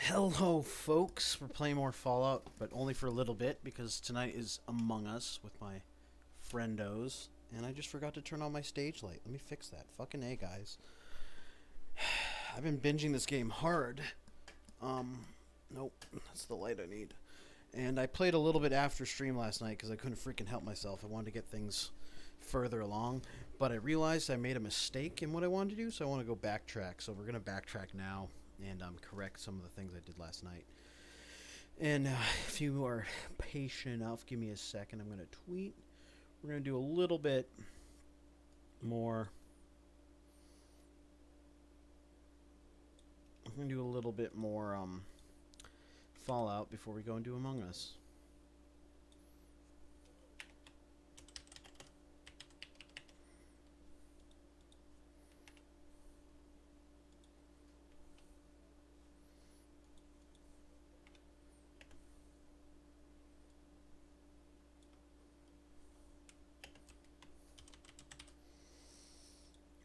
Hello, folks. We're playing more Fallout, but only for a little bit because tonight is Among Us with my friendos, and I just forgot to turn on my stage light. Let me fix that. Fucking A, guys. I've been binging this game hard. Nope, that's the light I need. And I played a little bit after stream last night because I couldn't freaking help myself. I wanted to get things further along, but I realized I made a mistake in what I wanted to do, so I want to go backtrack. So we're gonna backtrack now and correct some of the things I did last night. And if you are patient enough, give me a second. I'm gonna tweet. We're gonna do a little bit more. I'm gonna do a little bit more Fallout before we go and do Among Us.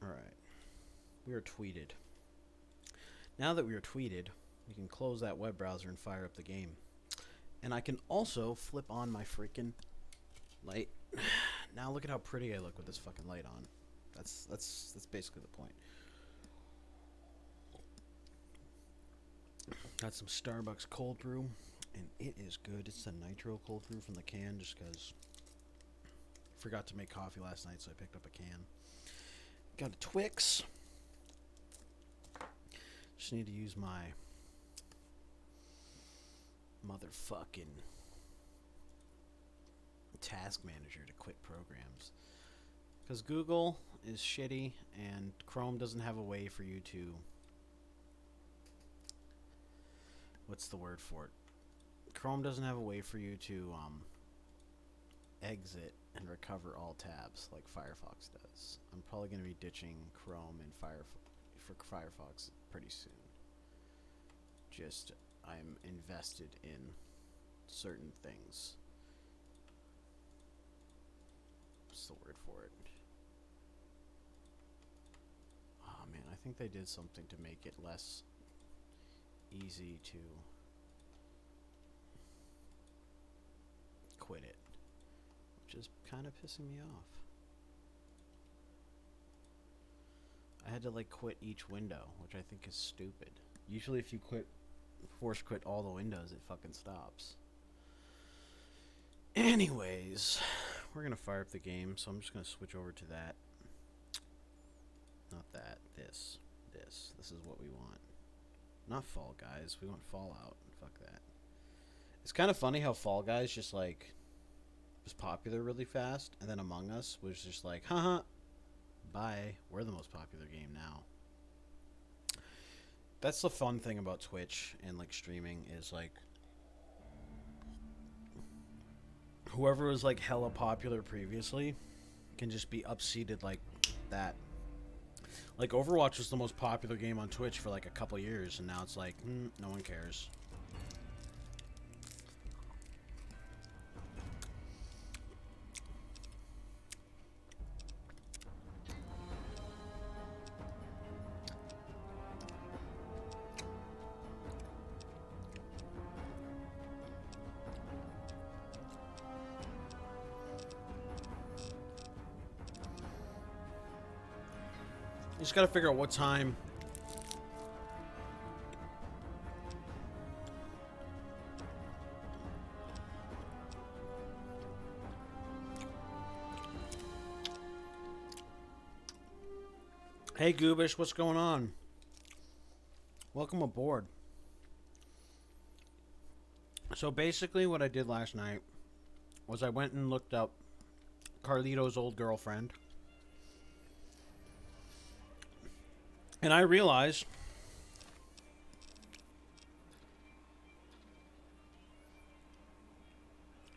Alright. We are tweeted. Now that we are tweeted, we can close that web browser and fire up the game. And I can also flip on my freaking light. Now look at how pretty I look with this fucking light on. That's basically the point. Got some Starbucks cold brew, and it is good. It's a nitro cold brew from the can, just because I forgot to make coffee last night, so I picked up a can. Got a Twix. Just need to use my motherfucking task manager to quit programs. Because Google is shitty, and Chrome doesn't have a way for you to... What's the word for it? Chrome doesn't have a way for you to exit and recover all tabs like Firefox does. I'm probably going to be ditching Chrome and for Firefox pretty soon. Just, I'm invested in certain things. What's the word for it? Oh man, I think they did something to make it less easy to quit it, which is kind of pissing me off. I had to like quit each window, which I think is stupid. Usually if you force quit all the windows, it fucking stops. Anyways, we're gonna fire up the game, so I'm just gonna switch over to that. Not that, this is what we want. Not Fall Guys, we want Fallout. Fuck that. It's kind of funny how Fall Guys just like was popular really fast, and then Among Us was just like, haha, bye, we're the most popular game now. That's the fun thing about Twitch and like streaming is like whoever was like hella popular previously can just be upseated like that. Like Overwatch was the most popular game on Twitch for like a couple years, and now it's like, no one cares. You just gotta figure out what time. Hey Goobish, what's going on? Welcome aboard. So basically what I did last night was I went and looked up Carlito's old girlfriend. And I realized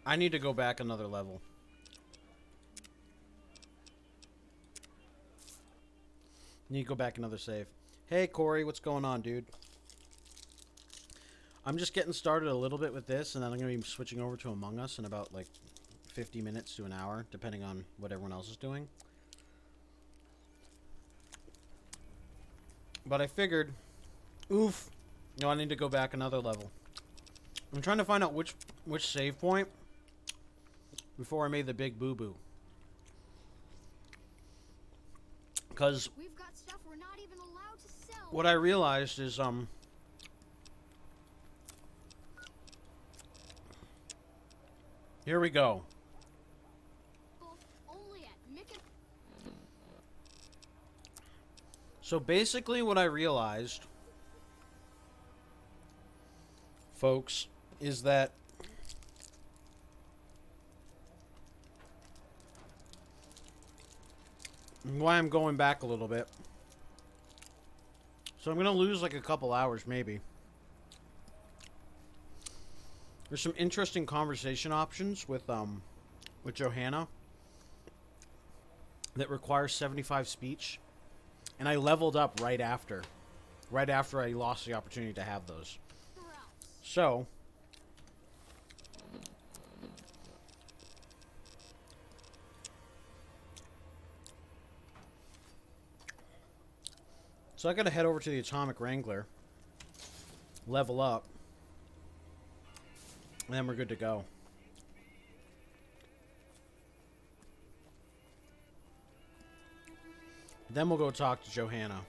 I need to go back another level. Need to go back another save. Hey Corey, what's going on, dude? I'm just getting started a little bit with this, and then I'm going to be switching over to Among Us in about like 50 minutes to an hour, depending on what everyone else is doing. But I figured, oof, No, I need to go back another level. I'm trying to find out which save point before I made the big boo-boo. Because we've got stuff we're not even allowed to sell. what I realized is here we go. Only at Mickey. So basically what I realized, folks, is that why I'm going back a little bit. So I'm going to lose like a couple hours maybe. There's some interesting conversation options with Johanna that requires 75 speech, and I leveled up right after I lost the opportunity to have those. So I got to head over to the Atomic Wrangler, level up, and then we're good to go. Then we'll go talk to Johanna.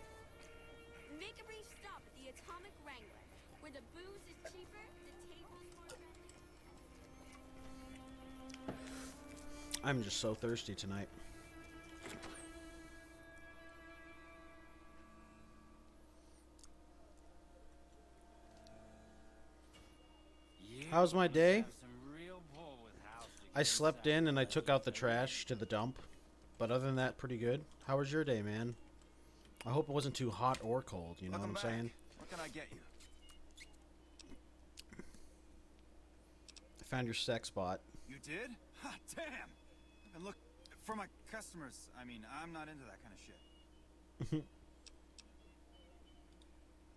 Make a brief stop at the Atomic Wrangler, where the booze is cheaper, the tables more... I'm just so thirsty tonight. How's my day? I slept in and I took out the trash to the dump. But other than that, pretty good. How was your day, man? I hope it wasn't too hot or cold, you know what I'm saying? What can I get you? I found your sex bot. You did? Ha, damn! And look, for my customers, I mean, I'm not into that kind of shit.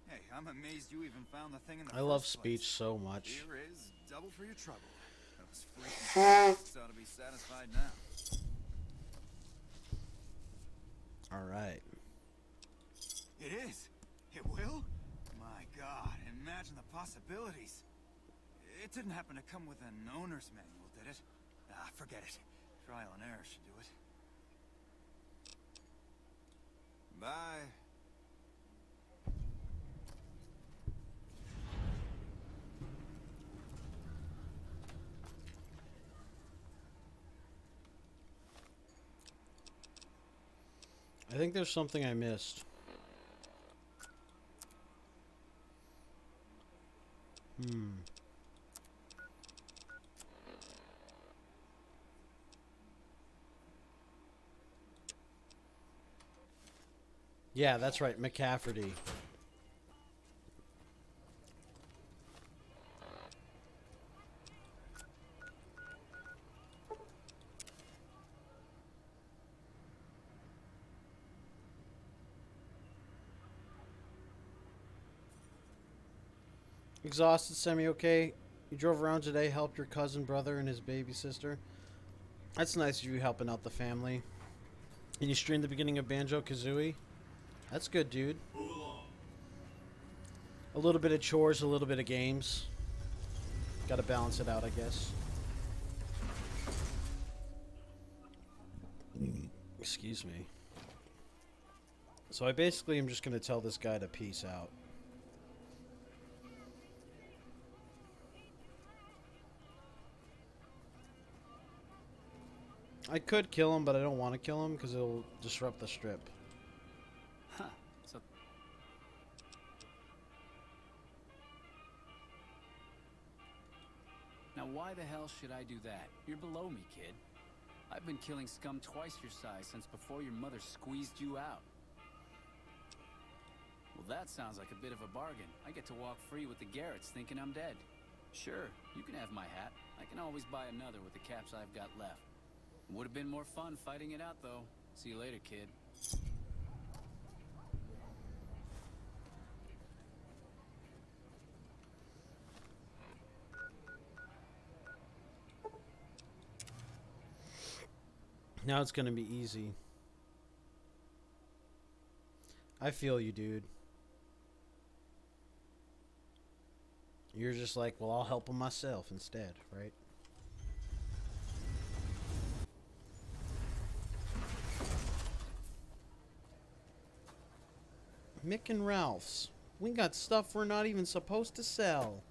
Hey, I'm amazed you even found the thing in the I love first speech place. so much. Here is double for your trouble. Those freaking so to be satisfied now. Alright. It is. It will? My God, imagine the possibilities. It didn't happen to come with an owner's manual, did it? Ah, forget it. Trial and error should do it. Bye. I think there's something I missed. Yeah, that's right, McCafferty. Exhausted, semi-okay? You drove around today, helped your cousin, brother, and his baby sister. That's nice of you helping out the family. And you streamed the beginning of Banjo-Kazooie? That's good, dude. A little bit of chores, a little bit of games. Gotta balance it out, I guess. Excuse me. So I basically am just gonna tell this guy to peace out. I could kill him, but I don't want to kill him because it'll disrupt the strip. Huh. So... Now why the hell should I do that? You're below me, kid. I've been killing scum twice your size since before your mother squeezed you out. Well, that sounds like a bit of a bargain. I get to walk free with the Garretts thinking I'm dead. Sure, you can have my hat. I can always buy another with the caps I've got left. Would have been more fun fighting it out, though. See you later, kid. Now it's gonna be easy. I feel you, dude. You're just like, well, I'll help him myself instead, right? Mick and Ralph's. We got stuff we're not even supposed to sell.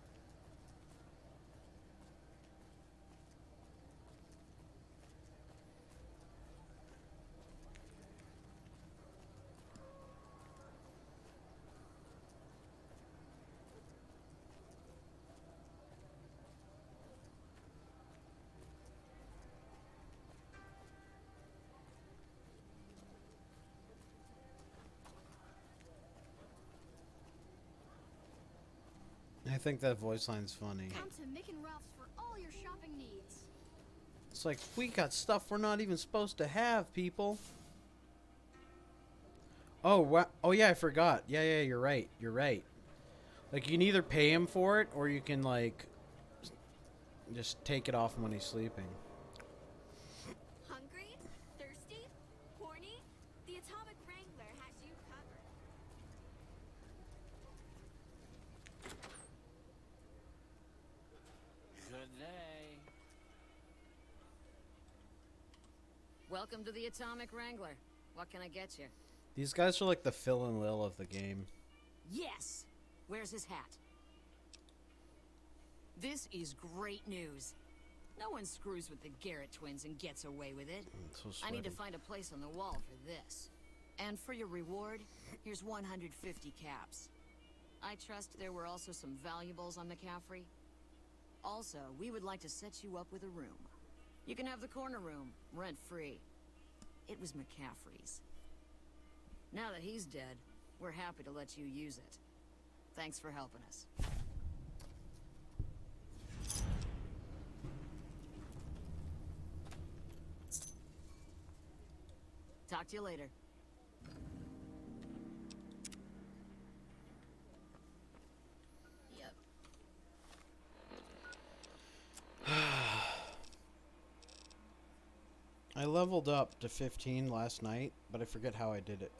I think that voice line's funny. Come to Mick and Ralph's for all your shopping needs. It's like, we got stuff we're not even supposed to have, people. Oh, oh yeah, I forgot. Yeah, you're right. You're right. Like, you can either pay him for it, or you can, like, just take it off him when he's sleeping. Hungry? Thirsty? Horny? The Atomic Wrangler has you covered. Good day. Welcome to the Atomic Wrangler. What can I get you? These guys are like the Phil and Lil of the game. Yes! Where's his hat? This is great news. No one screws with the Garrett twins and gets away with it. So I need to sweaty. find a place on the wall for this. And for your reward, here's 150 caps. I trust there were also some valuables on McCaffrey. Also, we would like to set you up with a room. You can have the corner room, rent-free. It was McCaffrey's. Now that he's dead, we're happy to let you use it. Thanks for helping us. Talk to you later. Yep. I leveled up to 15 last night, but I forget how I did it.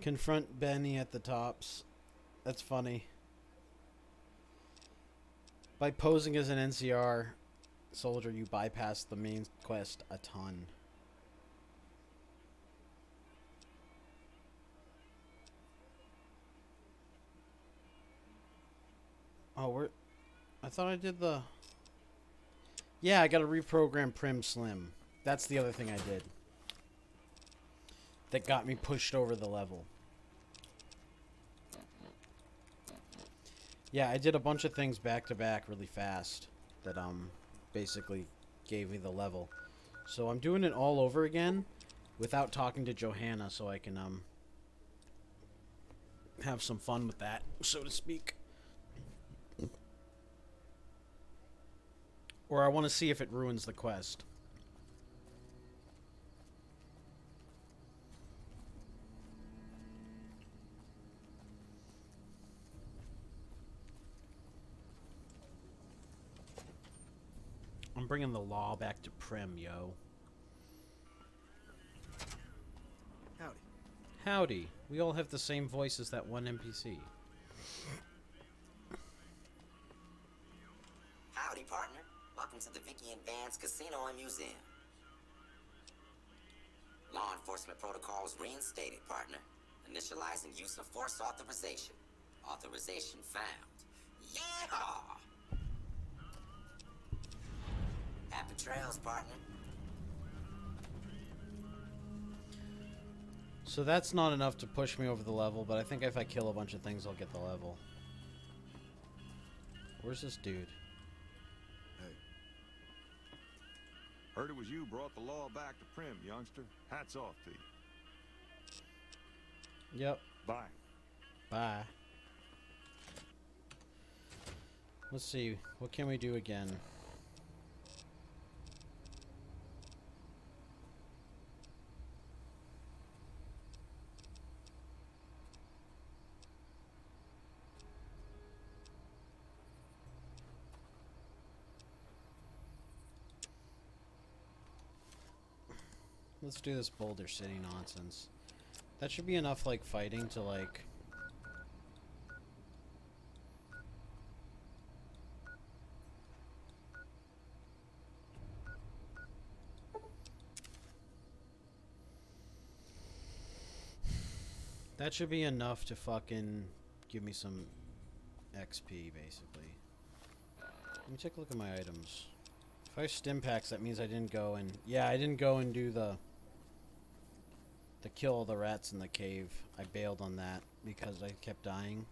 Confront Benny at the tops. That's funny. By posing as an NCR soldier, you bypass the main quest a ton. Oh, I thought I did the... Yeah, I gotta reprogram Prim Slim. That's the other thing I did. That got me pushed over the level. Yeah, I did a bunch of things back to back really fast that basically gave me the level. So I'm doing it all over again without talking to Johanna, so I can have some fun with that, so to speak. Or I want to see if it ruins the quest. I'm bringing the law back to Prim, yo. Howdy. Howdy. We all have the same voice as that one NPC. Howdy, partner. Welcome to the Vicky and Vance Casino and Museum. Law enforcement protocols reinstated, partner. Initializing use of force authorization. Authorization found. Yeehaw! Happy trails, partner. So that's not enough to push me over the level, but I think if I kill a bunch of things, I'll get the level. Where's this dude? Hey. Heard it was you brought the law back to Prim, youngster. Hats off to you. Yep. Bye. Bye. Let's see. What can we do again? let's do this Boulder City nonsense. That should be enough, like, fighting to, like... That should be enough to fucking give me some XP, basically. Let me take a look at my items. If I have stim packs, that means I didn't go and... Yeah, I didn't go and do the kill all the rats in the cave. I bailed on that because I kept dying.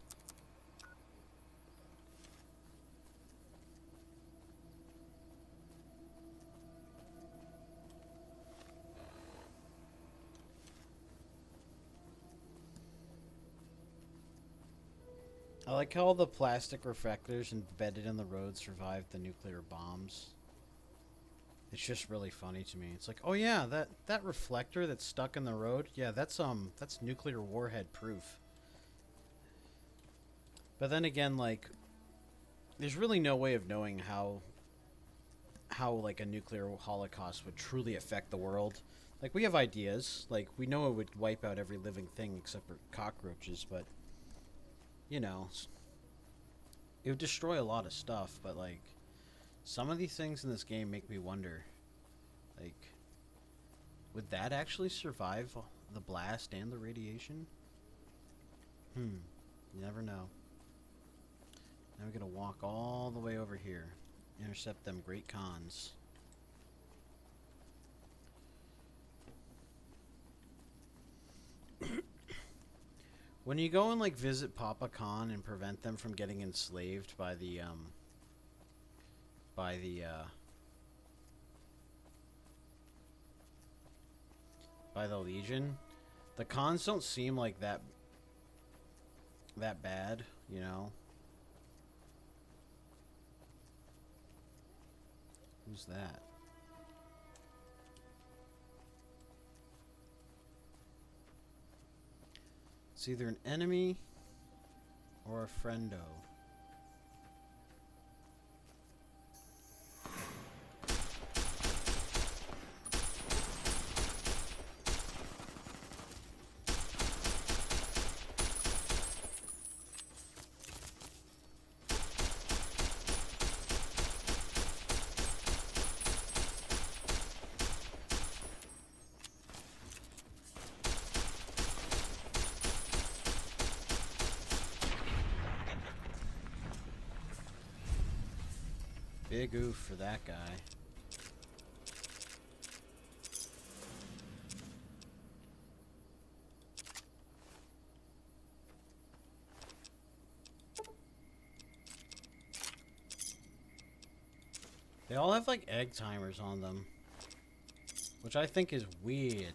I like how all the plastic reflectors embedded in the road survived the nuclear bombs. It's just really funny to me. It's like, oh yeah, that reflector that's stuck in the road, yeah, that's nuclear warhead proof. But then again, like, there's really no way of knowing how like a nuclear holocaust would truly affect the world. Like, we have ideas, like we know it would wipe out every living thing except for cockroaches, but you know, it would destroy a lot of stuff, but like some of these things in this game make me wonder, like, would that actually survive the blast and the radiation? You never know. Now we're gonna walk all the way over here, intercept them great cons. When you go and like visit Papa Khan and prevent them from getting enslaved by the Legion, the cons don't seem like that bad, you know. Who's that? It's either an enemy or a friendo. Big oof for that guy. They all have like egg timers on them, which I think is weird.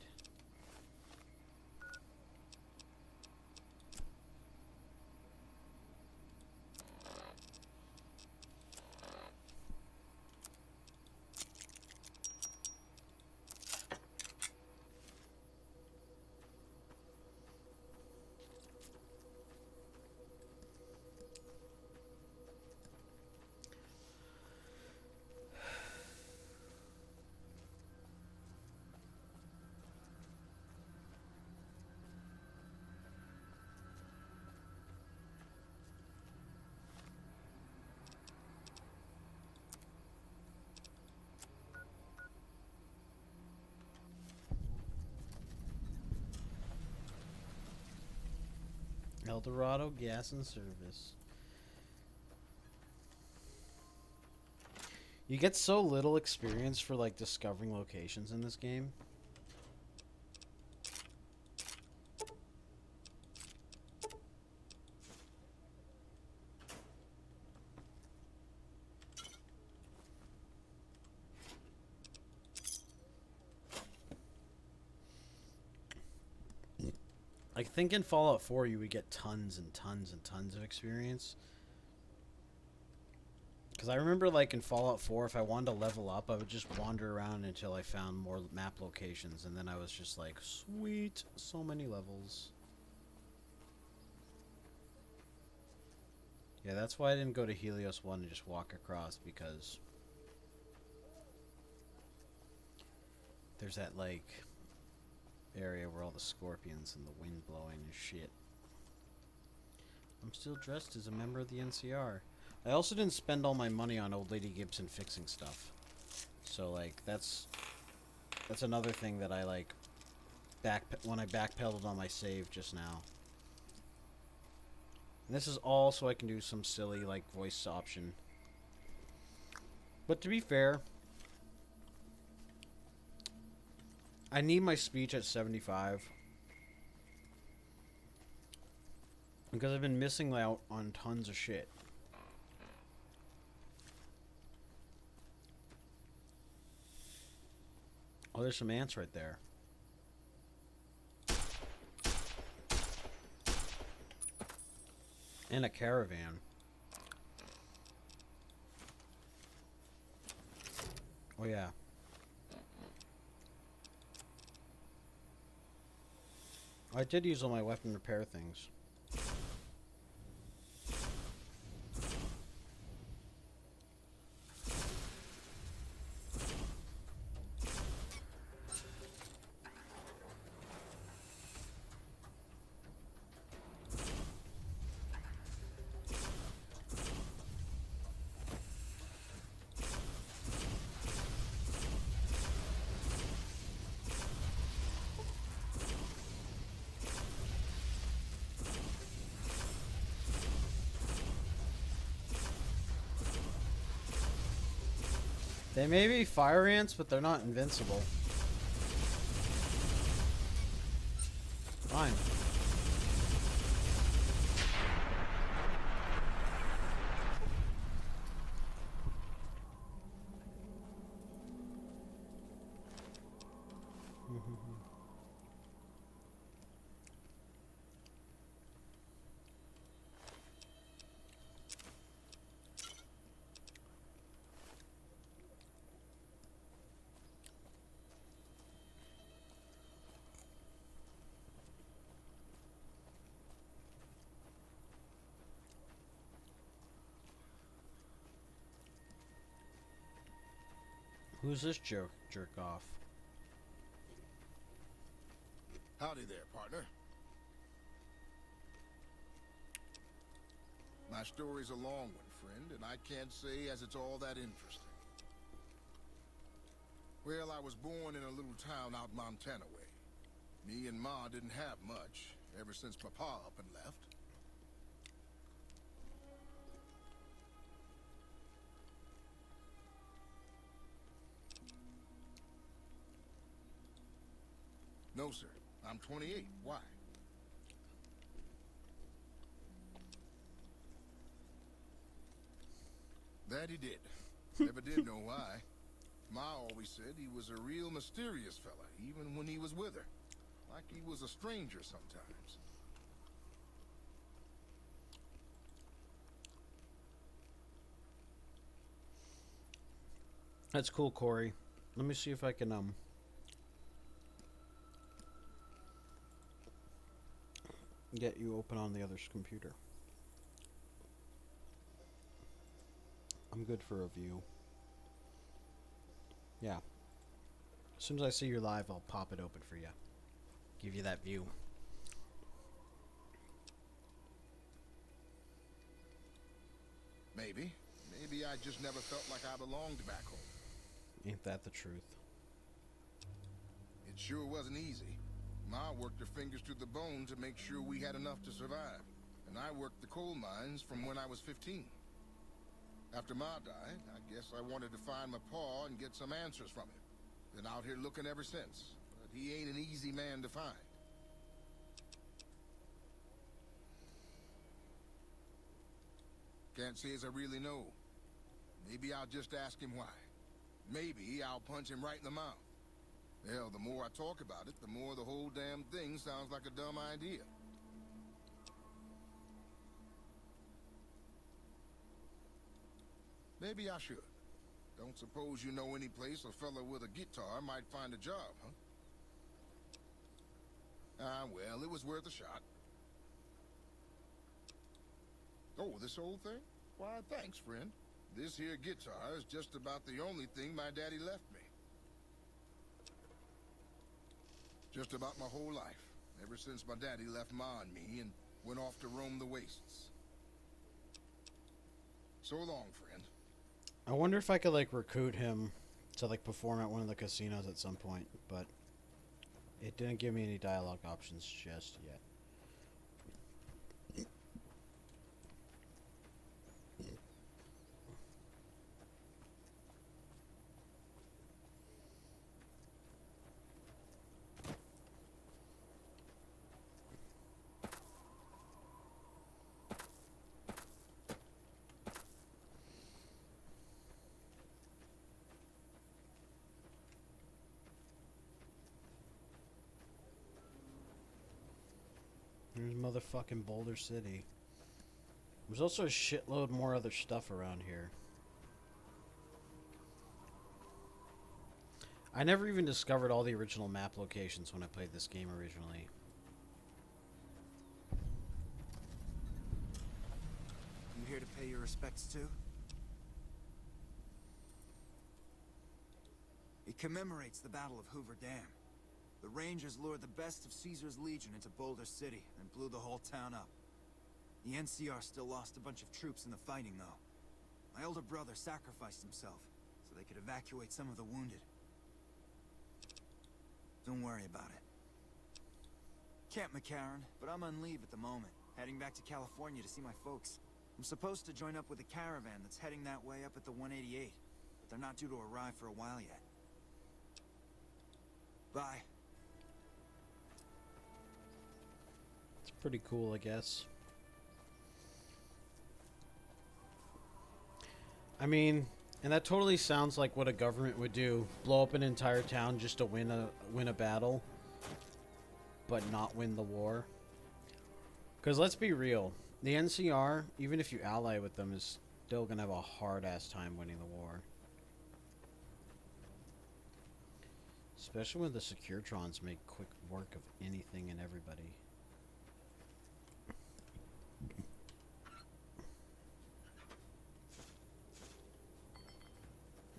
El Dorado Gas and Service. You get so little experience for like discovering locations in this game. I think in Fallout 4 you would get tons and tons and tons of experience. Because I remember, like, in Fallout 4, if I wanted to level up, I would just wander around until I found more map locations. And then I was just like, sweet, so many levels. Yeah, that's why I didn't go to Helios 1 and just walk across, because there's that, like, area where all the scorpions and the wind blowing and shit. I'm still dressed as a member of the NCR. I also didn't spend all my money on Old Lady Gibson fixing stuff. So, like, that's another thing that I, like, when I backpedaled on my save just now. And this is all so I can do some silly, like, voice option. But to be fair, I need my speech at 75. Because I've been missing out on tons of shit. Oh, there's some ants right there. And a caravan. Oh, yeah. I did use all my weapon repair things. They may be fire ants, but they're not invincible. Fine. Who's this jerk off? Howdy there, partner. My story's a long one, friend, and I can't say as it's all that interesting. Well, I was born in a little town out Montana way. Me and Ma didn't have much, ever since Papa up and left. No, sir. I'm 28. Why? That he did. Never did know why. Ma always said he was a real mysterious fella, even when he was with her. Like he was a stranger sometimes. That's cool, Corey. Let me see if I can, get you open on the other's computer. I'm good for a view. Yeah. As soon as I see you're live, I'll pop it open for you. Give you that view. Maybe. Maybe I just never felt like I belonged back home. Ain't that the truth? It sure wasn't easy. Ma worked her fingers to the bone to make sure we had enough to survive. And I worked the coal mines from when I was 15. After Ma died, I guess I wanted to find my pa and get some answers from him. Been out here looking ever since, but he ain't an easy man to find. Can't say as I really know. Maybe I'll just ask him why. Maybe I'll punch him right in the mouth. Hell, the more I talk about it, the more the whole damn thing sounds like a dumb idea. Maybe I should. Don't suppose you know any place a fella with a guitar might find a job, huh? Ah, well, it was worth a shot. Oh, this old thing? Why, thanks, friend. This here guitar is just about the only thing my daddy left me. Just about my whole life. Ever since my daddy left Ma and me and went off to roam the wastes. So long, friend. I wonder if I could, like, recruit him to, like, perform at one of the casinos at some point, but it didn't give me any dialogue options just yet. There's motherfucking Boulder City. There's also a shitload more other stuff around here. I never even discovered all the original map locations when I played this game originally. You here to pay your respects too? It commemorates the Battle of Hoover Dam. The Rangers lured the best of Caesar's Legion into Boulder City and blew the whole town up. The NCR still lost a bunch of troops in the fighting, though. My older brother sacrificed himself so they could evacuate some of the wounded. Don't worry about it. Camp McCarran, but I'm on leave at the moment, heading back to California to see my folks. I'm supposed to join up with a caravan that's heading that way up at the 188, but they're not due to arrive for a while yet. Bye. It's pretty cool, I guess. I mean, and that totally sounds like what a government would do. Blow up an entire town just to win a battle, but not win the war. Because let's be real, the NCR, even if you ally with them, is still going to have a hard-ass time winning the war. Especially when the Securitrons make quick work of anything and everybody.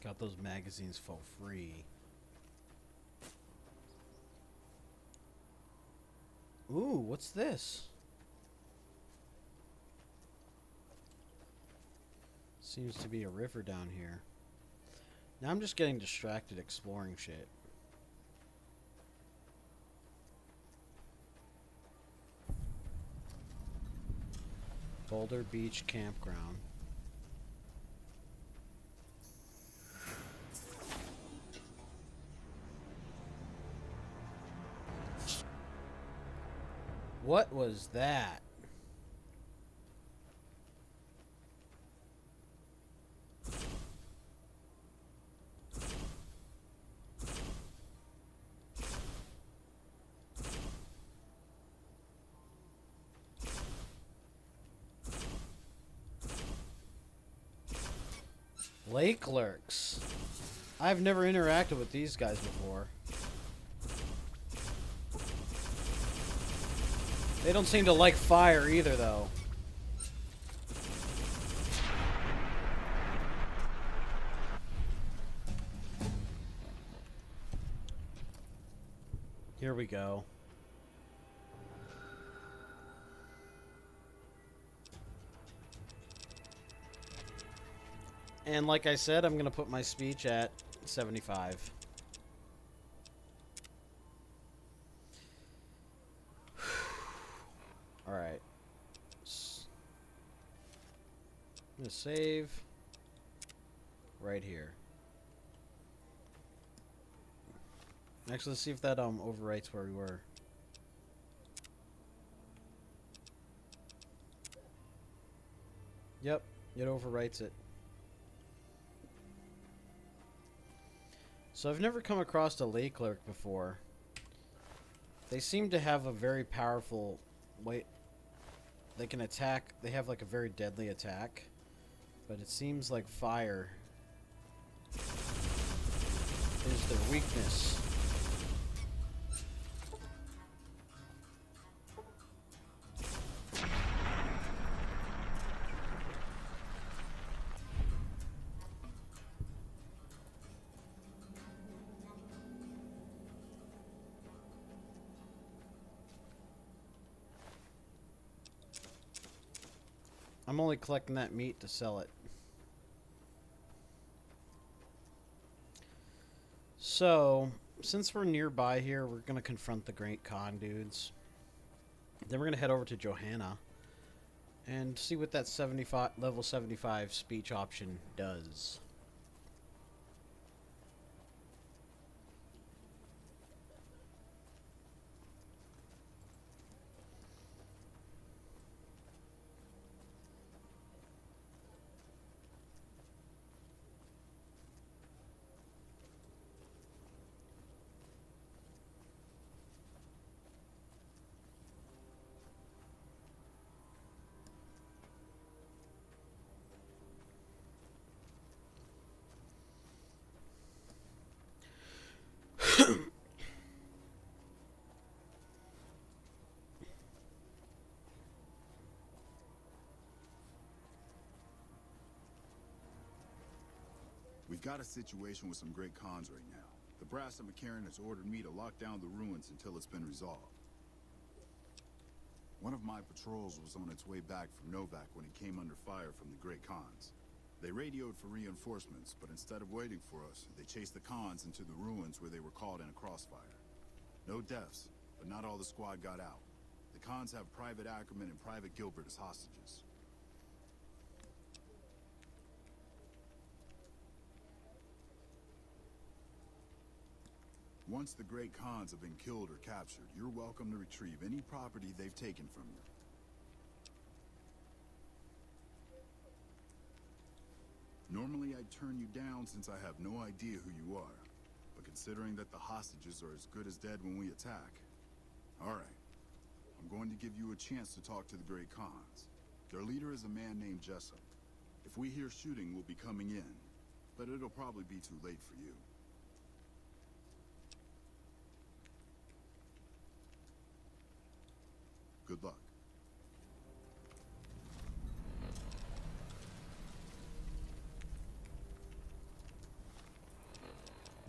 Got those magazines for free. Ooh, what's this? Seems to be a river down here. Now I'm just getting distracted exploring shit. Boulder Beach Campground. What was that? Lake lurks. I've never interacted with these guys before. They don't seem to like fire either, though. Here we go. And like I said, I'm going to put my speech at 75. Alright. I'm going to save right here. Actually, let's see if that overwrites where we were. Yep, it overwrites it. So I've never come across a lay clerk before. They seem to have a very powerful... Wait. They can attack. They have like a very deadly attack. But it seems like fire is their weakness. I'm only collecting that meat to sell it. So, since we're nearby here, we're going to confront the Great Khan dudes. Then we're going to head over to Johanna and see what that level 75 speech option does. We've got a situation with some great cons right now. The brass at McCarran has ordered me to lock down the ruins until it's been resolved. One of my patrols was on its way back from Novak when it came under fire from the great cons. They radioed for reinforcements, but instead of waiting for us, they chased the cons into the ruins where they were caught in a crossfire. No deaths, but not all the squad got out. The cons have Private Ackerman and Private Gilbert as hostages. Once the great cons have been killed or captured, you're welcome to retrieve any property they've taken from you. Normally I'd turn you down since I have no idea who you are, but considering that the hostages are as good as dead when we attack, alright, I'm going to give you a chance to talk to the great cons. Their leader is a man named Jessup. If we hear shooting, we'll be coming in, but it'll probably be too late for you. Good luck.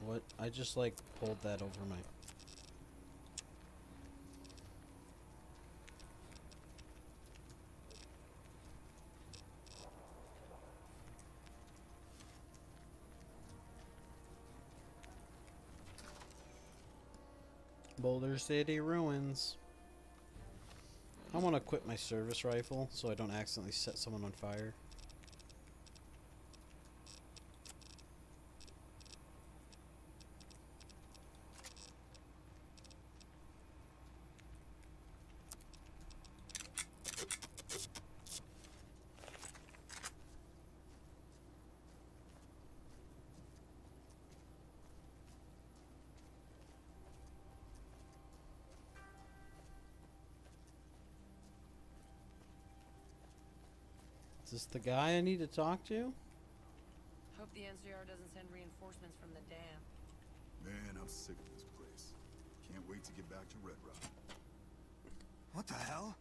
What? I just like pulled that over my... Boulder City ruins. I want to quit my service rifle so I don't accidentally set someone on fire. Is this the guy I need to talk to? Hope the NCR doesn't send reinforcements from the dam. Man, I'm sick of this place. Can't wait to get back to Red Rock. What the hell?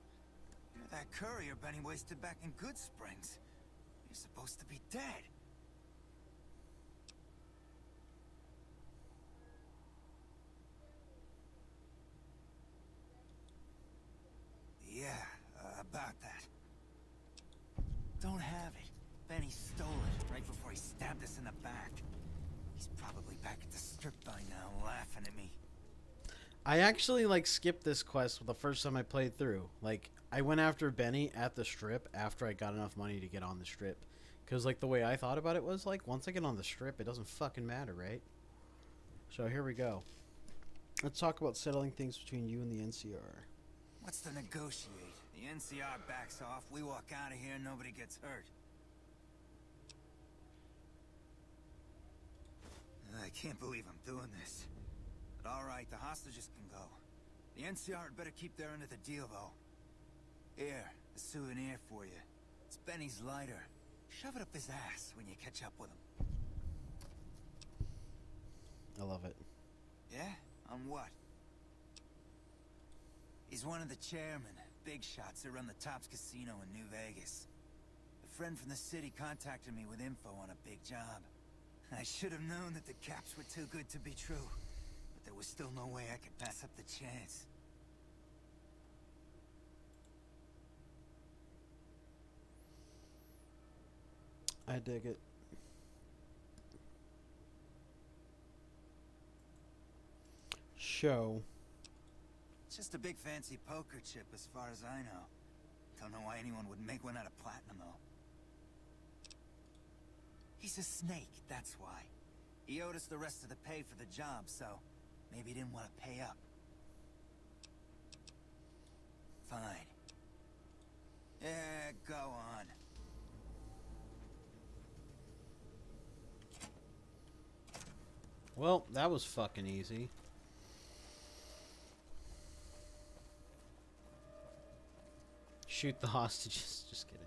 You're that courier Benny wasted back in Good Springs. You're supposed to be dead. Yeah, about that. Don't have it. Benny stole it right before he stabbed us in the back. He's probably back at the strip by now, laughing at me. I actually like skipped this quest the first time I played through. Like, I went after Benny at the strip after I got enough money to get on the strip. Because, like, the way I thought about it was, like, once I get on the strip, it doesn't fucking matter, right? So here we go. Let's talk about settling things between you and the NCR. What's to negotiate? The NCR backs off, we walk out of here, nobody gets hurt. I can't believe I'm doing this. But alright, the hostages can go. The NCR had better keep their end of the deal, though. Here, a souvenir for you. It's Benny's lighter. Shove it up his ass when you catch up with him. I love it. Yeah? On what? He's one of the chairmen, big shots that run the Tops Casino in New Vegas. A friend from the city contacted me with info on a big job. I should have known that the caps were too good to be true, but there was still no way I could pass up the chance. I dig it. Show. It's just a big fancy poker chip as far as I know. Don't know why anyone would make one out of platinum, though. He's a snake, that's why. He owed us the rest of the pay for the job, so maybe he didn't want to pay up. Fine. Yeah, go on. Well, that was fucking easy. Shoot the hostages. Just kidding.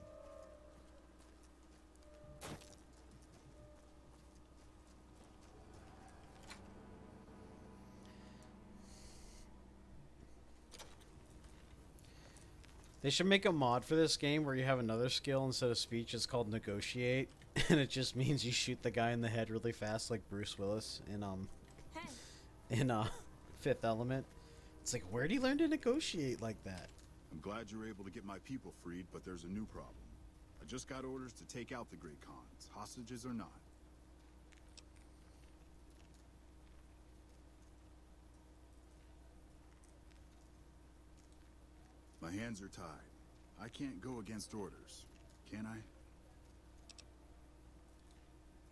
They should make a mod for this game where you have another skill instead of speech. It's called negotiate, and it just means you shoot the guy in the head really fast, like Bruce Willis in Fifth Element. It's like, where do you learn to negotiate like that? I'm glad you were able to get my people freed, but there's a new problem. I just got orders to take out the Great Khans, hostages or not. My hands are tied. I can't go against orders, can I?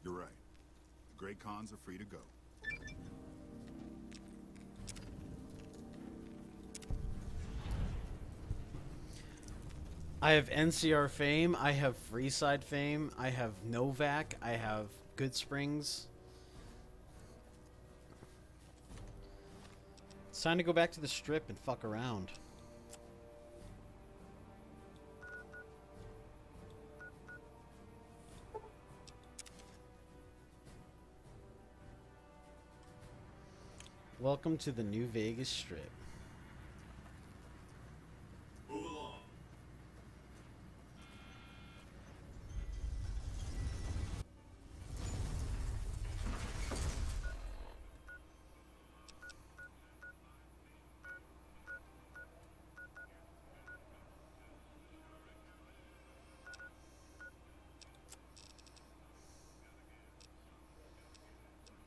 You're right. The Great Khans are free to go. I have NCR fame, I have Freeside fame, I have Novak, I have Good Springs. It's time to go back to the strip and fuck around. Welcome to the New Vegas Strip. Move along.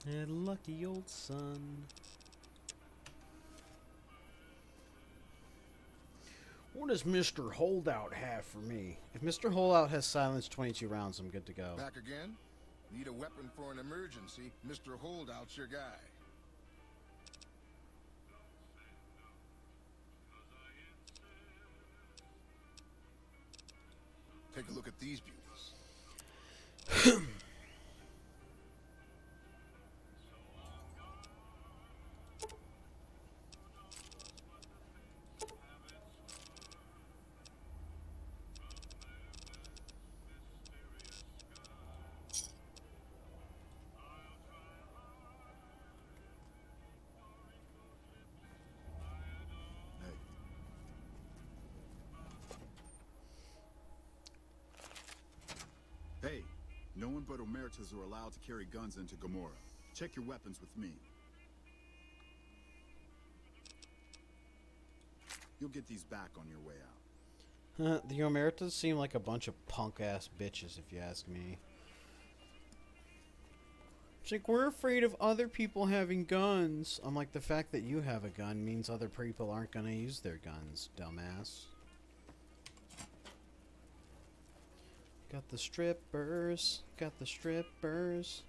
That lucky old son. What does Mr. Holdout have for me? If Mr. Holdout has silenced 22 rounds, I'm good to go. Back again? Need a weapon for an emergency? Mr. Holdout's your guy. Take a look at these beauties. Hey, no one but Omertas are allowed to carry guns into Gomorrah. Check your weapons with me. You'll get these back on your way out. The Omertas seem like a bunch of punk-ass bitches, if you ask me. It's like, we're afraid of other people having guns. I'm like, the fact that you have a gun means other people aren't going to use their guns, dumbass. Got the strippers. Got the strippers.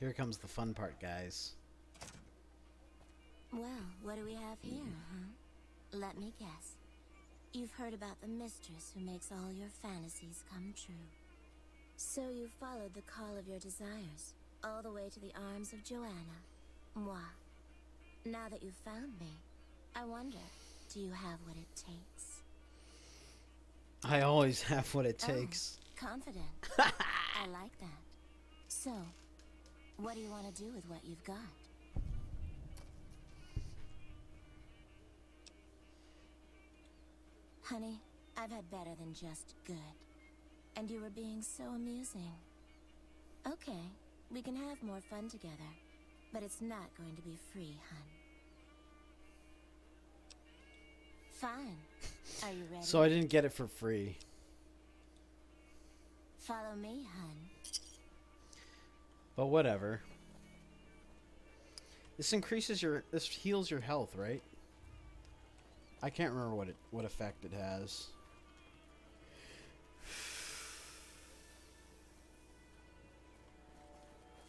Here comes the fun part, guys. Well, what do we have here, huh? Let me guess. You've heard about the mistress who makes all your fantasies come true. So you followed the call of your desires, all the way to the arms of Joanna. Moi. Now that you've found me, I wonder, do you have what it takes? I always have what it takes. Confident. I like that. So, what do you want to do with what you've got? Honey, I've had better than just good. And you were being so amusing. Okay, we can have more fun together. But it's not going to be free, hun. Fine. Are you ready? So I didn't get it for free. Follow me, hun. But whatever. This heals your health, right? I can't remember what effect it has.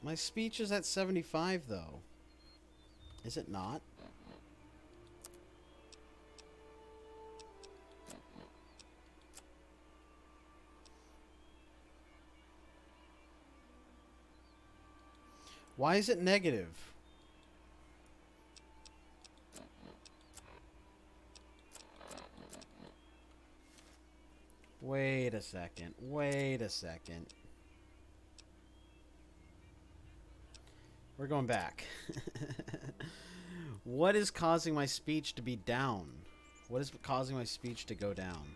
My speech is at 75 though. Is it not? Why is it negative? Wait a second. Wait a second. We're going back. What is causing my speech to be down? What is causing my speech to go down?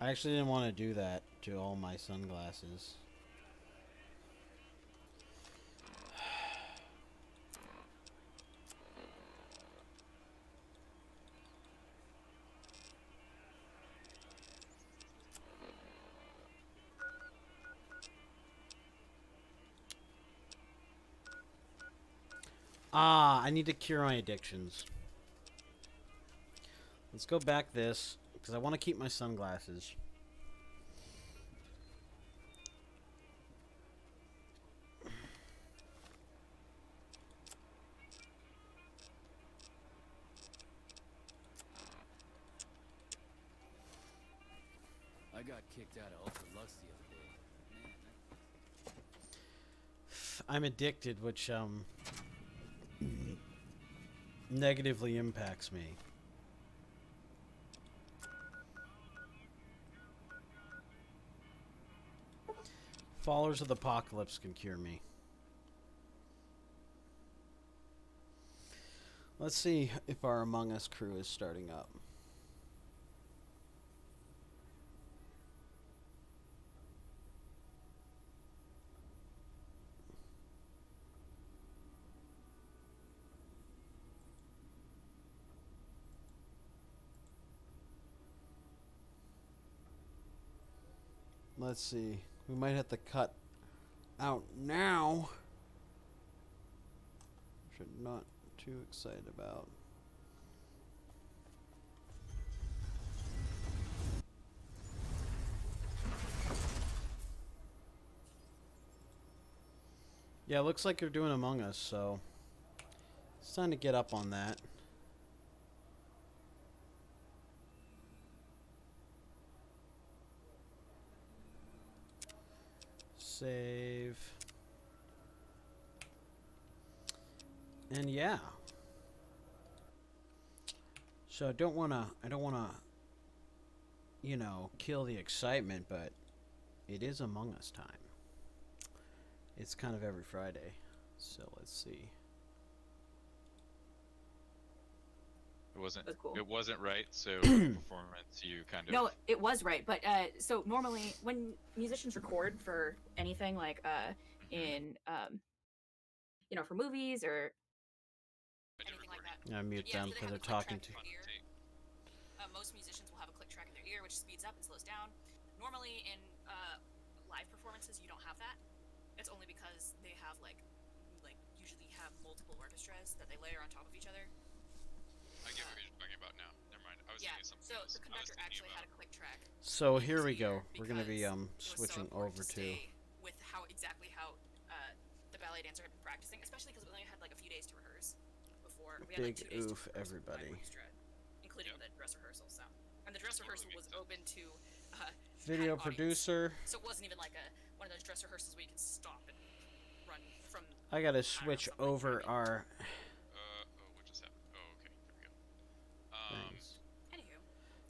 I actually didn't want to do that to all my sunglasses. Ah, I need to cure my addictions. Let's go back this, because I want to keep my sunglasses. I got kicked out of Ultra Lux the other day. Man, I'm addicted, which negatively impacts me. Followers of the Apocalypse can cure me. Let's see if our Among Us crew is starting up. Let's see. We might have to cut out now. Which I'm not too excited about. Yeah, it looks like you're doing Among Us, so it's time to get up on that. Save. And yeah. So I don't wanna, you know, kill the excitement, but it is Among Us time. It's kind of every Friday. So let's see. It wasn't right, so performance you kind of No, it was right, but so normally when musicians record for anything like in you know, for movies or anything like that. I mute them because they're talking to. Most musicians will have a click track in their ear, which speeds up and slows down. Normally in live performances, you don't have that. It's only because they have like usually have multiple orchestras that they layer on top of each other. I get what you're talking about now. Never mind. I was thinking something so else. the conductor actually had a click track. So here we go. We're gonna be switching over to. With exactly how the ballet dancer had been practicing, especially because we only had like a few days to rehearse before. We had like 2 days to oof, rehearse everybody. Including the dress rehearsal. And the dress rehearsal was open to Video producer. So it wasn't even like a one of those dress rehearsals where you can stop and run from. I gotta switch over our. Oh, what just happened? Oh, okay, there we go. Things. Anywho,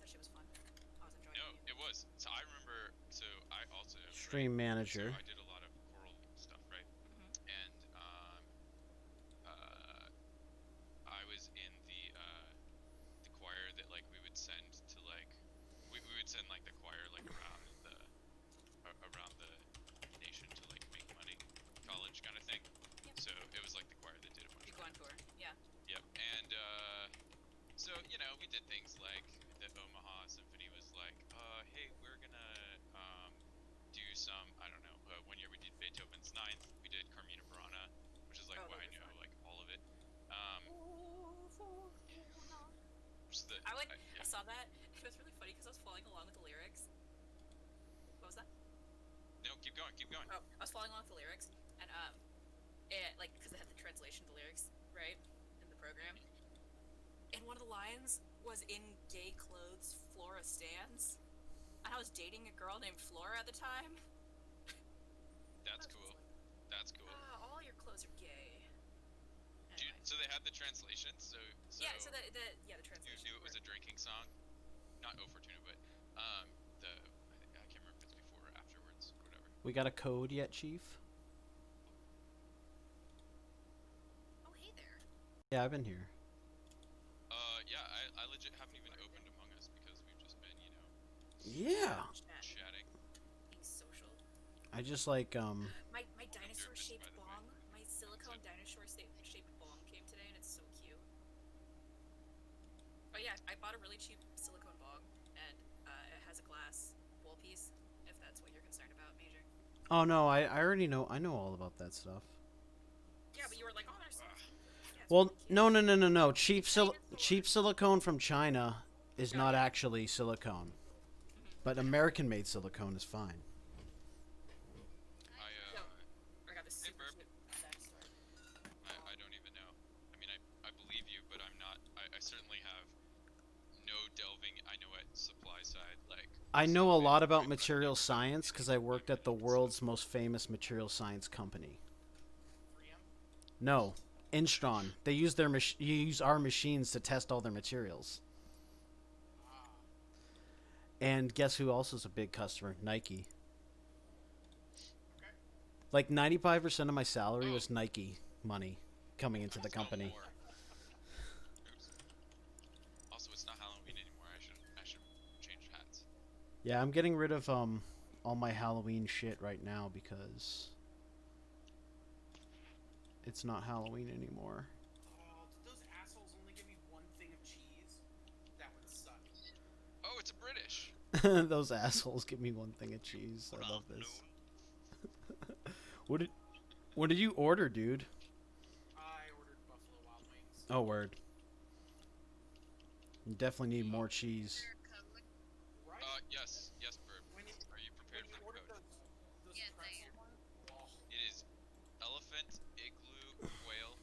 that shit was fun. I was enjoying No, it. it was. So I remember. So I also Stream manager. So I did a lot of choral stuff, right? And I was in the choir that like we would send to like we would send like the choir like around the nation to like make money, college kind of thing. Yep. So it was like the choir that did a bunch You of go on tour, yeah. Yep. And so you know we did things like the Omaha Symphony was like, hey, we're gonna do some, I don't know, 1 year we did Beethoven's Ninth, we did Carmina Burana, which is like why I know like all of it. I saw that. It was really funny because I was following along with the lyrics. What was that? No, keep going, keep going. Oh, I was following along with the lyrics, and like because they had the translation of the lyrics, right, in the program. And one of the lines was in gay clothes, Flora stands. And I was dating a girl named Flora at the time. That's cool. That's cool. All your clothes are gay. Anyway. So they had the translation. So yeah. So the translation. You knew it was a drinking song, not O Fortuna, but I can't remember if it's before or afterwards, or whatever. We got a code yet, Chief? Oh, hey there. Yeah, I've been here. Yeah, I legit haven't even opened Among Us because we've just been, you know. Yeah. Chatting. Being social. I just like My dinosaur shaped bong, my silicone dinosaur shaped bong came today, and it's so cute. Oh yeah, I bought a really cheap silicone bong, and it has a glass bowl piece. If that's what you're concerned about, Major. Oh no, I already know. I know all about that stuff. Yeah, but you were like, oh, there's some. Well, no. Cheap silicone from China is not actually silicone, but American-made silicone is fine. I got this super cute dinosaur. I don't even know. I mean, I believe you, but I'm not. I certainly have no delving. I know at supply side, like. I know a lot about material science because I worked at the world's most famous material science company. No, Instron. They use use our machines to test all their materials. And guess who also is a big customer? Nike. Like 95% of my salary was Nike money coming into the company. Oops. Also, it's not Halloween anymore. I should change hats. Yeah, I'm getting rid of all my Halloween shit right now because it's not Halloween anymore. Oh, did those assholes only give me one thing of cheese? That would suck. Oh, it's a British. Those assholes give me one thing of cheese. I love this. What did you order, dude? I ordered Buffalo Wild Wings. Oh, word. You definitely need more cheese. Yes, Burb. Are you prepared for the code? Yes, I am. Oh. It is elephant, igloo, quail.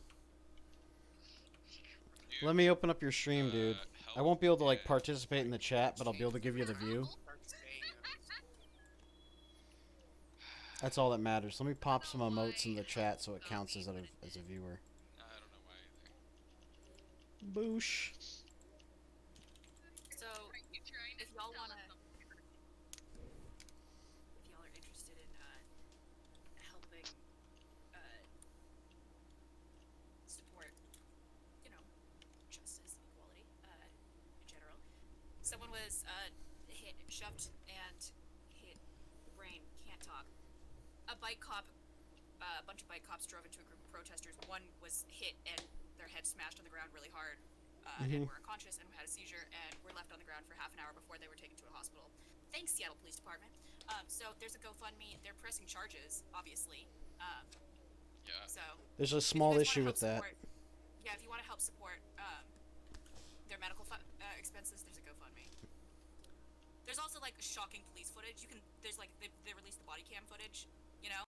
Let me open up your stream, dude. I won't be able to like participate in the chat, but I'll be able to give you the view. That's all that matters. Let me pop some emotes in the chat so it counts as a viewer. I don't know why either. Boosh. So, if y'all wanna, if y'all are interested in helping support, you know, justice and equality in general, someone was shoved and hit the brain, can't talk. A bunch of bike cops drove into a group of protesters. One was hit and their head smashed on the ground really hard, and were unconscious and had a seizure and were left on the ground for half an hour before they were taken to a hospital. Thanks, Seattle Police Department. So there's a GoFundMe. They're pressing charges, obviously. Yeah. So there's a small issue with that. Yeah, if you want to help support their medical expenses, there's a GoFundMe. There's also like shocking police footage. There's like they released the body cam footage, you know.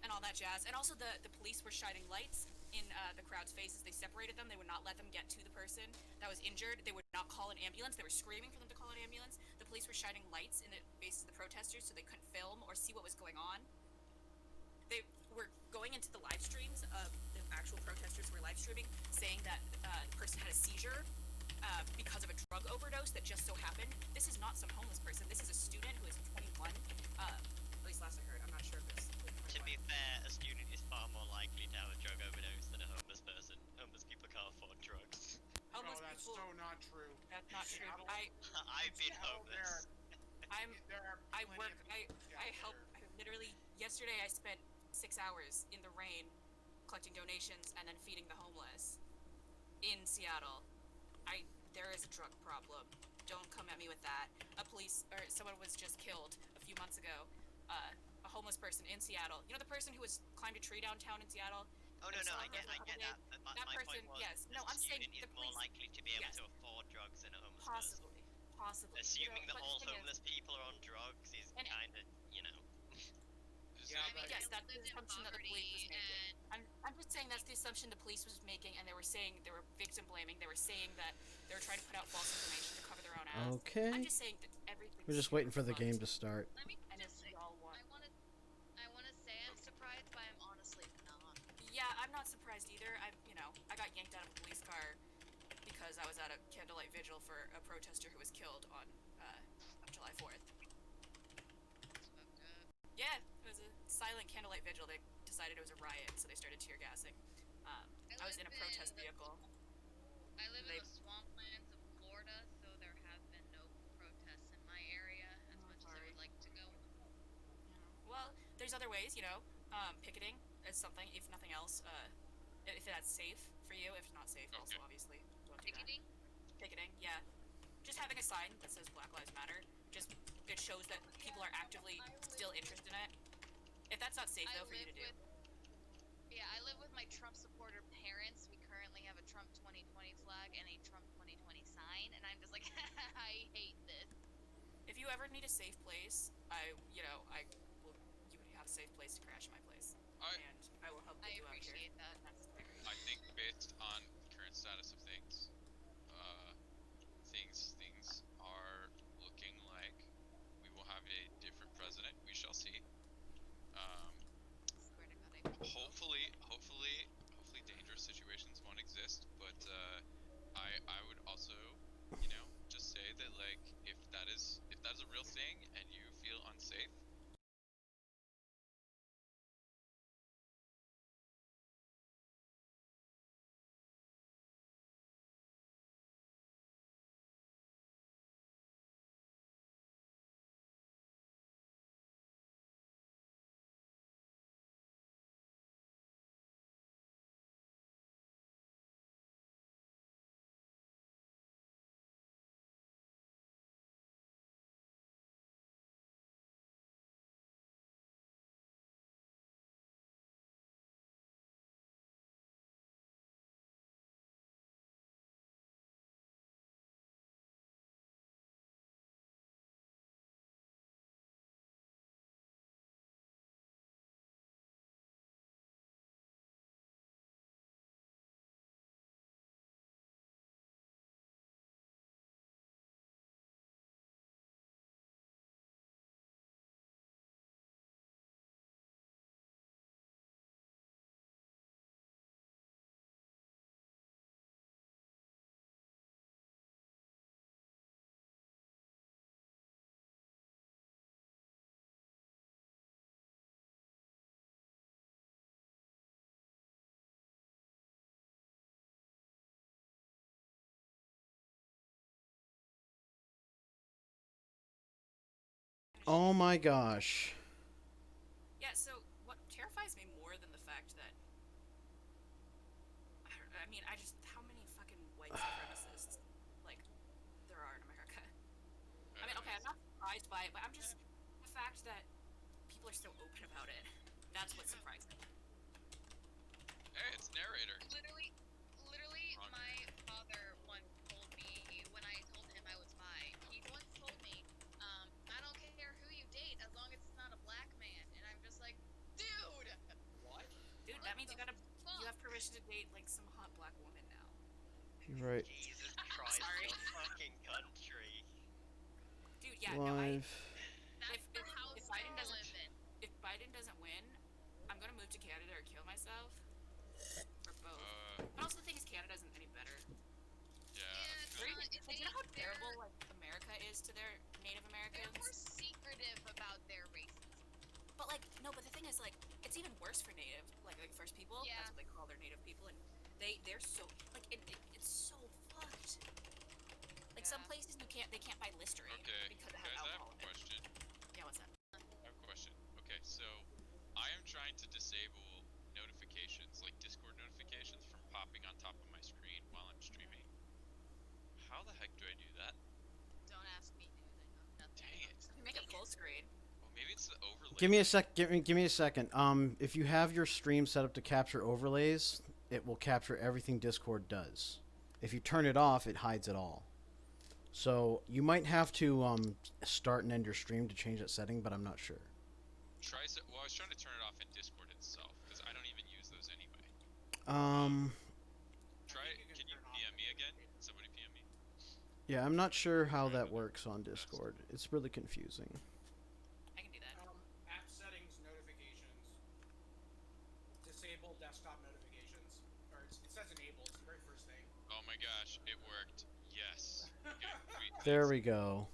And all that jazz. And also the police were shining lights in the crowd's faces. They separated them. They would not let them get to the person that was injured. They would not call an ambulance. They were screaming for them to call an ambulance. The police were shining lights in the faces of the protesters so they couldn't film or see what was live streaming, saying that the person had a seizure because of a drug overdose that just so happened. This is not some homeless person. This is a student who is 21. At least last I heard. I'm not sure if it's. To be fair, a student is far more likely to have a drug overdose than a homeless person. Homeless people can't afford drugs. Homeless that's people. so not true. That's not true. I've been homeless. I work. I help. Literally yesterday, I spent 6 hours in the rain, collecting donations and then feeding the homeless in Seattle. There is a drug problem. Don't come at me with that. Someone was just killed a few months ago. A homeless person in Seattle. You know the person who was climbed a tree downtown in Seattle? Oh no, I get that. That My person, point was, yes. No, I'm saying is the more police. likely to be able to afford drugs than a homeless person. Possibly. Assuming that but all the thing homeless people are on drugs is kind of, you know. Yes, that's the assumption that the police was making. I'm just saying that's the assumption the police was making, and they were victim blaming. They were saying that they were trying to put out false information to cover their own ass. Okay. I'm just saying that everything. We're just waiting for the game to start. Let me And just say, y'all want. I wanna say I'm surprised, but I'm honestly not. Yeah, I'm not surprised either. I got yanked out of a police car because I was at a candlelight vigil for a protester who was killed on July 4th. Yeah, it was a silent candlelight vigil. They decided it was a riot, so they started tear gassing. I was in a protest vehicle. I live in the swamplands of Florida, so there have been no protests in my area as much as I would like to go. Well, there's other ways, picketing is something, if nothing else, if that's safe for you. If not safe, also obviously don't do Picketing? that. Picketing, yeah. Just having a sign that says Black Lives Matter, it shows that people are actively still interested in it. If that's not safe though for you to do. I live with my Trump supporter parents. We currently have a Trump 2020 flag and a Trump 2020 sign, and I'm just like, I hate this. If you ever need a safe place, you would have a safe place to crash my place. And I will help get you out here. I appreciate that. I think based on current status of things, things are looking like we will have a different president. We shall see. Hopefully, dangerous situations won't exist. But I would also, just say that like if that is a real thing and you feel unsafe. Oh my gosh. Yeah, so what terrifies me more than the fact that how many fucking white supremacists like there are in America. Okay, I'm not surprised by it, but I'm just the fact that people are so open about it. That's what surprised me. Hey, it's narrator. Literally, my father once told me when I told him I was bi. He once told me, I don't care who you date as long as it's not a black man. And I'm just like, dude. What? Dude, that means you have permission to date like some hot black woman now. You're right. Jesus Christ, Sorry. your fucking country. Dude, yeah, Live. If Biden doesn't win, I'm gonna move to Canada or kill myself. Or both. But also the thing is, Canada isn't any better. Yeah. Like, you know how terrible like America is to their Native Americans? They're more secretive about their races. But like, no, but the thing is, like, it's even worse for Native, like First People. Yeah. That's what they call their Native people, and they're so like it's so fucked. Like some places they can't buy Listerine because it has Guys, I have alcohol a in it. question. Yeah, what's that? I have a question. Okay, so I am trying to disable notifications, like Discord notifications, from popping on top of my screen while I'm streaming. How the heck do I do that? Don't ask me, dude. I know nothing. Dang it. You make it full screen. Well, maybe it's the overlay. Give me a sec. Give me a second. If you have your stream set up to capture overlays, it will capture everything Discord does. If you turn it off, it hides it all. So you might have to start and end your stream to change that setting, but I'm not sure. Well, I was trying to turn it off in Discord itself because I don't even use those anyway. Try it. Can you PM me again? Somebody PM me. Yeah, I'm not sure how that works on Discord. It's really confusing. I can do that. App settings, notifications. Disable desktop notifications. Or it says enable. It's the very first thing. Oh my gosh, it worked. Yes. Okay, There we go.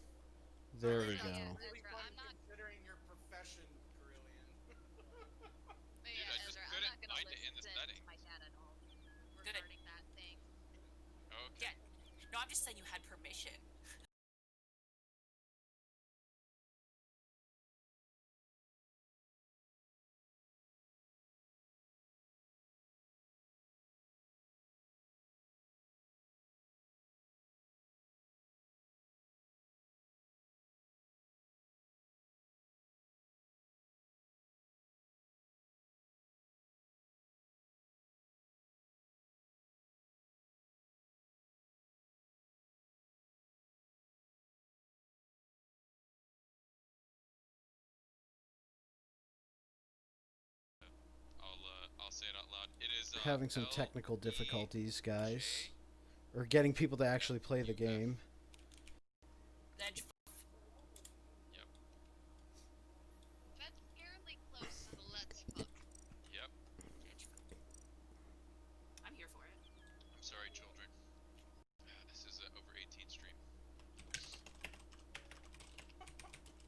There we go. Really fun considering your profession, Carillion. But yeah, I just Ezra, I'm couldn't not gonna find it in listen the settings. to my dad at all regarding that thing. Okay. Yeah. No, I'm just saying you had permission. I'll say it out loud. It is Having some technical difficulties, guys. Or getting people to actually play the game. Yep. That's fairly close to the let's fuck. Yep. I'm here for it. I'm sorry, children. This is an over 18 stream.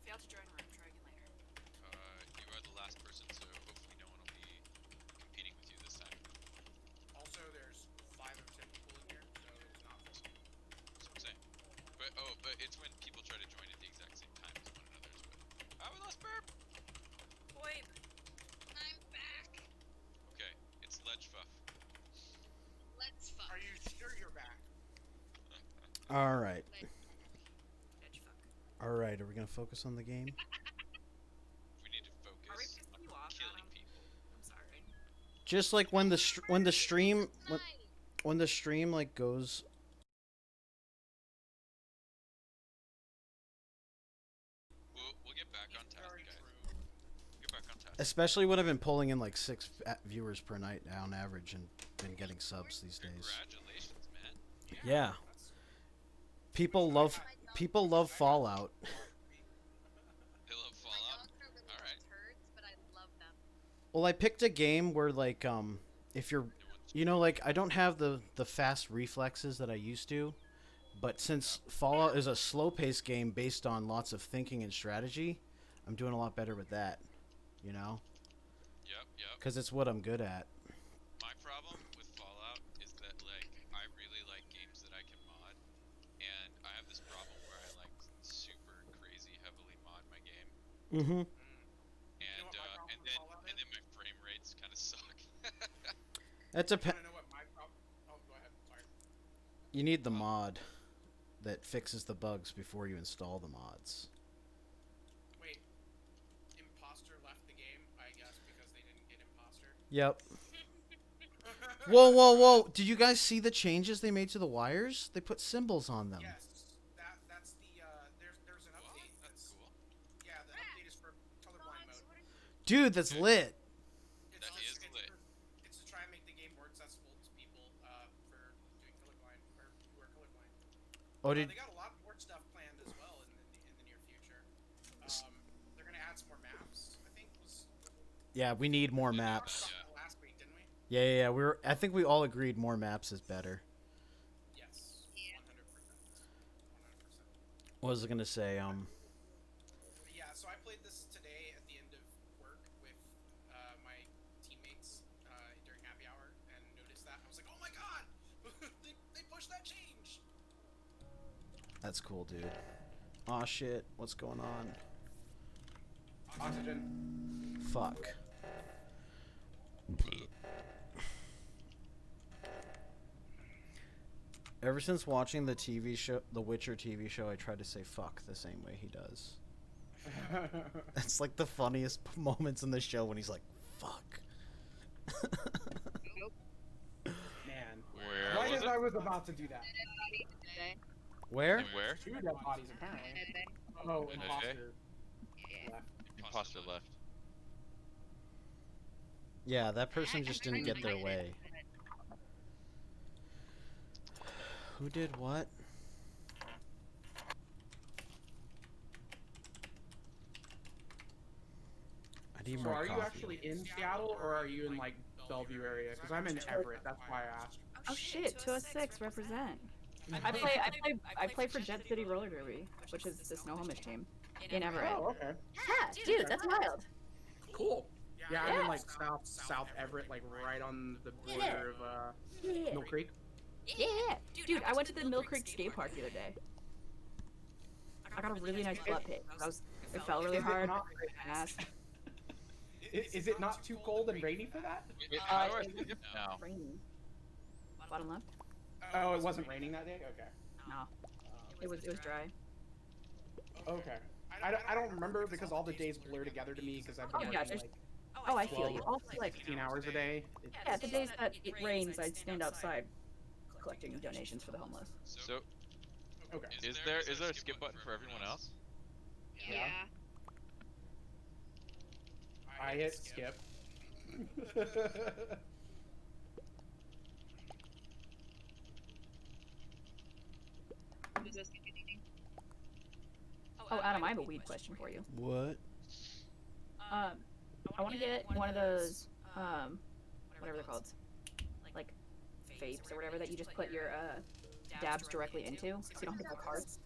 Failed to join room. Try again later. You are the last person, so hopefully no one will be competing with you this time. Also, there's 5 of 10 people in here, so it's not full. That's what I'm saying. But it's when people try to join at the exact same time as one another's. But we lost Burp. Boy. I'm back. Okay, it's Ledge Fuff. Let's fuck. Are you sure you're back? All right. Edge fuck. All right. Are we gonna focus on the game? We need to focus Are we pissing you off, killing Adam? people. I'm sorry. Just like when the stream when the stream like goes. We'll get back on task, guys. Get back on task. Especially when I've been pulling in like 6 viewers per night on average and been getting subs these days. Congratulations, man. Yeah. People love Fallout. They love Fallout. All right. Turds, but I love them. Well, I picked a game where like if you're like I don't have the fast reflexes that I used to, but since Fallout is a slow-paced game based on lots of thinking and strategy, I'm doing a lot better with that, you know? Yep. Cuz it's what I'm good at. My problem with Fallout is that like I really like games that I can mod, and I have this problem where I like super crazy heavily mod my game. Mhm. And then my frame rates kind of suck. That's a You wanna know what my problem? Oh, go ahead. Sorry. You need the mod that fixes the bugs before you install the mods. Wait. Imposter left the game, I guess, because they didn't get Imposter. Yep. Whoa. Did you guys see the changes they made to the wires? They put symbols on them. Yes. That's the there's an update. That's cool. Yeah, the update is for colorblind mode. Dude, that's lit. That is lit. It's to try and make the game more accessible to people for doing colorblind or who are colorblind. Oh, They got a lot more stuff planned as well in the near future. They're gonna add some more maps. I think was. Yeah, we need more maps. Last week, didn't we? Yeah. I think we all agreed more maps is better. Yes. 100%. What was I gonna say? Yeah, so I played this today at the end of work with my teammates during happy hour and noticed that. I was like, oh my god! they pushed that change! That's cool, dude. Aw, shit. What's going on? Oxygen. Fuck. Ever since watching the TV show, the Witcher TV show, I try to say fuck the same way he does. It's like the funniest moments in the show when he's like, fuck. Man. Where Right was as it? I was about to do that. Where? And where? 2 dead bodies, apparently. Oh, Okay. imposter. Left. Imposter left. Yeah, that person just didn't get their way. Who did what? I need So more are coffee. you actually in Seattle or are you in like Bellevue area? Because I'm in Everett. That's why I asked. Oh shit, 206 represent. I play for Jet City Roller Derby, which is the snow homish team in Everett. Oh, okay. Yeah, dude, that's wild. Cool. Yeah, I'm in Yeah. like South Everett, like right on the border of Mill Creek. Yeah. Dude, I went to the Mill Creek skate park the other day. I got a really nice butt pick. It felt really hard. Is it not too cold and rainy for that? How do I skip now? Raining. Bottom left? Oh, it wasn't raining that day? Okay. No. It was dry. Okay. I don't remember because all the days blur together to me because I've been working like Oh, I feel you. Also, like 15 hours a day. Yeah, the days that it rains, I'd stand outside collecting donations for the homeless. So, okay. Is there a skip button for everyone else? Yeah. I hit skip. Oh, Adam, I have a weed question for you. What? I want to get one of those, whatever they're called, like vapes or whatever that you just put your dabs directly into, so you don't have to pull cards.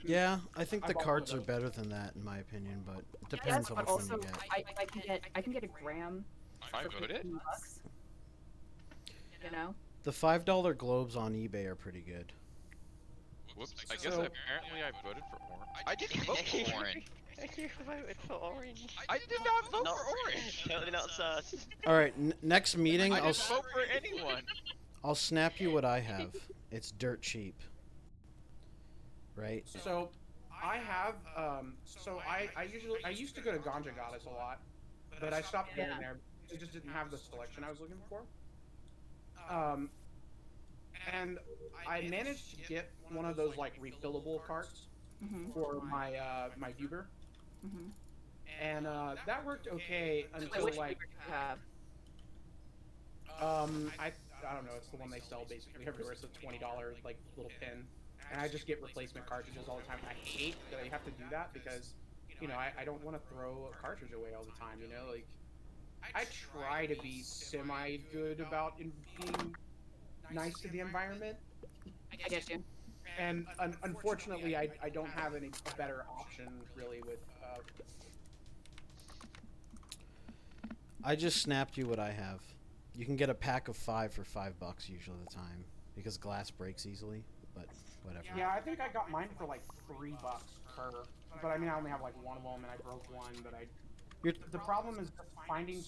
Yeah, I think the cards are better than that in my opinion, but it depends on but which one also, you get. I can get a gram I for voted. $15. You know? The $5 globes on eBay are pretty good. Whoops. I guess apparently I voted for orange. I didn't vote for orange. You voted for orange. I did not vote for orange. Totally not sus. All right, next meeting I I'll didn't vote for anyone. I'll snap you what I have. It's dirt cheap. Right? So I have I used to go to Ganja Goddess a lot, but I stopped going there. It just didn't have the selection I was looking for. And I managed to get one of those like refillable carts for my my Uber, and that worked okay until like I don't know, it's the one they sell basically everywhere. It's a $20 like little pin, and I just get replacement cartridges all the time. I hate that I have to do that because you know I don't want to throw a cartridge away all the time. You know, like I try to be semi good about being nice to the environment. I get you. And unfortunately, I don't have a better option really with. I just snapped you what I have. You can get a pack of 5 for $5 usually the time because glass breaks easily, but whatever. Yeah, I think I got mine for like $3 per. But I mean, I only have like one of them, and I broke one. But the problem is finding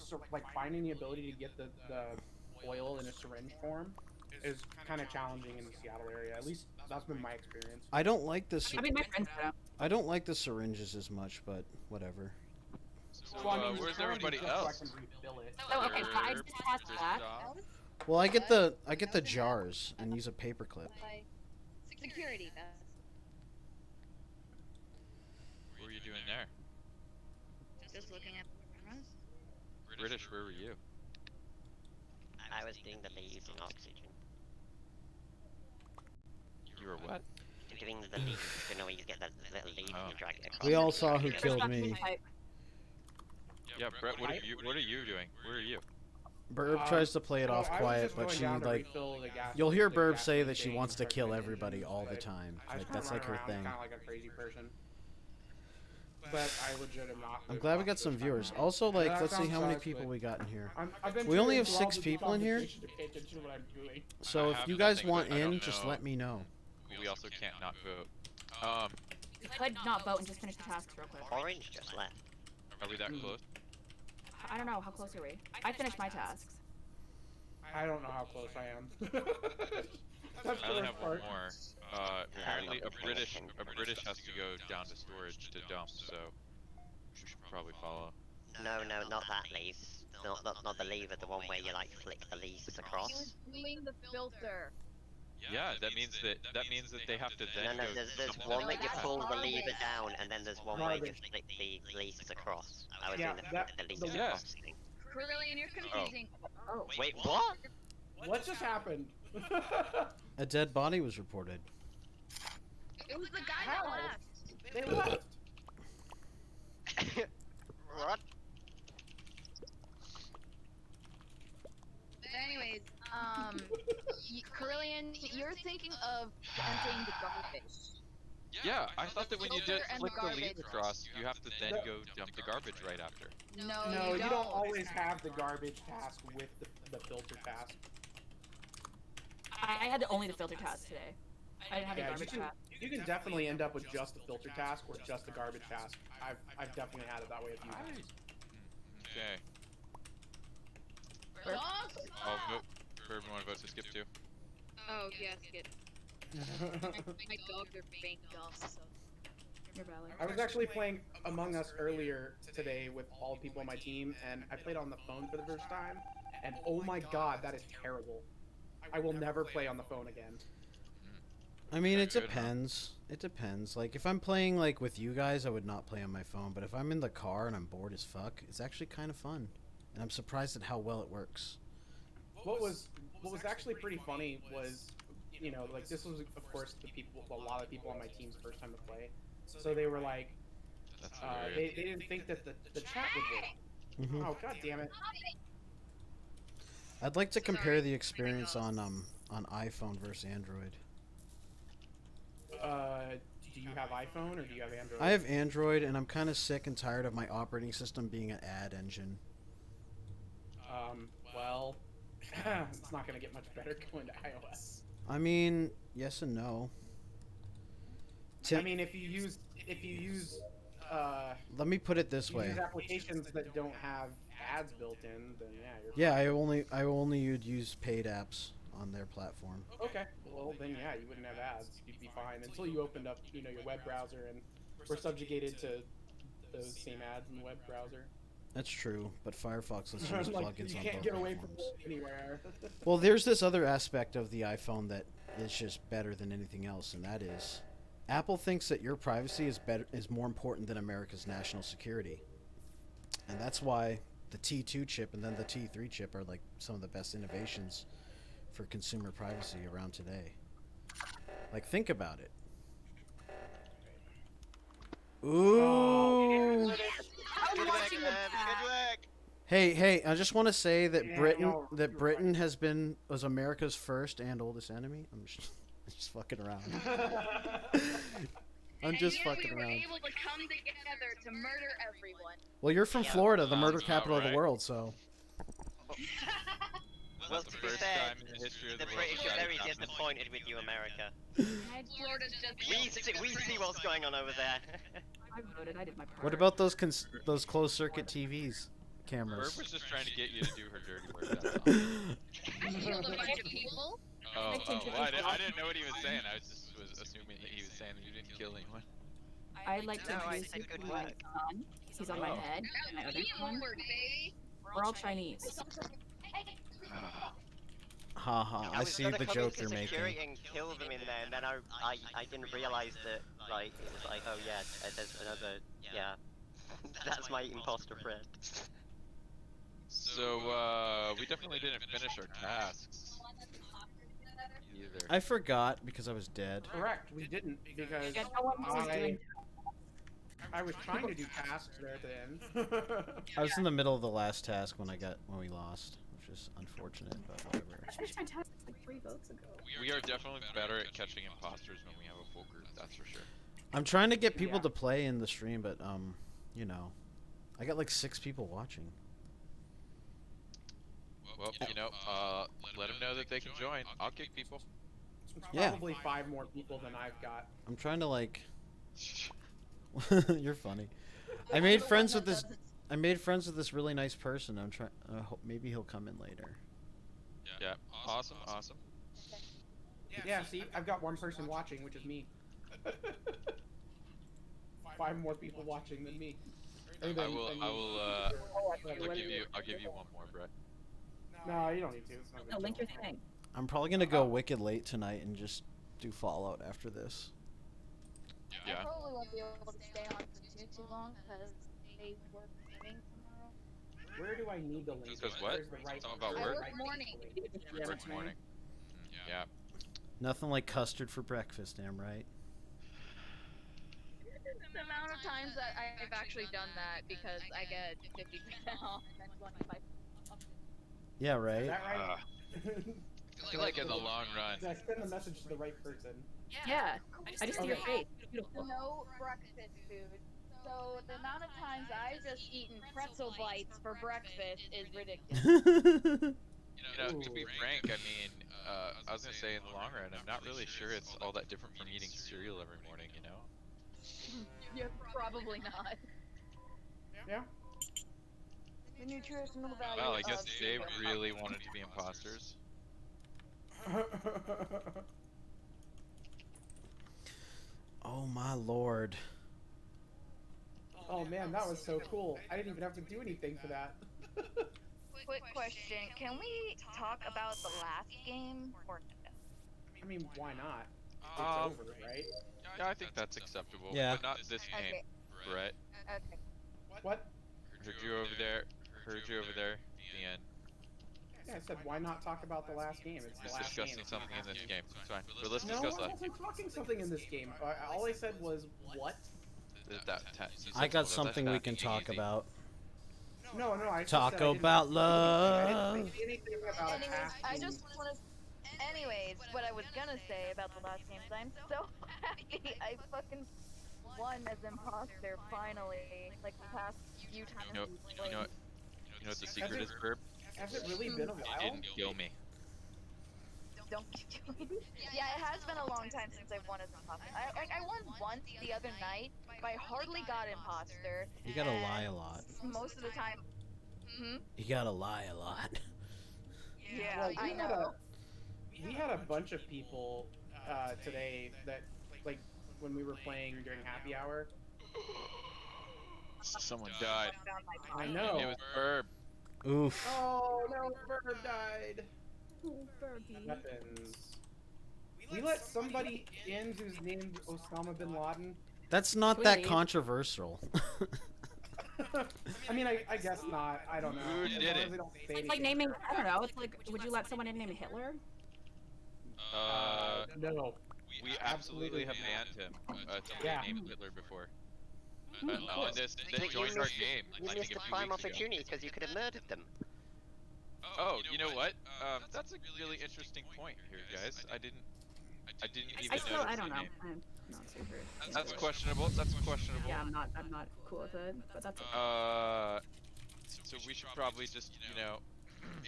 the ability to get the oil in a syringe form is kind of challenging in the Seattle area. At least that's been my experience. I don't like the I mean, my friends do. I don't like the syringes as much, but whatever. So, Well, I mean, where's it's everybody just so I else? can refill it. Oh, okay, so I just passed that. Well, I get the jars and use a paperclip. Security. What were you doing there? Just looking at cameras. British, where were you? I was doing the leaves in oxygen. You were what? Doing the leaves. You know where you get that little leaves and you drag it across. We all saw who killed me. Yeah, Brett, what are you doing? Where are you? Burb tries to play it off I was quiet, just but going she down to like refill the gas- you'll hear the Burb say gasoline that she tank wants to and kill start everybody getting all the engines, time. I Like just that's run like her around thing. kind of like a crazy person. But I legit am not. I'm glad we got some viewers. Also, like, let's see how many people we got in here. I've been We only have too enthralled 6 with the people in here. conversation to pay attention to what I'm doing. So I if have you guys something, want but I don't in, just know. let me know. We also can't not vote. You could not vote and just finish the tasks real quick. Orange just left. Are we that close? I don't know, how close are we? I finished my tasks. I don't know how close I am. That's I the only worst have one part. more. Apparently a British has to go down to storage to dump, so we should probably follow. No, not that leaf. Not the lever, the one where you like flick the leaves He across. was doing the filter. Yeah, that means that they have to then No, go there's dump one all that you the pull the trash. lever down, and then there's one where you Garbage. flick the leaves across. I was Yeah, doing the leaves Yeah. across thing. Brilliant, you're confusing. Oh. Wait, what? What just happened? A dead body was reported. It was the guy that left. They left. What? But anyways, Carillion, you're thinking of emptying the garbage. Yeah, I thought that when you did Filter and flick the leaves garbage. across, you have to then go dump the garbage right after. No, you don't always have the garbage task with the filter task. I had only the filter task today. I didn't have the Yeah, garbage task. you can definitely end up with just the filter task or just the garbage task. I've definitely had it that way a few times. Okay. Dogs? I'll vote for everyone to vote to skip too. Oh, yes, good. My dogs are banked off, so. You're valid. I was actually playing Among Us earlier today with all the people on my team, and I played on the phone for the first time, and oh my god, that is terrible. I will never play on the phone again. I mean, it Is that good, huh? depends. It depends. Like, if I'm playing, like, with you guys, I would not play on my phone. But if I'm in the car and I'm bored as fuck, it's actually kind of fun. And I'm surprised at how well it works. What was actually pretty funny was, you know, like, this was, of course, a lot of people on my team's first time to play. So they were like, That's they hilarious. didn't think that the chat would work. Mhm. Oh, god damn it. I'd like to compare the experience on iPhone versus Android. Do you have iPhone or do you have Android? I have Android, and I'm kind of sick and tired of my operating system being an ad engine. Well, it's not gonna get much better going to iOS. I mean, yes and no. I mean, if you use, Let me put it this you way. use applications that don't have ads built in, then yeah, you're Yeah, I only would use paid apps on their platform. okay. Well, then yeah, you wouldn't have ads. You'd be fine until you opened up, you know, your web browser and were subjugated to those same ads in the web browser. That's true, but Firefox lets you use Like, plugins you on can't both get away from platforms. it anywhere. Well, there's this other aspect of the iPhone that is just better than anything else, and that is Apple thinks that your privacy is more important than America's national security. And that's why the T2 chip and then the T3 chip are like some of the best innovations for consumer privacy around today. Like, think about it. Ooh. Good work, Good work. Hey, I just want to say that Yeah, Britain was America's first and oldest enemy. I'm just fucking around. I'm just fucking we were around. able to come together to murder everyone. Well, you're from Florida, the murder capital of the world, so. Well, the to be first fair, time in the history of the the world British that are very happened. disappointed with you, America. Florida's just We see what's going on over there. I voted, I did my part. What about those closed circuit TVs Merv cameras? was just trying to get you to do her dirty work. That's all. I killed a bunch of people. Oh, well, I didn't know what he was saying. I was assuming that he was saying that you didn't kill anyone. I'd like to No, I introduce said you good to my work. son. He's on my Oh. head. And my other son. Teamwork, baby. We're all Chinese. Haha, I was see gonna the come joke into you're security making. and kill them in there, and then I didn't realize that, like, it was like, oh yeah, there's another, yeah. That's my imposter friend. So, we definitely didn't finish our tasks. Either. I forgot because I was dead. Correct, we didn't because Yeah, no one else is doing I was trying to do tasks there at the end. I was in the middle of the last task when we lost. which is unfortunate, but whatever. That's fantastic. Like 3 votes ago. We are definitely better at catching imposters when we have a full group. That's for sure. I'm trying to get people to play in the stream, but you know, I got like 6 people watching. Well, you know, let them know that they can join. I'll kick people. It's Yeah. probably 5 more people than I've got. I'm trying to like. You're funny. I made friends with this. I made friends with this really nice person. I'm trying. Maybe he'll come in later. Yeah. Awesome. Awesome. Yeah, see, I've got 1 person watching, which is me. 5 more people watching than me. I'll give you 1 more, Brett. No, you don't need to. It's not No, link your thing. I'm probably gonna go wicked late tonight and just do Fallout after this. I probably won't be able to stay on for too long because they work gaming tomorrow. Where do I need to link? Because what? Something about I work? work morning. Work morning. Yeah. Nothing like custard for breakfast, am right? The amount of times that I've actually done that because I get 50% off and 25% off. Yeah, right. Is that right? I feel like in the long run. Did I send the message to the right person? Yeah. I just see your face. Beautiful. No breakfast food. So the amount of times I've just eaten pretzel bites for breakfast is ridiculous. You know, to be frank, I mean, I was gonna say in the long run, I'm not really sure it's all that different from eating cereal every morning. You know. You're probably not. Yeah. The nutritional value. Well, I guess of they cereal. really wanted to be imposters. Oh my lord. Oh man, that was so cool. I didn't even have to do anything for that. Quick question: can we talk about the last game or no? I mean, why not? It's over, right? Yeah, I think that's acceptable. Yeah. But not this game, Brett. Okay. What? Heard you over there. Heard you over there. The end. Yeah, I said, why not talk about the last game? It's the Just last discussing game. something in this game. It's fine. But let's No, discuss I that. wasn't talking something in this game. All I said was, what? I got something we can talk about. No, I just Talk said I didn't about say love. anything. I didn't say anything about Anyways, I asking. just want to. Anyways, what I was gonna say about the last game is I'm so happy I fucking won as imposter finally. Like the past few times. You know what the secret is, Herb? Has it really been a You while? didn't kill me. Don't keep doing it. Yeah, it has been a long time since I've won as imposter. I won once the other night, but I hardly got imposter. You gotta lie a lot. Most of the time. You gotta lie a lot. Yeah, Well, I know. We had a bunch of people today that, like, when we were playing during happy hour. Someone died. I know. It was Herb. Oof. Oh no, Bird died. Oh, Birdie. Weapons. We let somebody in who's named Osama bin Laden. That's not that Really? controversial. I mean, I guess not. I don't know. Who As did long it? as they don't say It's like anything. naming, I don't know, it's like, would you let someone in named Hitler? No. We absolutely have banned him. Somebody Yeah. named Hitler before. Well, This you joined our missed- game. You I missed think a a few prime weeks ago. opportunity because you could have murdered them. Oh, you know what? That's a really interesting point here, guys. I didn't even I still, notice I don't the know. name. I'm not super. That's questionable. That's questionable. Yeah, I'm not cool with it, but that's okay. So we should probably just,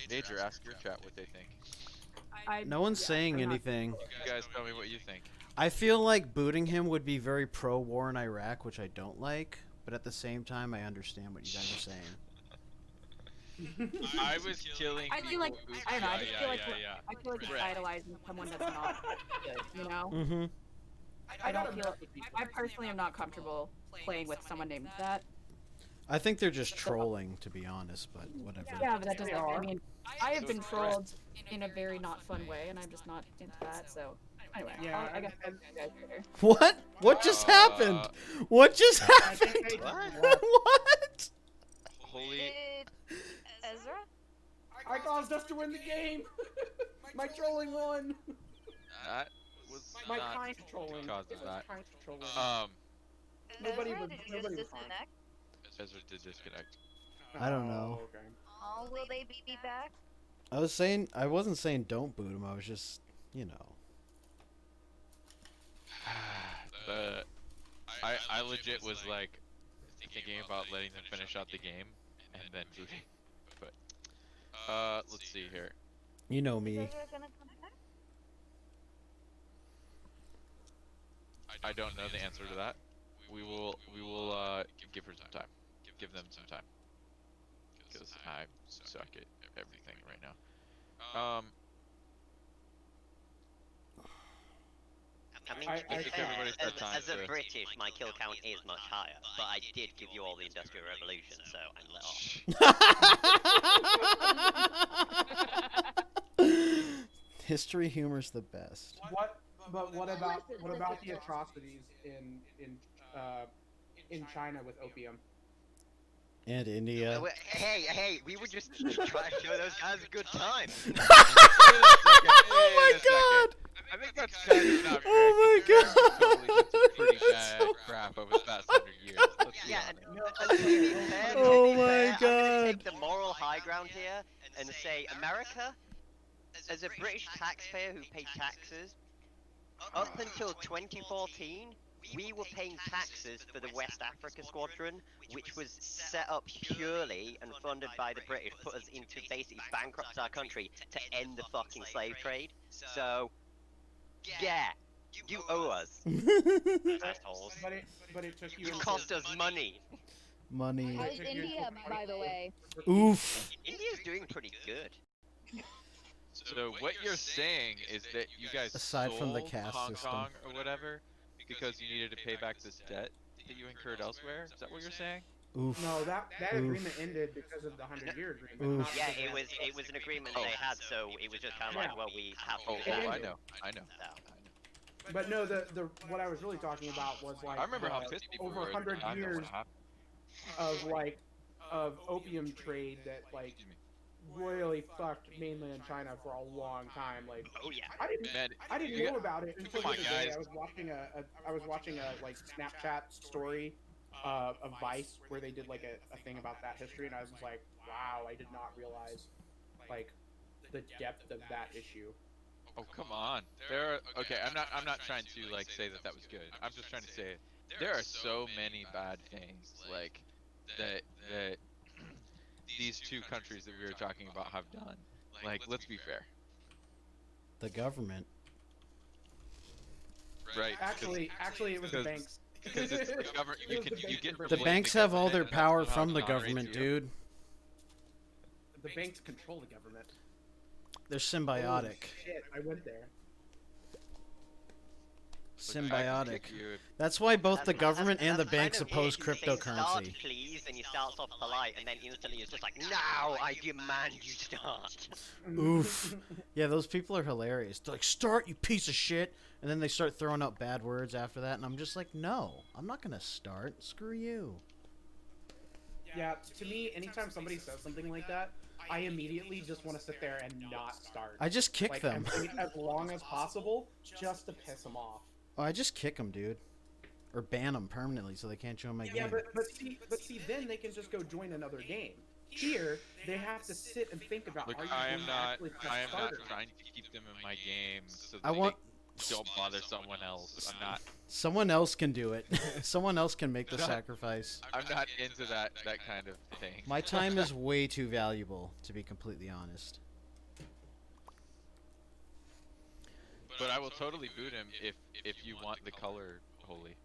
Major, ask your chat what they think. No one's saying I'm not- anything. You guys tell me what you think. I feel like booting him would be very pro-war in Iraq, which I don't like. But at the same time, I understand what you guys are saying. I was killing I feel like, people who- I don't know, I just yeah, feel like, yeah. I feel like it's Brett. idolizing someone that's not good, you know? Mm-hmm. I don't feel, I personally am not comfortable playing with someone named that. I think they're just trolling, to be honest. But whatever. Yeah, but that doesn't, I mean, I have So been it's trolled in a very not fun way, and I'm just not into that, so. Anyway, Yeah, I guess and- you guys later. What? What just happened? What just happened? What? Holy. Did Ezra? I caused us to win the game. My trolling won. That was My not kind trolling. because It of was that. kind trolling. Ezra, was- did you just nobody was harmed. disconnect? Ezra did disconnect. I don't know. Okay. Oh, will they be back? I wasn't saying don't boot him. I was just, you know. I legit was like thinking about letting them finish out the game and then booting. But let's see here. You know You me. guys are gonna come back? I don't know the answer to that. We will give her some time. Give them some time. Because I suck at everything right now. I mean, if everybody got time as a to- British, my kill count is much higher, but I did give you all the Industrial Revolution, so I'm let off. History humor's the best. What about the atrocities in China with opium? And India. Hey, we were just trying to show those guys a good time. Oh my god! I think that's kind of not fair. Oh my god! Totally did some pretty bad crap over the past 100 years. Let's be honest. Oh my I'm gonna god! take the moral high ground here and say, America, as a British taxpayer who paid taxes, up until 2014, we were paying taxes for the West Africa Squadron, which was set up purely and funded by the British, put us into basically bankrupt our country to end the fucking slave trade. So, yeah, you owe us. Assholes. But it took you. You cost us money. Money. How's India, by the way? Oof. India's doing pretty good. So what you're saying is that you guys Aside from the sold caste Hong system. Kong or whatever because you needed to pay back this debt that you incurred elsewhere? Is that what you're saying? Oof. No, that Oof. agreement ended because of the 100-year agreement. Oof. Yeah, it was an agreement they had, so it was just kind of like, well, we have to do that. I know. But no, the what I was really talking about was like I remember how pissed people over were at the 100 time that years when it happened. of opium trade that like really fucked mainland China for a long time. Like, oh yeah, I didn't know about it until the Come on, other day. guys. I was watching a like Snapchat story of Vice where they did like a thing about that history, and I was just like, wow, I did not realize like the depth of that issue. Oh come on. Okay. I'm not trying to like say that was good. I'm just trying to say there are so many bad things like that these two countries that we were talking about have done. Like, let's be fair. The government. Right. Actually, it was the banks. Because it's the government. You get The banks have all their government, and power that's how from the it honors government, you. dude. The banks control the government. They're symbiotic. Holy shit, I went there. Symbiotic. That's why both the government and the banks oppose Start, cryptocurrency. please, and you start off polite, and then instantly it's just like, now I demand you start. Oof. Yeah, those people are hilarious. They're like, start, you piece of shit. And then they start throwing out bad words after that, and I'm just like, no, I'm not gonna start. Screw you. Yeah, to me, anytime somebody says something like that, I immediately just want to sit there and not start. I just kick like, them. and wait as long as possible, just to piss them off. Oh, I just kick them, dude. Or ban them permanently so they can't join my Yeah, game. but see, then they can just go join another game. Here, they have to sit and think about. Look, are you I am going to not actually press trying start? to keep them in my game so that I want- they don't bother someone else. I'm not. Someone else can do it. Someone else can make the Not- sacrifice. I'm not into that kind of thing. My time is way too valuable, to be completely honest. But I will totally boot him if you want the color holy.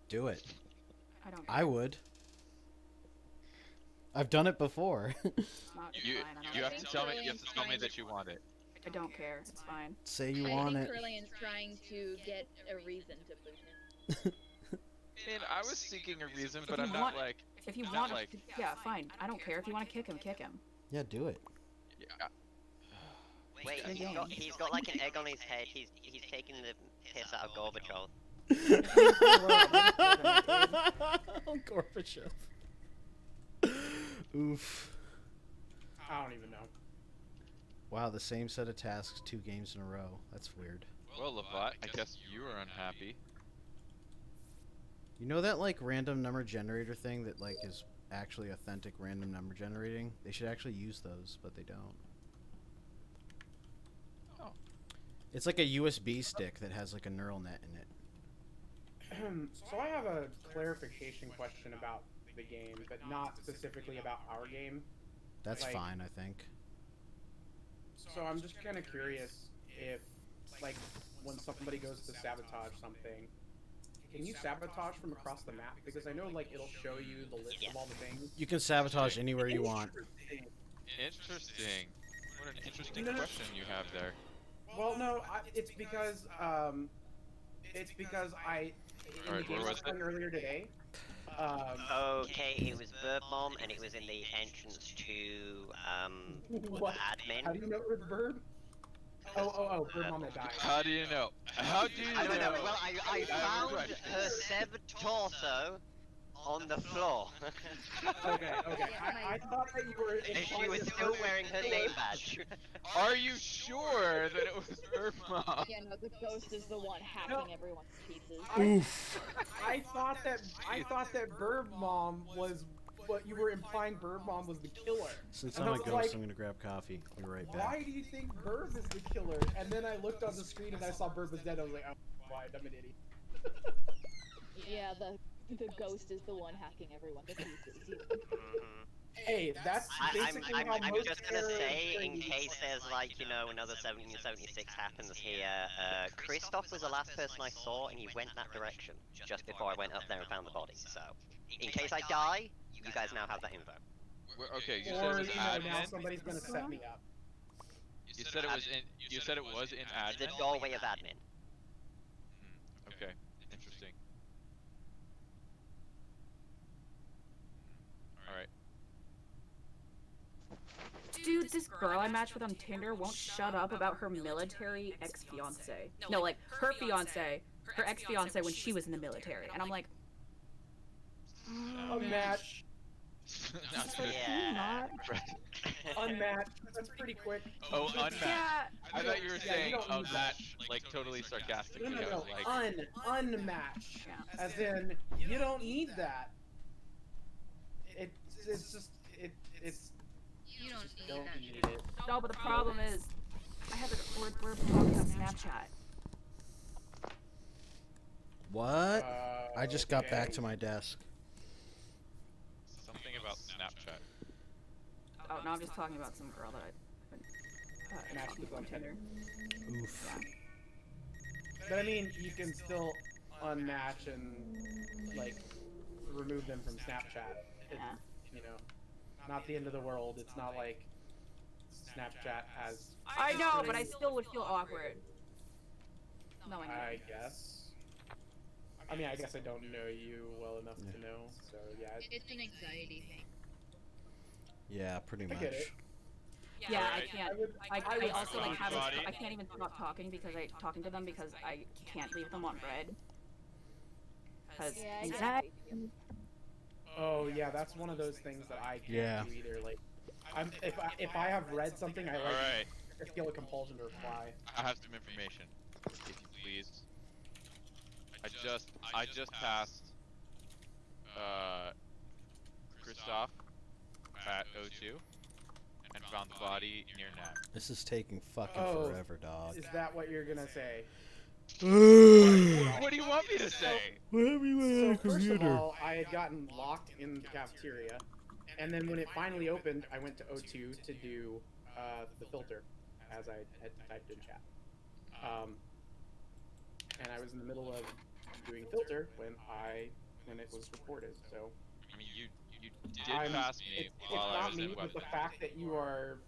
Do it. I don't. I would. I've done it before. Not You fine, I don't you care. have to tell me that you want it. I don't care. It's fine. Say you I want think it. Curlian's trying to get a reason to boot him. Man, I was seeking a reason, but If I'm you not want- like. If you I'm want, not like. yeah, fine. I don't care. If you want to kick him, kick him. Yeah, do it. Yeah. Wait, he's got like an egg on his head. He's taking the piss out of Gorbachev. Oh, Gorbachev. Oof. I don't even know. Wow, the same set of tasks 2 games in a row. That's weird. Well, Lovat, I guess you are unhappy. You know that like random number generator thing that like is actually authentic random number generating? They should actually use those, but they don't. It's like a USB stick that has like a neural net in it. So I have a clarification question about the game, but not specifically about our game. That's Like, fine, I think. So I'm just kind of curious if, like, when somebody goes to sabotage something, can you sabotage from across the map? Because I know, like, it'll show you the list of all the things. You can sabotage anywhere you want. Interesting. What an interesting No, no. question you have there. Well, no, it's because I in the Alright, game where I was was playing earlier today. Okay, it was Verb Bomb, and it was in the entrance to What? admin. How do you know it was Verb? Oh, Verb Mom that died. How do you know? How do you I don't know. know? Well, I found her severed torso on the floor. Okay. I thought that you were. And she was still wearing her name badge. Are you sure that it was her mom? Yeah, no, the ghost is the one hacking everyone's pieces. Oof. I thought that Verb Mom was what you were implying. Verb Mom was the killer. Since And I'm I a was ghost, like, I'm gonna grab coffee. Be right back. why do you think Verb is the killer? And then I looked on the screen and I saw Verb was dead. I was like, oh, why? I'm an idiot. Yeah, the ghost is the one hacking everyone to pieces. Hey, that's basically how I'm most just gonna terror say, in games case are. there's like, you know, another 1776 happens here, Christoph was the last person I saw, and he went that direction, just before I went up there and found the body, so, in case I die, you guys now have that info. Okay, you said Or, it was you know, now admin? somebody's gonna set me up. You said it was in. You said it was in admin. The doorway of admin. Okay, interesting. All right. Dude, this girl I matched with on Tinder won't shut up about her military ex-fiance. No, like, her fiance, her ex-fiance when she was in the military. And I'm like... Unmatched. Not Can you not? Unmatched. That's pretty quick. Oh, unmatched. Yeah. I thought you were Yeah, saying you don't need unmatched, like totally sarcastically. No, I was like, unmatched. As in, you don't need that. It's just, it's. You just don't don't need need it. No, but the problem is, I have it. We're talking on Snapchat. What? I just got back okay. to my desk. something about Snapchat. Oh, no, I'm just talking about some girl that I've been Matched talking with to on on Tinder. Oof. Yeah. But I mean, you can still unmatch and like remove them from Snapchat. It's, Yeah. you know, not the end of the world. It's not like Snapchat has. I know, but I still would feel awkward. Knowing I that. guess. I mean, I guess I don't know you well enough to know. So yeah. It's an anxiety thing. Yeah, pretty I much. get it. Yeah, Alright. I can't. I I would also like stop have body. I can't even stop talking because I can't leave them on red. Because Yeah, I anxiety. Oh yeah, that's one of those things that I can't Yeah. do either. Like, if I have read something, I like Alright, I feel a compulsion to reply. I have some information, if you please. I just passed Christoph at O2 and found the body near Nav. This is taking fucking Oh, forever, dog. Is that what you're gonna say? What do you want me to say? Whatever you want So on a first of computer. all, I had gotten locked in the cafeteria, and then when it finally opened, I went to O2 to do the filter, as I had typed in chat. And I was in the middle of doing filter when it was reported. So I mean, you did pass me it's while I not was me, in but weapons. the fact that you are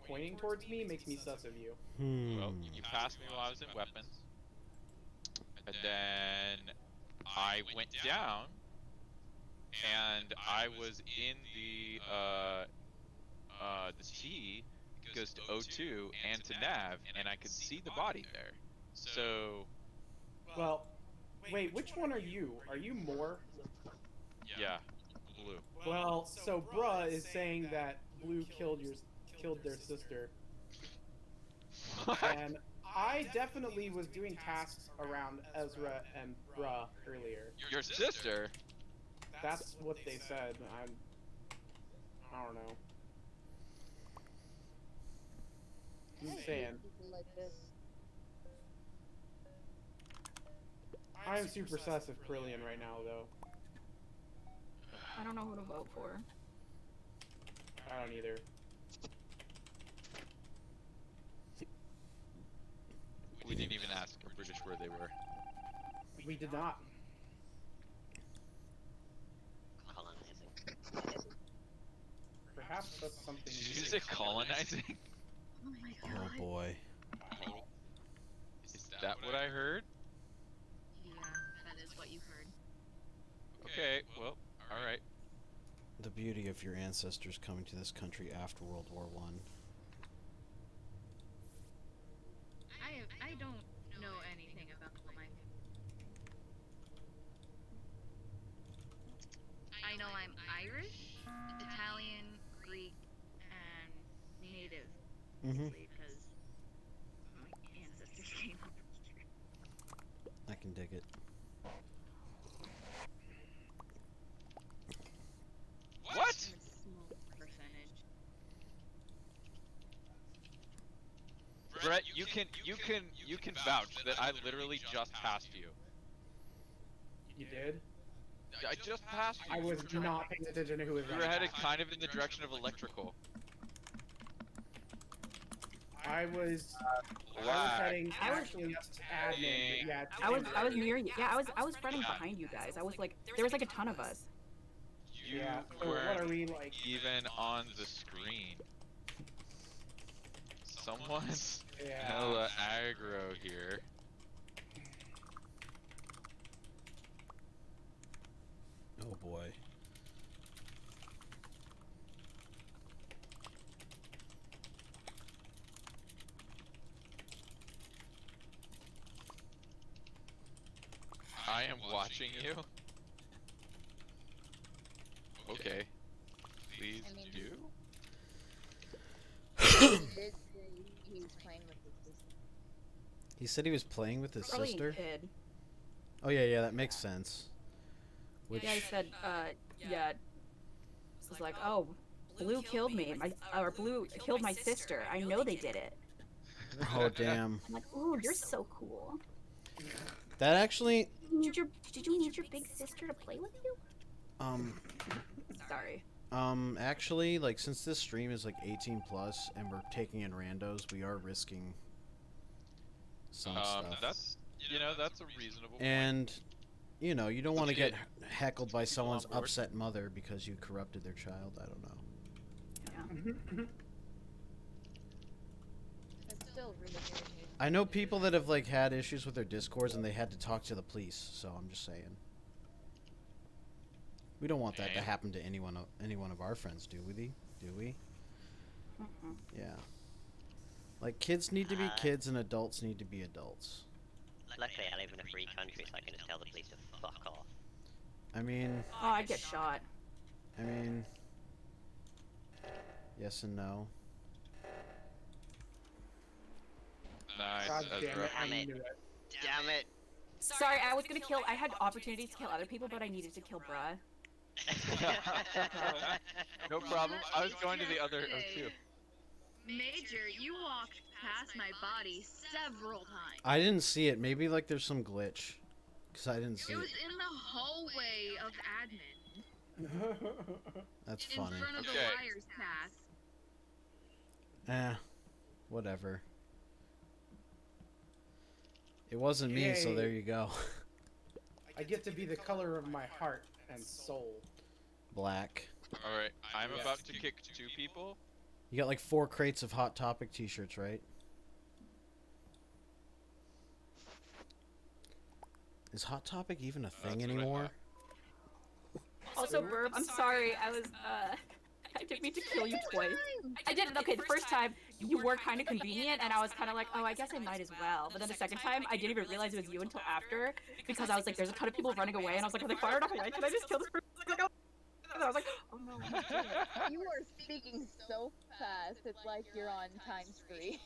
pointing towards me makes me sus of you. Well, you passed me while I was in weapons, and then I went down, and I was in the T goes to O2 and to Nav, and I could see the body there. So Well, wait, which one are you? Are you more? yeah, blue. Well, so bruh is saying that Blue killed their sister. And I definitely was doing tasks around Ezra and bruh earlier. Your sister? That's what they said. I don't know. I'm I hate saying. people like this. I'm super sus of Krillian right now, though. I don't know who to vote for. I don't either. We didn't even ask a British where they were. We did not. Colonizing. Perhaps that's something. Is it colonizing? Oh my Oh god. boy. Is that what I heard? Yeah, that is what you heard. Okay, well, alright. The beauty of your ancestors coming to this country after World War One. I don't know anything about my. I know I'm Irish, Italian, Greek, and Native. Mm-hmm. Because my ancestors came over here. I can dig it. What? I'm a small percentage. Brett, you can vouch that I literally just passed you. You did? I just passed you. I was not paying attention to who was You were running headed past. kind of in the direction of electrical. I was Black. heading actually up to admin. But yeah, I was near you. Yeah, I was running behind you guys. I was like, there was like a ton of us. You Yeah, so weren't what are we, like- even on the screen. Someone's Yeah. hella aggro here. Oh boy. I am watching you. Okay. Please I mean, do. He did say he was playing with his sister. He said he was playing with his Probably sister. kid. Oh yeah, that makes sense. Which Yeah, he said, yeah. It was like, oh, Blue killed me. Or Blue killed my sister. I know they did it. oh damn. I'm like, ooh, you're so cool. That actually Did you need your big sister to play with you? Sorry. Actually, like, since this stream is like 18 plus and we're taking in randos, we are risking some stuff. That's that's a reasonable point. And you know, you don't want to get heckled by someone's on board. upset mother because you corrupted their child. I don't know. Yeah. It's still really irritating. I know people that have like had issues with their discords and they had to talk to the police, so I'm just saying. We don't want that to happen to any one of our friends, do we? Do we? Yeah. Like, kids need to be kids and adults need to be adults. Luckily, I live in a free country, so I can just tell the police to fuck off. I mean... Oh, I'd get shot. I mean... Yes and no. Nice. God That's damn it, rough. I knew it. Damn it. Sorry, I was gonna kill. I had opportunities to kill other people, but I needed to kill Bruh. No problem. I was going to the other two. Major, you walked past my body several times. I didn't see it. Maybe, like, there's some glitch. Because I didn't see It it. was in the hallway of admin. That's In funny. front of the Okay. liar's task. Whatever. It wasn't me, so Yay. there you go. I get to be the color of my heart and soul. Black. Alright, I'm about to kick 2 people. You got like 4 crates of Hot Topic t-shirts, right? Is Hot Topic even a thing That's what I anymore? thought. Also, Burb, I'm sorry. I didn't mean to kill you twice. I didn't. Okay, the first time you were kind of convenient, and I was kind of like, oh, I guess I might as well. But then the second time, I didn't even realize it was you until after, because I was like, there's a ton of people running away, and I was like, are they fired off away? Can I just kill this person? And I was like, oh no. You are speaking so fast. It's like you're on times free.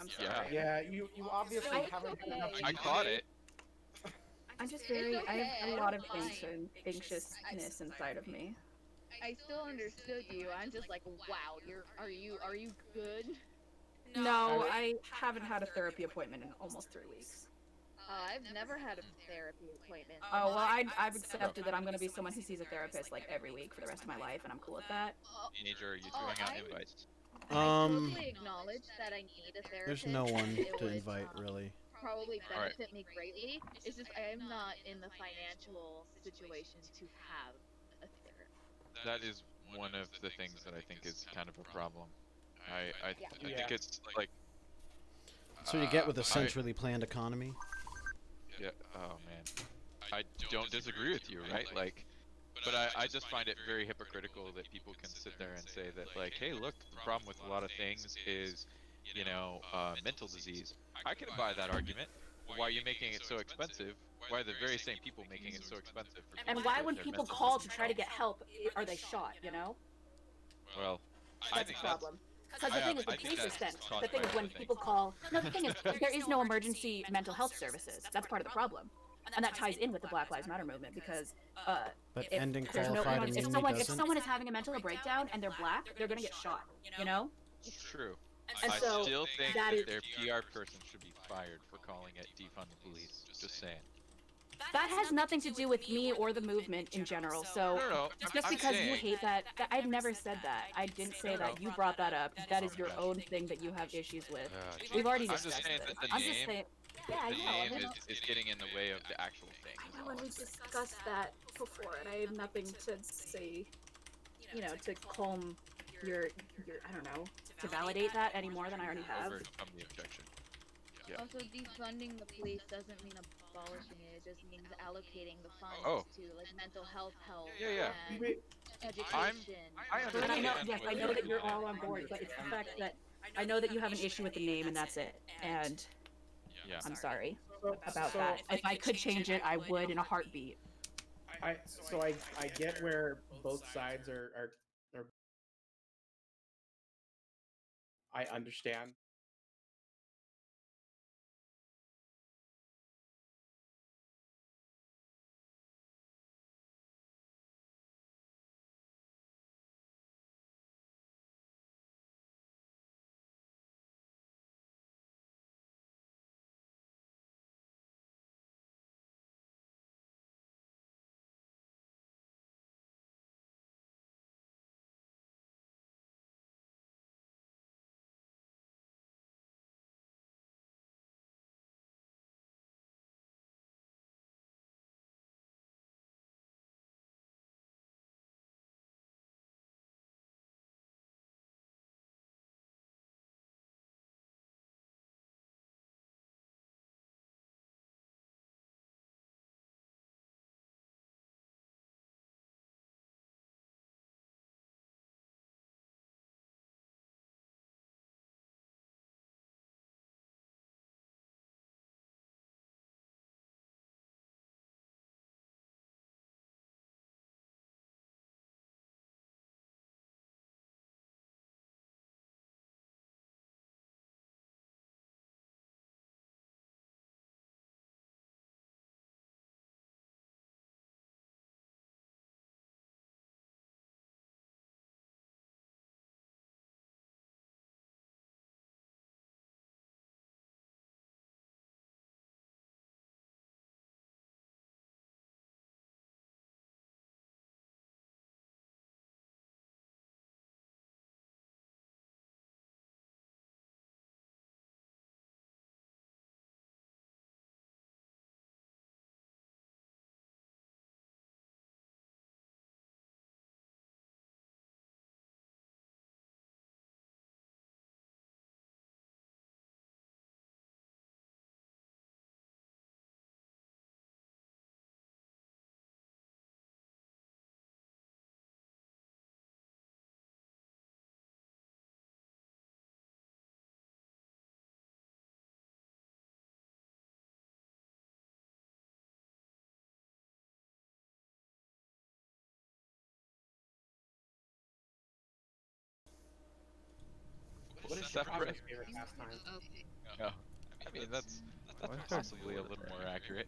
I'm Yeah. sorry. Yeah, you obviously It's haven't had enough. I caught it. I'm just It's very. I okay, have I a lot of don't mind. anxiousness inside of me. I still understood you. I'm just like, wow. Are you good? No, I haven't had a therapy appointment in almost 3 weeks. I've never had a therapy appointment. Oh well, I've accepted that I'm gonna be someone who sees a therapist like every week for the rest of my life, and I'm cool with that. Teenager, you're throwing out invites. I totally acknowledge that I need a therapist. There's no one It to would, invite, really. probably Alright. benefit me greatly. It's just I am not in the financial situation to have a therapist. That is one of the things that I think is kind of a problem. I Yeah. think it's like. So you get with a I- centrally planned economy. Yeah. Oh man. I don't disagree with you, right? Like, but I just find it very hypocritical that people can sit there and say that, like, hey, look, the problem with a lot of things is, mental disease. I can buy that argument. Why are you making it so expensive? Why are the very same people making it so expensive for people And to why, get when their people mental call to disease? try to get help, are they shot? You know? Well, I That's a think problem. Because I the thing have- is, the I think police are that's sent. caused The thing by is, when other things. people call, no, the thing is, there is no emergency mental health services. That's part of the problem, and that ties in with the Black Lives Matter movement because But if ending there's no, qualified if immunity doesn't. someone is having a mental breakdown and they're black, they're gonna get shot. You know? It's true. And I so still think that that is- their PR person should be fired for calling it defund the police. Just saying. That has nothing to do with me or the movement in general. So No, just I'm because you saying- hate that, I've never said that. I didn't say that. You brought that up. That is your own thing that you have issues with. We've already I'm just discussed saying this. that the I'm just name, saying. Yeah, I the know. I name know. is getting in the way of the actual thing. I know, and we've discussed that before, and I have nothing to say, to calm your, I don't know, to validate that any more than I already have. Overcome the objection. Yeah. Also, defunding the police doesn't mean abolishing it. It just means allocating the funds Oh. to like mental health help Yeah. and education. I And I know, understand yes, I know that you're all on board, but it's the fact that I know that you have an issue with the name, and that's it. And Yeah. I'm sorry about So- that. If I could change it, I would in a heartbeat. I get where both sides are I understand. What is your Separate. favorite pastime? No. I mean, that's possibly a little more accurate.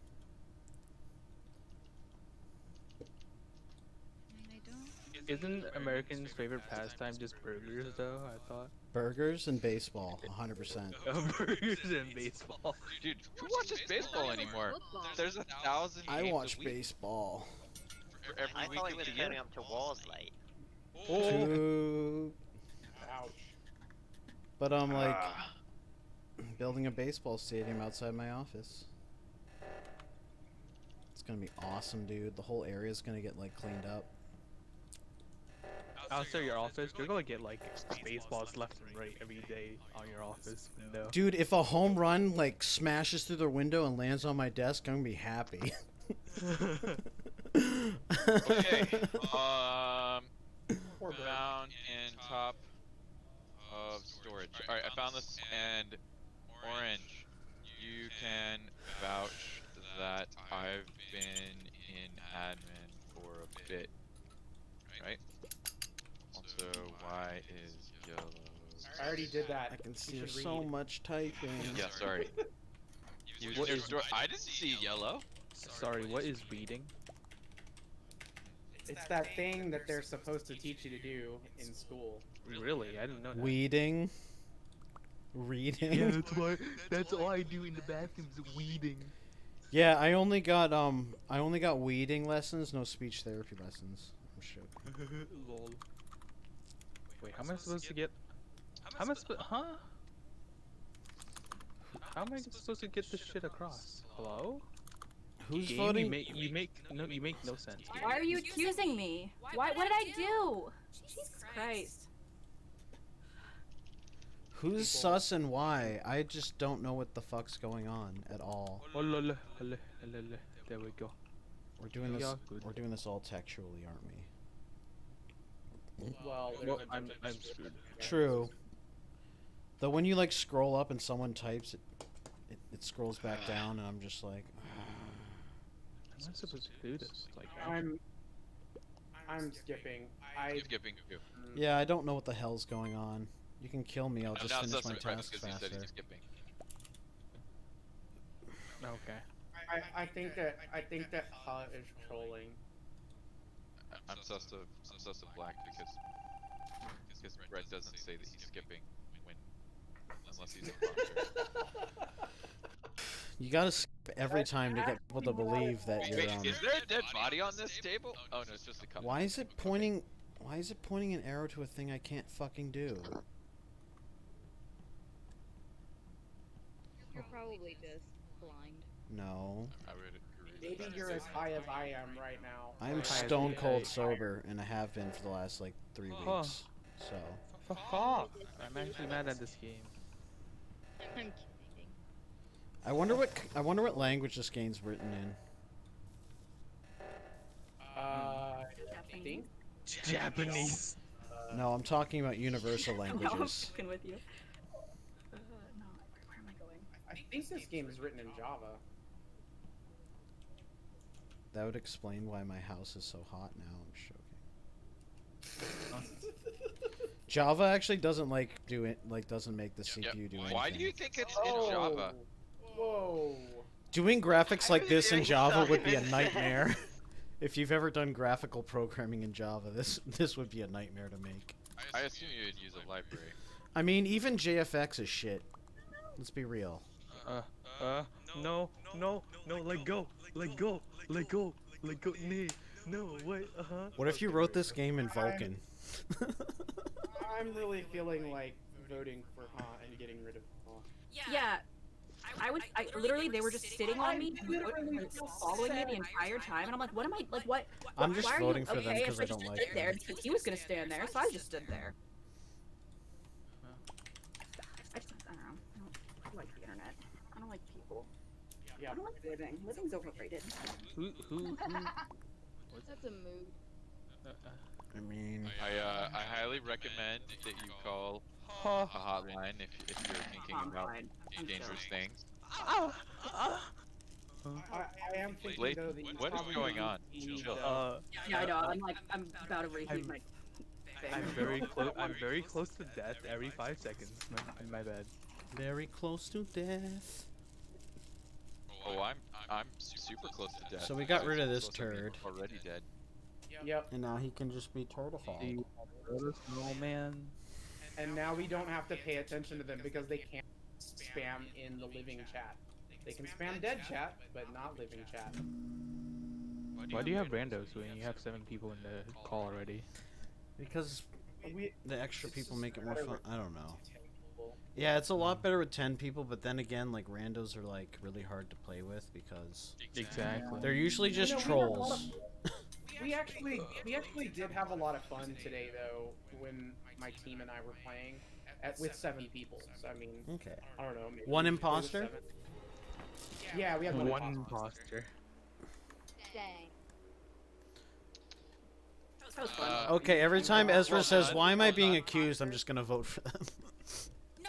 I don't. Isn't Americans' favorite pastime just burgers, though? I thought. Burgers and baseball, 100%. Burgers and baseball. Dude, who watches baseball anymore? There's 1,000 I games watch a week baseball. for every I week thought it of was the year. turning up to wars late. True. Ouch. But I'm like building a baseball stadium outside my office. It's gonna be awesome, dude. The whole area's gonna get like cleaned up. Outside your office, you're gonna get like baseballs left and right every day on your office window. Dude, if a home run like smashes through the window and lands on my desk, I'm gonna be happy. Okay. Found in top of storage. Alright, I found this, and Orange, you can vouch that I've been in admin for a bit, right? Also, why is yellow? I already did that. I can see You there's should so read. much typing. Yeah, sorry. What is- I didn't see yellow. Sorry, what is reading? It's that thing that they're supposed to teach you to do in school. Really? I didn't know that. Weeding. Reading. Yeah, that's all I do in the bathrooms, weeding. Yeah, I only got weeding lessons, no speech therapy lessons. I'm sure. Lol. Wait, how am I supposed to get? How am I supposed? Huh? How am I supposed to get this shit across? Hello? Who's Game, voting? You make no sense. Game. Why are you accusing me? What did I do? Jesus Christ. Who's sus and why? I just don't know what the fuck's going on at all. Oh, lol, there we go. We're doing this. Yeah, good. We're doing this all textually, aren't we? Well, I'm screwed. True. Though when you like scroll up and someone types it, it scrolls back down, and I'm just like. How am I supposed to do this? Like, I'm skipping. You're skipping too. Yeah, I don't know what the hell's going on. You can kill me. I'll just Now finish my Cecil, right, tasks because he said faster. he's skipping. Okay. I think that Hut is trolling. I'm sus of black because Red doesn't say that he's skipping unless he's a monster. You gotta skip every time to get people to believe that you're. Wait, is there a dead body on this table? Oh no, it's just a cup. Why is it pointing? Why is it pointing an arrow to a thing I can't fucking do? You're probably just blind. No. Maybe you're as high as I am right now. I'm stone cold sober, and I have been for the last like 3 weeks. So. Fuck! I'm actually mad at this game. I'm kidding. I wonder what language this game's written in. I think Japanese. No, I'm talking about universal No, I'm languages. fucking with you. No, where am I going? I think this game is written in Java. That would explain why my house is so hot now. I'm joking. Java actually doesn't doesn't make the CPU do anything. Why do you think it's in Java? Whoa. Doing graphics like this in Java would be a nightmare. If you've ever done graphical programming in Java, this would be a nightmare to make. I assume you'd use a library. I mean, even JFX is shit. Let's be real. No, let go, nee, no, wait, What if you wrote this game in Vulkan? I'm really feeling like voting for Ha and getting rid of Ha. Yeah. I literally, they were just sitting on me, following me the entire time, and I'm like, what am I, like, what? I'm just why are voting you for them okay? 'cause And I so don't like stood there them. because he was gonna stand there, so I just stood there. I don't know. I don't like the internet. I don't like people. Yeah. I don't like living. Living's overrated. Who? That's a mood. I mean, I highly recommend that you call a hotline if you're thinking about dangerous things. I am thinking Blake, though that you what is probably going on? need, Yeah, I know. I'm about to reheat my thing. I'm very close. I'm very close to death every 5 seconds. My bad. very close to death. Oh, I'm super close to death. So we got rid of this Close to being turd. Already dead. Yep. And now he can just be turtified. Oh man. And now we don't have to pay attention to them because they can't spam in the living chat. They can spam dead chat, but not living chat. Why do you have randos when you have 7 people in the call already? Because the extra people make it more better fun. with I don't know. 10 people. Yeah, it's a lot better with 10 people, but then again, like, randos are, like, really hard to play with because... Exactly. They're usually just You know, trolls. We actually did have a lot of fun today, though, when my team and I were playing with 7 people. So I mean, Okay. I don't know. Maybe One we should play with imposter? 7. Yeah, we had one imposter. Dang. That was fun. Okay, every time Ezra says, "Why am I being accused?" I'm just gonna vote for them.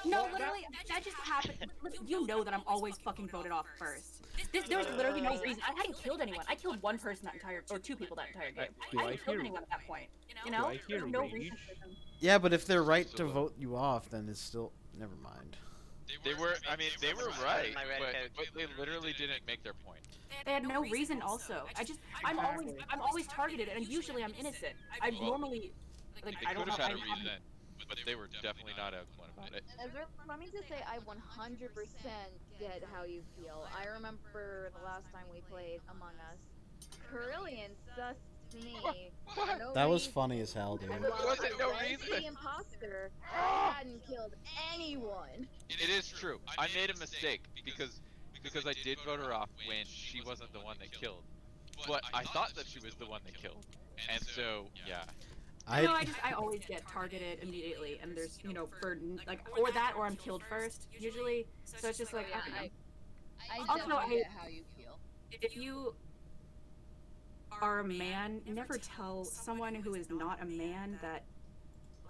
No, literally, that just happened. Listen, you know that I'm always fucking voted off first. There's literally no reason. I hadn't killed anyone. I killed one person that entire, or 2 people that entire game. Do I I hadn't killed hear- anyone at that point. You Do know? I hear There's no rage? reason for them. Yeah, but if they're right to vote you off, then it's still... Never mind. They were right, but they literally didn't make their point. They had no reason also. I'm always targeted, and usually I'm innocent. I Well, normally, like, They I don't could have know. had a reason, but they were definitely not eloquent about it. Ezra, let me just say I 100% get how you feel. I remember the last time we played Among Us, Carillion sussed me. For no That was reason. funny as hell, dude. And while wasn't I no was reason. the imposter, I hadn't killed anyone. It is true. I made a mistake because I did vote her off when she wasn't the one that killed. But I thought that she was the one that killed. And so, yeah. I always get targeted immediately, and there's, for like, or that, or I'm killed first usually. So it's just like, Yeah, I I Also, definitely I- get how you feel. if you are a man, never tell someone who is not a man that,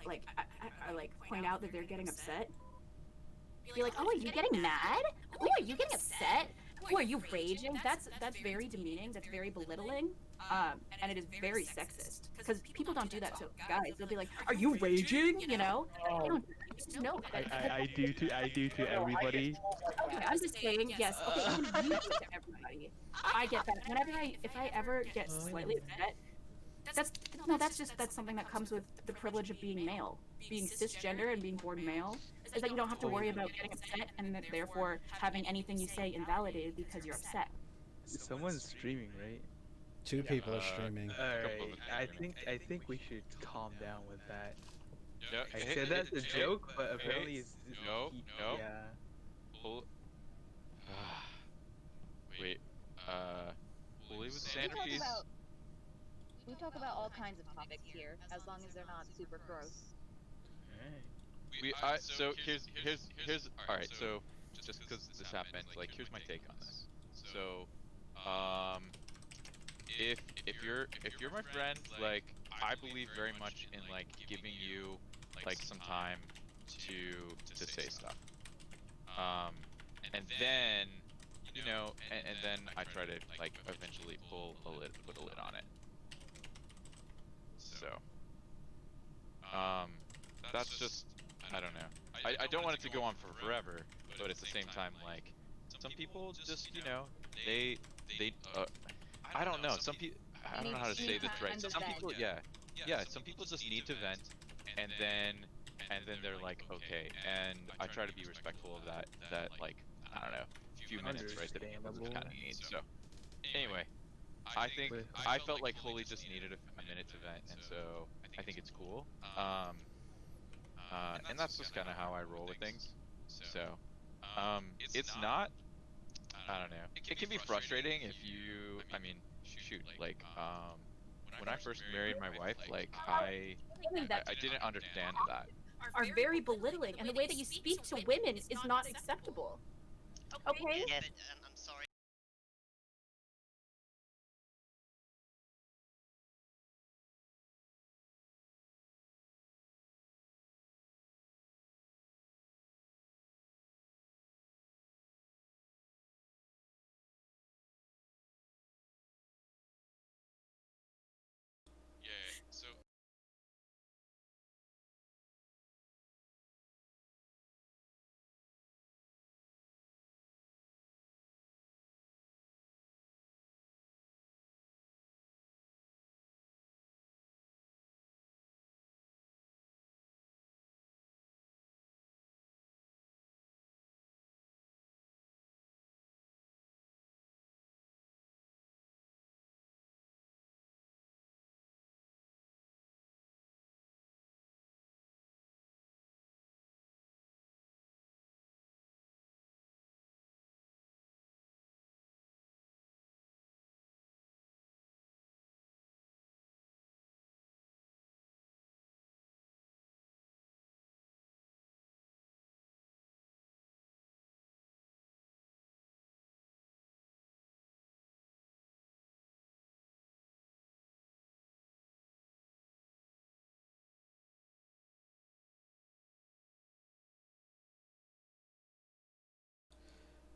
like, I like point out that they're getting upset. Be like, oh, are you getting mad? Oh, are you getting upset? Oh, are you raging? That's very demeaning. That's very belittling. And it is very sexist because people don't do that to guys. They'll be like, are you raging? You know? They don't do that. Just know that. I do to everybody. Okay, I'm just saying, yes, okay, you can use it to everybody. I get that. If I ever get slightly upset, that's something that comes with the privilege of being male. Being cisgender and being born male is that you don't have to worry about getting upset and that therefore having anything you say invalidated because you're upset. Someone's streaming, right? 2 people are streaming. Alright, I think we should calm down with that. No, I said that's a joke, but apparently it's no. Yeah. Pull. Wait. We'll leave with the We talk centerpiece. about we talk about all kinds of topics here, as long as they're not super gross. So here's all right. So just because this happened, like, here's my take on this. So, if you're my friend, like, I believe very much in, like, giving you, like, some time to say stuff. And then, and then I try to, like, eventually put a lid on it. So, that's just, I don't know. I don't want it to go on for forever, but at the same time, like, some people just, they I don't know. Some people, I don't know how to say this right. Some people, yeah, some people just need to vent, and then they're like, okay, and I try to be respectful of that, like, I don't know, few minutes, right, that people just kind of need. So, anyway, I think I felt like Holy just needed a minute to vent, and so I think it's cool. And that's just kind of how I roll with things. So, it's not, I don't know. It can be frustrating if you, I mean, shoot, like, when I first married my wife, like, I didn't understand that. Are very belittling, and the way that you speak to women is not acceptable. Okay? Yeah, but I'm sorry.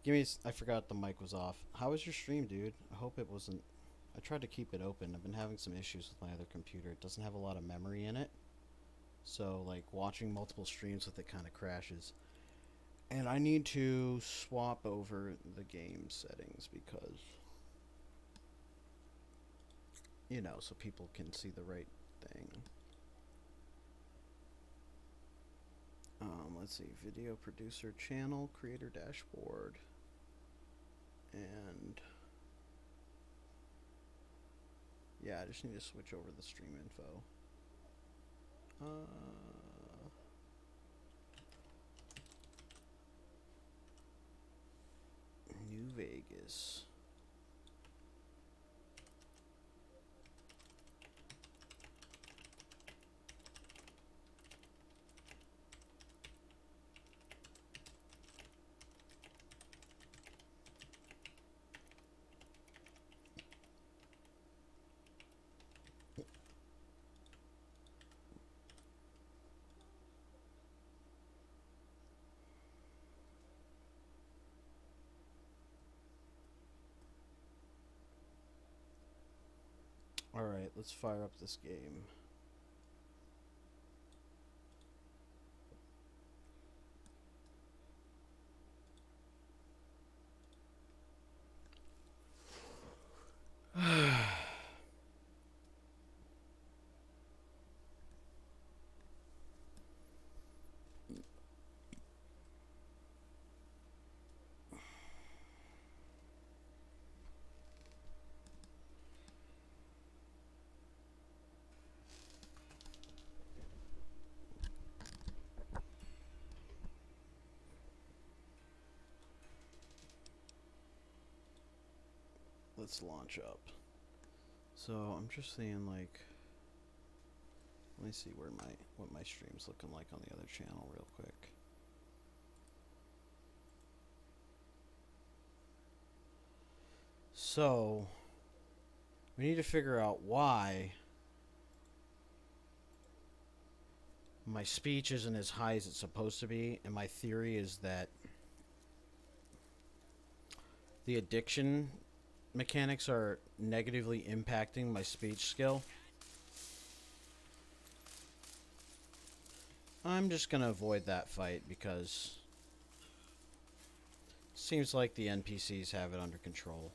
Give me. I forgot the mic was off. How was your stream, dude? I hope it wasn't. I tried to keep it open. I've been having some issues with my other computer. It doesn't have a lot of memory in it. So, like, watching multiple streams with it kind of crashes. And I need to swap over the game settings because, you know, so people can see the right thing. Let's see. Video producer channel, creator dashboard. And yeah, I just need to switch over the stream info. New Vegas. Alright, let's fire up this game. Let's launch up. So I'm just seeing, like, let me see where what my stream's looking like on the other channel real quick. So we need to figure out why my speech isn't as high as it's supposed to be, and my theory is that the addiction mechanics are negatively impacting my speech skill. I'm just gonna avoid that fight because it seems like the NPCs have it under control.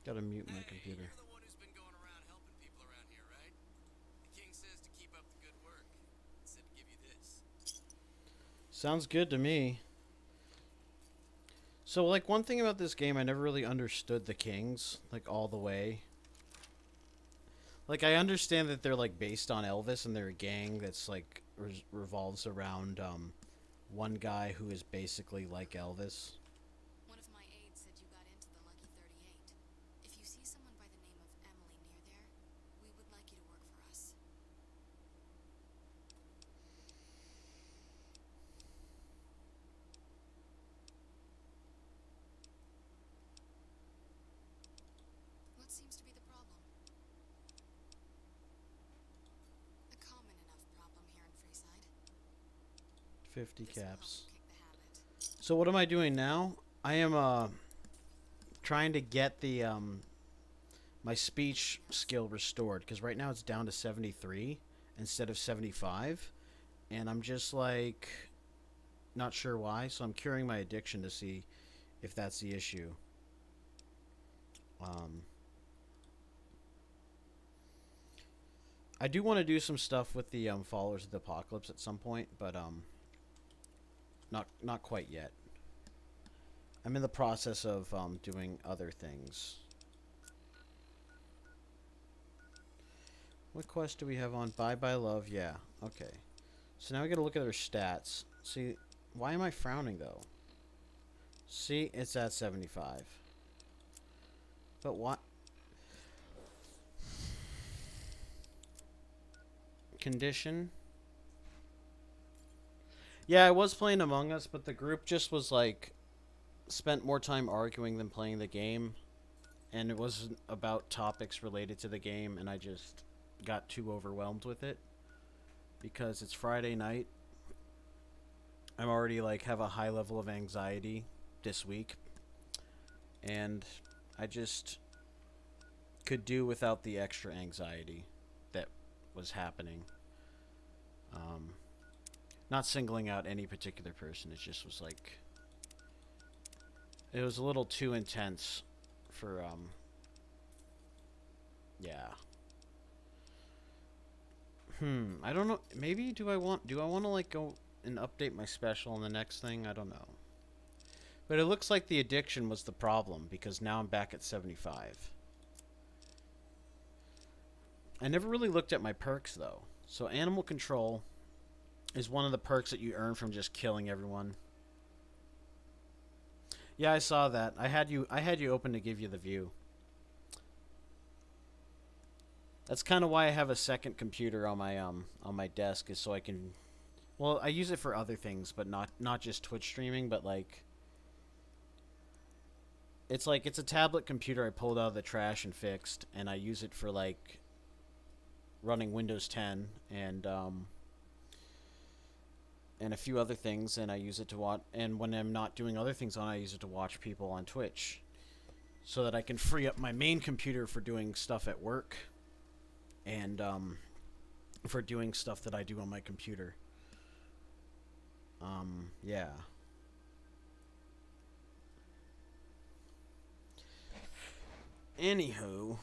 Gotta mute my computer. You're the one who's been going around helping people around here, right? The king says to keep up the good work. He said to give you this. Sounds good to me. So, like, one thing about this game, I never really understood the kings, like, all the way. Like, I understand that they're, like, based on Elvis, and they're a gang that's, like, revolves around, one guy who is basically like Elvis. One of my aides said you got into the Lucky 38. If you see someone by the name of Emily near there, we would like you to work for us. What seems to be the problem? A common enough problem here in Freeside. 50 caps. So what am I doing now? I am trying to get the my speech skill restored, because right now it's down to 73 instead of 75, and I'm just like not sure why, so I'm curing my addiction to see if that's the issue. I do want to do some stuff with the followers of the apocalypse at some point, but not quite yet. I'm in the process of doing other things. What quest do we have on? Bye Bye Love. Yeah, okay. So now we gotta look at our stats. See, why am I frowning though? See, it's at 75. But what? condition. Yeah, I was playing Among Us, but the group just was like spent more time arguing than playing the game, and it wasn't about topics related to the game, and I just got too overwhelmed with it because it's Friday night. I'm already like have a high level of anxiety this week, and I just could do without the extra anxiety that was happening. Not singling out any particular person, it just was like it was a little too intense for yeah. I don't know. Maybe do I want to like go and update my special on the next thing? I don't know. But it looks like the addiction was the problem because now I'm back at 75. I never really looked at my perks though. So animal control is one of the perks that you earn from just killing everyone. Yeah, I saw that. I had you open to give you the view. That's kind of why I have a second computer on my desk, is so I can, well, I use it for other things, but not just Twitch streaming, but like it's a tablet computer I pulled out of the trash and fixed, and I use it for like running Windows 10 and a few other things, and I use it to watch, and when I'm not doing other things on it, I use it to watch people on Twitch so that I can free up my main computer for doing stuff at work and for doing stuff that I do on my computer. Yeah. Anywho,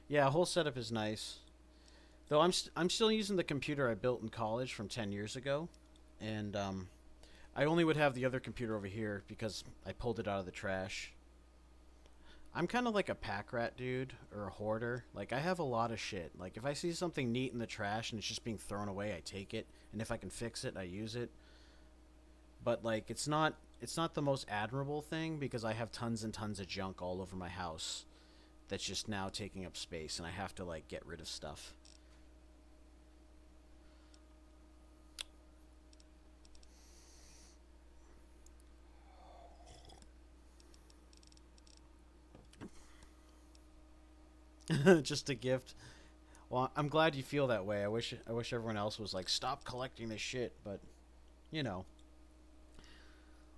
yeah, whole setup is nice. Though I'm still using the computer I built in college from 10 years ago, and I only would have the other computer over here because I pulled it out of the trash. I'm kind of like a pack rat dude, or a hoarder. Like, I have a lot of shit. Like, if I see something neat in the trash and it's just being thrown away, I take it, and if I can fix it, I use it. But like, it's not the most admirable thing because I have tons and tons of junk all over my house that's just now taking up space, and I have to like get rid of stuff. Just a gift. Well, I'm glad you feel that way. I wish everyone else was like, stop collecting this shit, but you know.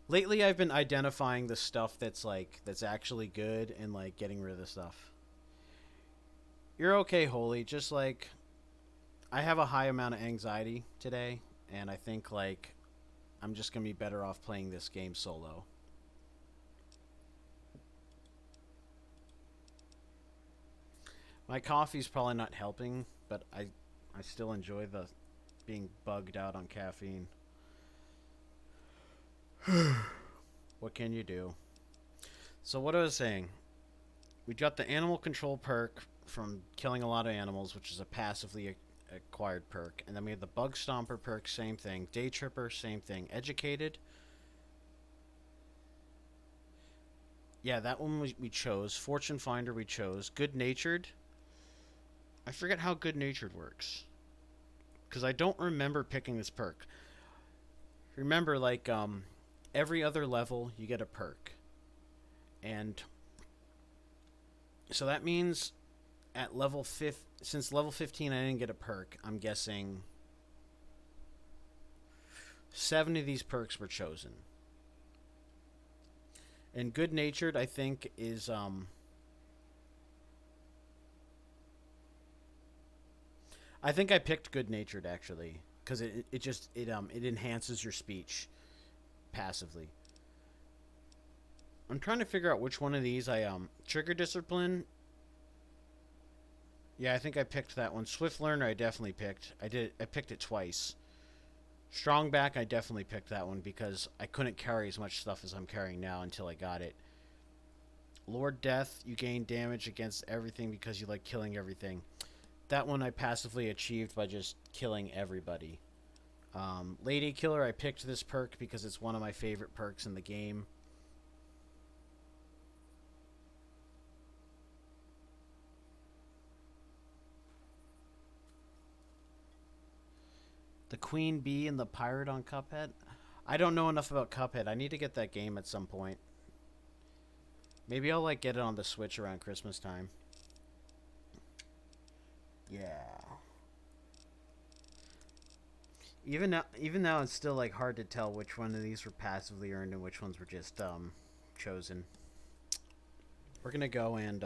Lately I've been identifying the stuff that's actually good and like getting rid of the stuff. You're okay, Holy. Just like I have a high amount of anxiety today, and I think like I'm just going to be better off playing this game solo. My coffee's probably not helping, but I still enjoy the being bugged out on caffeine. What can you do? So what I was saying, we got the animal control perk from killing a lot of animals, which is a passively acquired perk, and then we had the bug stomper perk, same thing. Day tripper, same thing. Educated, yeah, that one we chose. Fortune finder we chose. Good natured, I forget how good natured works, because I don't remember picking this perk. Remember, like, every other level you get a perk, and so that means at level 5, since level 15 I didn't get a perk, I'm guessing 7 of these perks were chosen. And good natured, I think, is I think I picked good natured actually, because it enhances your speech passively. I'm trying to figure out which one of these I trigger discipline. Yeah, I think I picked that one. Swift learner I definitely picked. I picked it twice. Strong back I definitely picked that one because I couldn't carry as much stuff as I'm carrying now until I got it. Lord Death, you gain damage against everything because you like killing everything. That one I passively achieved by just killing everybody. Lady Killer, I picked this perk because it's one of my favorite perks in the game. The Queen Bee and the Pirate on Cuphead? I don't know enough about Cuphead. I need to get that game at some point. Maybe I'll like get it on the Switch around Christmas time. Yeah. Even now it's still like hard to tell which one of these were passively earned and which ones were just chosen. We're gonna go and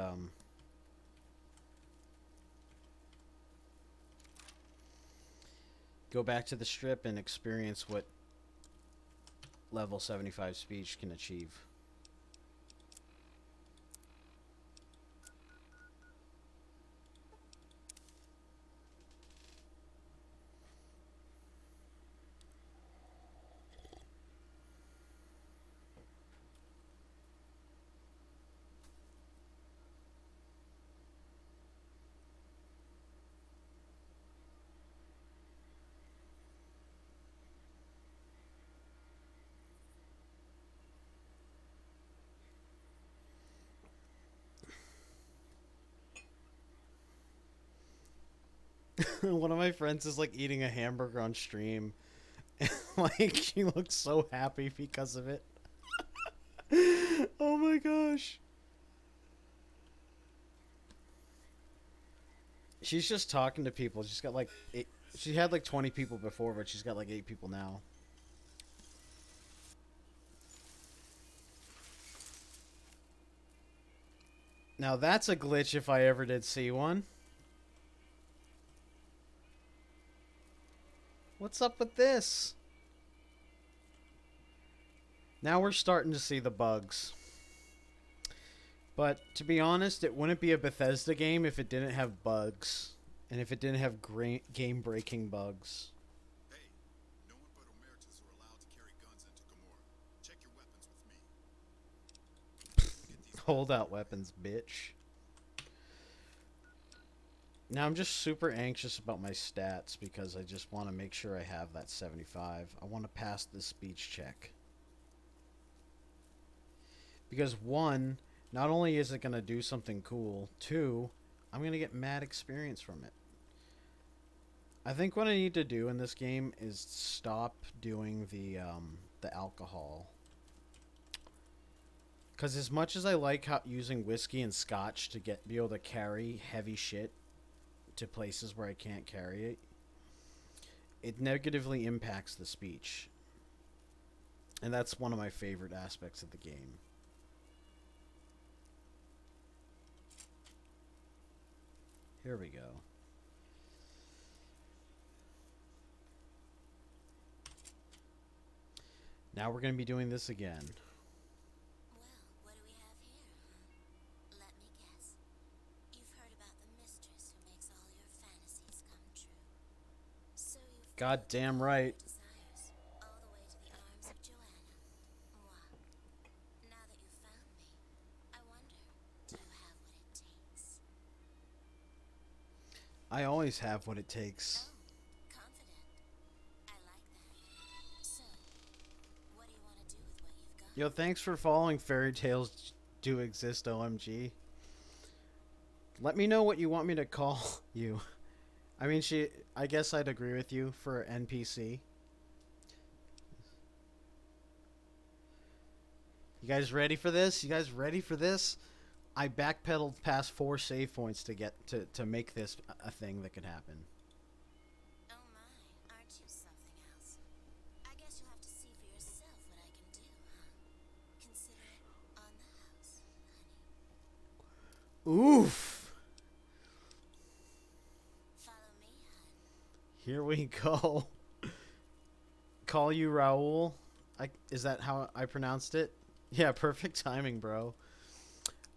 go back to the strip and experience what level 75 speech can achieve. One of my friends is like eating a hamburger on stream. And, like, she looks so happy because of it. Oh my gosh. She's just talking to people. She's got like 8, she had like 20 people before, but she's got like 8 people now. Now that's a glitch if I ever did see one. What's up with this? Now we're starting to see the bugs. But to be honest, it wouldn't be a Bethesda game if it didn't have bugs. And if it didn't have game-breaking bugs. Hey, no one but Omertas are allowed to carry guns into Gamora. Check your weapons with me. Hold out weapons, bitch. Now I'm just super anxious about my stats because I just want to make sure I have that 75. I want to pass this speech check. Because 1, not only is it going to do something cool, 2, I'm going to get mad experience from it. I think what I need to do in this game is stop doing the alcohol. Because as much as I like using whiskey and scotch to be able to carry heavy shit to places where I can't carry it, it negatively impacts the speech. And that's one of my favorite aspects of the game. Here we go. Now we're going to be doing this again. Well, what do we have here, huh? Let me guess. You've heard about the mistress who makes all your fantasies come true. So you've God damn right. desires all the way to the arms of Joanna. Moi. Now that you've found me, I wonder, do you have what it takes? I always have what it takes. Confident. I like that. So, what do you want to do with what you've got? Yo, thanks for following Fairy Tales Do Exist, OMG. Let me know what you want me to call you. I mean, I guess I'd agree with you for NPC. You guys ready for this? You guys ready for this? I backpedaled past 4 save points to get to make this a thing that could happen. Oh my, aren't you something else? I guess you'll have to see for yourself what I can do, huh? Consider it on the house, honey. Oof. Follow me, hun. Here we go. Call you Raul. Is that how I pronounced it? Yeah, perfect timing, bro.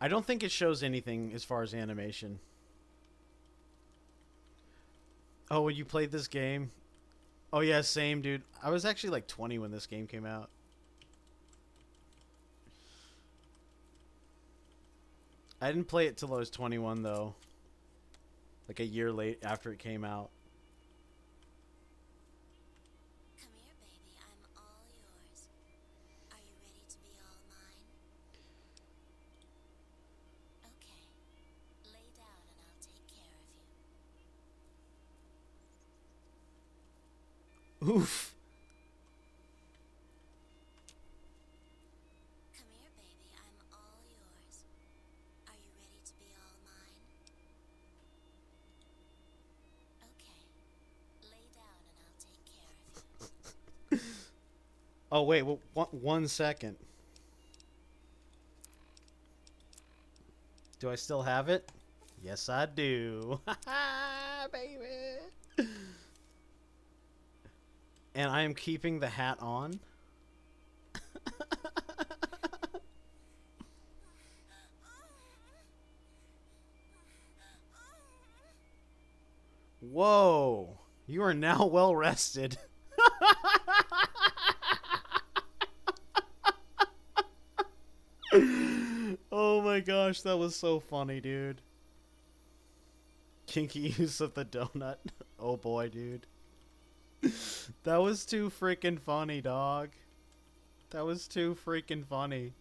I don't think it shows anything as far as animation. Oh, when you played this game? Oh yeah, same, dude. I was actually like 20 when this game came out. I didn't play it till I was 21 though. Like a year late after it came out. Come here, baby. I'm all yours. Are you ready to be all mine? Okay. Lay down and I'll take care of you. Oof. Come here, baby. I'm all yours. Are you ready to be all mine? Okay. Lay down and I'll take care of you. Oh, wait. Well, one second. Do I still have it? Yes, I do. Baby. And I am keeping the hat on. Whoa. You are now well rested. Oh my gosh, that was so funny, dude. Kinky use of the donut. Oh boy, dude. That was too freaking funny, dog. That was too freaking funny.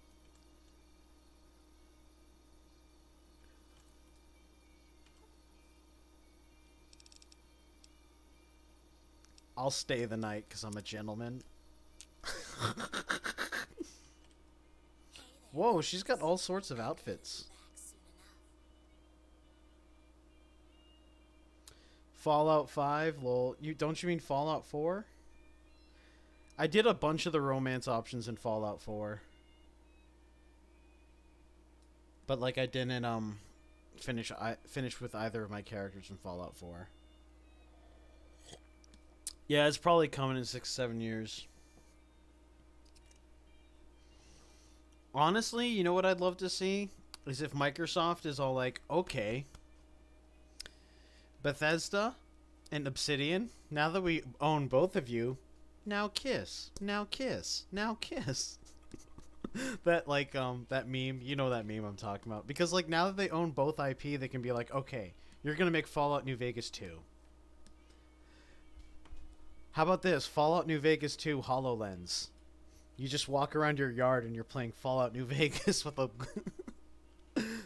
I'll stay the night because I'm a gentleman. Whoa, she's got all sorts of outfits. Fallout 5, lol. Don't you mean Fallout 4? I did a bunch of the romance options in Fallout 4. But like I didn't finish with either of my characters in Fallout 4. Yeah, it's probably coming in 6-7 years. Honestly, you know what I'd love to see? Is if Microsoft is all like, okay, Bethesda and Obsidian, now that we own both of you, now kiss, now kiss, now kiss. That like that meme, you know that meme I'm talking about. Because like now that they own both IP, they can be like, okay, you're gonna make Fallout New Vegas 2. How about this? Fallout New Vegas 2 HoloLens. You just walk around your yard and you're playing Fallout New Vegas with a...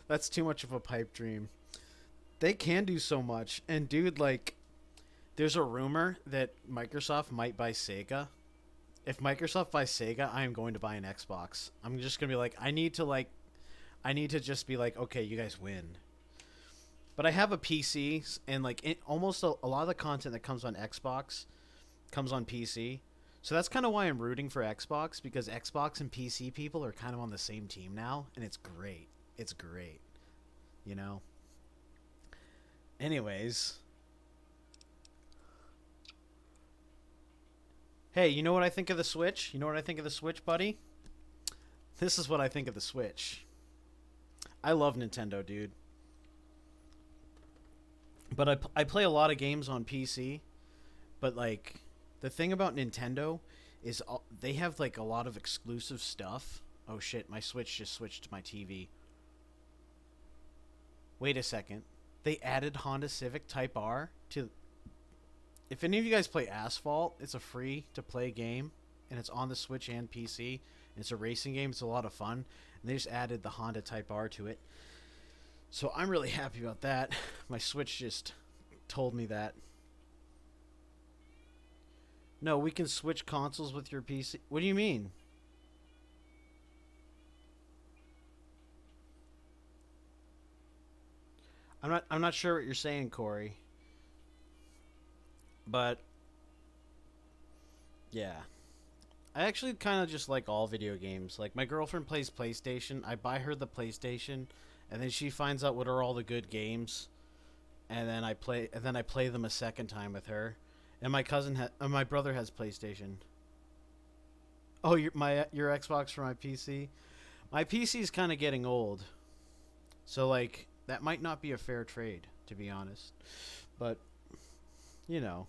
That's too much of a pipe dream. They can do so much. And dude, like, there's a rumor that Microsoft might buy Sega. If Microsoft buys Sega, I am going to buy an Xbox. I'm just going to be like, I need to just be like, okay, you guys win. But I have a PC, and like almost a lot of the content that comes on Xbox comes on PC. So that's kind of why I'm rooting for Xbox, because Xbox and PC people are kind of on the same team now, and it's great. It's great. You know? Anyways. Hey, you know what I think of the Switch? You know what I think of the Switch, buddy? This is what I think of the Switch. I love Nintendo, dude. But I play a lot of games on PC, but like... The thing about Nintendo is they have like a lot of exclusive stuff. Oh shit, my Switch just switched to my TV. Wait a second. They added Honda Civic Type R to... If any of you guys play Asphalt, it's a free to play game. And it's on the Switch and PC. And it's a racing game. It's a lot of fun. And they just added the Honda Type R to it. So I'm really happy about that. My Switch just told me that. No, we can switch consoles with your PC. What do you mean? I'm not sure what you're saying, Corey. But yeah. I actually kind of just like all video games. Like my girlfriend plays PlayStation. I buy her the PlayStation, and then she finds out what are all the good games, and then I play them a second time with her. And my brother has PlayStation. Oh, your Xbox for my PC? My PC is kind of getting old. So like that might not be a fair trade, to be honest. But you know,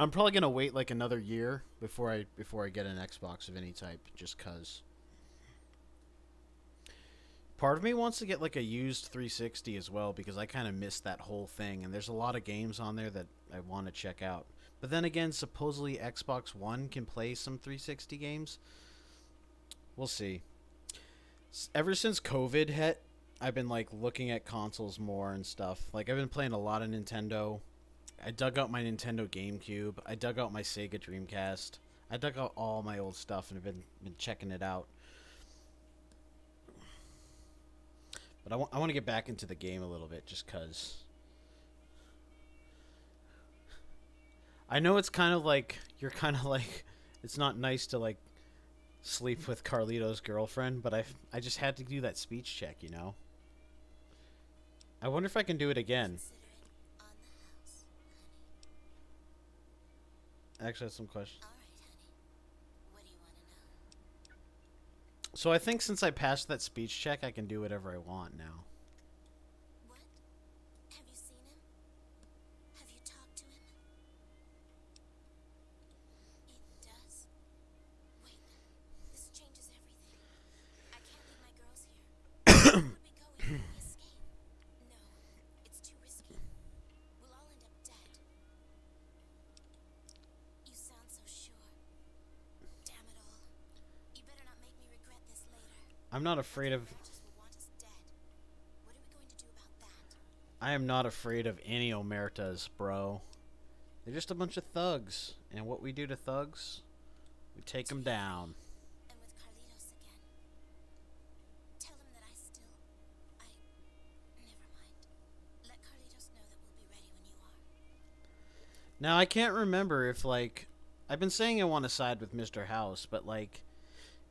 I'm probably going to wait like another year before I get an Xbox of any type, just cuz. Part of me wants to get like a used 360 as well, because I kind of missed that whole thing, and there's a lot of games on there that I want to check out. But then again, supposedly Xbox One can play some 360 games. We'll see. Ever since COVID hit, I've been like looking at consoles more and stuff. Like I've been playing a lot of Nintendo. I dug out my Nintendo GameCube. I dug out my Sega Dreamcast. I dug out all my old stuff and have been checking it out. But I want to get back into the game a little bit just cuz I know it's kind of like you're kind of like it's not nice to like sleep with Carlito's girlfriend, but I just had to do that speech check, you know. I wonder if I can do it again. Actually, I have some questions. So I think since I passed that speech check, I can do whatever I want now. What? Have you seen him? Have you talked to him? It does? Wait, this changes everything. I can't leave my girls here. Where would we go if we escape? No, it's too risky. We'll all end up dead. You sound so sure. Damn it all. You better not make me regret this later. I'm not afraid of... Omertas will want us dead. What are we going to do about that? I am not afraid of any Omertas, bro. They're just a bunch of thugs. And what we do to thugs, we take them down. And with Carlitos again. Tell him that I still... Never mind. Let Carlitos know that we'll be ready when you are. Now, I can't remember if, like... I've been saying I want to side with Mr. House, but, like...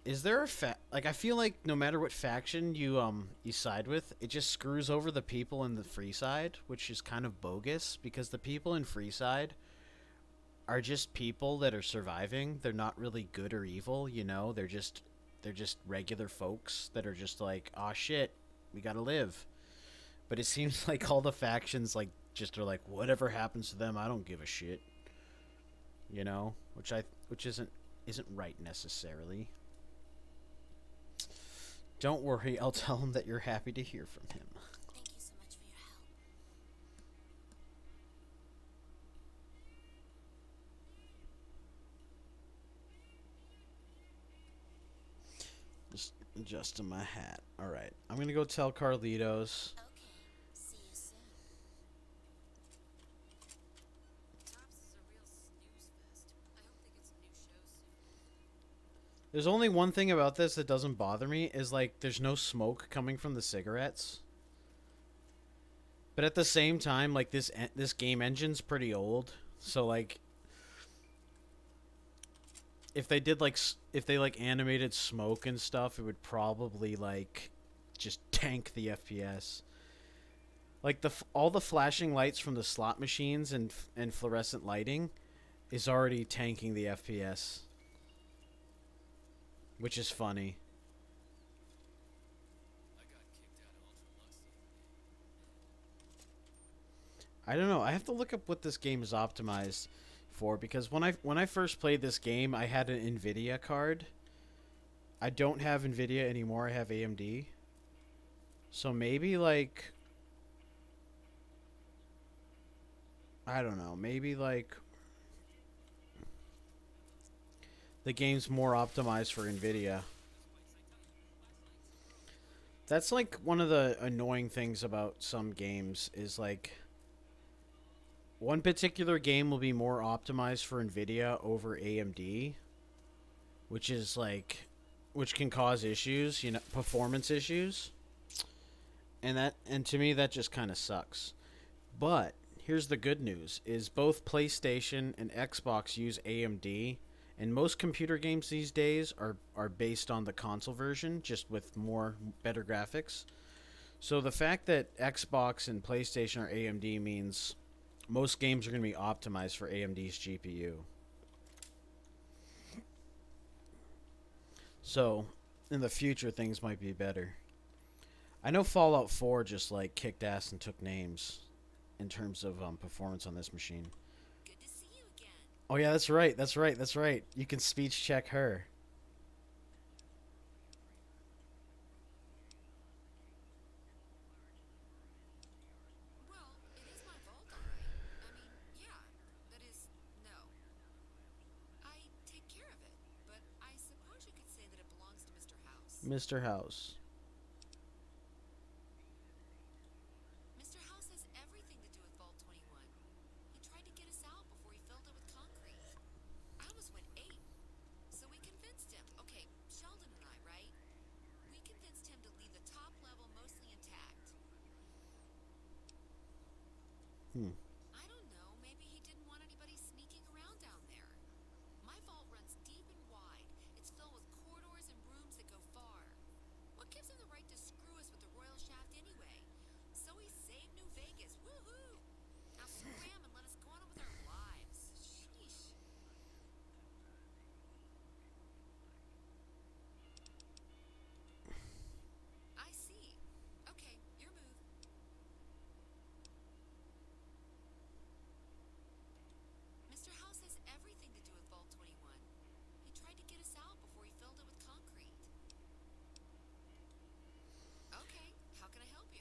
Is there a like I feel like no matter what faction you side with, it just screws over the people in the free side, which is kind of bogus because the people in free side are just people that are surviving. They're not really good or evil, you know? They're just regular folks that are just like, "Aw shit, we got to live." But it seems like all the factions like just are like whatever happens to them, I don't give a shit. You know, which isn't right necessarily. Don't worry, I'll tell him that you're happy to hear from him. Thank you so much for your help. Just adjusting my hat. Alright, I'm gonna go tell Carlitos. Okay, see you soon. Tops is a real snooze fest. I hope they get some new shows soon. There's only one thing about this that doesn't bother me, is like there's no smoke coming from the cigarettes. But at the same time, like this game engine's pretty old, so like if they did like if they like animated smoke and stuff, it would probably like just tank the FPS. Like all the flashing lights from the slot machines and fluorescent lighting is already tanking the FPS. Which is funny. I don't know. I have to look up what this game is optimized for because when I first played this game, I had an Nvidia card. I don't have Nvidia anymore. I have AMD. So maybe like I don't know. Maybe like the game's more optimized for Nvidia. That's like one of the annoying things about some games is like one particular game will be more optimized for Nvidia over AMD, which is like which can cause issues, you know, performance issues. And to me that just kind of sucks. But here's the good news is both PlayStation and Xbox use AMD. And most computer games these days are based on the console version, just with better graphics. So the fact that Xbox and PlayStation are AMD means most games are going to be optimized for AMD's GPU. So in the future, things might be better. I know Fallout 4 just like kicked ass and took names in terms of performance on this machine. Oh yeah, that's right. That's right. That's right. You can speech check her. Well, it is my vault, alright. I mean, yeah. That is, no. I take care of it, but I suppose you could say that it belongs to Mr. House. Mr. House.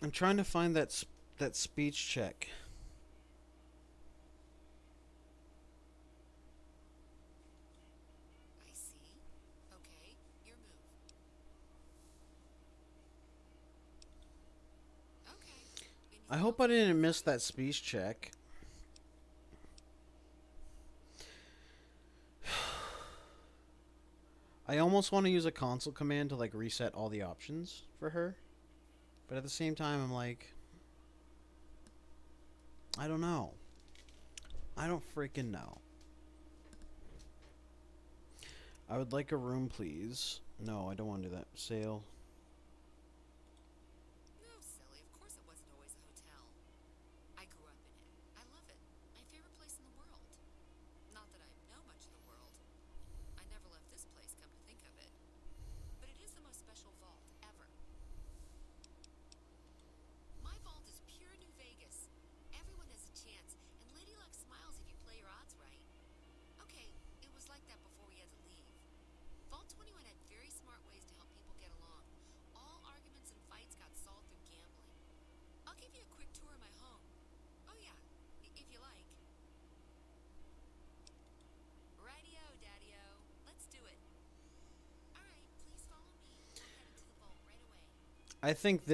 I'm trying to find that speech check. I see. Okay, your move. Okay. I hope I didn't miss that speech check. I almost want to use a console command to like reset all the options for her. But at the same time, I'm like, I don't know. I don't freaking know. I would like a room, please. No, I don't want to do that. Sale. No, silly. Of course it wasn't always a hotel. I grew up in it. I love it. My favorite place in the world. Not that I know much of the world. I never left this place, come to think of it. But it is the most special vault ever. My vault is pure New Vegas. Everyone has a chance, and Lady Luck smiles if you play your odds right. Okay, it was like that before we had to leave. Vault 21 had very smart ways to help people get along. All arguments and fights got solved through gambling. I'll give you a quick tour of my home. Oh yeah, if you like. Rightio, Daddy-o. Let's do it. Alright, please follow me. We'll head into the vault right away. I think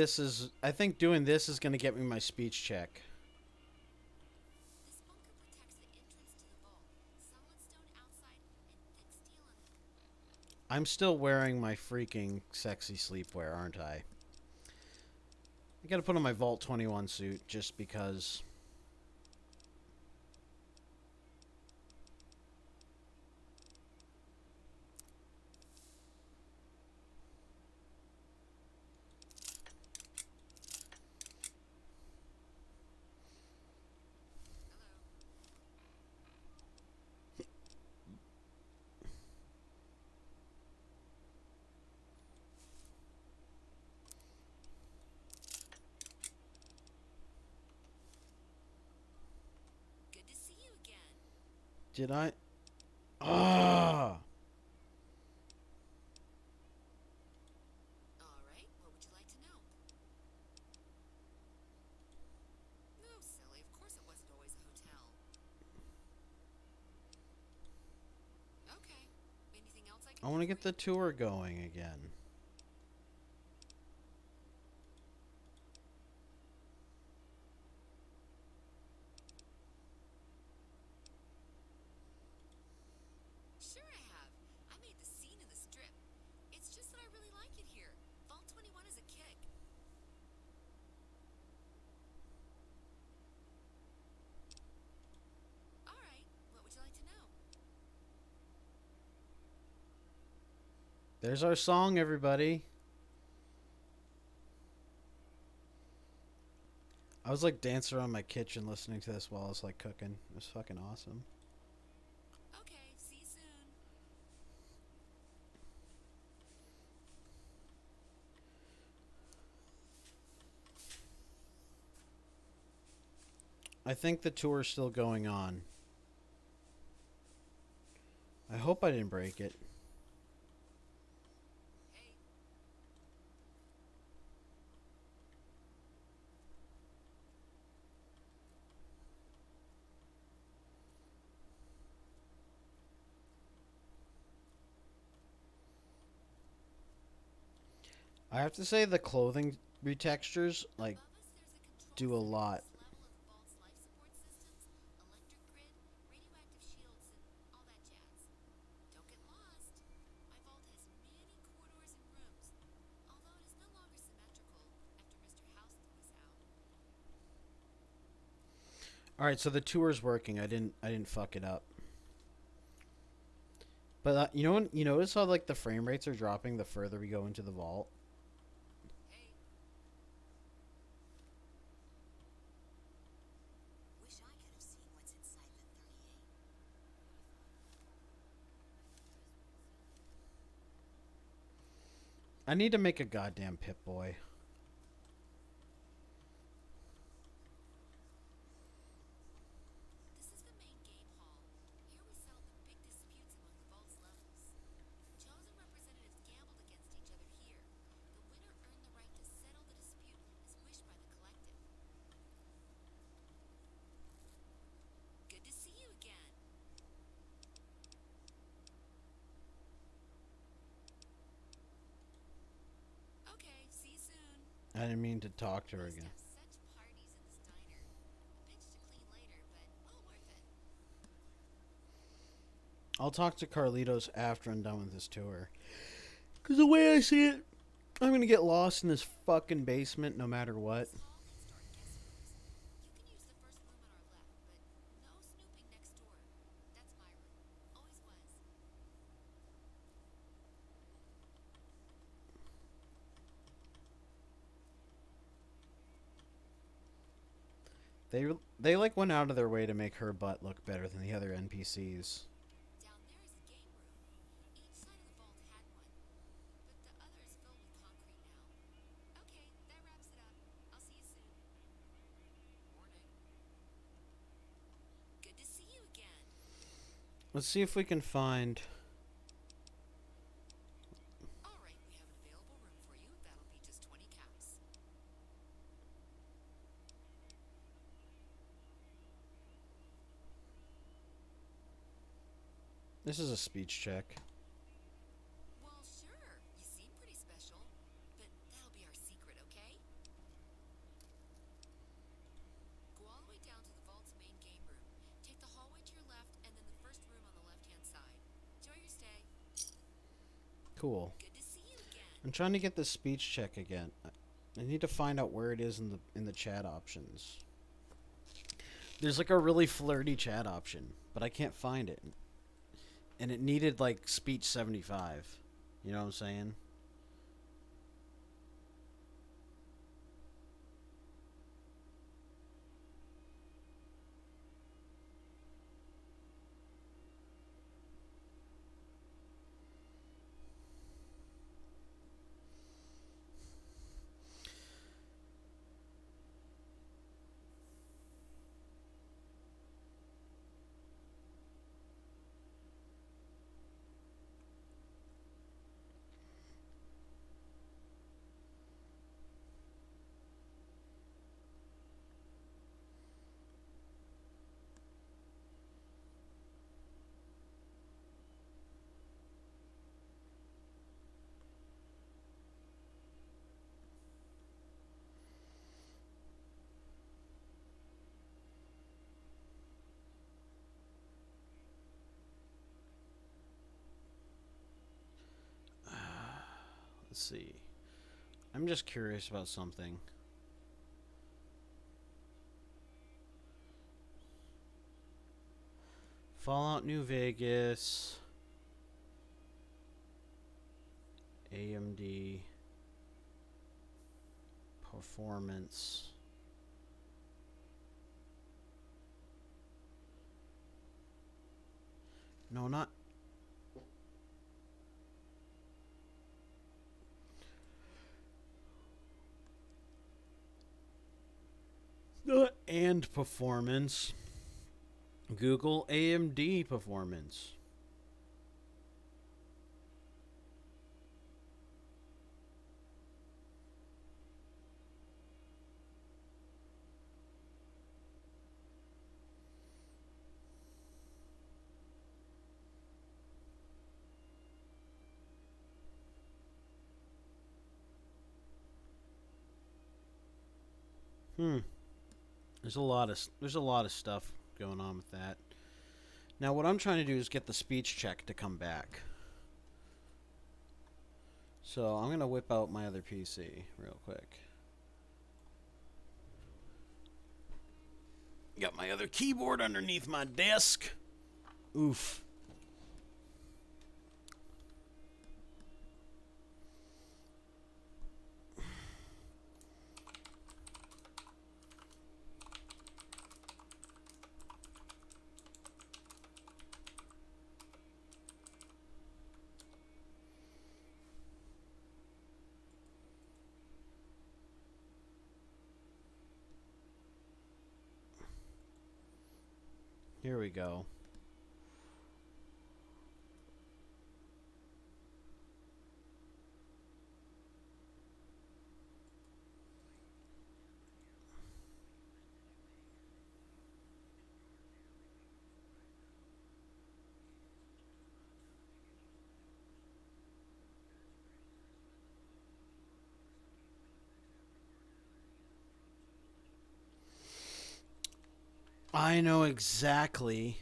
doing this is going to get me my speech check. This bunker protects the entrance to the vault. Solid stone outside and thick steel on the I'm still wearing my freaking sexy sleepwear, aren't I? I gotta put on my Vault 21 suit just because. Good to see you again. Did I? Ah! Alright, what would you like to know? No, silly. Of course it wasn't always a hotel. Okay. Anything else I I can want to do get for the tour going again. Sure I have. I made the scene of the strip. It's just that I really like it here. Vault 21 is a kick. Alright, what would you like to know? There's our song, everybody. I was like dancing around my kitchen listening to this while I was like cooking. It was fucking awesome. Okay, see you soon. I think the tour's still going on. I hope I didn't break it. I have to say the clothing retextures like do a lot. Level of the vault's life support systems, electric grid, radioactive shields, and all that jazz. Don't get lost. My vault has many corridors and rooms, although it is no longer symmetrical after Mr. Houston was out. All right, so the tour's working. I didn't fuck it up. But you know when you notice how like the frame rates are dropping the further we go into the vault. Wish I could have seen what's inside the 38. I need to make a goddamn Pip-Boy. This is the main game hall. Here we settle the big disputes among the vault's levels. Chosen representatives gambled against each other here. The winner earned the right to settle the dispute as wished by the didn't mean to talk to her again. I'll talk to Carlitos after I'm done with this tour. Because the way I see it, I'm going to get lost in this fucking basement no matter what. They like went out of their way to make her butt look better than the other NPCs. Let's see if we can find... This is a speech check. Well, sure. You seem pretty special. But that'll be our secret, okay? Go all the way down to the vault's main game room. Take the hallway to your left, and then the first room on the left-hand side. Enjoy your stay. Cool. Good to see you again. I'm trying to get this speech check again. I need to find out where it is in the chat options. There's like a really flirty chat option, but I can't find it. And it needed like speech 75. You know what I'm saying? Let's see. I'm just curious about something. Fallout New Vegas. AMD. Performance. No, not... and performance. Google AMD performance. There's a lot of stuff going on with that. Now what I'm trying to do is get the speech check to come back. So I'm going to whip out my other PC real quick. Got my other keyboard underneath my desk. Oof. Here we go. I know exactly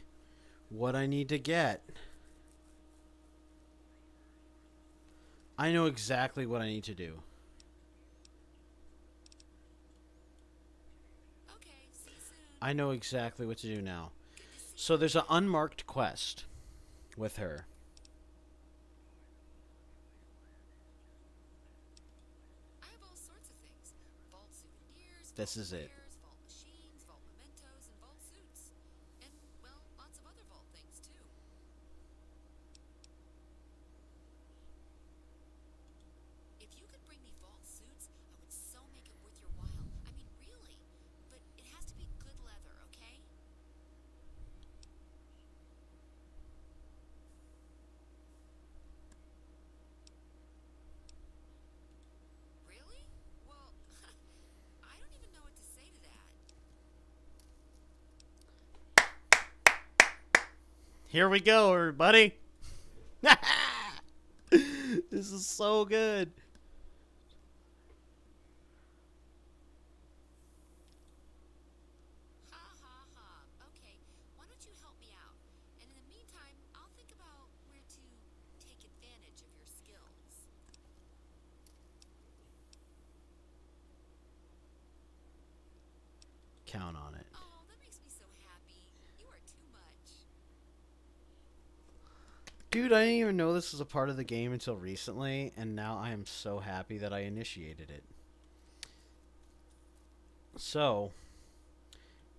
what I need to get. I know exactly what I need to do. I know exactly what to do now. So there's an unmarked quest with her. This is it. Here we go, everybody. This is so good. Count on it. Dude, I didn't even know this was a part of the game until recently, and now I am so happy that I initiated it. So,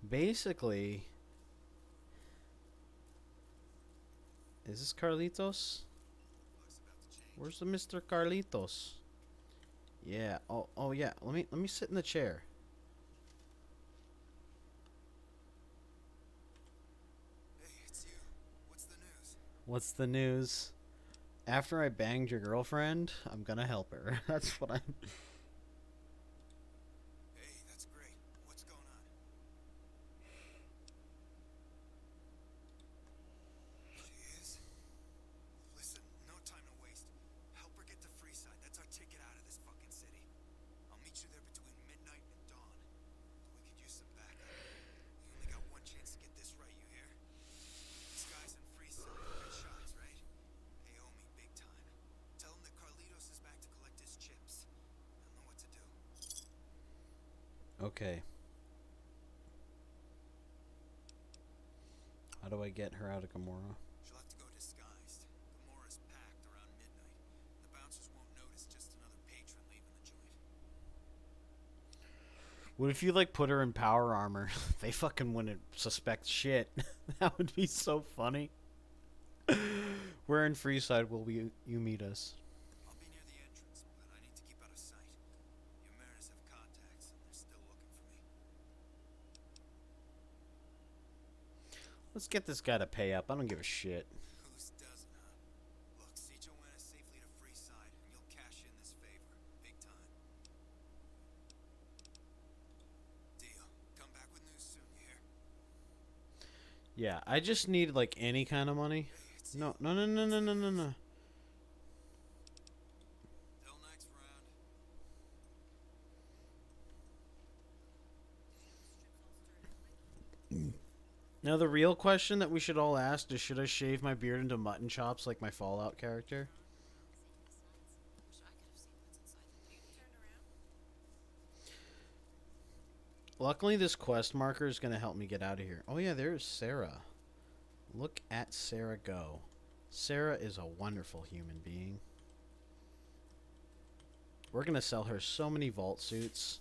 basically, is this Carlitos? Where's the Mr. Carlitos? Yeah. Oh yeah. Let me sit in the chair. What's the news? After I banged your girlfriend, I'm gonna help her. That's what I'm. Hey, that's great. What's going on? She is? Listen, no time to waste. Help her get to Freeside. That's our ticket out of this fucking city. I'll meet you there between midnight and dawn. We could use some backup. You only got one chance to get this right, you hear? These guys in Freeside, good shots, right? They owe me big time. Tell them that Carlitos is back to collect his chips. They'll know what to do. Okay. How do I get her out of Gamora? She'll have to go disguised. Gamora's packed around midnight. The bouncers won't notice just another patron leaving the joint. What if you like put her in power armor? They fucking wouldn't suspect shit. That would be so funny. Where in Freeside will you meet us? I'll be near the entrance, but I need to keep out of sight. Your mariners have contacts, and they're still looking for me. Let's get this guy to pay up. I don't give a shit. Whose doesn't, huh? Look, see Joanna safely to Freeside, and you'll cash in this favor. Big time. Deal. Come back with news soon, you hear? Yeah, I just need like any kind of money. No. Till next round. Now the real question that we should all ask is, should I shave my beard into mutton chops like my Fallout character? Luckily this quest marker is going to help me get out of here. Oh yeah, there's Sarah. Look at Sarah go. Sarah is a wonderful human being. We're going to sell her so many vault suits.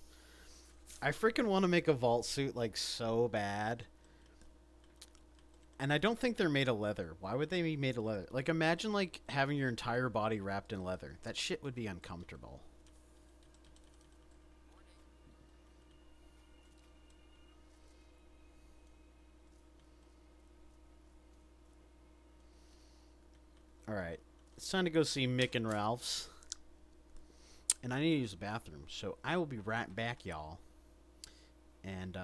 I freaking want to make a vault suit like so bad. And I don't think they're made of leather. Why would they be made of leather? Like, imagine, like, having your entire body wrapped in leather. That shit would be uncomfortable. Alright. It's time to go see Mick and Ralph's. And I need to use the bathroom. So I will be right back, y'all. And,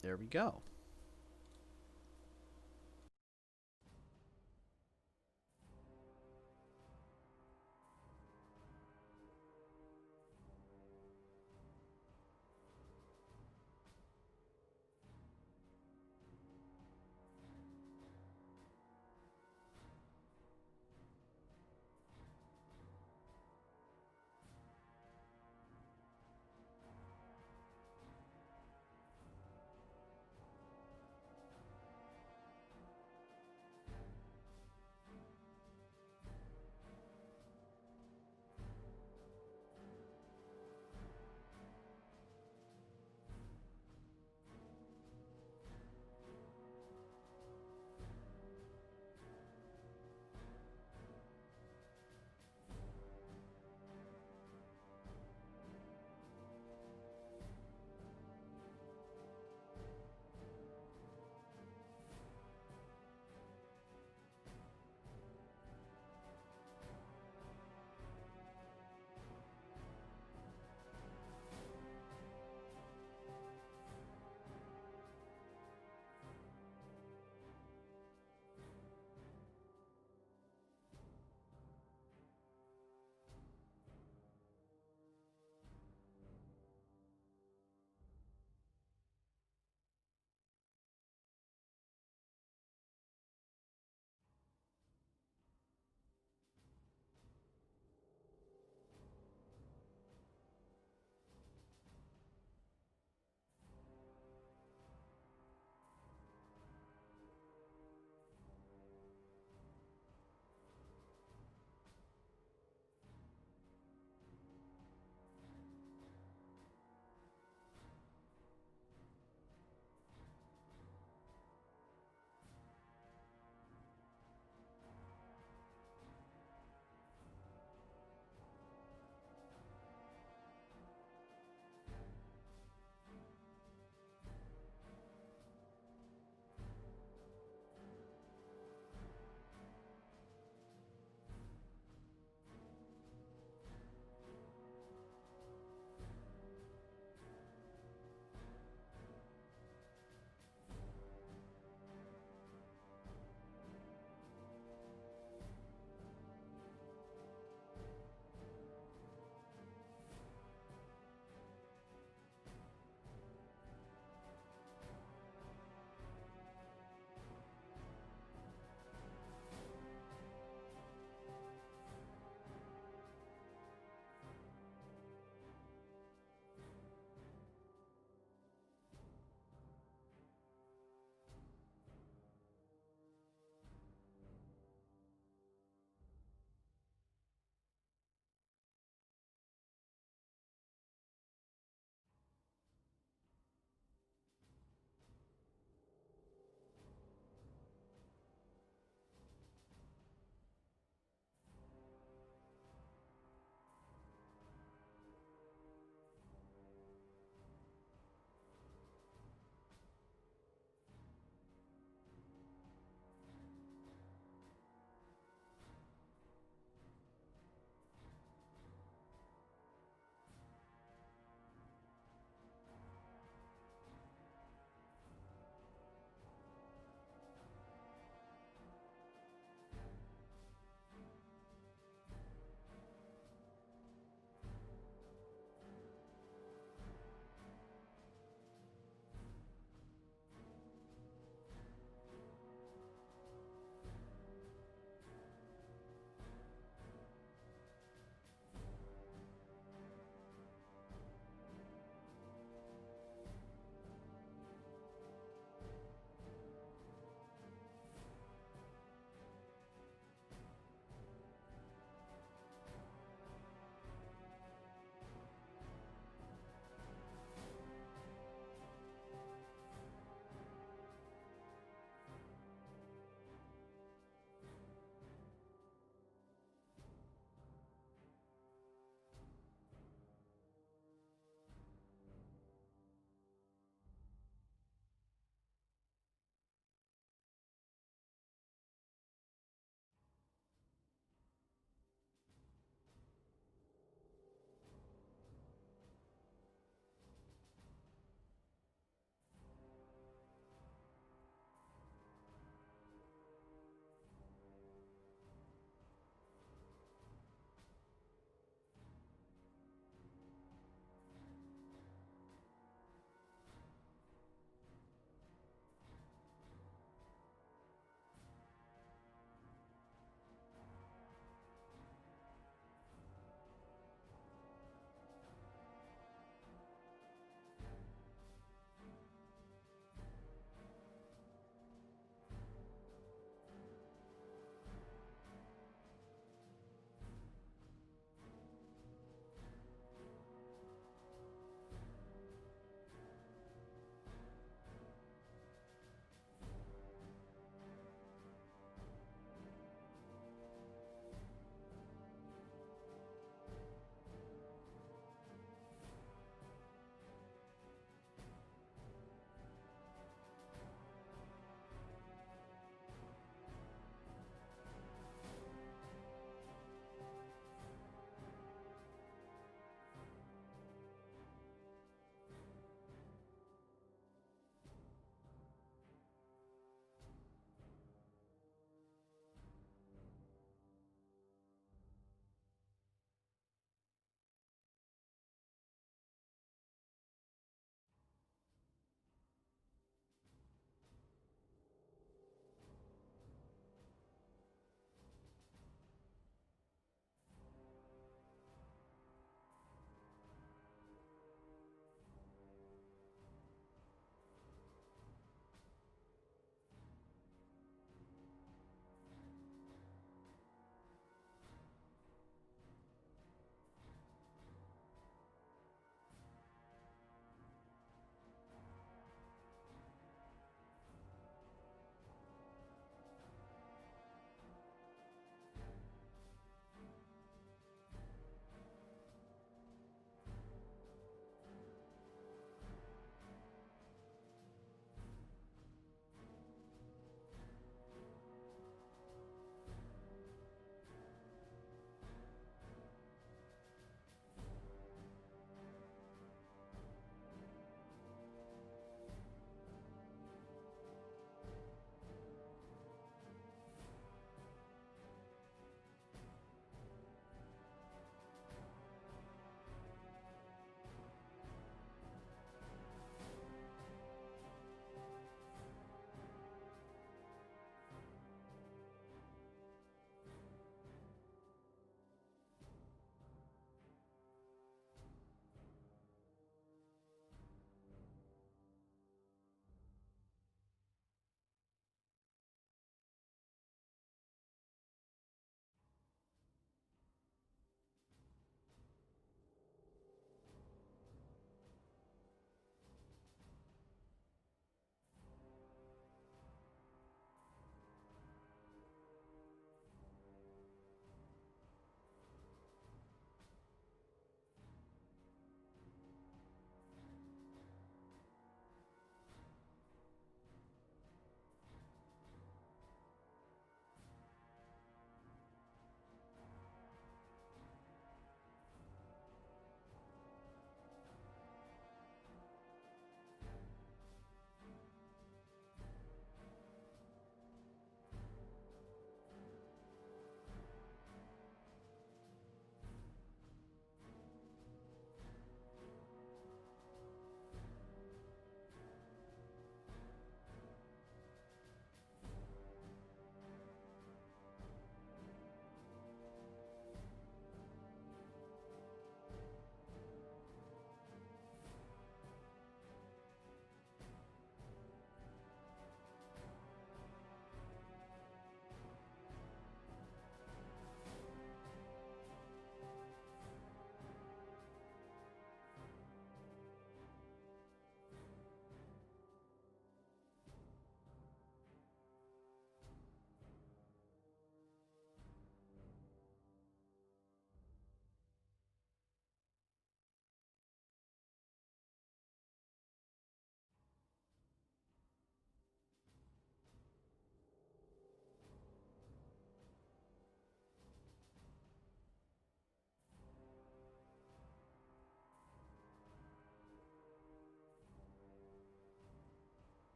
there we go.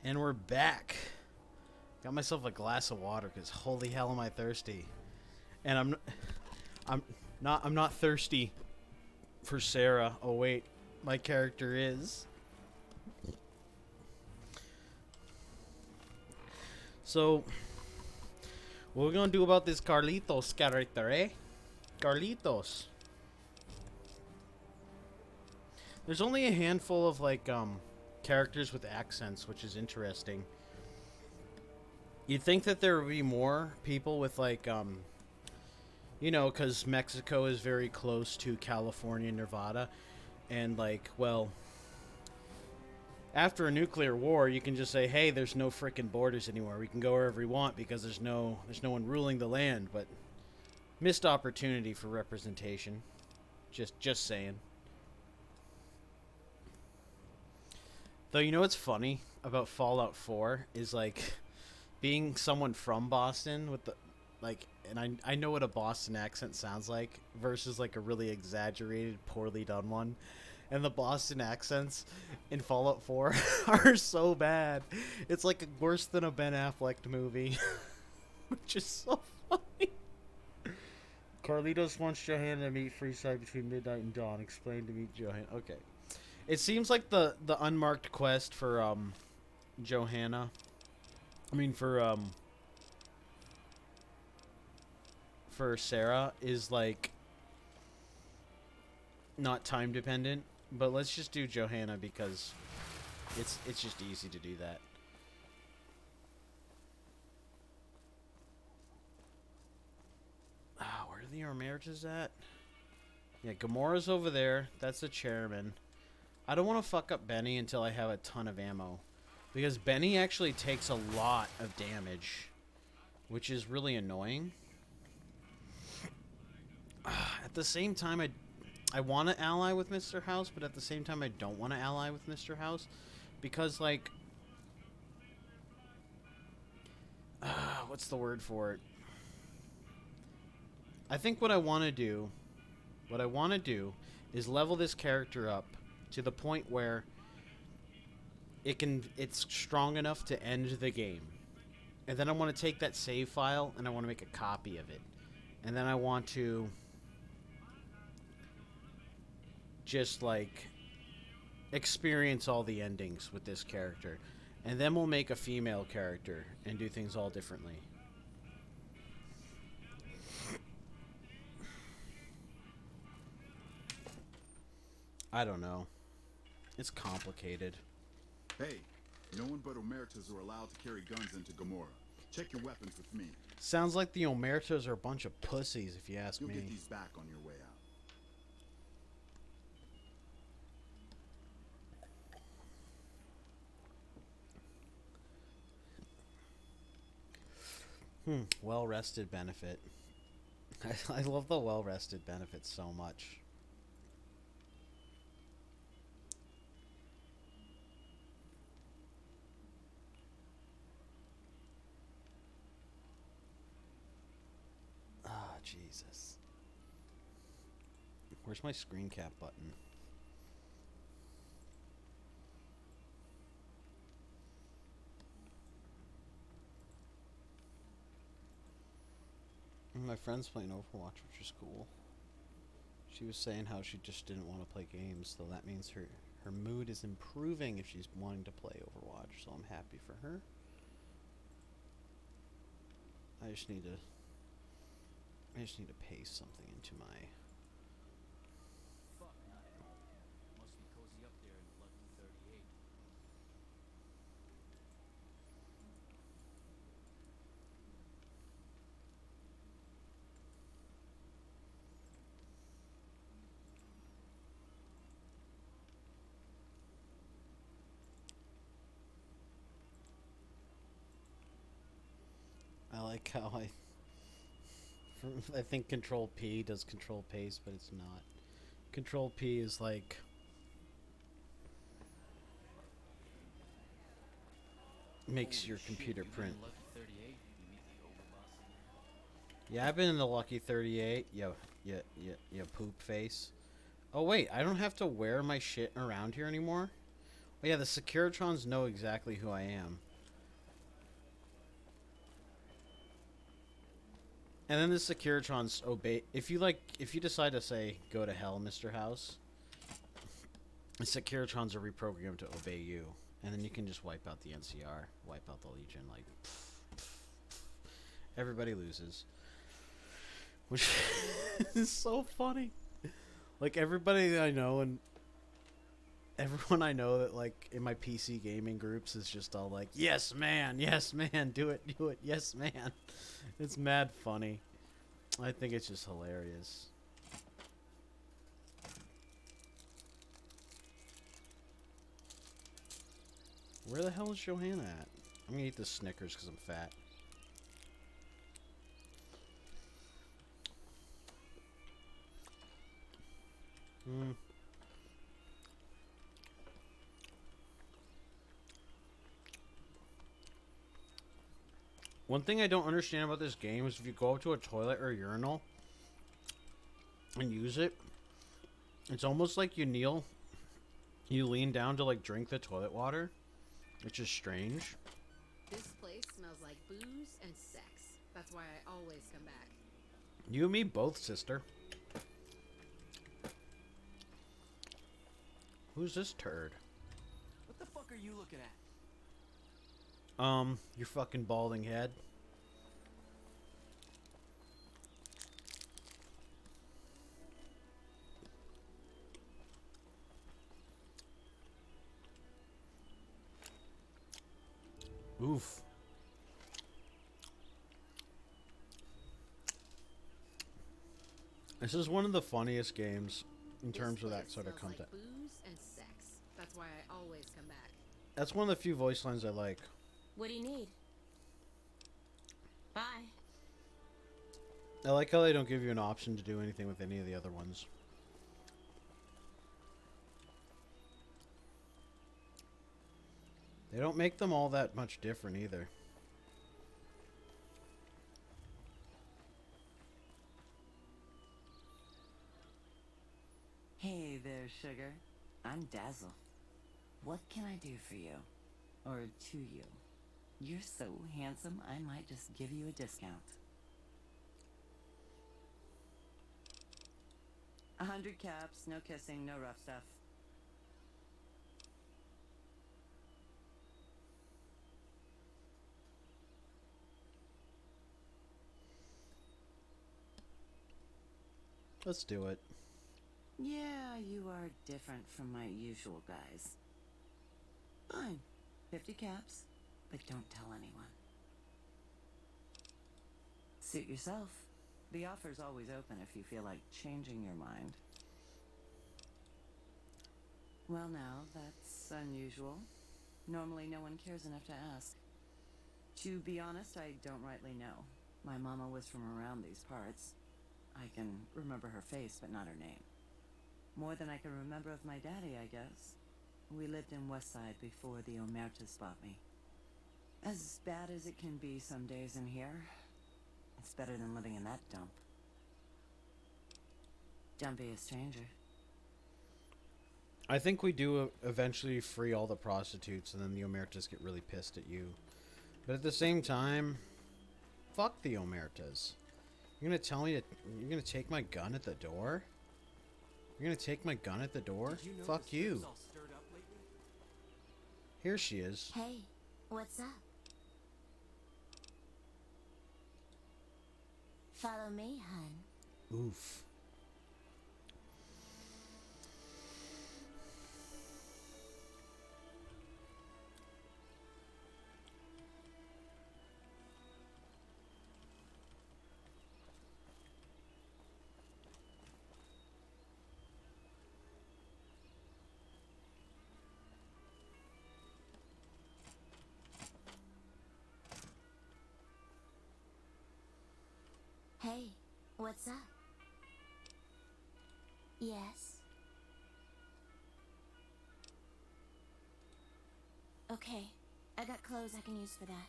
And we're back. Got myself a glass of water because holy hell am I thirsty. And I'm not thirsty for Sarah. Oh wait, my character is. So, what we're gonna do about this Carlitos character, eh? Carlitos. There's only a handful of like characters with accents, which is interesting. You'd think that there would be more people with like you know, because Mexico is very close to California and Nevada, and like, well, after a nuclear war, you can just say, hey, there's no frickin' borders anymore. We can go wherever we want because there's no one ruling the land. But missed opportunity for representation. Just saying. Though, you know what's funny about Fallout 4 is like being someone from Boston with the like, and I know what a Boston accent sounds like versus like a really exaggerated, poorly done one. And the Boston accents in Fallout 4 are so bad. It's like worse than a Ben Affleck movie, which is so funny. Carlitos wants Johanna to meet Freeside between midnight and dawn. Explain to meet Johanna. Okay. It seems like the unmarked quest for Johanna. I mean for Sarah is like not time dependent, but let's just do Johanna because it's just easy to do that. Where are the Omertas at? Yeah, Gamora's over there. That's the chairman. I don't want to fuck up Benny until I have a ton of ammo. Because Benny actually takes a lot of damage. Which is really annoying. At the same time, I want to ally with Mr. House, but at the same time, I don't want to ally with Mr. House. Because, like... what's the word for it? I think what I want to do... What I want to do is level this character up to the point where it's strong enough to end the game. And then I want to take that save file and I want to make a copy of it. And then I want to just like experience all the endings with this character. And then we'll make a female character and do things all differently. I don't know. It's complicated. Hey, no one but Omertas are allowed to carry guns into Gamora. Check your weapons with me. Sounds like the Omertas are a bunch of pussies, if you ask me. You'll get these back on your way out. Well-rested benefit. I love the well-rested benefit so much. Jesus. Where's my screen cap button? My friend's playing Overwatch, which is cool. She was saying how she just didn't want to play games, so that means her mood is improving if she's wanting to play Overwatch, so I'm happy for her. I just need to paste something into my... Must be cozy up there in the Lucky 38. I like how I think Control P does Control Paste, but it's not. Control P is like... makes your computer print. Yeah, I've been in the Lucky 38. Yo, poop face. Oh wait, I don't have to wear my shit around here anymore? But yeah, the Securitrons know exactly who I am. And then the Securitrons obey. If you decide to say, go to hell, Mr. House, the Securitrons are reprogrammed to obey you. And then you can just wipe out the NCR, wipe out the Legion, like, everybody loses. Which is so funny. Like, everybody that I know and everyone I know that, like, in my PC gaming groups is just all like, yes, man, do it, yes, man. It's mad funny. I think it's just hilarious. Where the hell is Johanna at? I'm gonna eat this Snickers because I'm fat. One thing I don't understand about this game is if you go up to a toilet or a urinal and use it, it's almost like you lean down to like drink the toilet water, which is strange. This place smells like booze and sex. That's why I always come back. You and me both, sister. Who's this turd? What the fuck are you looking at? Your fucking balding head. Oof. This is one of the funniest games in terms of that sort of content. Like booze and sex. That's why I always come back. That's one of the few voice lines I like. What do you need? Bye. I like how they don't give you an option to do anything with any of the other ones. They don't make them all that much different either. Hey there, sugar. I'm Dazzle. What can I do for you? Or to you? You're so handsome, I might just give you a discount. 100 caps, no kissing, no rough stuff. Let's do it. Yeah, you are different from my usual guys. Fine. 50 caps, but don't tell anyone. Suit yourself. The offer's always open if you feel like changing your mind. Well now, that's unusual. Normally no one cares enough to ask. To be honest, I don't rightly know. My mama was from around these parts. I can remember her face, but not her name. More than I can remember of my daddy, I guess. We lived in Westside before the Omertas bought me. As bad as it can be some days in here, it's better than living in that dump. Don't be a stranger. I think we do eventually free all the prostitutes, and then the Omertas get really pissed at you. But at the same time, fuck the Omertas. You're gonna tell me that you're gonna take my gun at the door? You're gonna take my gun at the door? Fuck you. Here she is. Hey, what's up? Follow me, hun. Oof. Hey, what's up? Yes. Okay, I got clothes I can use for that.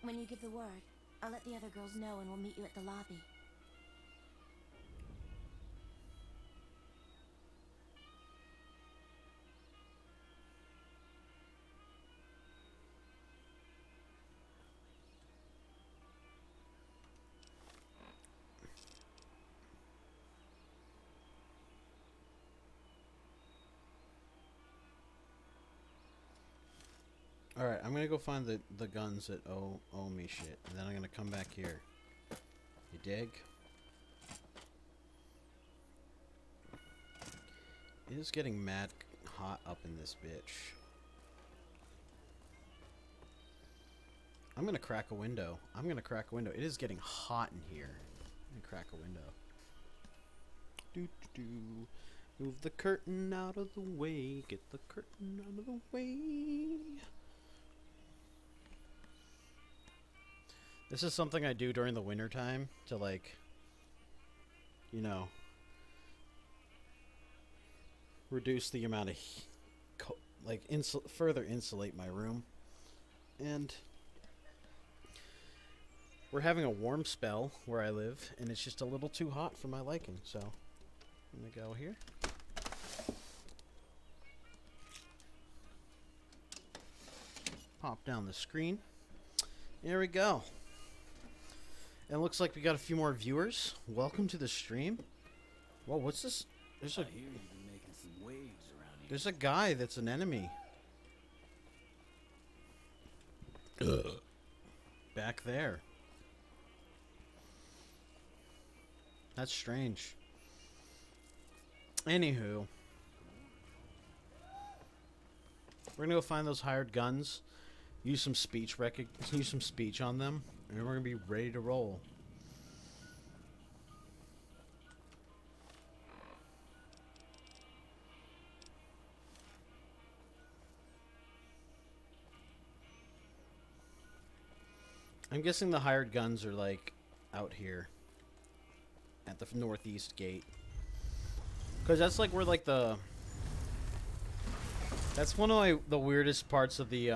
When you give the word, I'll let the other girls know and we'll meet you at the lobby. Alright, I'm gonna go find the guns that owe me shit. And then I'm gonna come back here. You dig? It is getting mad hot up in this bitch. I'm gonna crack a window. I'm gonna crack a window. It is getting hot in here. I'm gonna crack a window. Do. Move the curtain out of the way. Get the curtain out of the way. This is something I do during the winter time to, like, you know, reduce the amount of further insulate my room. And we're having a warm spell where I live, and it's just a little too hot for my liking. So I'm gonna go here. Pop down the screen. There we go. And it looks like we got a few more viewers. Welcome to the stream. Whoa, what's this? There's a There's a guy that's an enemy. Back there. That's strange. Anywho. We're gonna go find those hired guns. Use some speech on them. And we're gonna be ready to roll. I'm guessing the hired guns are like out here at the northeast gate. Cause that's like where like that's one of the weirdest parts of the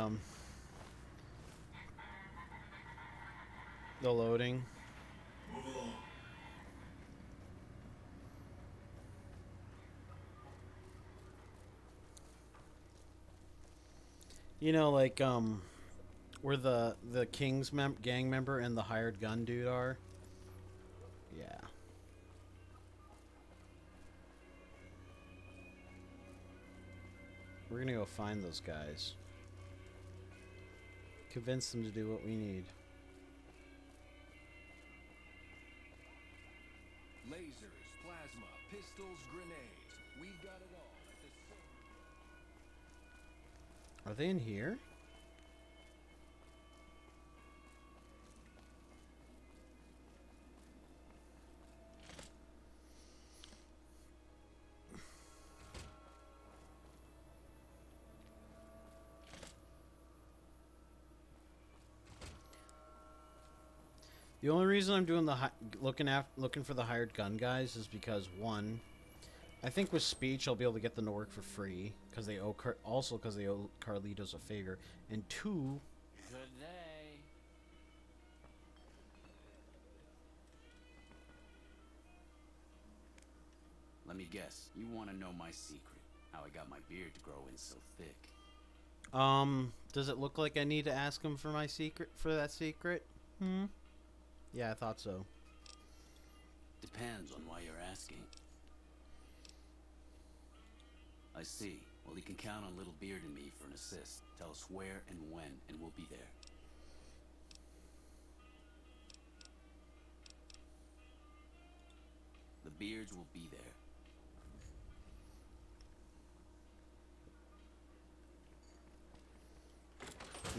loading. You know, like where the King's gang member and the hired gun dude are. Yeah. We're gonna go find those guys. Convince them to do what we need. Lasers, plasma, pistols, grenades. We've got it all at the same. Are they in here? The only reason I'm doing the looking for the hired gun guys is because one, I think with speech I'll be able to get them to work for free because they owe Carlitos a favor, and two, Good day. Let me guess. You want to know my secret. How I got my beard to grow in so thick. does it look like I need to ask him for that secret? Yeah, I thought so. Depends on why you're asking. I see. Well, you can count on Little Beard and me for an assist. Tell us where and when, and we'll be there. The Beards will be there.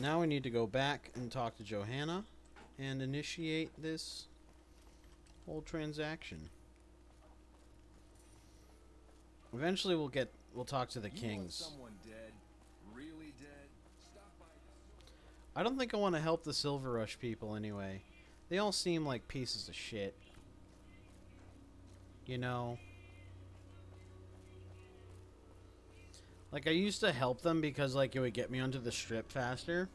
Now we need to go back and talk to Johanna and initiate this whole transaction. Eventually we'll talk to the Kings. Someone dead? Really dead? Stop by. I don't think I want to help the Silver Rush people anyway. They all seem like pieces of shit. You know? Like, I used to help them because, like, it would get me onto the strip faster.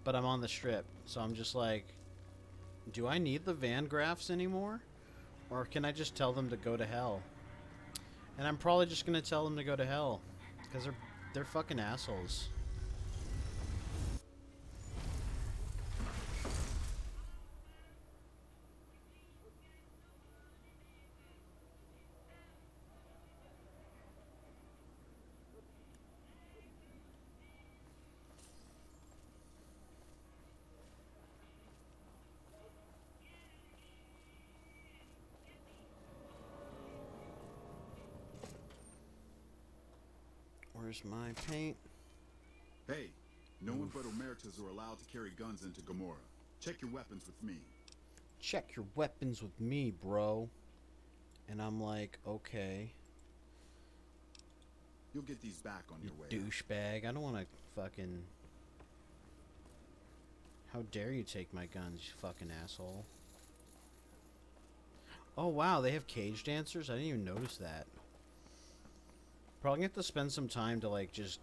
But I'm on the strip, so I'm just like, do I need the Van Graffs anymore? Or can I just tell them to go to hell? And I'm probably just gonna tell them to go to hell. Because they're fucking assholes. Where's my paint? Hey, no one but Omertas are allowed to carry guns into Gamora. Check your weapons with me. Check your weapons with me, bro. And I'm like, okay. You'll get these back on your way. Douchebag. I don't want to fucking... How dare you take my guns, you fucking asshole. Oh, wow, they have cage dancers? I didn't even notice that. Probably have to spend some time to, like, just,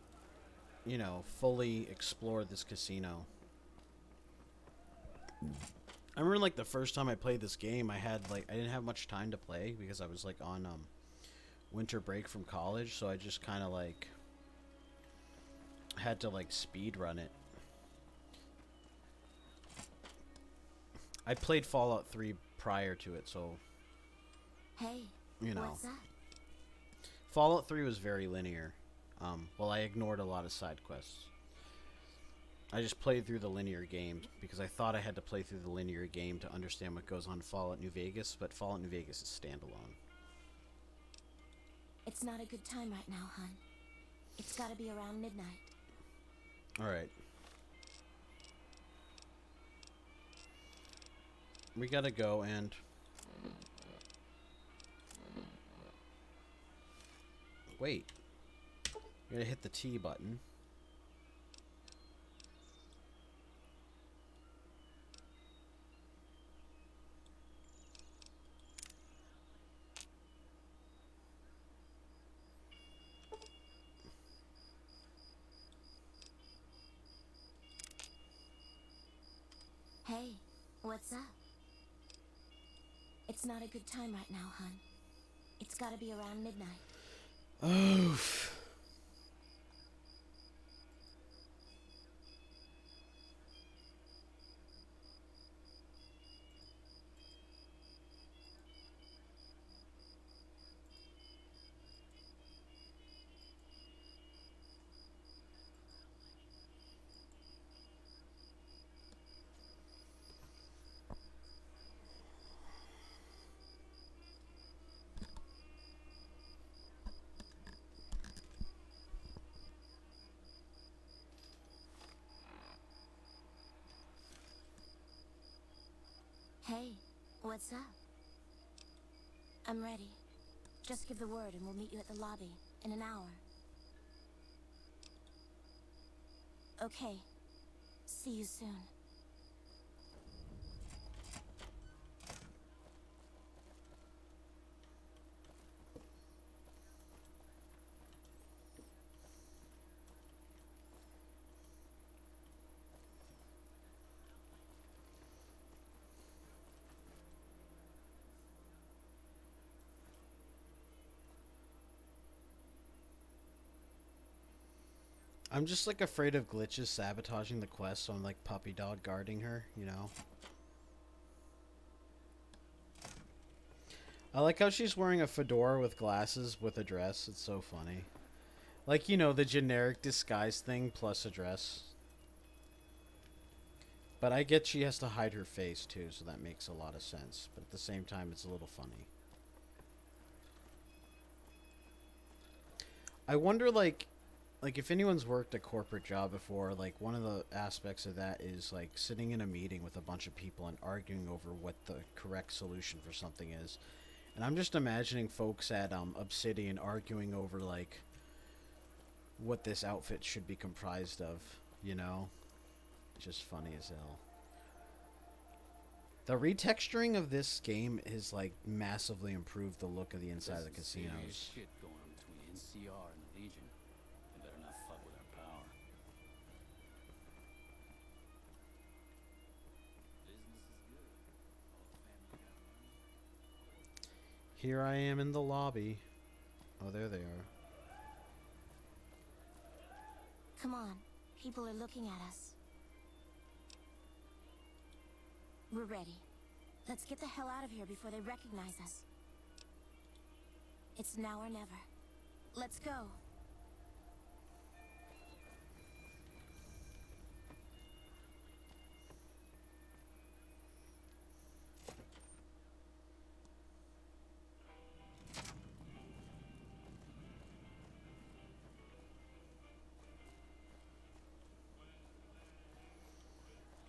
you know, fully explore this casino. I remember, like, the first time I played this game, I didn't have much time to play because I was, like, on, winter break from college, so I just kind of, like, had to, like, speed run it. I played Fallout 3 prior to it, so... Hey, you know. what's that? Fallout 3 was very linear. Well, I ignored a lot of side quests. I just played through the linear game because I thought I had to play through the linear game to understand what goes on in Fallout New Vegas, but Fallout New Vegas is standalone. It's not a good time right now, hon. It's gotta be around midnight. Alright. We gotta go and... Wait. You gotta hit the T button. Hey, what's up? It's not a good time right now, hon. It's gotta be around midnight. Oof. Hey, what's up? I'm ready. Just give the word and we'll meet you at the lobby in an hour. Okay. See you soon. I'm just, like, afraid of glitches sabotaging the quest, so I'm, like, puppy dog guarding her, you know? I like how she's wearing a fedora with glasses with a dress. It's so funny. Like, you know, the generic disguise thing plus a dress. But I get she has to hide her face, too, so that makes a lot of sense. But at the same time, it's a little funny. I wonder, like if anyone's worked a corporate job before, like, one of the aspects of that is, like, sitting in a meeting with a bunch of people and arguing over what the correct solution for something is. And I'm just imagining folks at Obsidian arguing over, like, what this outfit should be comprised of, you know? Just funny as hell. The retexturing of this game has, like, massively improved the look of the inside of the Serious casinos. shit going on between NCR and the Legion. They better not fuck with our power. Business is good. All the family got money. Here I am in the lobby. Oh, there they are. Come on. People are looking at us. We're ready. Let's get the hell out of here before they recognize us. It's now or never. Let's go.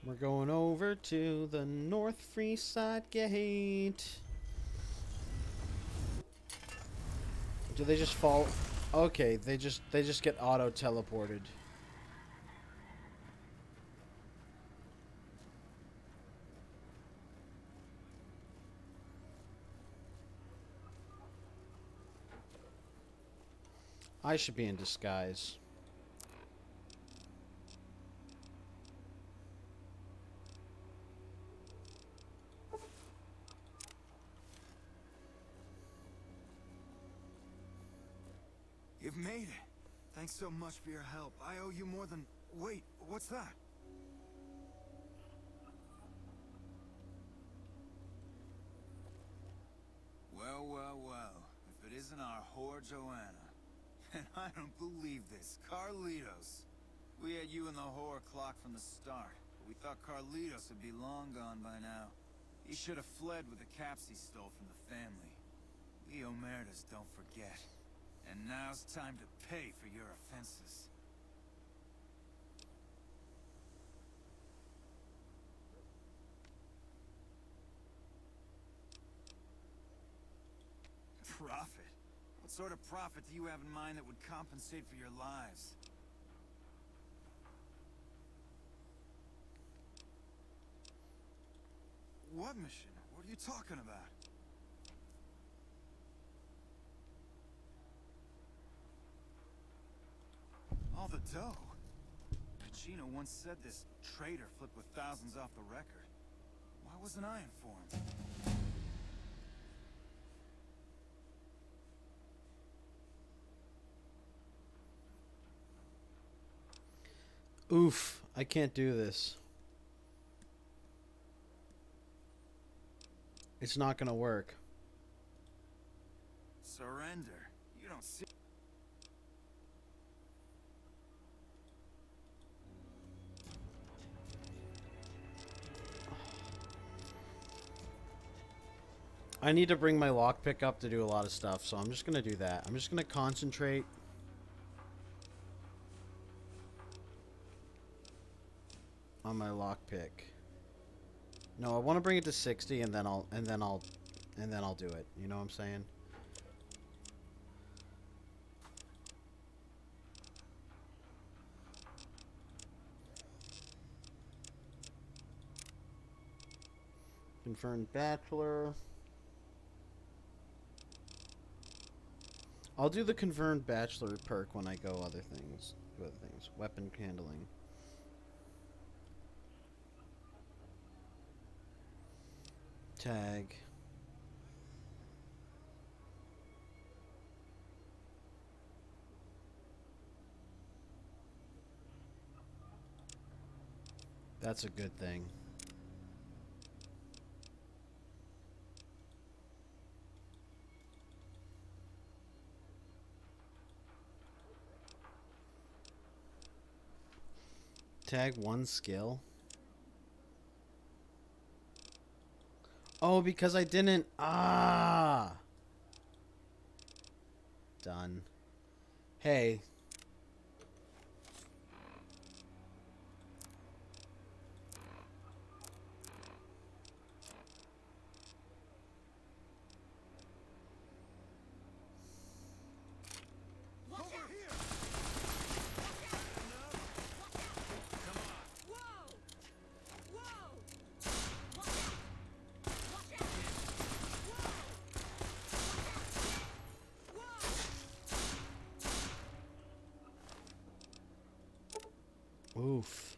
We're going over to the North Freeside Gate. Do they just fall? Okay, they just get auto teleported. I should be in disguise. You've made it. Thanks so much for your help. I owe you more than... Wait, what's that? Well, well, well. If it isn't our whore Joanna. And I don't believe this. Carlitos. We had you in the whore clock from the start. But we thought Carlitos would be long gone by now. He should have fled with the caps he stole from the family. We Omertas don't forget. And now's time to pay for your offenses. Profit? What sort of profit do you have in mind that would compensate for your lives? What mission? What are you talking about? All the dough. Pacino once said this traitor flipped with thousands off the record. Why wasn't I informed? Oof, I can't do this. It's not gonna work. Surrender. You don't see... I need to bring my lockpick up to do a lot of stuff, so I'm just gonna do that. I'm just gonna concentrate. On my lockpick. No, I want to bring it to 60 and then I'll do it. You know what I'm saying? Confirmed bachelor. I'll do the confirmed bachelor perk when I go other things. Do other things. Weapon handling. Tag. That's a good thing. Tag one skill. Oh, because I didn't... Ah! Done. Hey. Oof.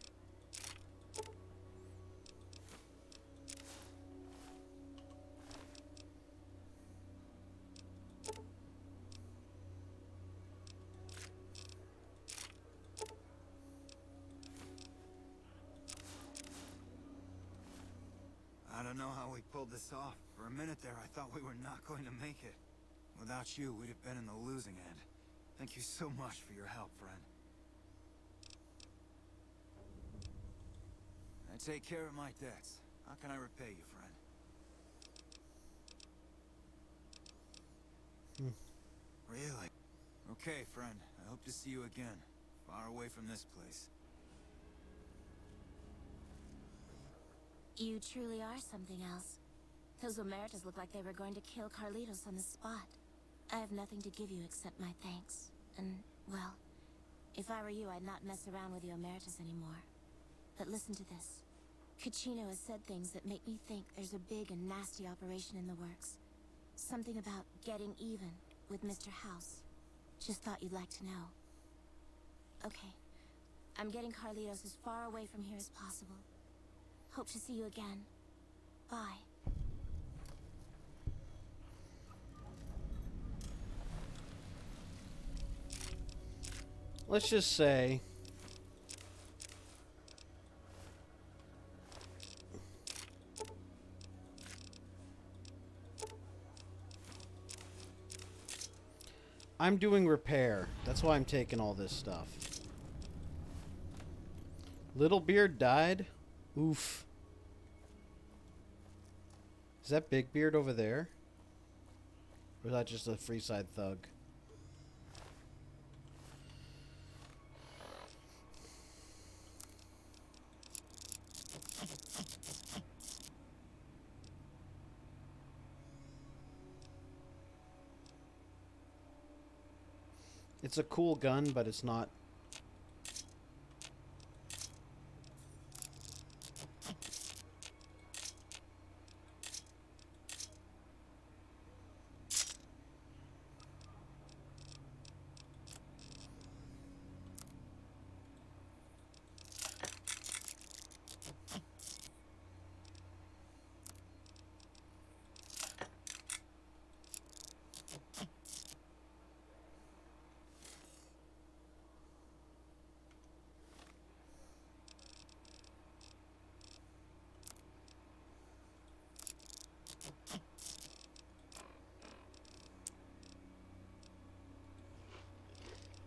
I don't know how we pulled this off. For a minute there, I thought we were not going to make it. Without you, we'd have been in the losing end. Thank you so much for your help, friend. I take care of my debts. How can I repay you, friend? Really? Okay, friend. I hope to see you again. Far away from this place. You truly are something else. Those Omertas look like they were going to kill Carlitos on the spot. I have nothing to give you except my thanks. And, well, if I were you, I'd not mess around with the Omertas anymore. But listen to this. Cucino has said things that make me think there's a big and nasty operation in the works. Something about getting even with Mr. House. Just thought you'd like to know. Okay. I'm getting Carlitos as far away from here as possible. Hope to see you again. Bye. Let's just say I'm doing repair. That's why I'm taking all this stuff. Little Beard died? Oof. Is that Big Beard over there? Or is that just a Freeside thug? It's a cool gun, but it's not.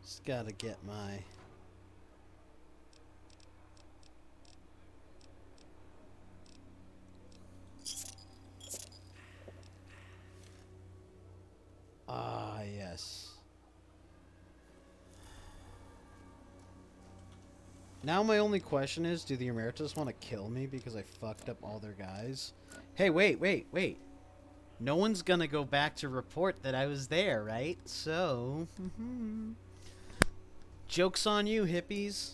Just gotta get my... Ah, yes. Now my only question is, do the Emeritus want to kill me because I fucked up all their guys? Hey, wait. No one's gonna go back to report that I was there, right? So... Joke's on you, hippies.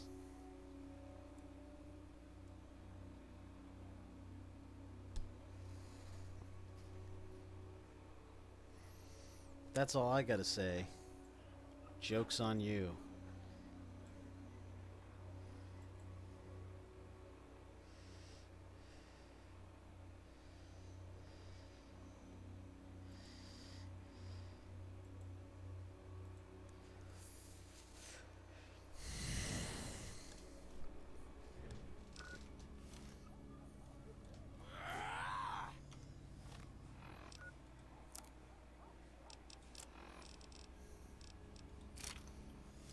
That's all I gotta say. Joke's on you.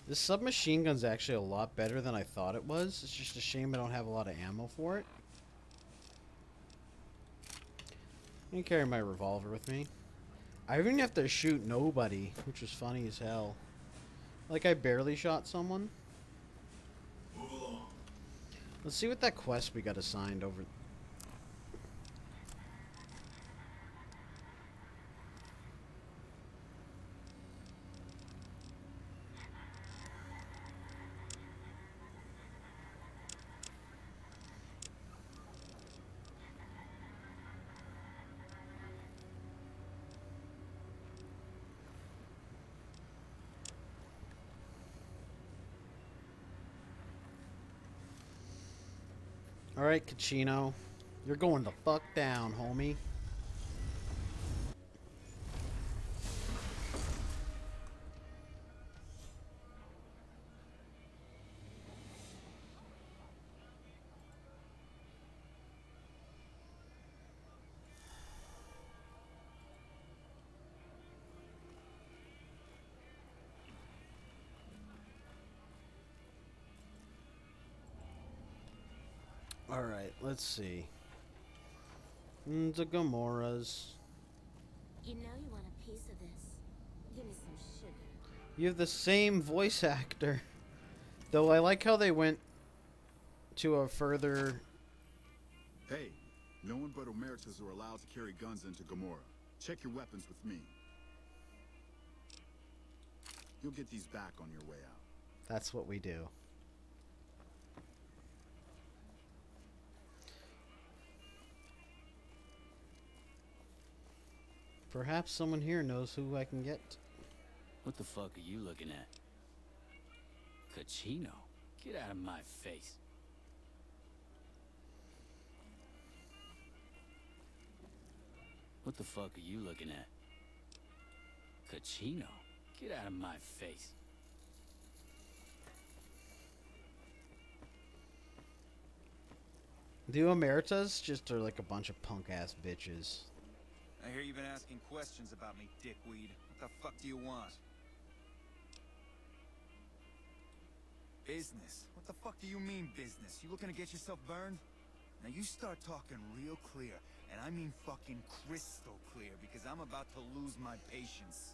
This submachine gun's actually a lot better than I thought it was. It's just a shame I don't have a lot of ammo for it. I can carry my revolver with me. I didn't have to shoot nobody, which was funny as hell. Like I barely shot someone. Let's see what that quest we got assigned over... Alright, Cucino. You're going the fuck down, homie. Alright, let's see. The Gamoras. You know you want a piece of this. Give me some sugar. You have the same voice actor. Though I like how they went to a further... Hey, No one but Omertas are allowed to carry guns into Gamora. Check your weapons with me. You'll get these back on your way out. That's what we do. Perhaps someone here knows who I can get. What the fuck are you looking at? Kachino? Get out of my face. What the fuck are you looking at? Kachino? Get out of my face. The Omertas just are like a bunch of punk ass bitches. I hear you've been asking questions about me, dickweed. What the fuck do you want? Business? What the fuck do you mean business? You looking to get yourself burned? Now you start talking real clear, and I mean fucking crystal clear, because I'm about to lose my patience.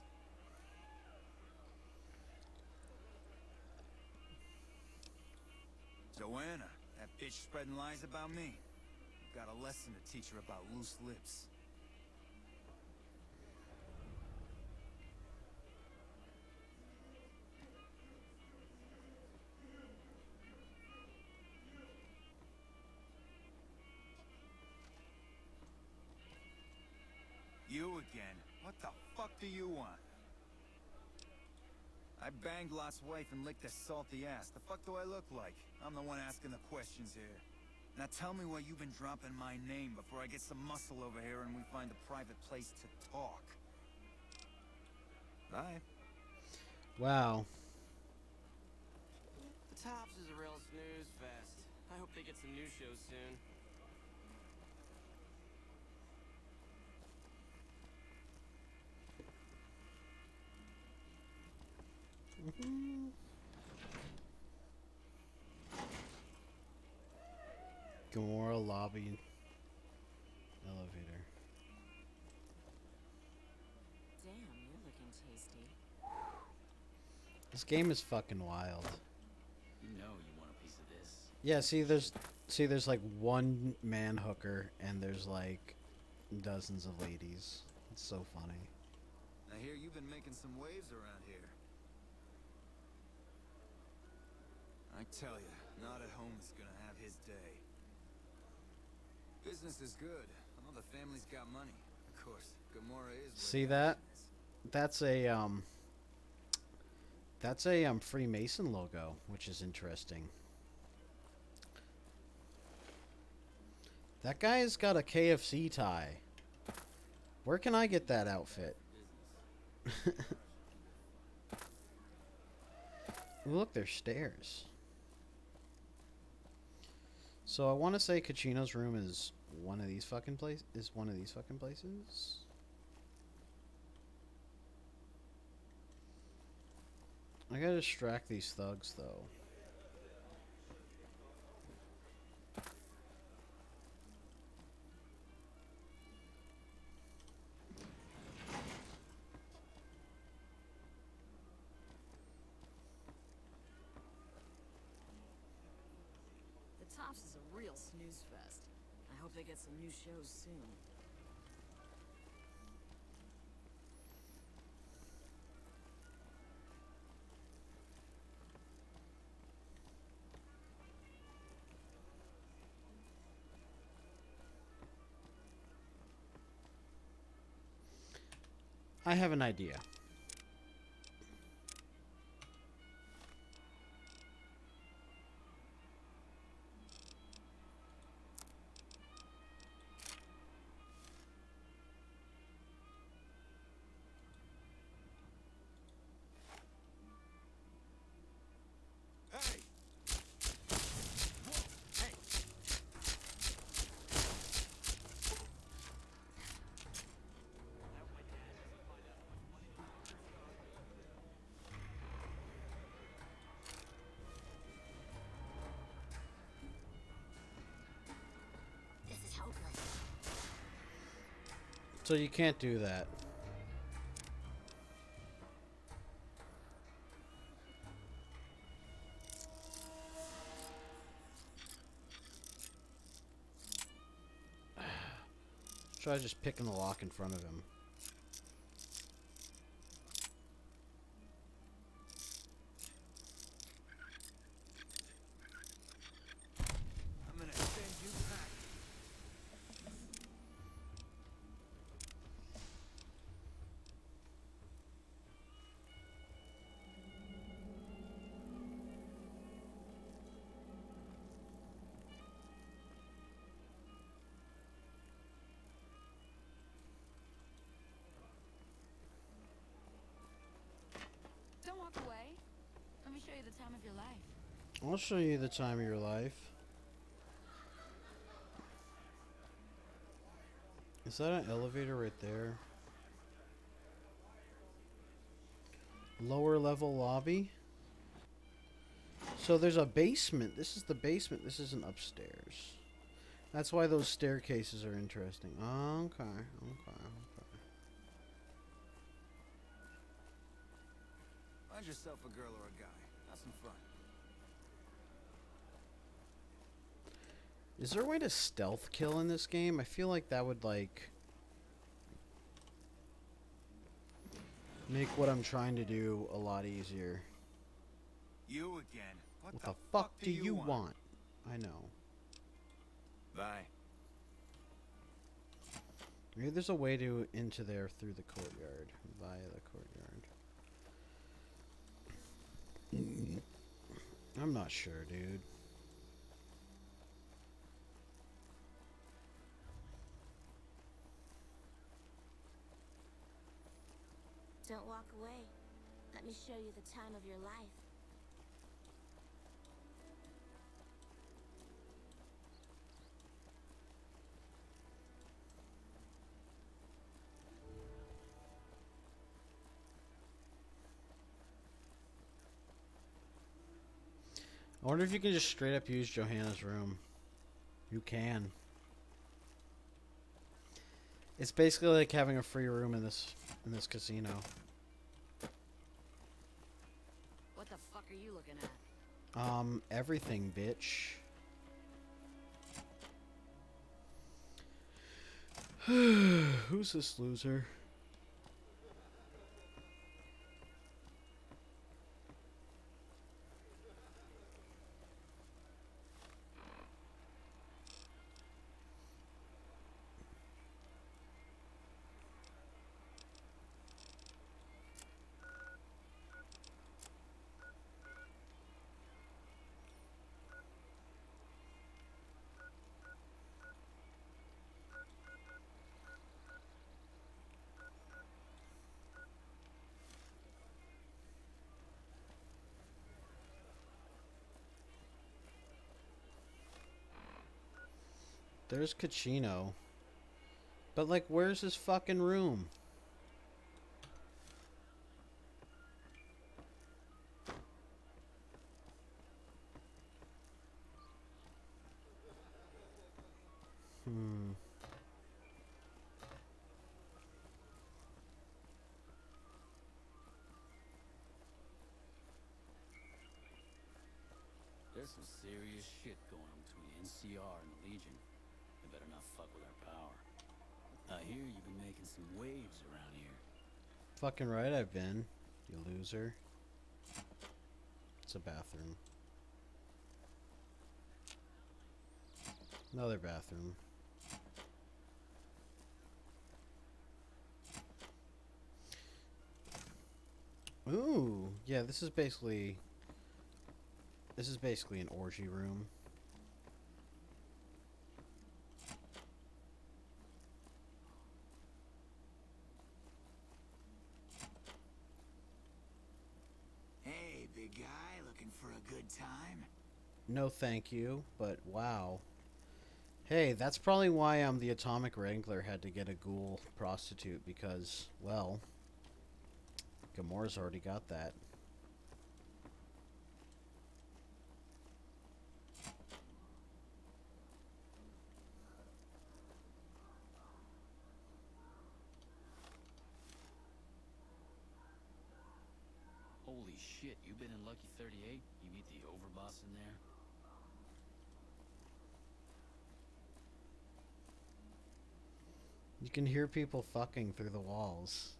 Joanna, that bitch spreading lies about me. Got a lesson to teach her about loose lips. You again? What the fuck do you want? I banged Lot's wife and licked her salty ass. The fuck do I look like? I'm the one asking the questions here. Now tell me why you've been dropping my name before I get some muscle over here and we find a private place to talk. Bye. Wow. The Tops is a real snooze fest. I hope they get some new shows soon. Gamora lobby elevator. Damn, you're looking tasty. This game is fucking wild. You know you want a piece of this. Yeah, there's like one man hooker and there's like dozens of ladies. It's so funny. I hear you've been making some waves around here. I tell you, not at home is gonna have his day. Business is good. I know the family's got money. Of course, Gamora is. See that? That's a Freemason logo, which is interesting. That guy's got a KFC tie. Where can I get that outfit? Look, there's stairs. So I want to say Kachino's room is one of these fucking places. I gotta distract these thugs, though. The Tops is a real snooze fest. I hope they get some new shows soon. I have an idea. Hey! Hey! This is hopeless. So you can't do that. Try just picking the lock in front of him. I'm gonna send you back. Don't walk away. Let me show you the time of your life. I'll show you the time of your life. Is that an elevator right there? Lower level lobby? So there's a basement. This is the basement. This isn't upstairs. That's why those staircases are interesting. Okay, okay. Find yourself a girl or a guy. Have some fun. Is there a way to stealth kill in this game? I feel like that would, like, make what I'm trying to do a lot easier. You again. What the fuck do you want? I know. Bye. Maybe there's a way to into there through the courtyard. Via the courtyard. I'm not sure, dude. Don't walk away. Let me show you the time of your life. I wonder if you can just straight up use Johanna's room. You can. It's basically like having a free room in this casino. What the fuck are you looking at? Everything, bitch. Who's this loser? There's Cachino. But, like, where's his fucking room? There's some serious shit going on between NCR and the Legion. They better not fuck with our power. I hear you've been making some waves around here. Fucking right I've been, you loser. It's a bathroom. Another bathroom. Ooh, yeah, this is basically an orgy room. Hey, big guy, looking for a good time? No thank you, but wow. Hey, that's probably why the Atomic Wrangler had to get a ghoul prostitute, because, well, Gamora's already got that. Holy shit, you been in Lucky 38? You meet the overboss in there? You can hear people fucking through the walls.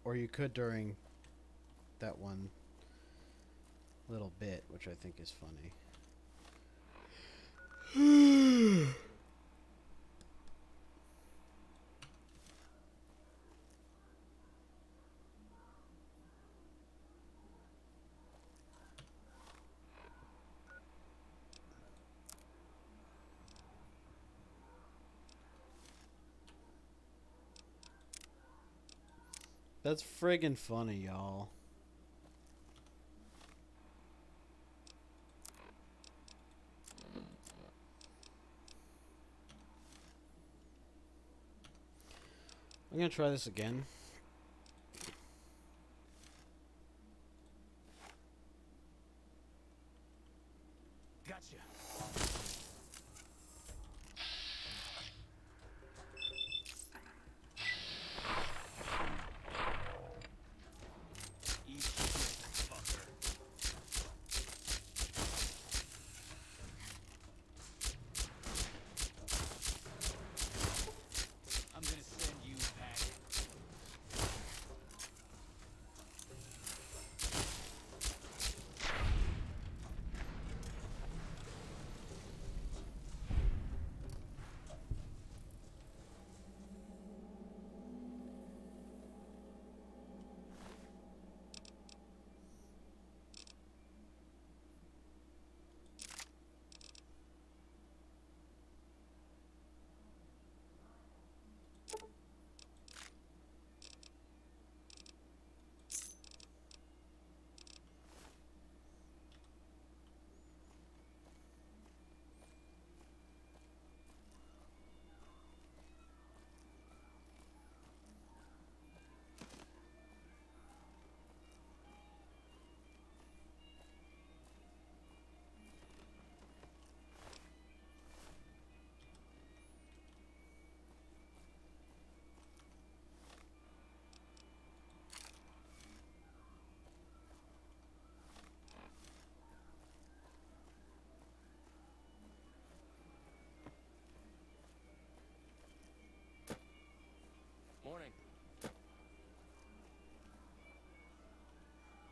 Or you could during that one little bit, which I think is funny. That's friggin' funny, y'all. I'm gonna try this again. Gotcha. Eat shit, fucker. I'm gonna send you back. Morning.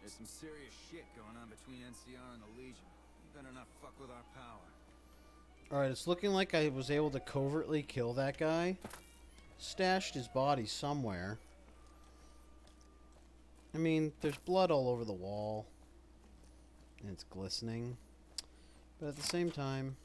There's some serious shit going on between NCR and the Legion. You better not fuck with our power. Alright, it's looking like I was able to covertly kill that guy. Stashed his body somewhere. I mean, there's blood all over the wall. And it's glistening. But at the same time...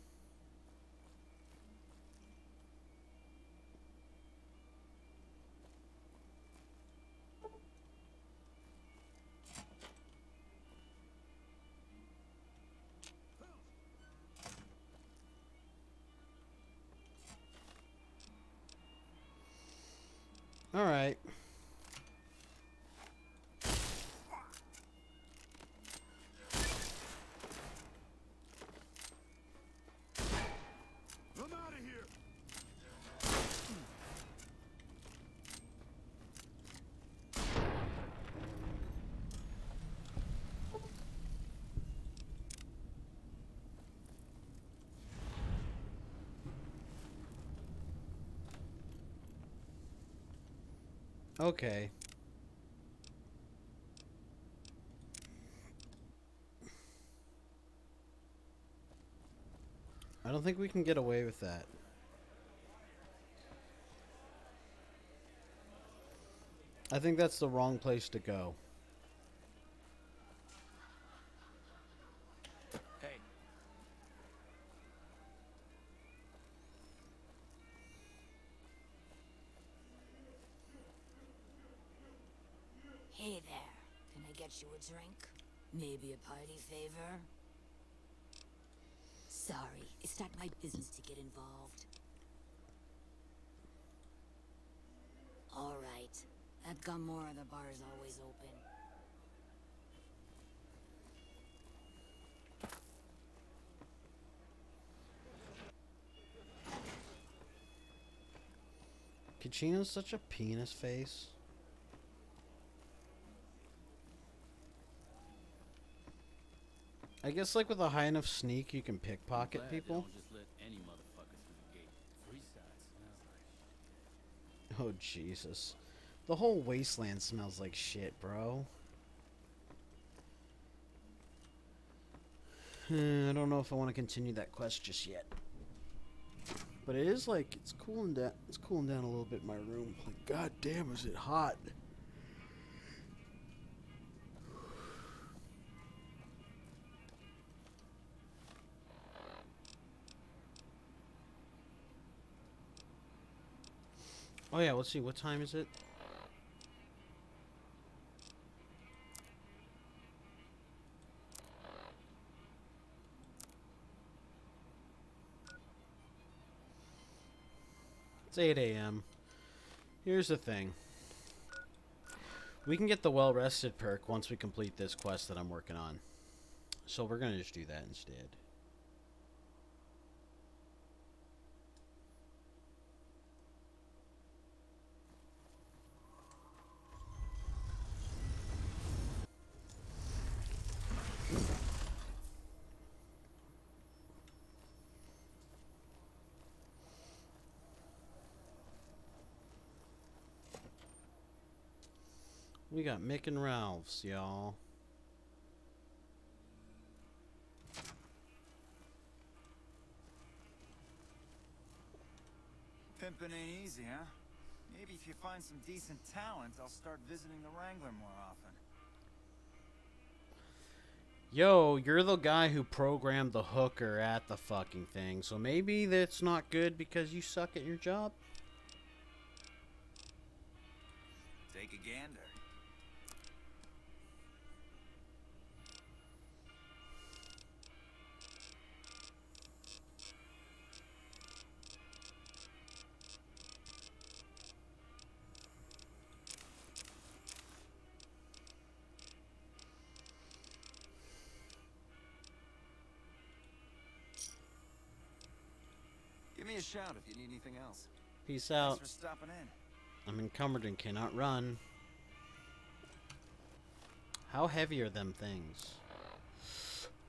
Alright. I'm out of here. Okay. I don't think we can get away with that. I think that's the wrong place to go. Hey. Hey there. Can I get you a drink? Maybe a party favor? Sorry, it's not my business to get involved. Alright. At Gomorrah, the bar is always open. Kachina's such a penis face. I guess like with a high enough sneak, you can I'm pickpocket glad they people. don't just let any motherfucker through the gate. Freeside smells like Oh Jesus, the whole wasteland smells like shit, bro. I don't know if I want to continue that quest just yet. But it is like it's cooling down. It's cooling down a little bit in my room. Like, god damn, is it hot? Oh yeah, let's see. What time is it? It's 8 a.m. Here's the thing. We can get the well-rested perk once we complete this quest that I'm working on. So we're gonna just do that instead. We got Mick and Ralph's, y'all. Pimpin' ain't easy, huh? Maybe if you find some decent talent, I'll start visiting the Wrangler more often. Yo, you're the guy who programmed the hooker at the fucking thing, so maybe that's not good because you suck at your job? Take a gander. Give me a shout if you need anything else. Peace out. Thanks for stopping in. I'm encumbered and cannot run. How heavy are them things?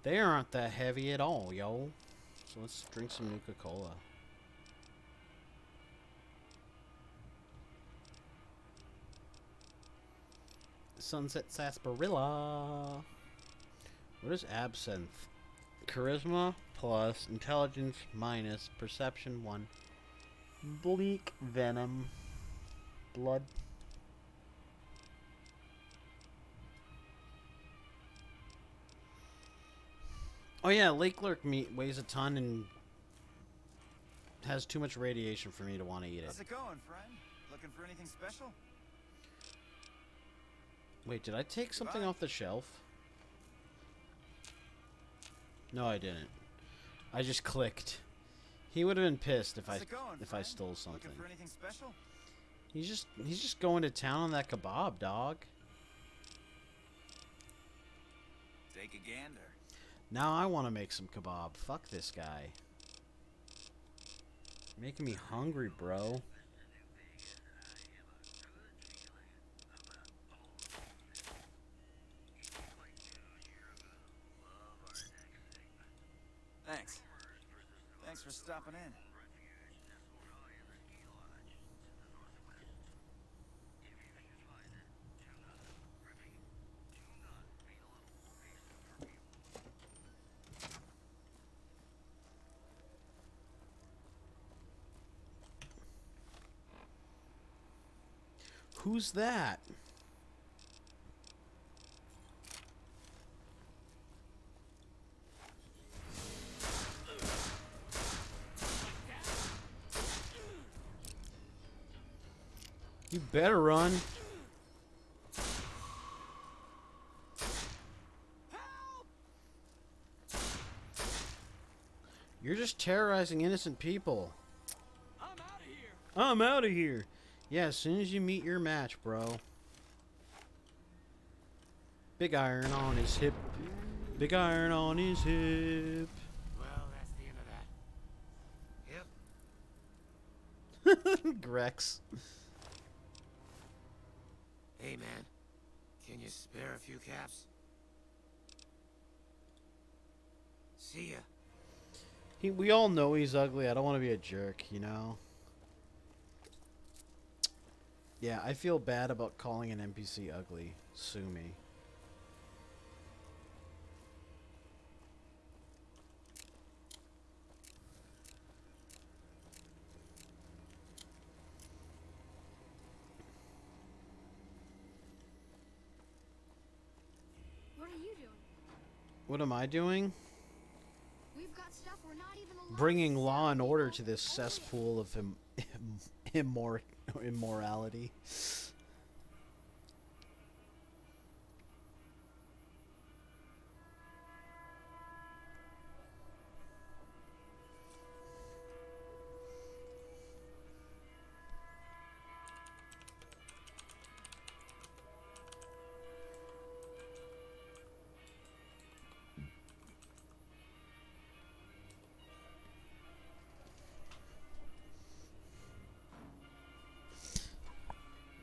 They aren't that heavy at all, yo. So let's drink some Nuka-Cola. Sunset Sarsaparilla. What is absinthe? Charisma plus intelligence minus perception 1. Bleak venom. Blood. Oh yeah, Lake Lurk meat weighs a ton and has too much radiation for me to want to eat it. How's it going, friend? Looking for anything special? Wait, did I take something off the shelf? No, I didn't. I just clicked. He would have been pissed if I stole something. Looking for anything special? He's just going to town on that kebab, dog. Take a gander. Now I want to make some kebab. Fuck this guy. Making me hungry, bro. Thanks. Thanks for stopping in. Who's that? You better run. You're just terrorizing innocent people. I'm out of here. Yeah, as soon as you meet your match, bro. Big iron on his hip. Big iron on his hip. Well, that's the end of that. Yep. Grex. Hey, man. Can you spare a few caps? See ya. We all know he's ugly. I don't want to be a jerk, you know? Yeah, I feel bad about calling an NPC ugly. Sue me. What are you doing? What am I doing? We've got stuff we're not even allowed. Bringing law and order to this cesspool of immorality.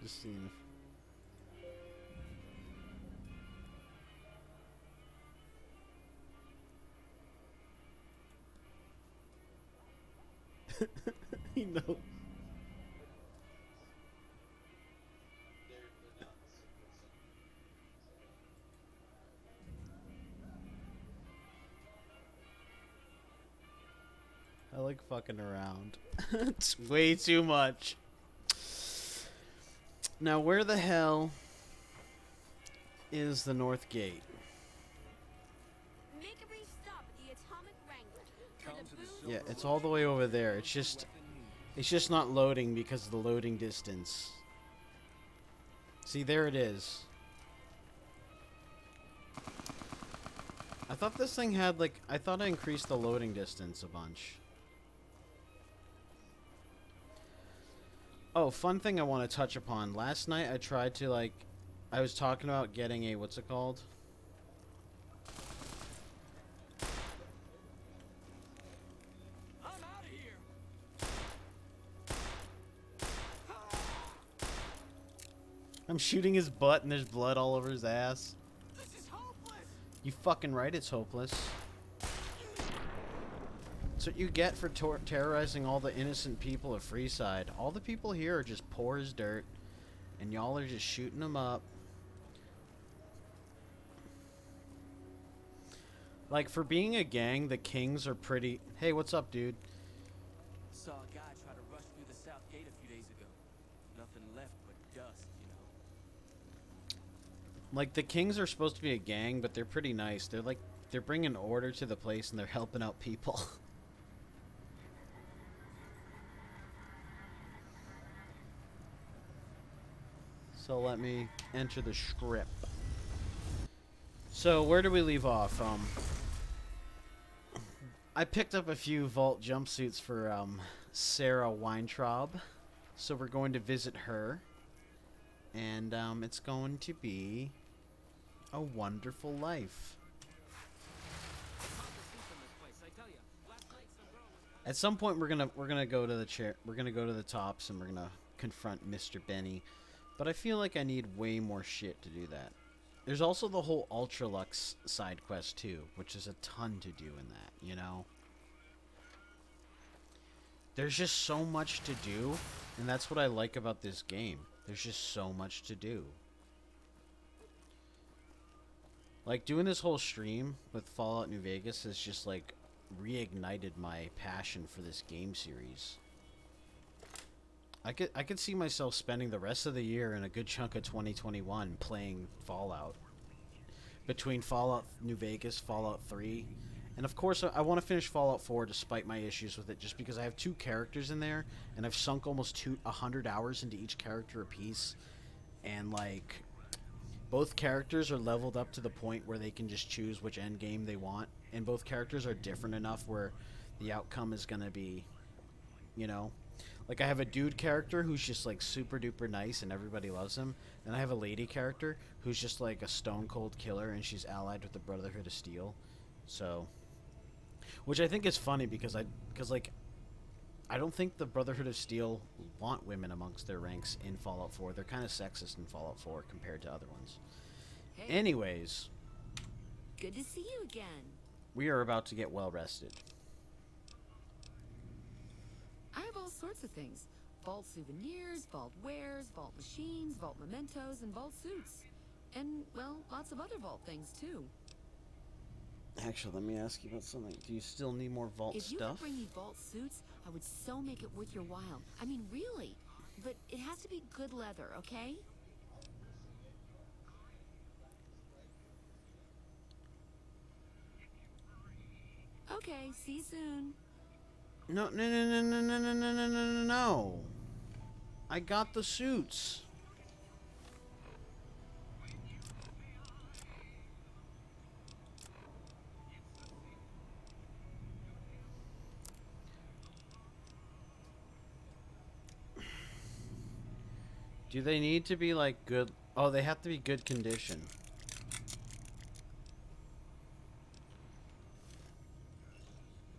Just seeing if... You know. I like fucking around. It's way too much. Now, where the hell is the North Gate? Make a brief stop at the Atomic Wrangler. Yeah, it's all the way over there. It's just not loading because of the loading distance. See, there it is. I thought this thing had, like, I thought I increased the loading distance a bunch. Oh, fun thing I want to touch upon. Last night I tried to, like, I was talking about getting a, what's it called? I'm out of here. I'm shooting his butt and there's blood all over his ass. This is hopeless. You fucking right, it's hopeless. That's what you get for terrorizing all the innocent people of Freeside. All the people here are just poor as dirt, and y'all are just shooting them up. Like, for being a gang, the Kings are pretty... Hey, what's up, dude? Saw a guy try to rush through the south gate a few days ago. Nothing left but dust, you know. Like, the Kings are supposed to be a gang, but they're pretty nice. They're like, they're bringing order to the place and they're helping out people. So let me enter the script. So where do we leave off? I picked up a few Vault jumpsuits for Sarah Weintraub, so we're going to visit her, and it's going to be a wonderful life. At some point, we're gonna go to the chair. We're gonna go to the tops, and we're gonna confront Mr. Benny. But I feel like I need way more shit to do that. There's also the whole Ultralux side quest too, which is a ton to do in that, you know? There's just so much to do, and that's what I like about this game. There's just so much to do. Like, doing this whole stream with Fallout New Vegas has just, like, reignited my passion for this game series. I could see myself spending the rest of the year and a good chunk of 2021 playing Fallout. Between Fallout New Vegas, Fallout 3, and of course I want to finish Fallout 4 despite my issues with it, just because I have 2 characters in there, and I've sunk almost 100 hours into each character apiece, and like, both characters are leveled up to the point where they can just choose which end game they want, and both characters are different enough where the outcome is going to be, you know... Like, I have a dude character who's just, like, super duper nice and everybody loves him. And I have a lady character who's just, like, a stone cold killer and she's allied with the Brotherhood of Steel. So, which I think is funny because like, I don't think the Brotherhood of Steel want women amongst their ranks in Fallout 4. They're kind of sexist in Fallout 4 compared to other ones. Hey. Anyways. Good to see you again. We are about to get well rested. I have all sorts of things. Vault souvenirs, vault wares, vault machines, vault mementos, and vault suits. And, well, lots of other vault things, too. Actually, let me ask you about something. Do you still need more vault If you stuff? could bring me vault suits, I would so make it worth your while. I mean, really. But it has to be good leather, okay? Okay, see you soon. No, no, no, no, no, no, no, no, no, no, no, no. I got the suits. Do they need to be like good? Oh, they have to be good condition.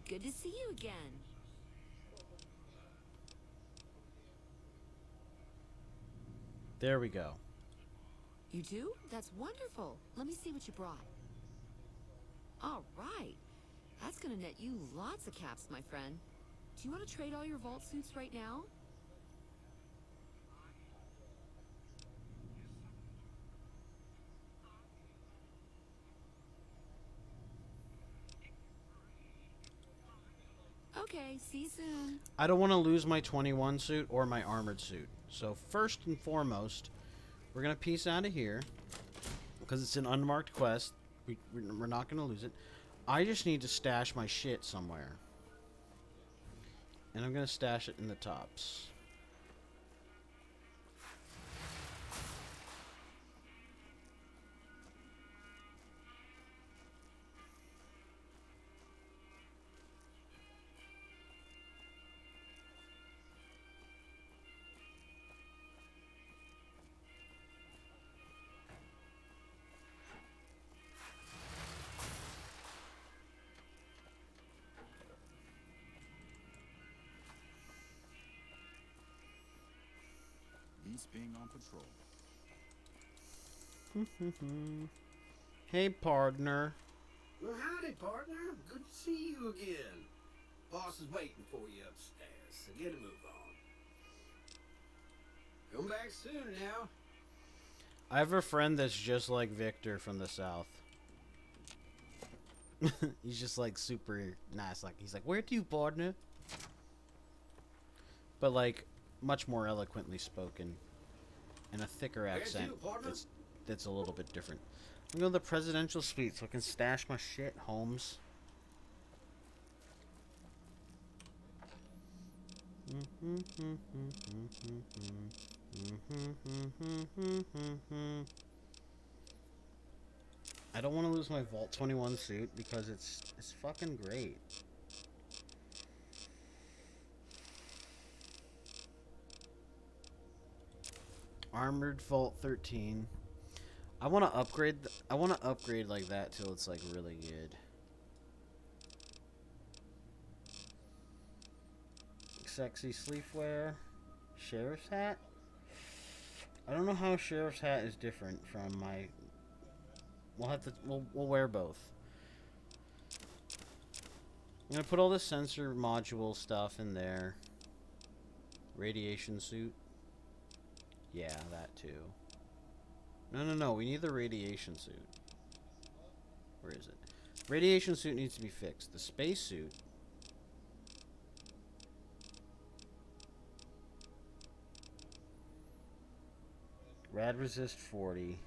Good to see you again. There we go. You do? That's wonderful. Let me see what you brought. All right. That's gonna net you lots of caps, my friend. Do you want to trade all your vault suits right now? Okay, see you soon. I don't want to lose my 21 suit or my armored suit. So first and foremost, we're going to piece out of here. Because it's an unmarked quest. We're not going to lose it. I just need to stash my shit somewhere. And I'm going to stash it in the tops. Beast being on patrol. Hey, partner. Well, howdy, partner. Good to see you again. Boss is waiting for you upstairs, so get a move on. Come back soon now. I have a friend that's just like Victor from the South. He's just like super nice. Like he's like, "Where to, partner?" But like much more eloquently spoken, and a thicker accent. That's a little bit different. I'm going to the presidential suite so I can stash my shit, Holmes. I don't want to lose my Vault 21 suit because it's fucking great. Armored Vault 13. I want to upgrade. I want to upgrade like that till it's like really good. Sexy sleepwear. Sheriff's hat. I don't know how sheriff's hat is different from my. We'll have to. We'll wear both. I'm gonna put all the sensor module stuff in there. Radiation suit. Yeah, that too. No. We need the radiation suit. Where is it? Radiation suit needs to be fixed. The space suit. Rad resist 40.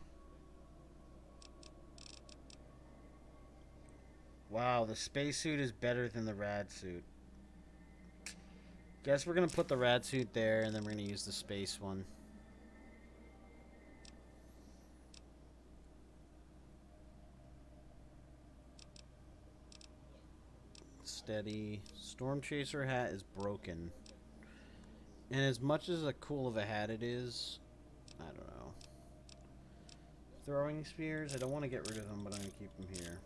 Wow, the spacesuit is better than the rad suit. Guess we're gonna put the rad suit there, and then we're gonna use the space one. Steady. Storm Chaser hat is broken. And as much as a cool of a hat it is, I don't know. Throwing spears, I don't want to get rid of them, but I'm gonna keep them here.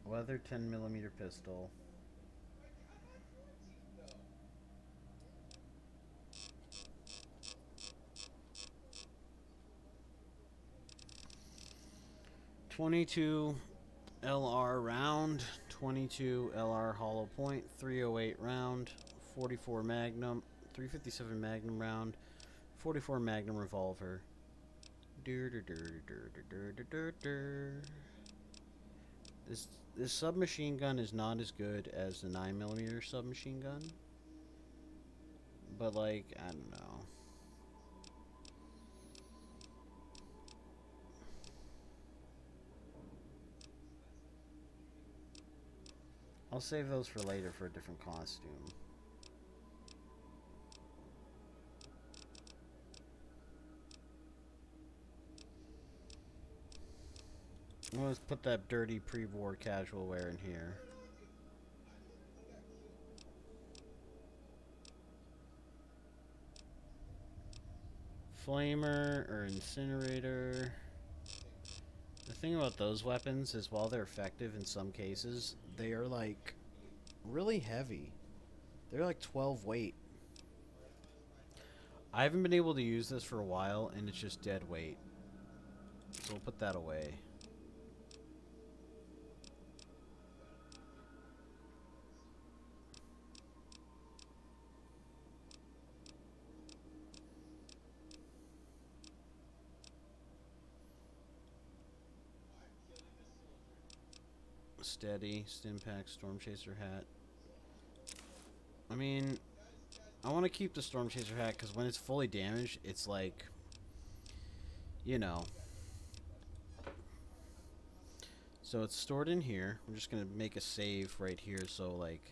Leather 10mm pistol. 22 LR round, 22 LR hollow point, 308 round, 44 Magnum, 357 Magnum round, 44 Magnum revolver. This submachine gun is not as good as the 9mm submachine gun, but like, I don't know. I'll save those for later for a different costume. Let's put that dirty pre-war casual wear in here. Flamer or incinerator. The thing about those weapons is while they're effective in some cases, they are like really heavy. They're like 12 weight. I haven't been able to use this for a while and it's just dead weight. So we'll put that away. Steady, Stimpack, Storm Chaser hat. I mean, I want to keep the Storm Chaser hat because when it's fully damaged, it's like, you know. So it's stored in here. I'm just going to make a save right here so, like,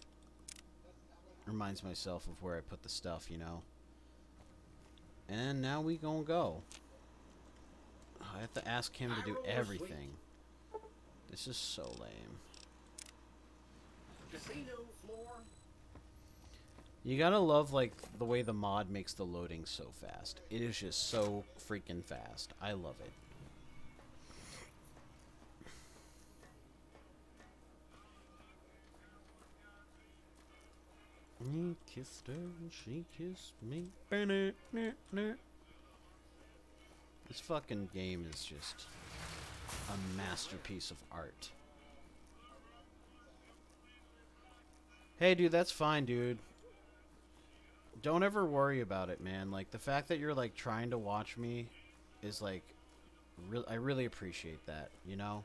reminds myself of where I put the stuff, you know. And now we gonna go. I have to ask him to do everything. This is so lame. Casino floor. You gotta love, like, the way the mod makes the loading so fast. It is just so freaking fast. I love it. He kissed her and she kissed me. This fucking game is just a masterpiece of art. Hey, dude, that's fine, dude. Don't ever worry about it, man. Like, the fact that you're, like, trying to watch me is, like, I really appreciate that, you know?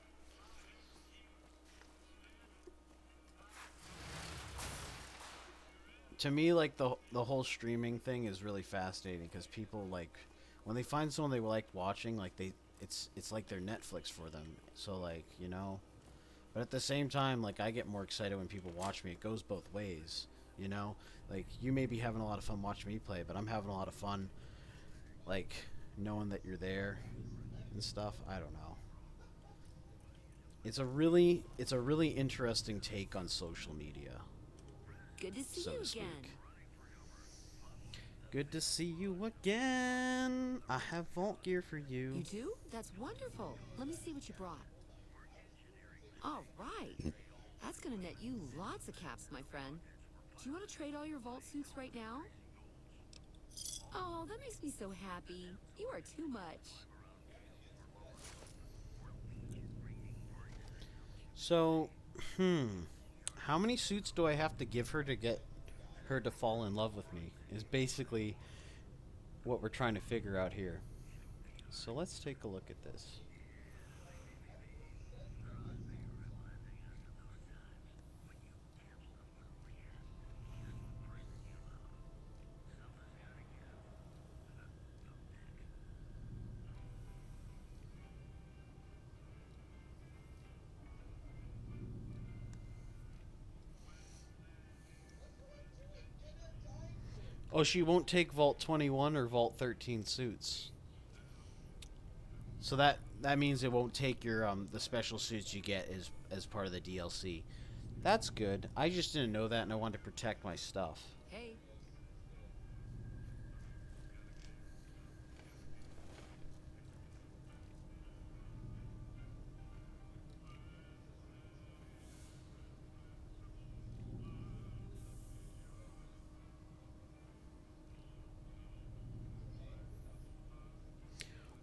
To me, like, the whole streaming thing is really fascinating because people, like, when they find someone they like watching, like, it's like their Netflix for them. So, like, you know? But at the same time, like, I get more excited when people watch me. It goes both ways, you know? Like, you may be having a lot of fun watching me play, but I'm having a lot of fun, like, knowing that you're there and stuff. I don't know. It's a really interesting take on social media. Good to see so you to speak. again. Good to see you again. I have vault gear for you. You do? That's wonderful. Let me see what you brought. All right. That's gonna net you lots of caps, my friend. Do you want to trade all your vault suits right now? Oh, that makes me so happy. You are too much. So, how many suits do I have to give her to get her to fall in love with me? Is basically what we're trying to figure out here. So let's take a look at this. Oh, she won't take Vault 21 or Vault 13 suits. So that means it won't take your the special suits you get as part of the DLC. That's good. I just didn't know that and I wanted to protect my stuff. Hey.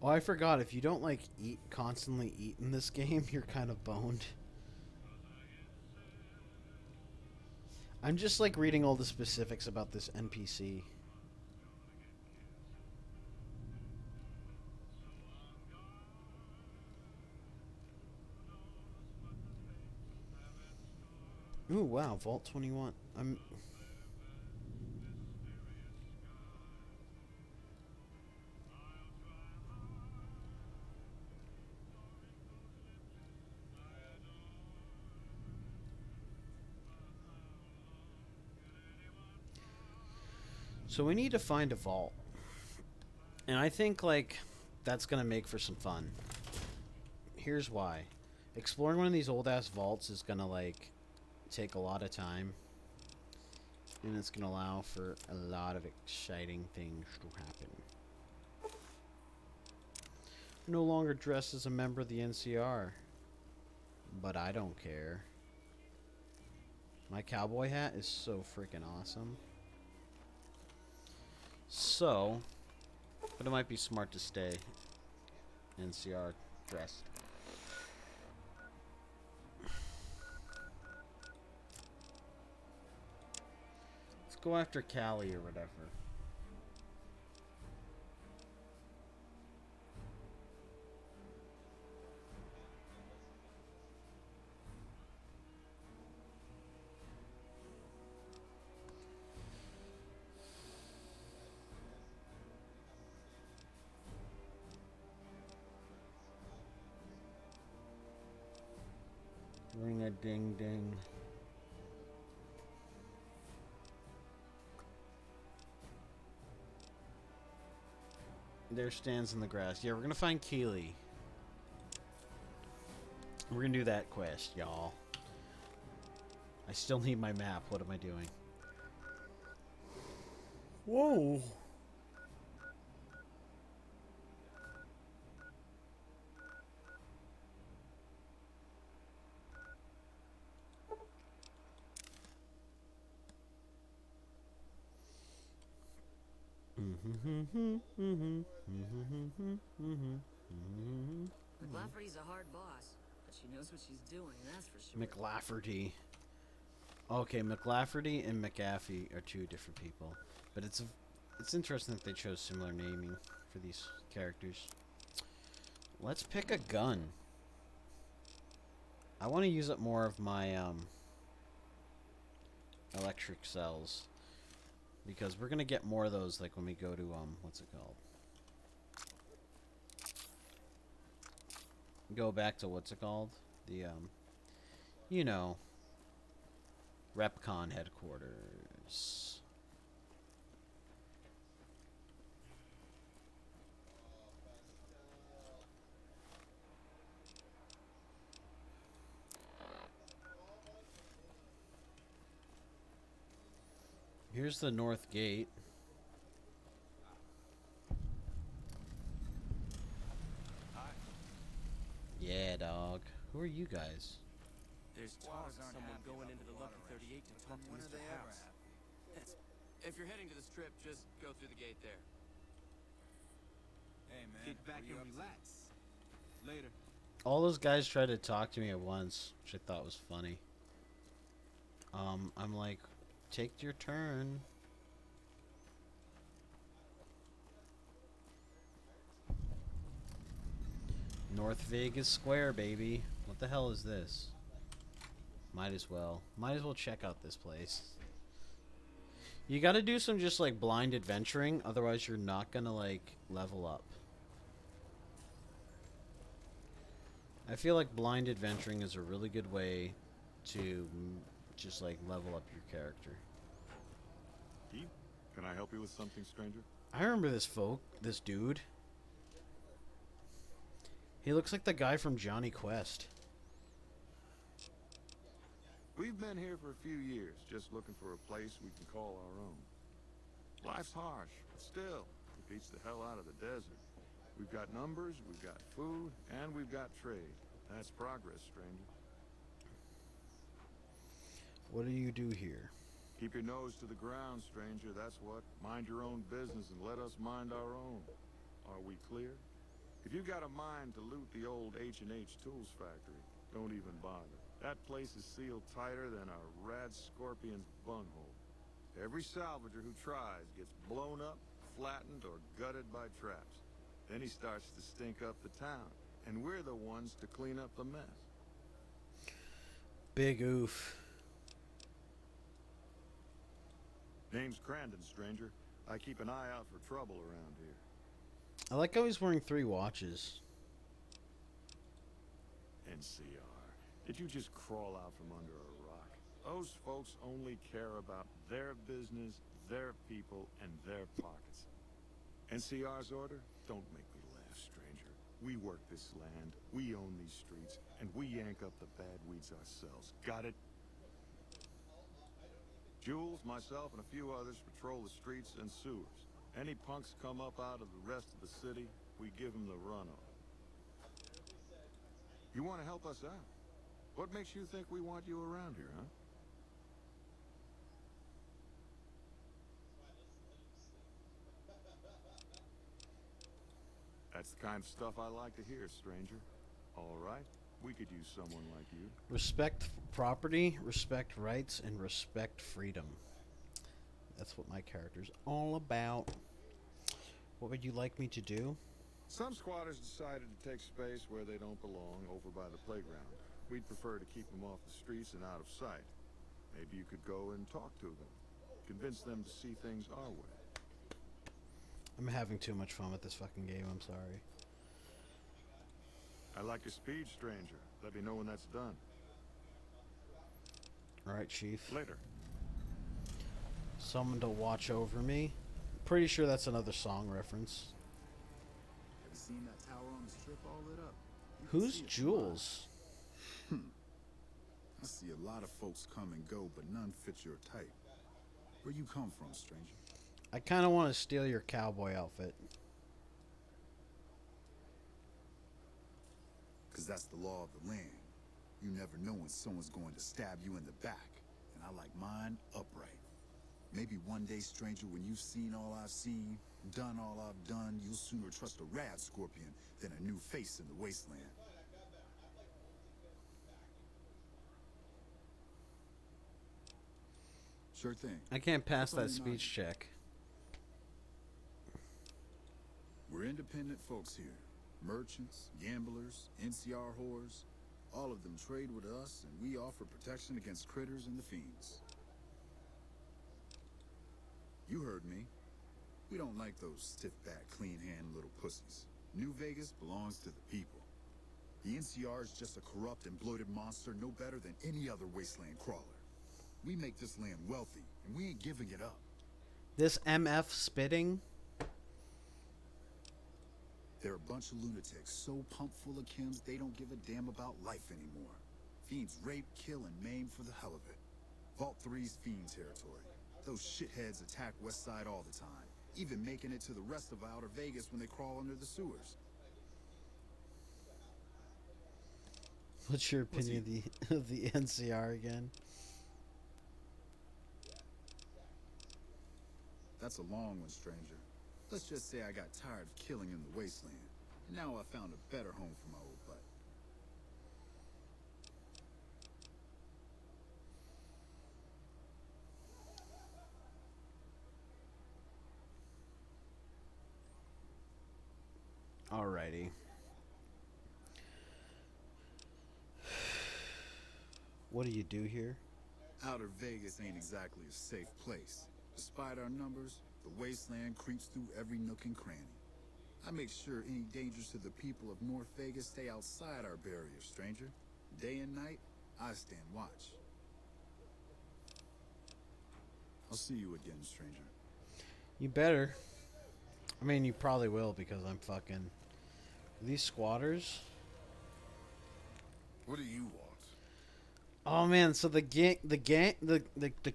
Oh, I forgot. If you don't like constantly eat in this game, you're kind of boned. I'm just like reading all the specifics about this NPC. Ooh, wow, Vault 21. So we need to find a vault. And I think, like, that's going to make for some fun. Here's why. Exploring one of these old-ass vaults is going to, like, take a lot of time. And it's going to allow for a lot of exciting things to happen. No longer dressed as a member of the NCR. But I don't care. My cowboy hat is so freaking awesome. So, but it might be smart to stay NCR dressed. Let's go after Callie or whatever. Ring a ding ding. There stands in the grass. Yeah, we're gonna find Keely. We're gonna do that quest, y'all. I still need my map. What am I doing? Whoa. McLafferty's a hard boss, but she knows what she's doing, that's for sure. McLafferty. Okay, McLafferty and McAfee are two different people, but it's interesting that they chose similar naming for these characters. Let's pick a gun. I want to use up more of my electric cells because we're gonna get more of those like when we go to what's it called? Go back to what's it called? The you know, Repcon headquarters. Here's the north gate. Yeah, dog. Who are you guys? There's talk of someone going into the Lucky 38 to talk to Mr. House. If you're heading to the strip, just go through the gate there. Hey man, get back and relax. Later. All those guys tried to talk to me at once, which I thought was funny. I'm like, take your turn. North Vegas Square, baby. What the hell is this? Might as well check out this place. You gotta do some just like blind adventuring, otherwise you're not gonna like level up. I feel like blind adventuring is a really good way to just like level up your character. Pete, can I help you with something, stranger? I remember this dude. He looks like the guy from Johnny Quest. We've been here for a few years, just looking for a place we can call our own. Life's harsh, but still, it beats the hell out of the desert. We've got numbers, we've got food, and we've got trade. That's progress, stranger. What do you do here? Keep your nose to the ground, stranger, that's what. Mind your own business and let us mind our own. Are we clear? If you got a mind to loot the old H&H Tools factory, don't even bother. That place is sealed tighter than a rad scorpion's bunghole. Every salvager who tries gets blown up, flattened, or gutted by traps. Then he starts to stink up the town, and we're the ones to clean up the mess. Big oof. Name's Crandon, stranger. I keep an eye out for trouble around here. I like how he's wearing 3 watches. NCR. Did you just crawl out from under a rock? Those folks only care about their business, their people, and their pockets. NCR's order? Don't make me laugh, stranger. We work this land, we own these streets, and we yank up the bad weeds ourselves. Got it? Jules, myself, and a few others patrol the streets and sewers. Any punks come up out of the rest of the city, we give them the runoff. You want to help us out? What makes you think we want you around here, huh? That's the kind of stuff I like to hear, stranger. All right, we could use someone like you. Respect property, respect rights, and respect freedom. That's what my character's all about. What would you like me to do? Some squatters decided to take space where they don't belong over by the playground. We'd prefer to keep them off the streets and out of sight. Maybe you could go and talk to them. Convince them to see things our way. I'm having too much fun with this fucking game, I'm sorry. I like your speed, stranger. Let me know when that's done. Alright, Chief. Later. Someone to watch over me. Pretty sure that's another song reference. Have you seen that tower on the strip all lit up? Who's Jules? I see a lot of folks come and go, but none fit your type. Where you come from, stranger? I kind of want to steal your cowboy outfit. Because that's the law of the land. You never know when someone's going to stab you in the back. And I like mine upright. Maybe one day, stranger, when you've seen all I've seen, done all I've done, you'll sooner trust a rad scorpion than a new face in the wasteland. Sure thing. I can't pass What's on that your mind? speech check. We're independent folks here. Merchants, gamblers, NCR whores. All of them trade with us, and we offer protection against critters and the fiends. You heard me. We don't like those stiff-backed, clean-hand little pussies. New Vegas belongs to the people. The NCR is just a corrupt and bloated monster no better than any other wasteland crawler. We make this land wealthy, and we ain't giving it up. This MF spitting? They're a bunch of lunatics so pumped full of chems they don't give a damn about life anymore. Fiends rape, kill, and maim for the hell of it. Vault 3's fiend territory. Those shitheads attack West Side all the time, even making it to the rest of Outer Vegas when they crawl under the sewers. What's your opinion of the NCR again? That's a long one, stranger. Let's just say I got tired of killing in the wasteland, and now I found a better home for my old butt. Alrighty. What do you do here? Outer Vegas ain't exactly a safe place. Despite our numbers, the wasteland creeps through every nook and cranny. I make sure any dangers to the people of North Vegas stay outside our barrier, stranger. Day and night, I stand watch. I'll see you again, stranger. You better. I mean, you probably will because I'm fucking... These squatters? What do you want? Oh man, so the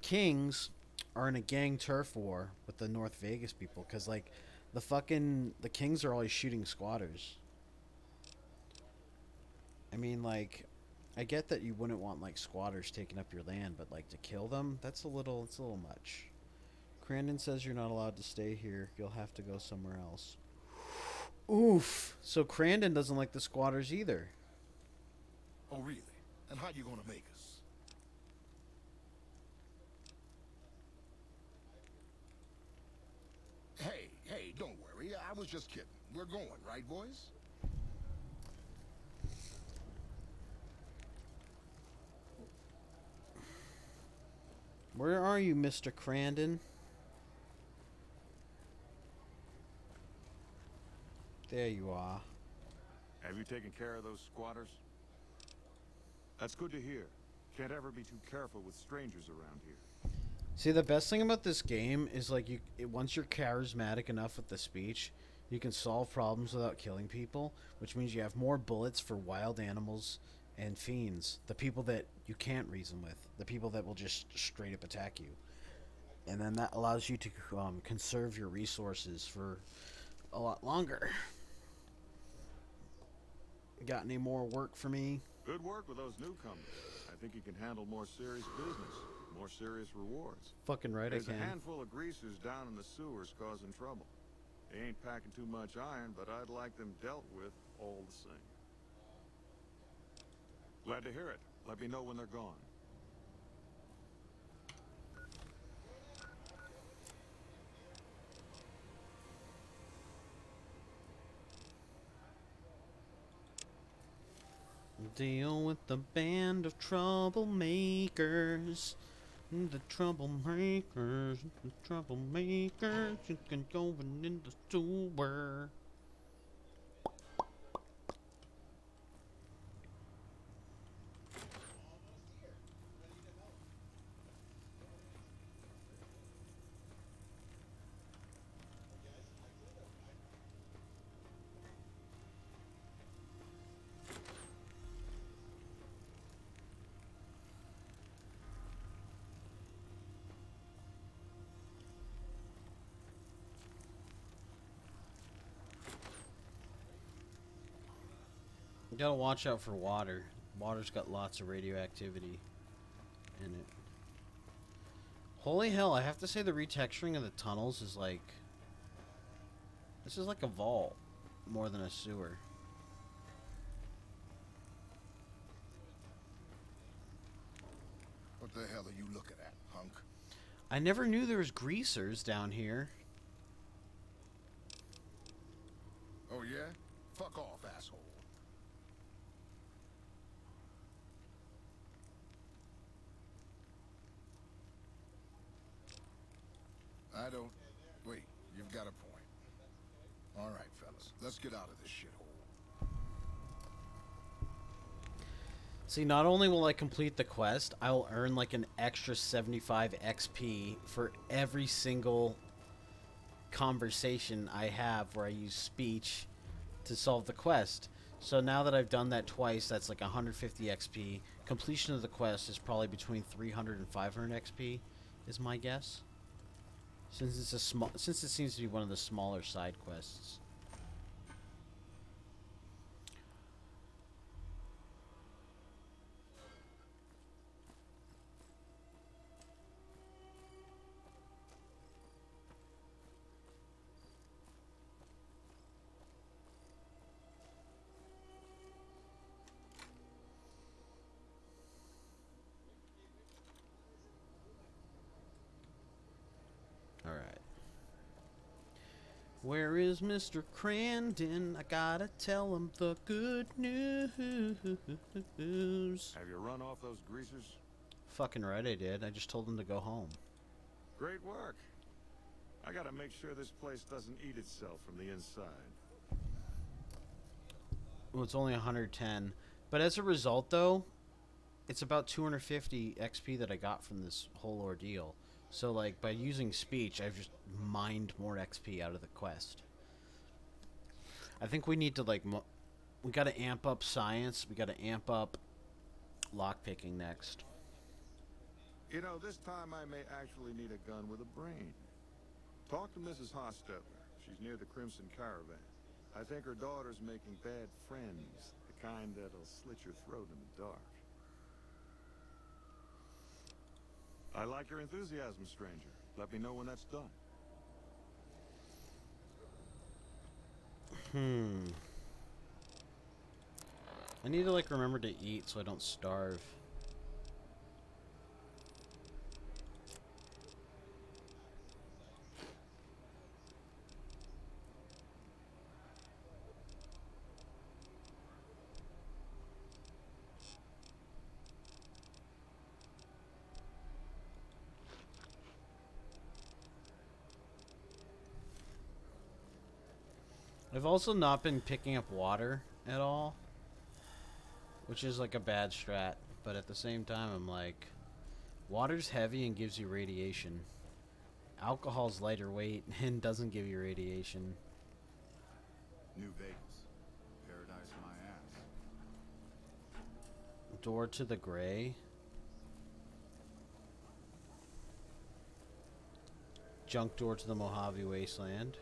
Kings are in a gang turf war with the North Vegas people because like the Kings are always shooting squatters. I mean, like, I get that you wouldn't want like squatters taking up your land, but like to kill them, it's a little much. Crandon says you're not allowed to stay here. You'll have to go somewhere else. Oof. So Crandon doesn't like the squatters either. Oh, really? And how you gonna make us? Hey, don't worry. I was just kidding. We're going, right, boys? Where are you, Mr. Crandon? There you are. Have you taken care of those squatters? That's good to hear. Can't ever be too careful with strangers around here. See, the best thing about this game is like once you're charismatic enough with the speech, you can solve problems without killing people, which means you have more bullets for wild animals and fiends, the people that you can't reason with, the people that will just straight up attack you. And then that allows you to conserve your resources for a lot longer. Got any more work for me? Good work with those newcomers. I think you can handle more serious business, more serious rewards. Fucking right, There's I can. a handful of greasers down in the sewers causing trouble. They ain't packing too much iron, but I'd like them dealt with all the same. Glad to hear it. Let me know when they're gone. Deal with the band of troublemakers. The troublemakers, the troublemakers. You can go in the sewer. You gotta watch out for water. Water's got lots of radioactivity in it. Holy hell, I have to say the retexturing of the tunnels is like... This is like a vault more than a sewer. What the hell are you looking at, hunk? I never knew there was greasers down here. Oh, yeah? Fuck off, asshole. I don't... Wait, you've got a point. All right, fellas, let's get out of this shithole. See, not only will I complete the quest, I will earn like an extra 75 XP for every single conversation I have where I use speech to solve the quest. So now that I've done that twice, that's like 150 XP. Completion of the quest is probably between 300 and 500 XP, is my guess. Since it's since it seems to be one of the smaller side quests. Alright. Where is Mr. Crandon? I gotta tell him the good news. Have you run off those greasers? Fucking right I did. I just told him to go home. Great work. I gotta make sure this place doesn't eat itself from the inside. Well, it's only 110. But as a result, though, it's about 250 XP that I got from this whole ordeal. So, like, by using speech, I've just mined more XP out of the quest. I think we need to, like, we gotta amp up science. We gotta amp up lockpicking next. You know, this time I may actually need a gun with a brain. Talk to Mrs. Hostetler. She's near the Crimson Caravan. I think her daughter's making bad friends, the kind that'll slit your throat in the dark. I like your enthusiasm, stranger. Let me know when that's done. I need to like remember to eat so I don't starve. I've also not been picking up water at all, which is like a bad strat, but at the same time I'm like, water's heavy and gives you radiation. Alcohol's lighter weight and doesn't give you radiation. New Vegas. Paradise my ass. Door to the gray. Junk door to the Mojave wasteland.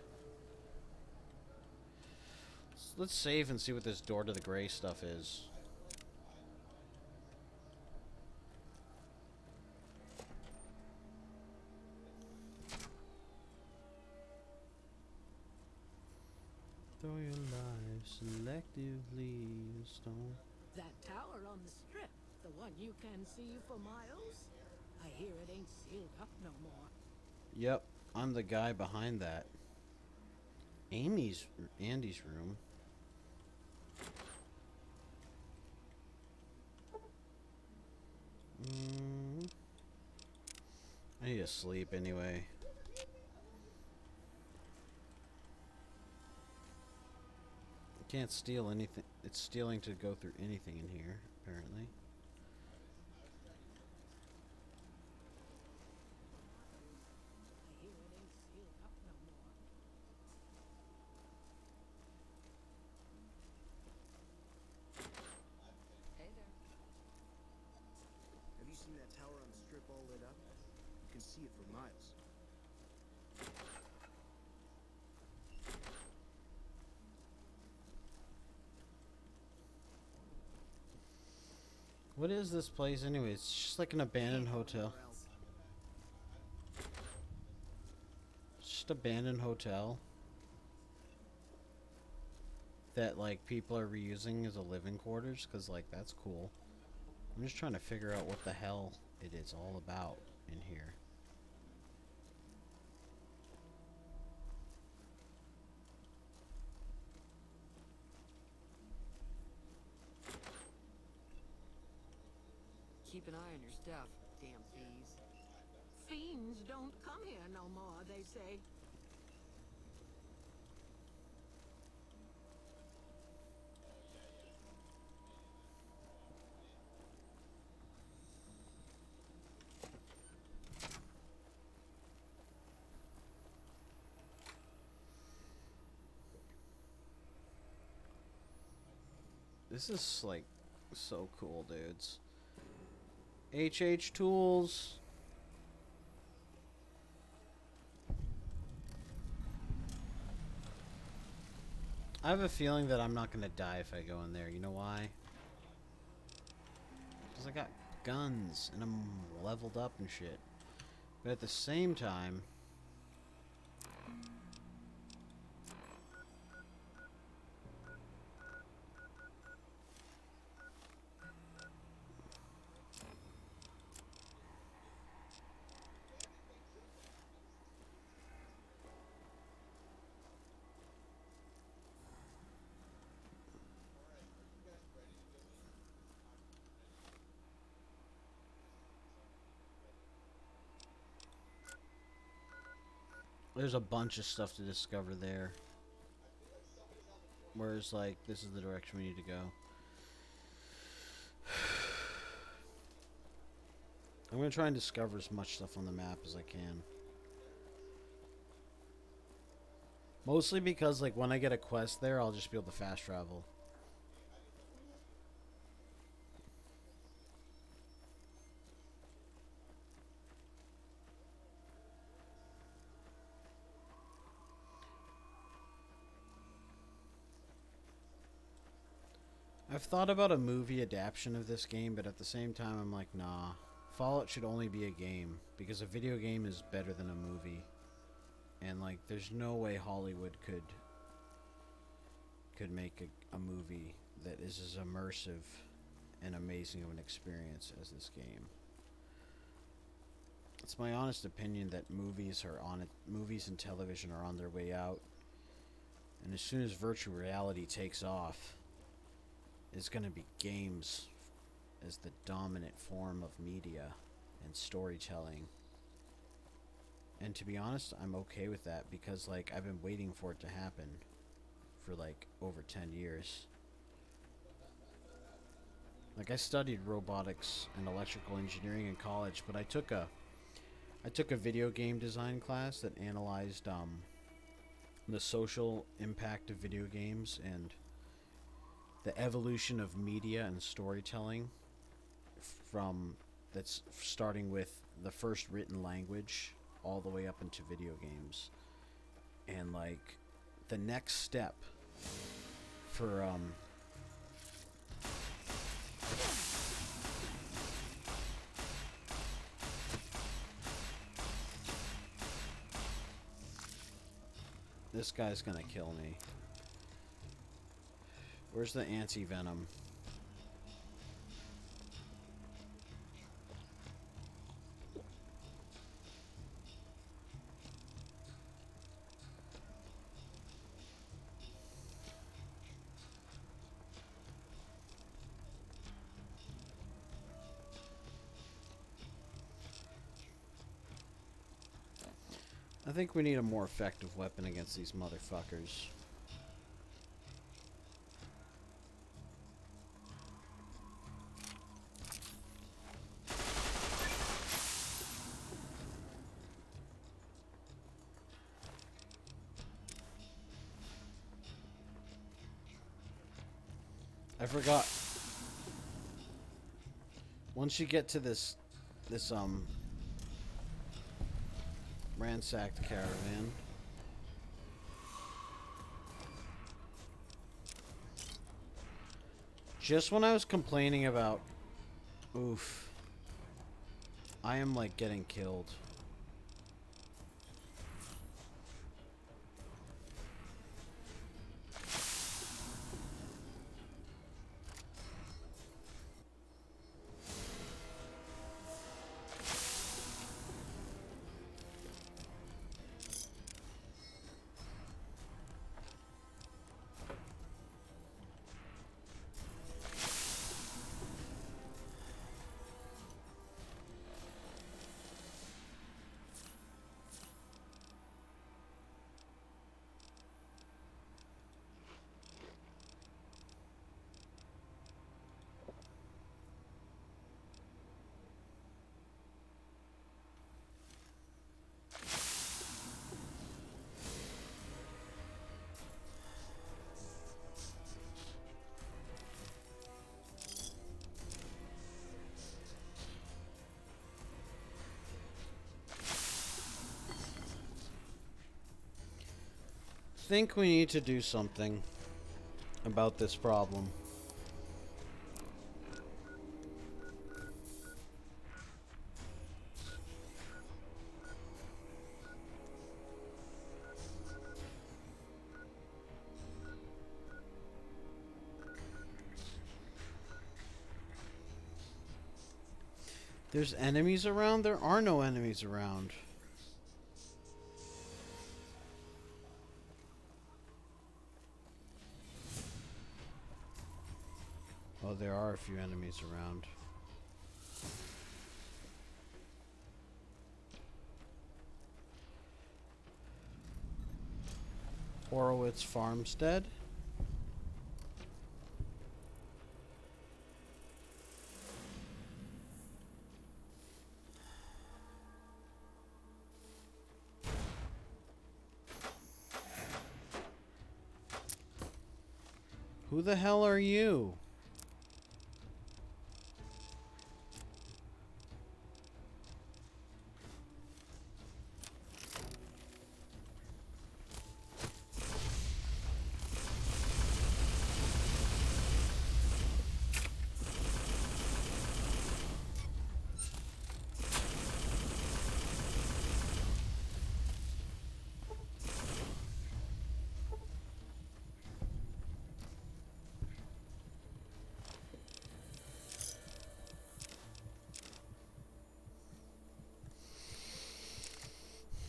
Let's save and see what this door to the gray stuff is. Throw your life selectively, stone. That tower on the strip, the one you can see for miles? I hear it ain't sealed up no more. Yep, I'm the guy behind that. Andy's room. I need to sleep anyway. Can't steal anything. It's stealing to go through anything in here, apparently. Hey there. Have you seen that tower on the strip all lit up? You can see it for miles. What is this place anyway? It's just like an abandoned hotel. It's just abandoned hotel that like people are reusing as a living quarters, because like that's cool. I'm just trying to figure out what the hell it is all about in here. Keep an eye on your stuff, damn thieves. Fiends don't come here no more, they say. This is like so cool, dudes. HH tools. I have a feeling that I'm not gonna die if I go in there. You know why? Because I got guns and I'm leveled up and shit. But at the same time, there's a bunch of stuff to discover there. Whereas, like, this is the direction we need to go. I'm going to try and discover as much stuff on the map as I can. Mostly because, like, when I get a quest there, I'll just be able to fast travel. I've thought about a movie adaptation of this game, but at the same time I'm like, nah. Fallout should only be a game, because a video game is better than a movie. And like, there's no way Hollywood could could make a movie that is as immersive and amazing of an experience as this game. It's my honest opinion that movies and television are on their way out, and as soon as virtual reality takes off, it's going to be games as the dominant form of media and storytelling. And to be honest, I'm okay with that because like I've been waiting for it to happen for like over 10 years. Like I studied robotics and electrical engineering in college, but I took a video game design class that analyzed the social impact of video games and the evolution of media and storytelling from that's starting with the first written language all the way up into video games. And like the next step for this guy's gonna kill me. Where's the anti-venom? I think we need a more effective weapon against these motherfuckers. I forgot. Once you get to this ransacked caravan, just when I was complaining about, oof, I am like getting killed. Think we need to do something about this problem. There's enemies around? There are no enemies around. Oh, there are a few enemies around. Horowitz Farmstead? Who the hell are you?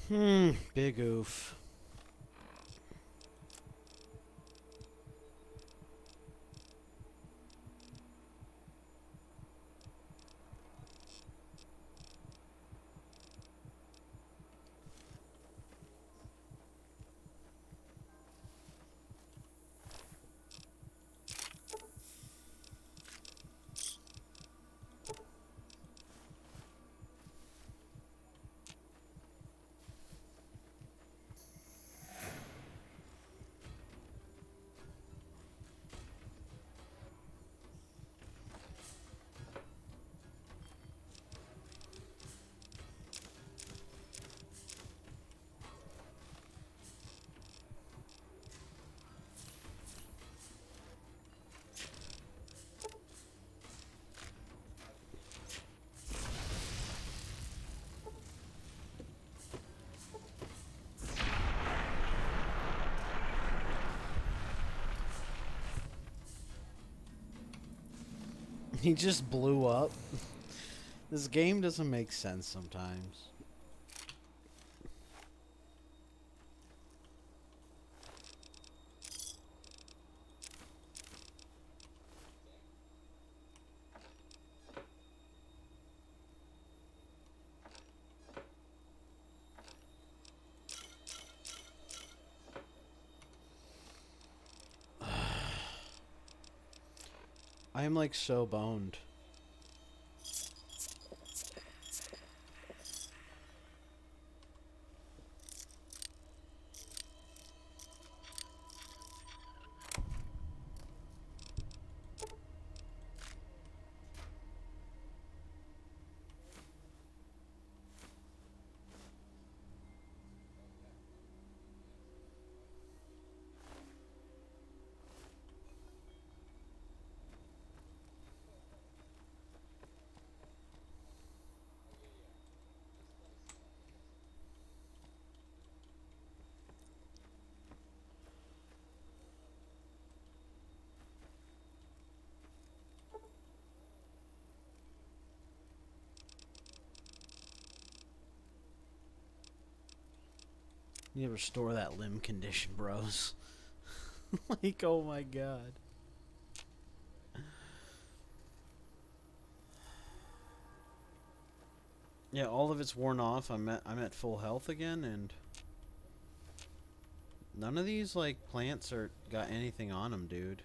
Big oof. He just blew up. This game doesn't make sense sometimes. I am like so boned. You restore that limb condition, bros. Like, oh my god. Yeah, all of it's worn off. I'm at full health again, and none of these like plants are got anything on them, dude.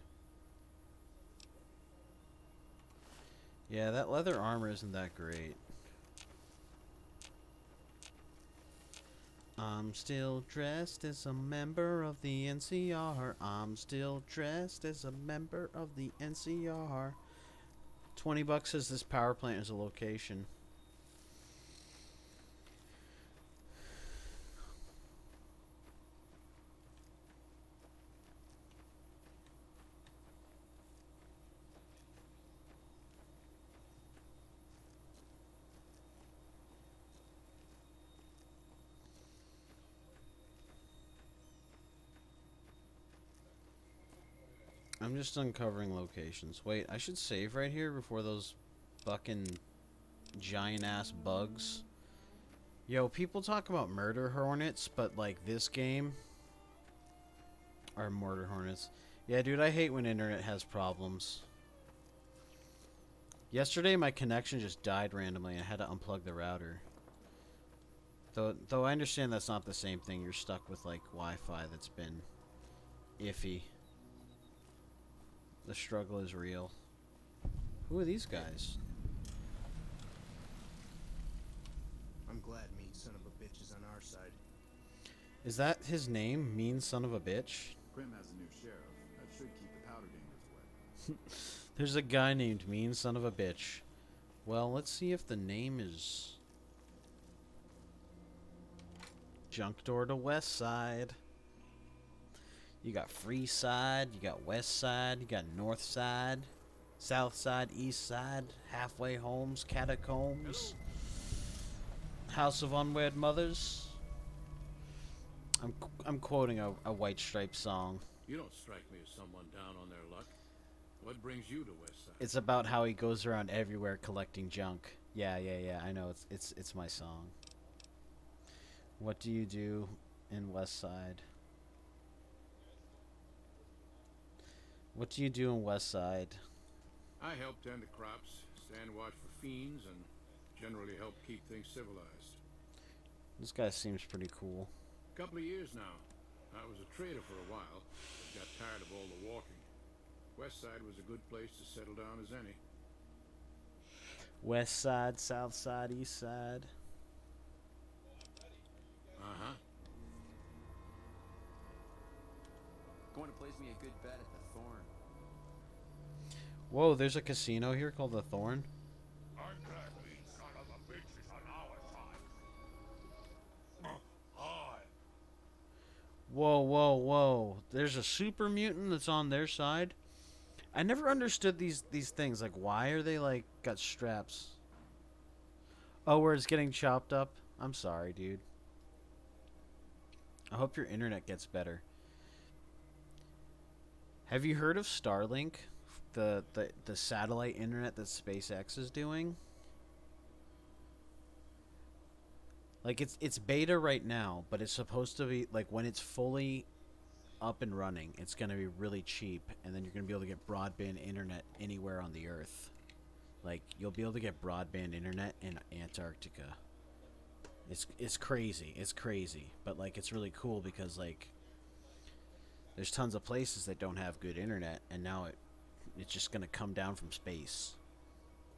Yeah, that leather armor isn't that great. I'm still dressed as a member of the NCR. I'm still dressed as a member of the NCR. $20 says this power plant is a location. I'm just uncovering locations. Wait, I should save right here before those fucking giant ass bugs. Yo, people talk about murder hornets, but like this game are murder hornets. Yeah, dude, I hate when internet has problems. Yesterday my connection just died randomly and I had to unplug the router. Though I understand that's not the same thing. You're stuck with like Wi-Fi that's been iffy. The struggle is real. Who are these guys? I'm glad mean son of a bitch is on our side. Is that his name? Mean son of a bitch? Grim has a new sheriff. That should keep the powder gamers away. There's a guy named Mean Son of a Bitch. Well, let's see if the name is Junk Door to West Side. You got Free Side, you got West Side, you got North Side, South Side, East Side, Halfway Homes, Catacombs, House of Unwed Mothers. I'm quoting a White Stripes song. You don't strike me as someone down on their luck. What brings you to West Side? It's about how he goes around everywhere collecting junk. Yeah, I know it's my song. What do you do in West Side? What do you do in West Side? I help tend the crops, stand watch for fiends, and generally help keep things civilized. This guy seems pretty cool. Couple of years now. I was a trader for a while, but got tired of all the walking. West Side was a good place to settle down as any. West Side, South Side, East Side. Uh-huh. Going to place me a good bet at the Thorn. Whoa, there's a casino here called the Thorn. I'm glad these son of a bitches on our side. Hi. Whoa, whoa, whoa. There's a super mutant that's on their side. I never understood these things. Like, why are they, like, got straps? Oh, where it's getting chopped up? I'm sorry, dude. I hope your internet gets better. Have you heard of Starlink? The satellite internet that SpaceX is doing? Like, it's beta right now, but it's supposed to be, like, when it's fully up and running, it's going to be really cheap, and then you're going to be able to get broadband internet anywhere on the Earth. Like, you'll be able to get broadband internet in Antarctica. It's crazy. It's crazy. But, like, it's really cool because, like, there's tons of places that don't have good internet, and now it's just going to come down from space,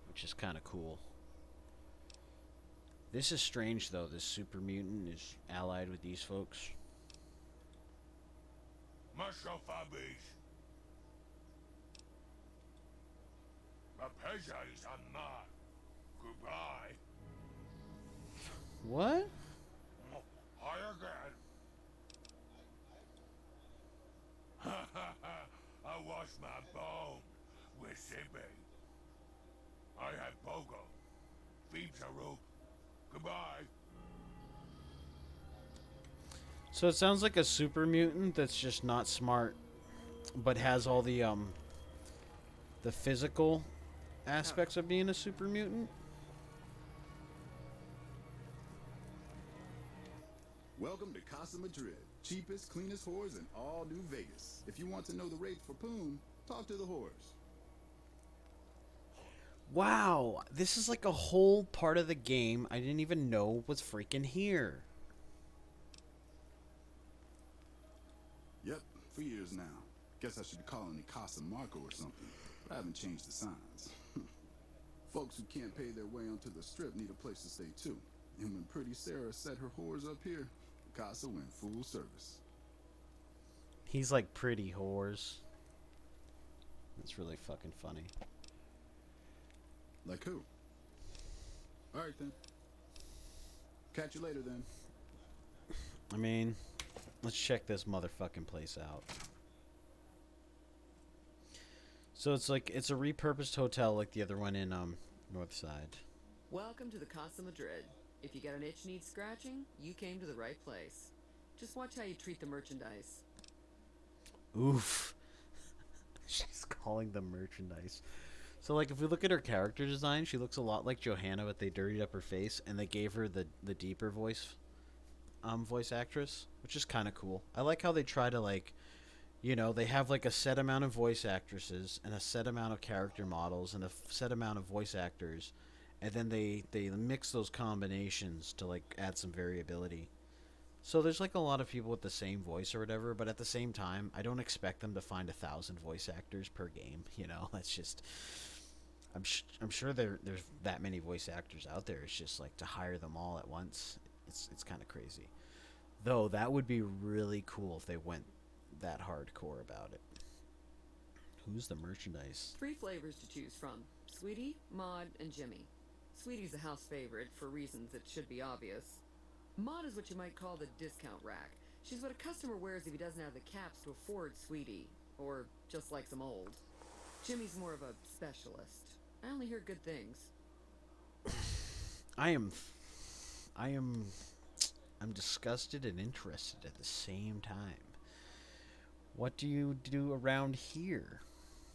which is kind of cool. This is strange, though. This super mutant is allied with these folks. Mushofabies. Mapezas are not. Goodbye. What? Hi again. I wash my bone with Sippy. I had Pogo. Feature Goodbye. So it sounds like a super mutant that's just not smart, but has all the physical aspects of being a super mutant. Welcome to Casa Madrid. Cheapest, cleanest whores in all New Vegas. If you want to know the rates for Poon, talk to the whores. Wow, this is like a whole part of the game I didn't even know was freaking here. Yep, for years now. Guess I should be calling it Casa Marco or something. I haven't changed the signs. Folks who can't pay their way onto the strip need a place to stay too. And when Pretty Sarah set her whores up here, Casa went full service. He's like pretty whores. That's really fucking funny. Like who? Alright then. Catch you later then. I mean, let's check this motherfucking place out. So it's like, it's a repurposed hotel like the other one in North Side. Welcome to the Casa Madrid. If you got an itch needs scratching, you came to the right place. Just watch how you treat the merchandise. Oof. She's calling them merchandise. So, like, if we look at her character design, she looks a lot like Johanna, but they dirtied up her face, and they gave her the deeper voice actress, which is kind of cool. I like how they try to, like, you know, they have, like, a set amount of voice actresses, and a set amount of character models, and a set amount of voice actors, and then they mix those combinations to, like, add some variability. So there's, like, a lot of people with the same voice or whatever, but at the same time, I don't expect them to find 1,000 voice actors per game, you know? That's just... I'm sure there's that many voice actors out there. It's just, like, to hire them all at once, it's kind of crazy. Though, that would be really cool if they went that hardcore about it. Who's the merchandise? 3 flavors to choose from. Sweetie, Maud, and Jimmy. Sweetie's a house favorite, for reasons that should be obvious. Maud is what you might call the discount rack. She's what a customer wears if he doesn't have the caps to afford Sweetie, or just likes them old. Jimmy's more of a specialist. I only hear good things. I'm disgusted and interested at the same time. What do you do around here?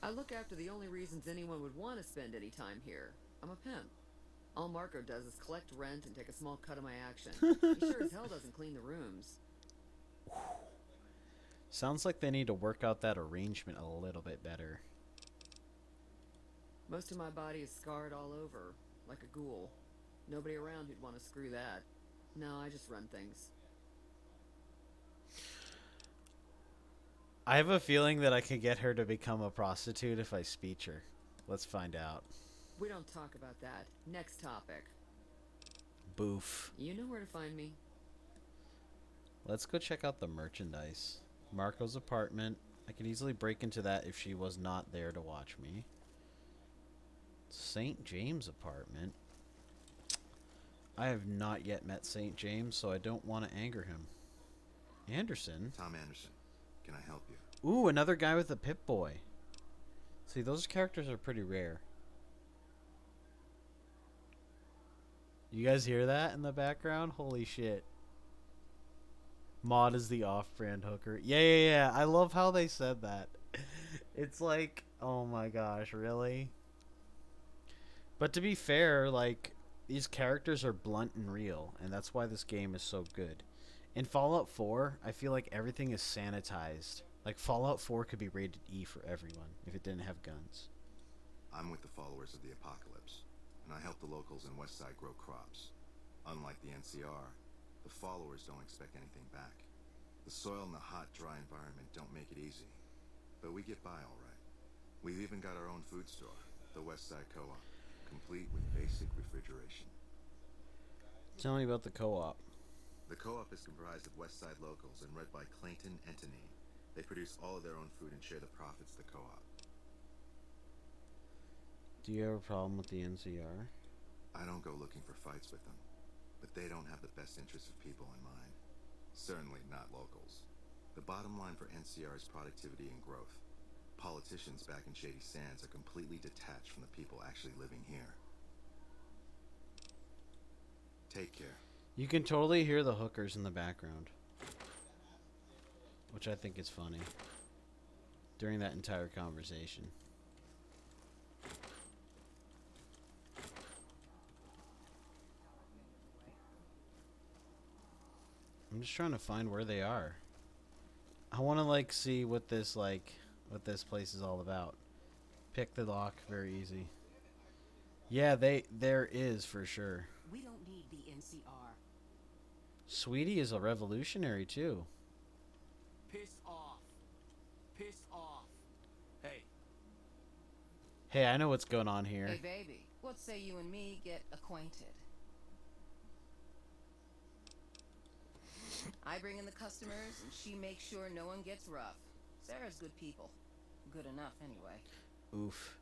I look after the only reasons anyone would want to spend any time here. I'm a pimp. All Marco does is collect rent and take a small cut of my action. He sure as hell doesn't clean the rooms. Sounds like they need to work out that arrangement a little bit better. Most of my body is scarred all over, like a ghoul. Nobody around who'd want to screw that. No, I just run things. I have a feeling that I could get her to become a prostitute if I speech her. Let's find out. We don't talk about that. Next topic. Boof. You know where to find me. Let's go check out the merchandise. Marco's apartment. I could easily break into that if she was not there to watch me. St. James apartment. I have not yet met St. James, so I don't want to anger him. Anderson? Tom Anderson. Can I help you? Ooh, another guy with a Pip-Boy. See, those characters are pretty rare. You guys hear that in the background? Holy shit. Maud is the off-brand hooker. Yeah. I love how they said that. It's like, oh my gosh, really? But to be fair, like, these characters are blunt and real, and that's why this game is so good. In Fallout 4, I feel like everything is sanitized. Like, Fallout 4 could be rated E for everyone if it didn't have guns. I'm with the followers of the apocalypse, and I help the locals in Westside grow crops. Unlike the NCR, the followers don't expect anything back. The soil and the hot, dry environment don't make it easy, but we get by all right. We've even got our own food store, the Westside Co-op, complete with basic refrigeration. Tell me about the co-op. The co-op is comprised of Westside locals and run by Clayton and Tony. They produce all of their own food and share the profits of the co-op. Do you have a problem with the NCR? I don't go looking for fights with them, but they don't have the best interests of people in mind. Certainly not locals. The bottom line for NCR is productivity and growth. Politicians back in Shady Sands are completely detached from the people actually living here. Take care. You can totally hear the hookers in the background, which I think is funny during that entire conversation. I'm just trying to find where they are. I want to like see what this place is all about. Pick the lock, very easy. Yeah, there is for sure. We don't need the NCR. Sweetie is a revolutionary too. Piss off. Piss off. Hey. Hey, I know what's going on here. Hey, baby. What say you and me get acquainted? I bring in the customers, and she makes sure no one gets rough. Sarah's good people. Good enough, anyway. Oof.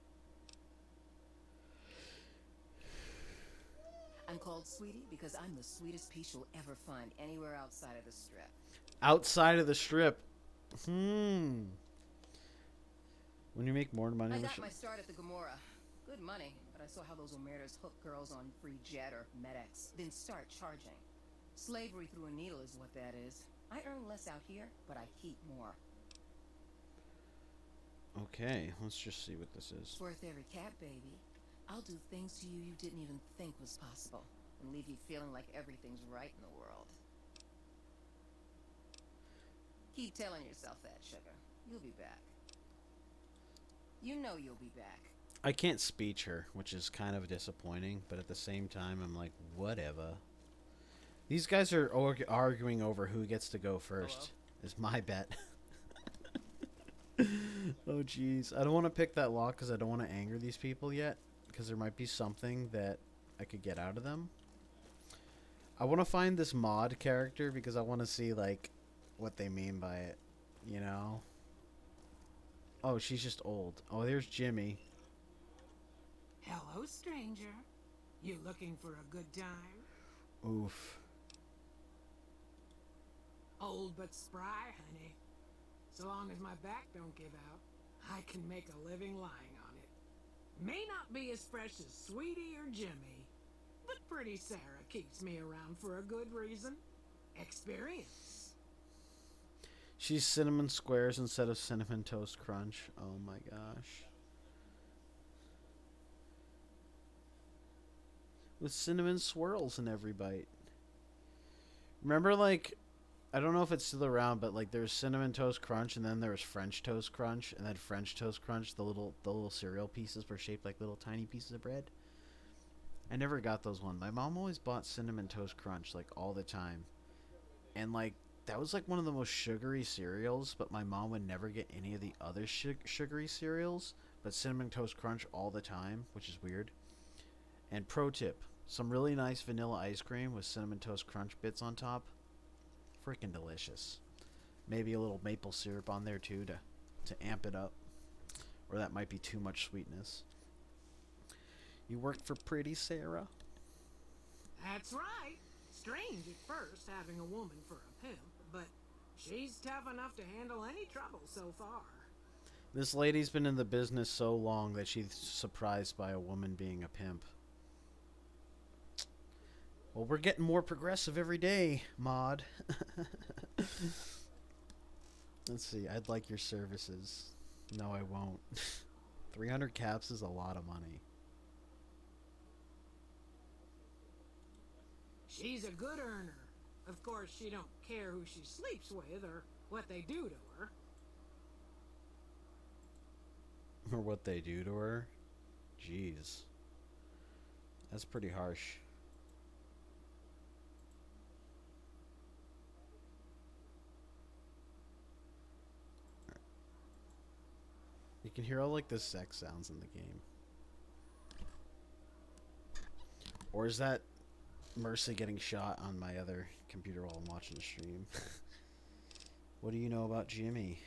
I'm called Sweetie because I'm the sweetest piece you'll ever find anywhere outside of the Strip. Outside of the Strip. When you make more money... I got my start at the Gomorrah. Good money, but I saw how those Omertas hook girls on free jet or MedX, then start charging. Slavery through a needle is what that is. I earn less out here, but I keep more. Okay, let's just see what this is. It's worth every cat, baby. I'll do things to you you didn't even think was possible, and leave you feeling like everything's right in the world. Keep telling yourself that, sugar. You'll be back. You know you'll be back. I can't speech her, which is kind of disappointing, but at the same time, I'm like, whatever. These guys are arguing over who gets to go first. Hello? Is my bet. Oh, jeez. I don't want to pick that lock because I don't want to anger these people yet, because there might be something that I could get out of them. I want to find this Maud character because I want to see, like, what they mean by it, you know? Oh, she's just old. Oh, there's Jimmy. Hello, stranger. You looking for a good time? Oof. Old but spry, honey. So long as my back don't give out, I can make a living lying on it. May not be as fresh as Sweetie or Jimmy, but pretty Sarah keeps me around for a good reason. Experience. She's cinnamon squares instead of cinnamon toast crunch. Oh my gosh. with cinnamon swirls in every bite. Remember, like, I don't know if it's still around, but like there's Cinnamon Toast Crunch, and then there was French Toast Crunch, and then French Toast Crunch. The little cereal pieces were shaped like little tiny pieces of bread. I never got those one. My mom always bought Cinnamon Toast Crunch like all the time, and like that was like one of the most sugary cereals. But my mom would never get any of the other sugary cereals, but Cinnamon Toast Crunch all the time, which is weird. And pro tip: some really nice vanilla ice cream with Cinnamon Toast Crunch bits on top. Freaking delicious. Maybe a little maple syrup on there too to amp it up. Or that might be too much sweetness. You worked for Pretty Sarah? That's right. Strange at first having a woman for a pimp, but she's tough enough to handle any trouble so far. This lady's been in the business so long that she's surprised by a woman being a pimp. Well, we're getting more progressive every day, Mod. Let's see. I'd like your services. No, I won't. 300 caps is a lot of money. She's a good earner. Of course, she don't care who she sleeps with or what they do to her. Or what they do to her? Jeez. That's pretty harsh. You can hear all like the sex sounds in the game. Or is that Mercy getting shot on my other computer while I'm watching the stream? What do you know about Jimmy?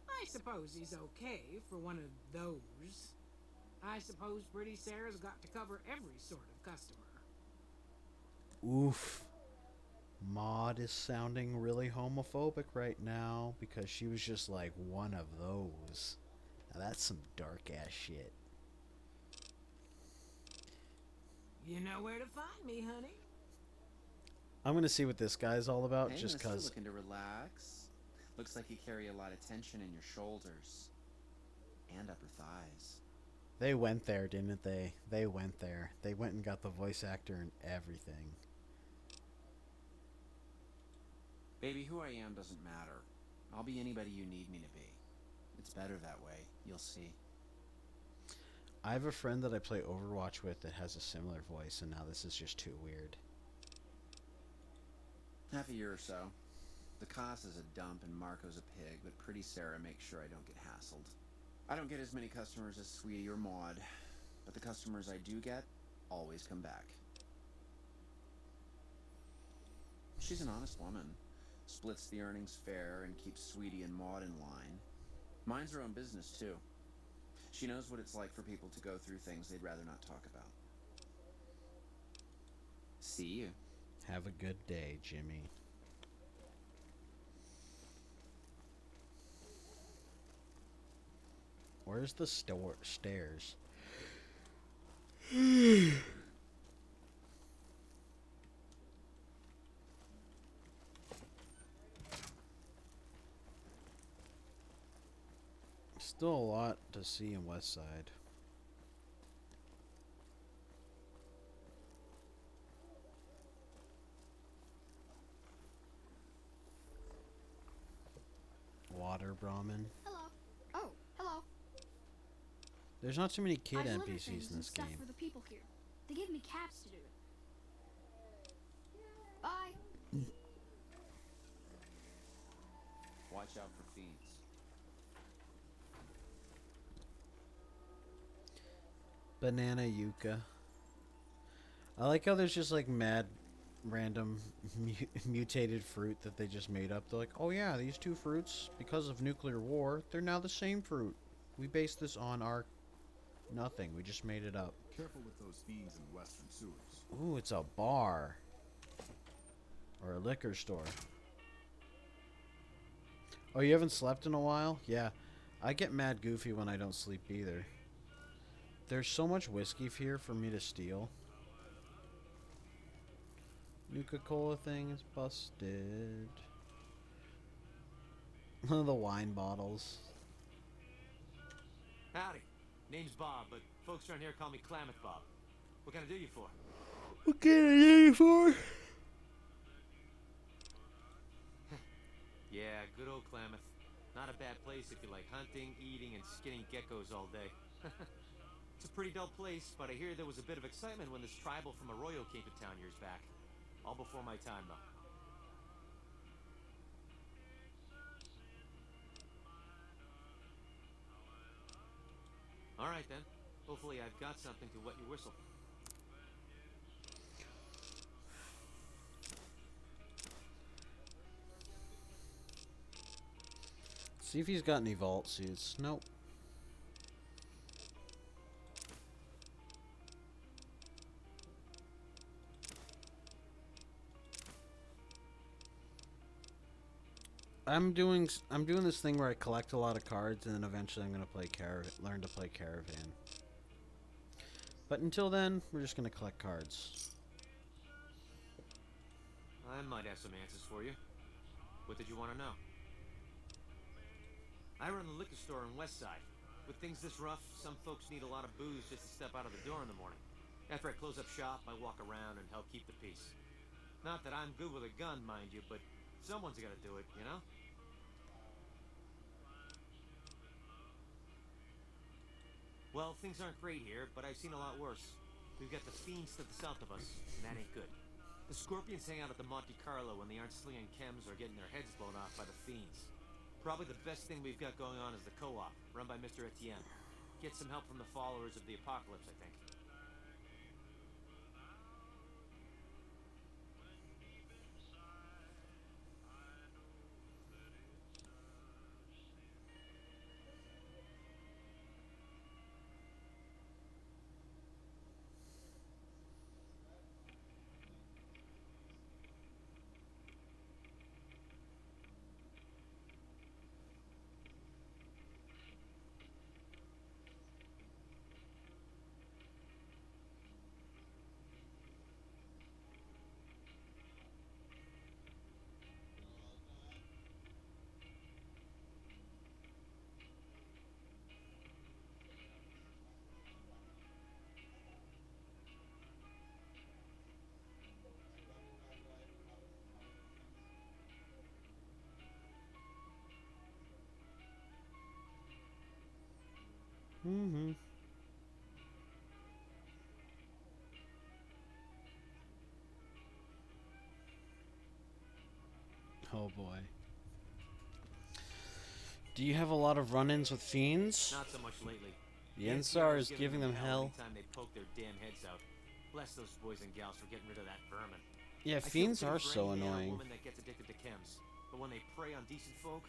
I suppose he's okay for one of those. I suppose Pretty Sarah's got to cover every sort of customer. Oof. Maud is sounding really homophobic right now because she was just like one of those. Now that's some dark ass shit. You know where to find me, honey. I'm gonna see what this guy's all about, Hey, just mister, cause. looking to relax. Looks like you carry a lot of tension in your shoulders and upper thighs. They went there, didn't they? They went there. They went and got the voice actor and everything. Baby, who I am doesn't matter. I'll be anybody you need me to be. It's better that way. You'll see. I have a friend that I play Overwatch with that has a similar voice, and now this is just too weird. Half a year or so. The Cos is a dump and Marco's a pig, but Pretty Sarah makes sure I don't get hassled. I don't get as many customers as Sweetie or Maud, but the customers I do get always come back. She's an honest woman. Splits the earnings fair and keeps Sweetie and Maud in line. Minds her own business, too. She knows what it's like for people to go through things they'd rather not talk about. See you. Have a good day, Jimmy. Where's the stairs? Still a lot to see in West Side. Water Brahmin. Hello. Oh, hello. There's not too many kid I deliver NPCs things in and this stuff game. for the people here. They give me caps to do it. Bye. Watch out for fiends. Banana Yucca. I like how there's just like mad random mutated fruit that they just made up. They're like, oh yeah, these two fruits, because of nuclear war, they're now the same fruit. We based this on our nothing. We just made it up. Careful with those fiends in western sewers. Ooh, it's a bar. Or a liquor store. Oh, you haven't slept in a while? Yeah. I get mad goofy when I don't sleep either. There's so much whiskey here for me to steal. Nuka-Cola thing is busted. The wine bottles. Howdy. Name's Bob, but folks around here call me Klamath Bob. What can I do you for? What can I do you for? Yeah, good old Klamath. Not a bad place if you like hunting, eating, and skinning geckos all day. It's a pretty dull place, but I hear there was a bit of excitement when this tribal from Arroyo came to town years back. All before my time, though. All right, then. Hopefully I've got something to wet your whistle. See if he's got any vault suits. Nope. I'm doing this thing where I collect a lot of cards, and then eventually I'm gonna learn to play Caravan. But until then, we're just gonna collect cards. I might have some answers for you. What did you want to know? I run the liquor store in Westside. With things this rough, some folks need a lot of booze just to step out of the door in the morning. After I close up shop, I walk around and help keep the peace. Not that I'm good with a gun, mind you, but someone's gotta do it, you know? Well, things aren't great here, but I've seen a lot worse. We've got the Fiends to the south of us, and that ain't good. The Scorpions hang out at the Monte Carlo when they aren't slinging chems or getting their heads blown off by the Fiends. Probably the best thing we've got going on is the co-op, run by Mr. Etienne. Get some help from the followers of the apocalypse, I think. Mm-hmm. Oh boy. Do you have a lot of run-ins with Fiends? Not so much lately. The NCR is giving them hell. Anytime they poke their damn heads out. Bless those boys and gals for getting rid of that vermin. Yeah, Fiends are so annoying. Woman that gets addicted to chems. But when they prey on decent folk,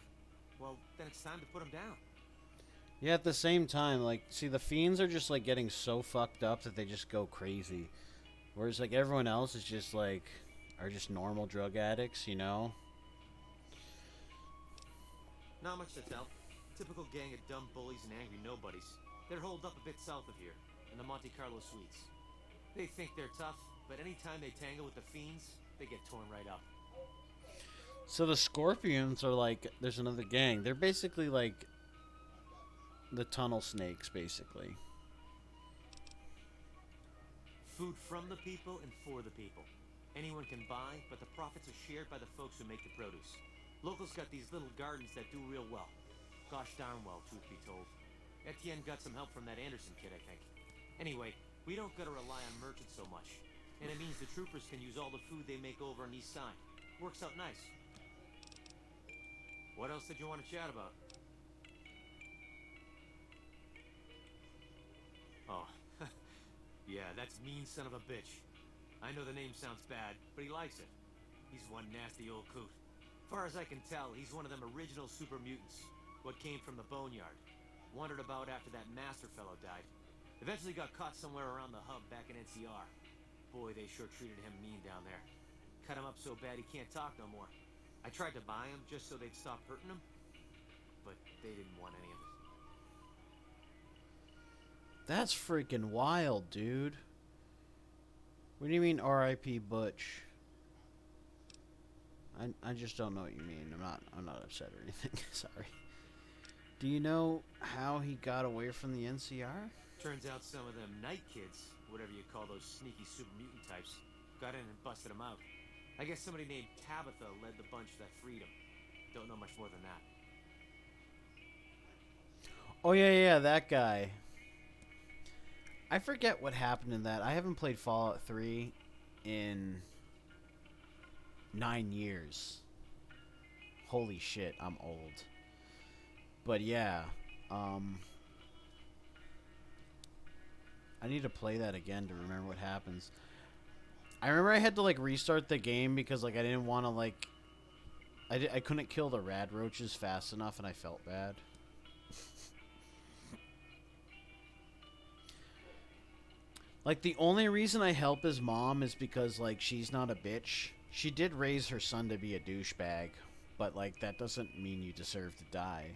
well, then it's time to put them down. Yeah, at the same time, like, see, the Fiends are just, like, getting so fucked up that they just go crazy. Whereas, like, everyone else is just, like, are just normal drug addicts, you know? Not much to tell. Typical gang of dumb bullies and angry nobodies. They're holed up a bit south of here, in the Monte Carlo suites. They think they're tough, but anytime they tangle with the Fiends, they get torn right up. So the Scorpions are, like, there's another gang. They're basically, like, the tunnel snakes, basically. Food from the people and for the people. Anyone can buy, but the profits are shared by the folks who make the produce. Locals got these little gardens that do real well. Gosh darn well, truth be told. Etienne got some help from that Anderson kid, I think. Anyway, we don't gotta rely on merchants so much. And it means the troopers can use all the food they make over on East Side. Works out nice. What else did you want to chat about? Oh, yeah, that's mean son of a bitch. I know the name sounds bad, but he likes it. He's one nasty old coot. Far as I can tell, he's one of them original super mutants. What came from the boneyard. Wandered about after that master fellow died. Eventually got caught somewhere around the hub back in NCR. Boy, they sure treated him mean down there. Cut him up so bad he can't talk no more. I tried to buy him just so they'd stop hurting him, but they didn't want any of it. That's freaking wild, dude. What do you mean R.I.P. Butch? I just don't know what you mean. I'm not upset or anything. Sorry. Do you know how he got away from the NCR? Turns out some of them night kids whatever you call those sneaky super mutant types, got in and busted him out. I guess somebody named Tabitha led the bunch that freed him. Don't know much more than that. Oh, yeah, that guy. I forget what happened in that. I haven't played Fallout 3 in 9 years. Holy shit, I'm old. But yeah, I need to play that again to remember what happens. I remember I had to like restart the game because like I didn't want to like I couldn't kill the rad roaches fast enough and I felt bad. Like the only reason I help his mom is because like she's not a bitch. She did raise her son to be a douchebag, but like that doesn't mean you deserve to die.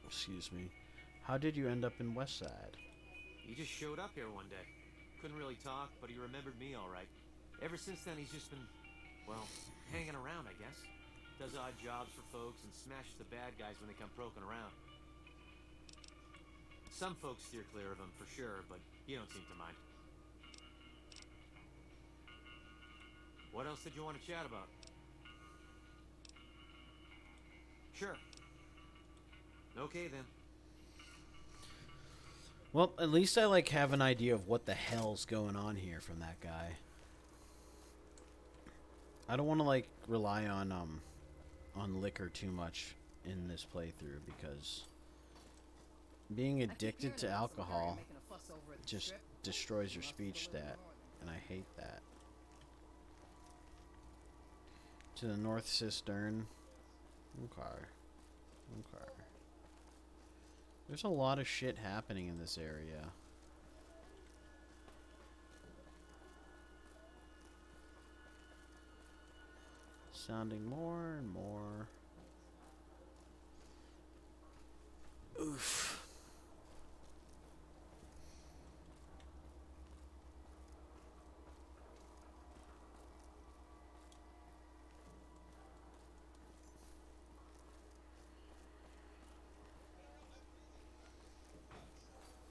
Excuse me. How did you end up in Westside? He just showed up here one day. Couldn't really talk, but he remembered me all right. Ever since then, he's just been, well, hanging around, I guess. Does odd jobs for folks and smashes the bad guys when they come poking around. Some folks steer clear of him for sure, but he don't seem to mind. What else did you want to chat about? Sure. Okay then. Well, at least I like have an idea of what the hell's going on here from that guy. I don't want to like rely on liquor too much in this playthrough because being addicted to alcohol just destroys your speech stat, and I hate that. To the North Cistern. Okay. There's a lot of shit happening in this area. Sounding more and more. Oof.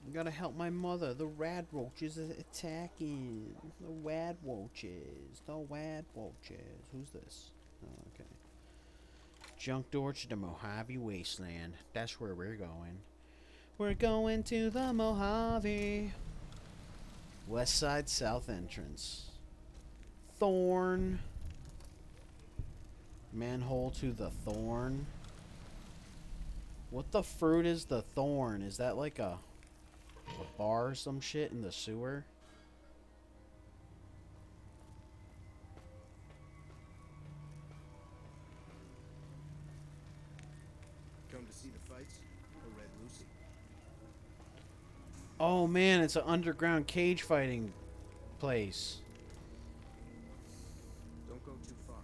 I gotta help my mother. The rad roaches are attacking. The wad roaches. The wad roaches. Who's this? Oh, okay. Junk door to the Mojave wasteland. That's where we're going. We're going to the Mojave. West side south entrance. Thorn. Manhole to the thorn. What the fruit is the thorn? Is that like a bar or some shit in the sewer? Come to see the fights or Red Lucy? Oh man, it's an underground cage fighting place. Don't go too far.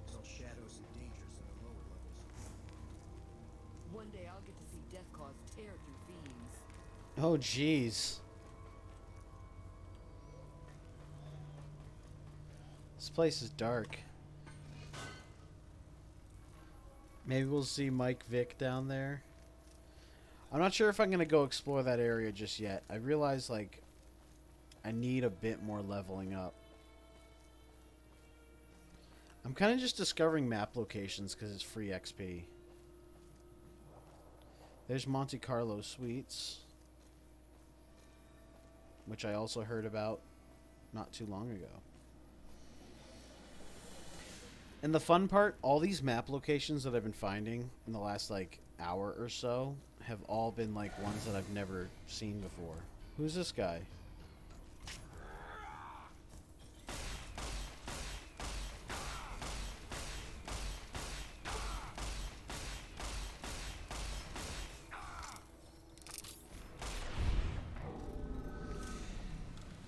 It's all shadows and dangers in the lower levels. One day I'll get to see Death Claws tear through fiends. Oh jeez. This place is dark. Maybe we'll see Mike Vick down there. I'm not sure if I'm going to go explore that area just yet. I realize, like, I need a bit more leveling up. I'm kind of just discovering map locations because it's free XP. There's Monte Carlo Suites, which I also heard about not too long ago. And the fun part, all these map locations that I've been finding in the last, like, hour or so have all been, like, ones that I've never seen before. Who's this guy?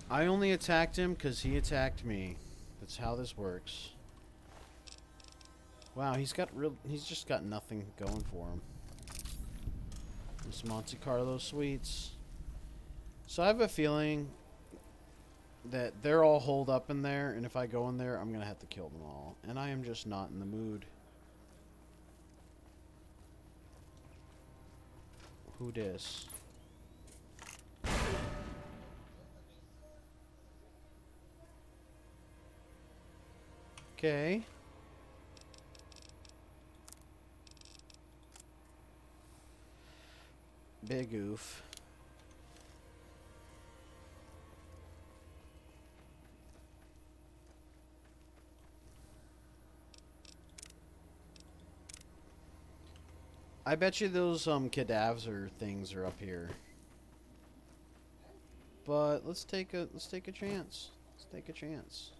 I only attacked him because he attacked me. That's how this works. Wow, he's just got nothing going for him. This Monte Carlo Suites. So I have a feeling that they're all holed up in there, and if I go in there, I'm going to have to kill them all. And I am just not in the mood. Who dis? Okay. Big oof. I bet you those cadaver things are up here. But let's take a chance. Let's take a chance.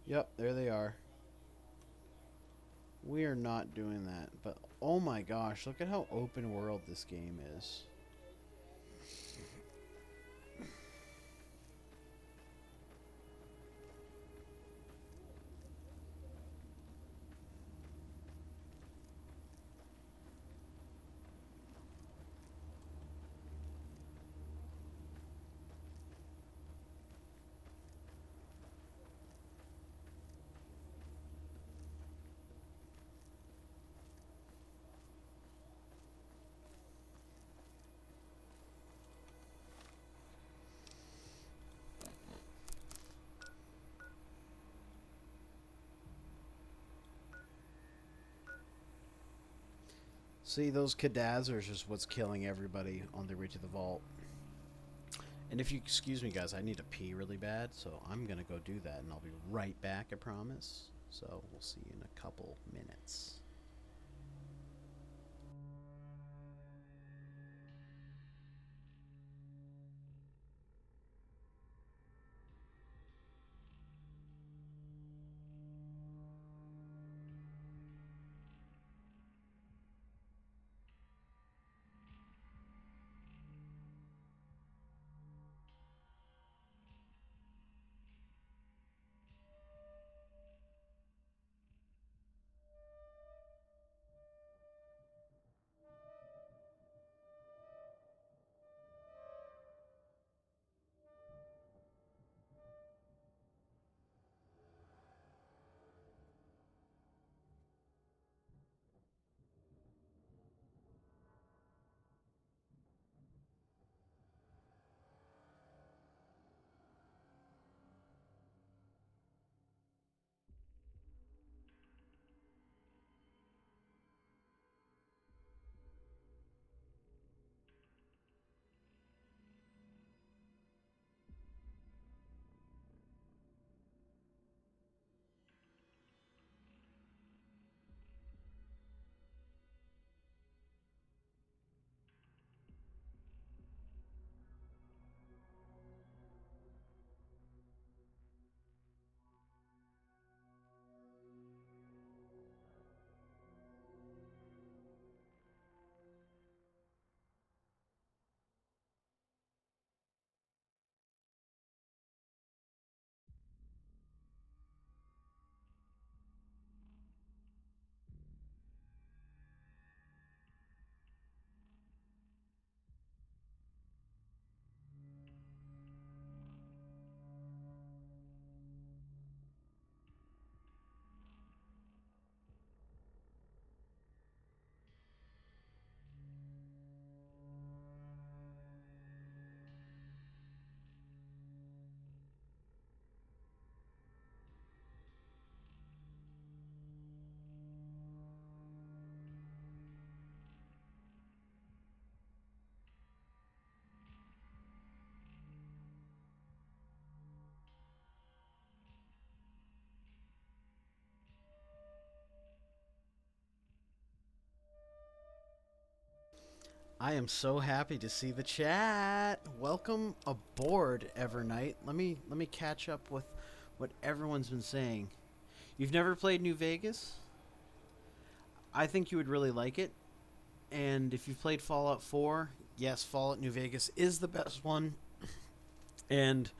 Yep, there they are. We are not doing that, but oh my gosh, look at how open world this game is. See, those cadavers is what's killing everybody on their way to the vault. And if you excuse me, guys, I need to pee really bad, so I'm going to go do that, and I'll be right back, I promise. So we'll see you in a couple minutes. I am so happy to see the chat. Welcome aboard, Evernight. Let me catch up with what everyone's been saying. You've never played New Vegas? I think you would really like it. And if you've played Fallout 4, yes, Fallout New Vegas is the best one. And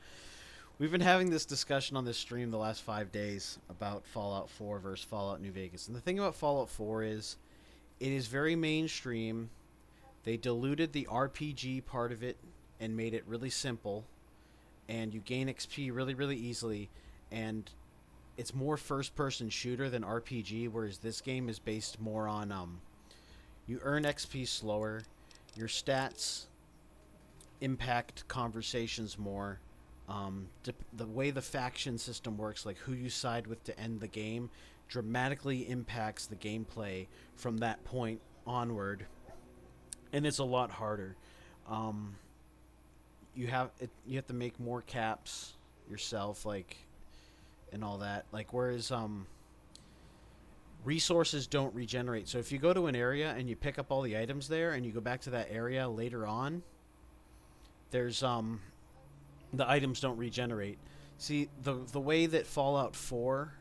we've been having this discussion on this stream the last 5 days about Fallout 4 versus Fallout New Vegas. And the thing about Fallout 4 is it is very mainstream. They diluted the RPG part of it and made it really simple. And you gain XP really, really easily. And it's more first-person shooter than RPG, whereas this game is based more on you earn XP slower, your stats impact conversations more. The way the faction system works, like who you side with to end the game, dramatically impacts the gameplay from that point onward, and it's a lot harder. You have to make more caps yourself, like, and all that. Like, whereas resources don't regenerate. So if you go to an area and you pick up all the items there, and you go back to that area later on, there's the items don't regenerate. See, the way that Fallout 4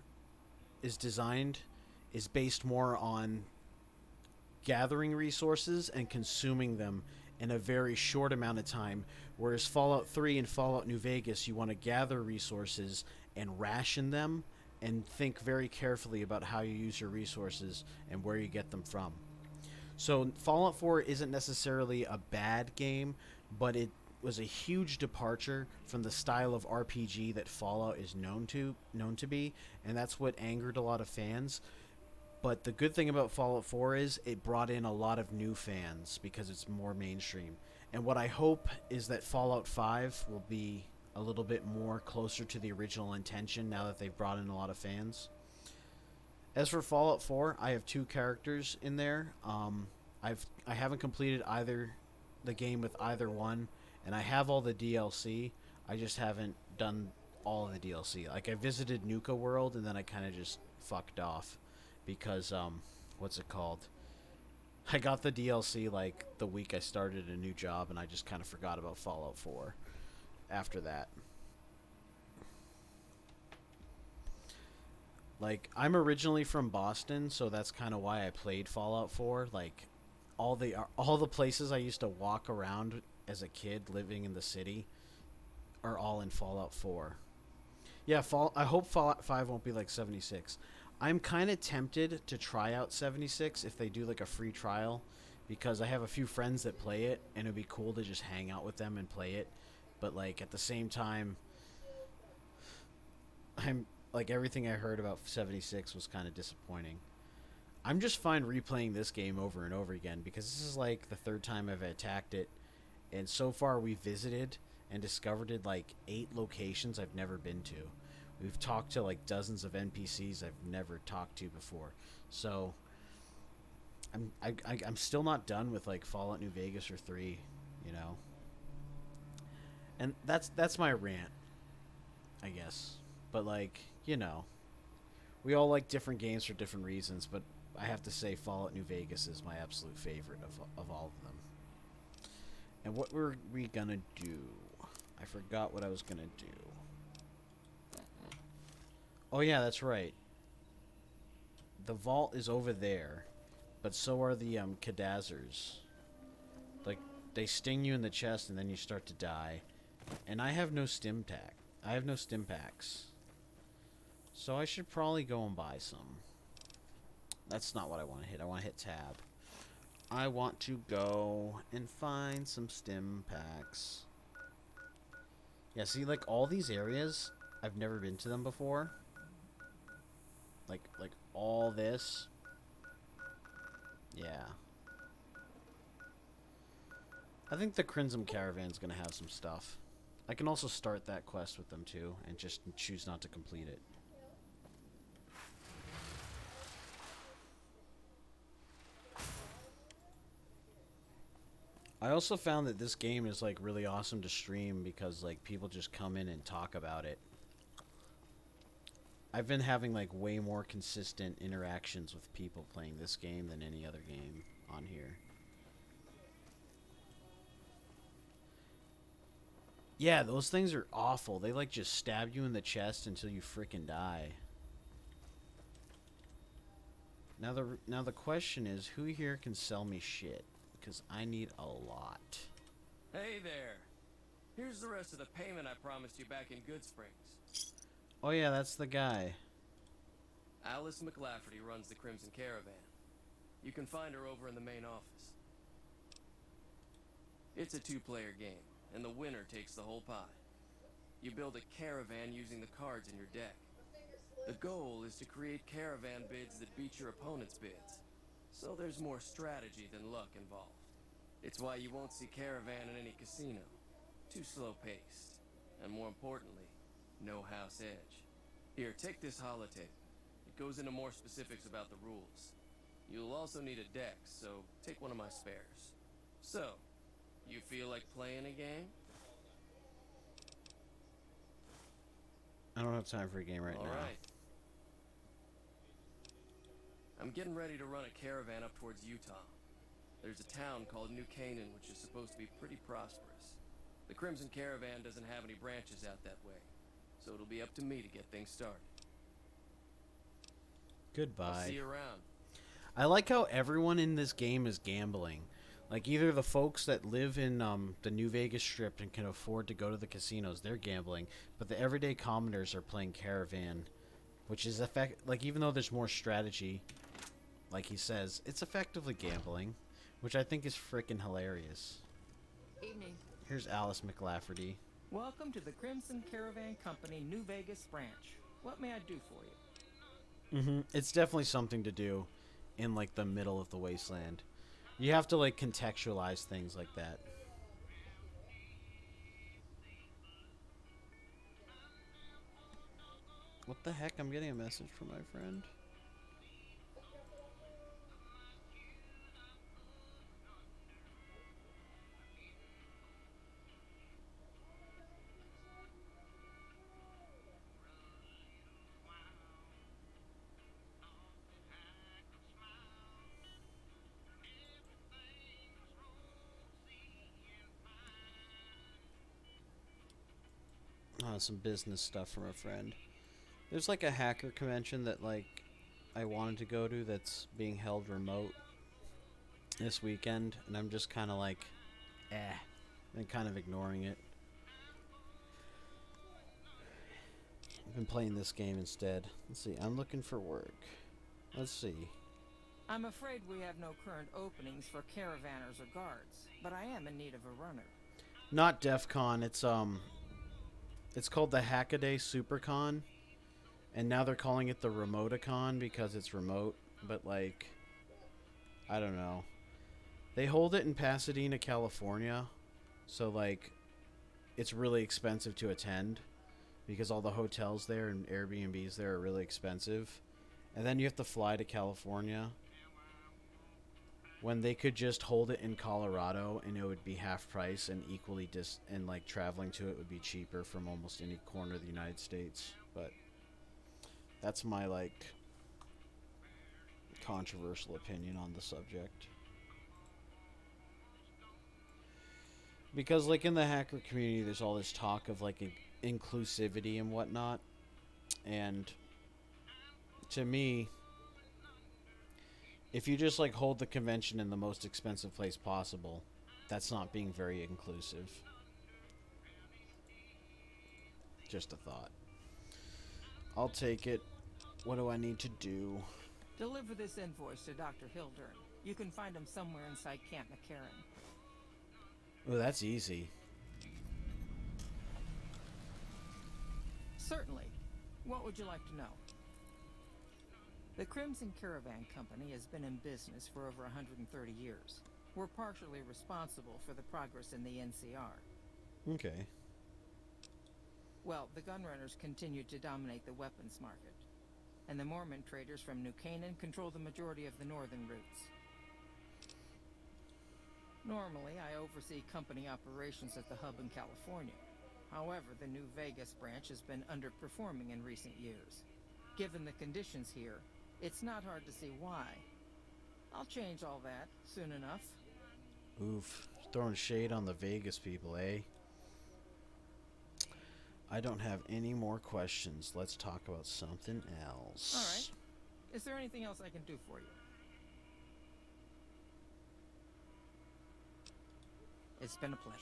is designed is based more on gathering resources and consuming them in a very short amount of time, whereas Fallout 3 and Fallout New Vegas, you want to gather resources and ration them and think very carefully about how you use your resources and where you get them from. So Fallout 4 isn't necessarily a bad game, but it was a huge departure from the style of RPG that Fallout is known to be, and that's what angered a lot of fans. But the good thing about Fallout 4 is it brought in a lot of new fans because it's more mainstream. And what I hope is that Fallout 5 will be a little bit more closer to the original intention now that they've brought in a lot of fans. As for Fallout 4, I have 2 characters in there. I haven't completed the game with either one, and I have all the DLC. I just haven't done all of the DLC. Like, I visited Nuka World, and then I kind of just fucked off because what's it called? I got the DLC like the week I started a new job, and I just kind of forgot about Fallout 4 after that. Like, I'm originally from Boston, so that's kind of why I played Fallout 4. Like, all the places I used to walk around as a kid living in the city are all in Fallout 4. Yeah, I hope Fallout 5 won't be like 76. I'm kind of tempted to try out 76 if they do like a free trial, because I have a few friends that play it, and it'd be cool to just hang out with them and play it. But like at the same time, I'm like, everything I heard about 76 was kind of disappointing. I'm just fine replaying this game over and over again because this is like the 3rd time I've attacked it, and so far we visited and discovered like 8 locations I've never been to. We've talked to like dozens of NPCs I've never talked to before. So I'm still not done with like Fallout New Vegas or 3, you know. And that's my rant, I guess. But like, you know, we all like different games for different reasons, but I have to say Fallout New Vegas is my absolute favorite of all of them. And what were we gonna do? I forgot what I was gonna do. Oh yeah, that's right. The vault is over there, but so are the Cadazzers. Like, they sting you in the chest and then you start to die. And I have no stim packs. So I should probably go and buy some. That's not what I want to hit. I want to hit tab. I want to go and find some stim packs. Yeah, see, like, all these areas, I've never been to them before. Like all this. Yeah. I think the Crimson Caravan's gonna have some stuff. I can also start that quest with them too, and just choose not to complete it. I also found that this game is like really awesome to stream because like people just come in and talk about it. I've been having like way more consistent interactions with people playing this game than any other game on here. Yeah, those things are awful. They like just stab you in the chest until you frickin' die. Now the question is, who here can sell me shit? Because I need a lot. Hey there. Here's the rest of the payment I promised you back in Good Springs. Oh yeah, that's the guy. Alice McLafferty runs the Crimson Caravan. You can find her over in the main office. It's a 2-player game, and the winner takes the whole pie. You build a caravan using the cards in your deck. The goal is to create caravan bids that beat your opponent's bids. So there's more strategy than luck involved. It's why you won't see caravan in any casino. Too slow-paced. And more importantly, no house edge. Here, take this holotape. It goes into more specifics about the rules. You'll also need a deck, so take one of my spares. So, you feel like playing a game? I don't have time for a game right now. Alright. I'm getting ready to run a caravan up towards Utah. There's a town called New Canaan, which is supposed to be pretty prosperous. The Crimson Caravan doesn't have any branches out that way, so it'll be up to me to get things started. Goodbye. I'll see you around. I like how everyone in this game is gambling. Like, either the folks that live in the New Vegas Strip and can afford to go to the casinos, they're gambling. But the everyday commoners are playing Caravan, which is like, even though there's more strategy, like he says, it's effectively gambling, which I think is freaking hilarious. Evening. Here's Alice McLafferty. Welcome to the Crimson Caravan Company New Vegas branch. What may I do for you? It's definitely something to do in, like, the middle of the wasteland. You have to, like, contextualize things like that. What the heck? I'm getting a message from my friend. Some business stuff from a friend. There's like a hacker convention that like I wanted to go to that's being held remote this weekend, and I'm just kind of like, and kind of ignoring it. I've been playing this game instead. Let's see, I'm looking for work. Let's see. I'm afraid we have no current openings for caravanners or guards, but I am in need of a runner. Not DEF CON, it's called the Hackaday SuperCon, and now they're calling it the Remoticon because it's remote, but like, I don't know. They hold it in Pasadena, California, so like, it's really expensive to attend because all the hotels there and Airbnbs there are really expensive, and then you have to fly to California when they could just hold it in Colorado and it would be half price and equally and like traveling to it would be cheaper from almost any corner of the United States. But that's my like controversial opinion on the subject. Because like in the hacker community there's all this talk of like inclusivity and whatnot, and to me, if you just like hold the convention in the most expensive place possible, that's not being very inclusive. Just a thought. I'll take it. What do I need to do? Deliver this invoice to Dr. Hildern. You can find him somewhere inside Camp McCarran. Oh, that's easy. Certainly. What would you like to know? The Crimson Caravan Company has been in business for over 130 years. We're partially responsible for the progress in the NCR. Okay. Well, the gunrunners continue to dominate the weapons market, and the Mormon traders from New Canaan control the majority of the northern routes. Normally, I oversee company operations at the hub in California. However, the New Vegas branch has been underperforming in recent years. Given the conditions here, it's not hard to see why. I'll change all that soon enough. Oof. Throwing shade on the Vegas people, eh? I don't have any more questions. Let's talk about something else. All right. Is there anything else I can do for you? It's been a pleasure.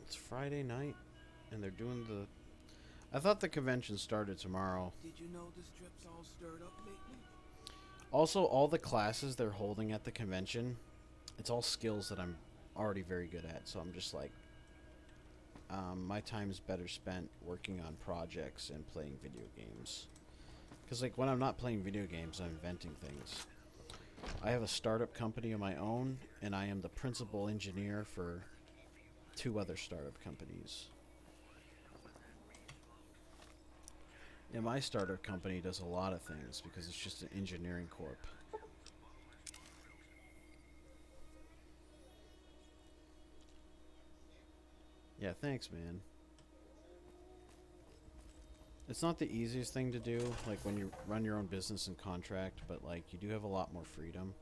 It's Friday night, and they're doing the... I thought the convention started tomorrow. Did you know the strip's all stirred up lately? Also, all the classes they're holding at the convention, it's all skills that I'm already very good at, so I'm just like, my time's better spent working on projects and playing video games. Because, like, when I'm not playing video games, I'm inventing things. I have a startup company of my own, and I am the principal engineer for 2 other startup companies. And my startup company does a lot of things because it's just an engineering corp. Yeah, thanks, man. It's not the easiest thing to do, like when you run your own business and contract, but like you do have a lot more freedom.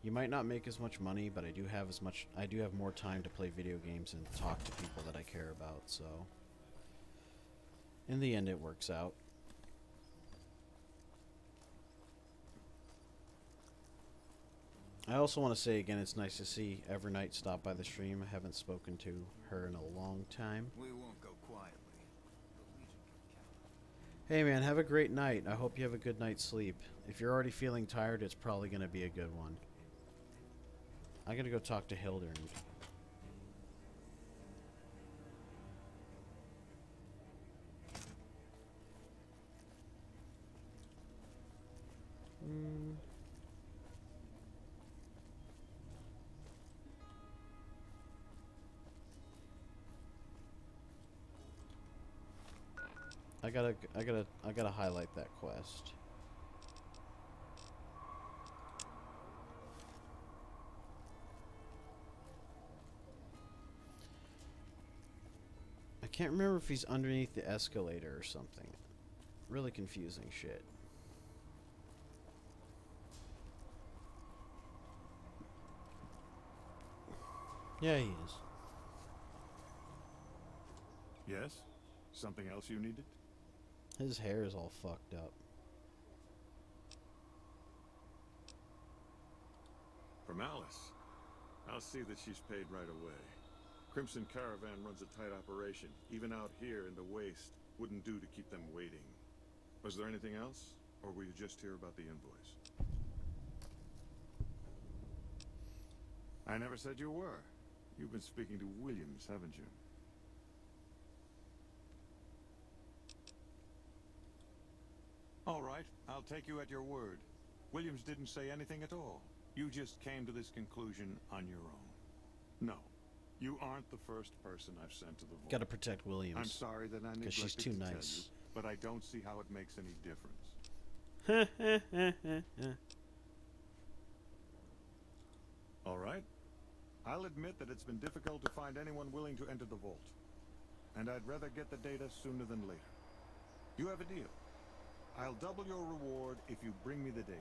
You might not make as much money, but I do have more time to play video games and talk to people that I care about, so in the end it works out. I also want to say again, it's nice to see Evernight stop by the stream. I haven't spoken to her in a long time. We won't go quietly. Hey man, have a great night. I hope you have a good night's sleep. If you're already feeling tired, it's probably going to be a good one. I'm going to go talk to Hildern. I gotta highlight that quest. I can't remember if he's underneath the escalator or something. Really confusing shit. Yeah, he is. Yes? Something else you needed? His hair is all fucked up. From Alice. I'll see that she's paid right away. Crimson Caravan runs a tight operation. Even out here in the waste, wouldn't do to keep them waiting. Was there anything else? Or were you just here about the invoice? I never said you were. You've been speaking to Williams, haven't you? All right, I'll take you at your word. Williams didn't say anything at all. You just came to this conclusion on your own. No, you aren't the first person I've sent to the vault. Gotta protect Williams. I'm sorry that I neglected because she's too to tell nice. you, but I don't see how it makes any difference. All right. I'll admit that it's been difficult to find anyone willing to enter the vault. And I'd rather get the data sooner than later. You have a deal. I'll double your reward if you bring me the data.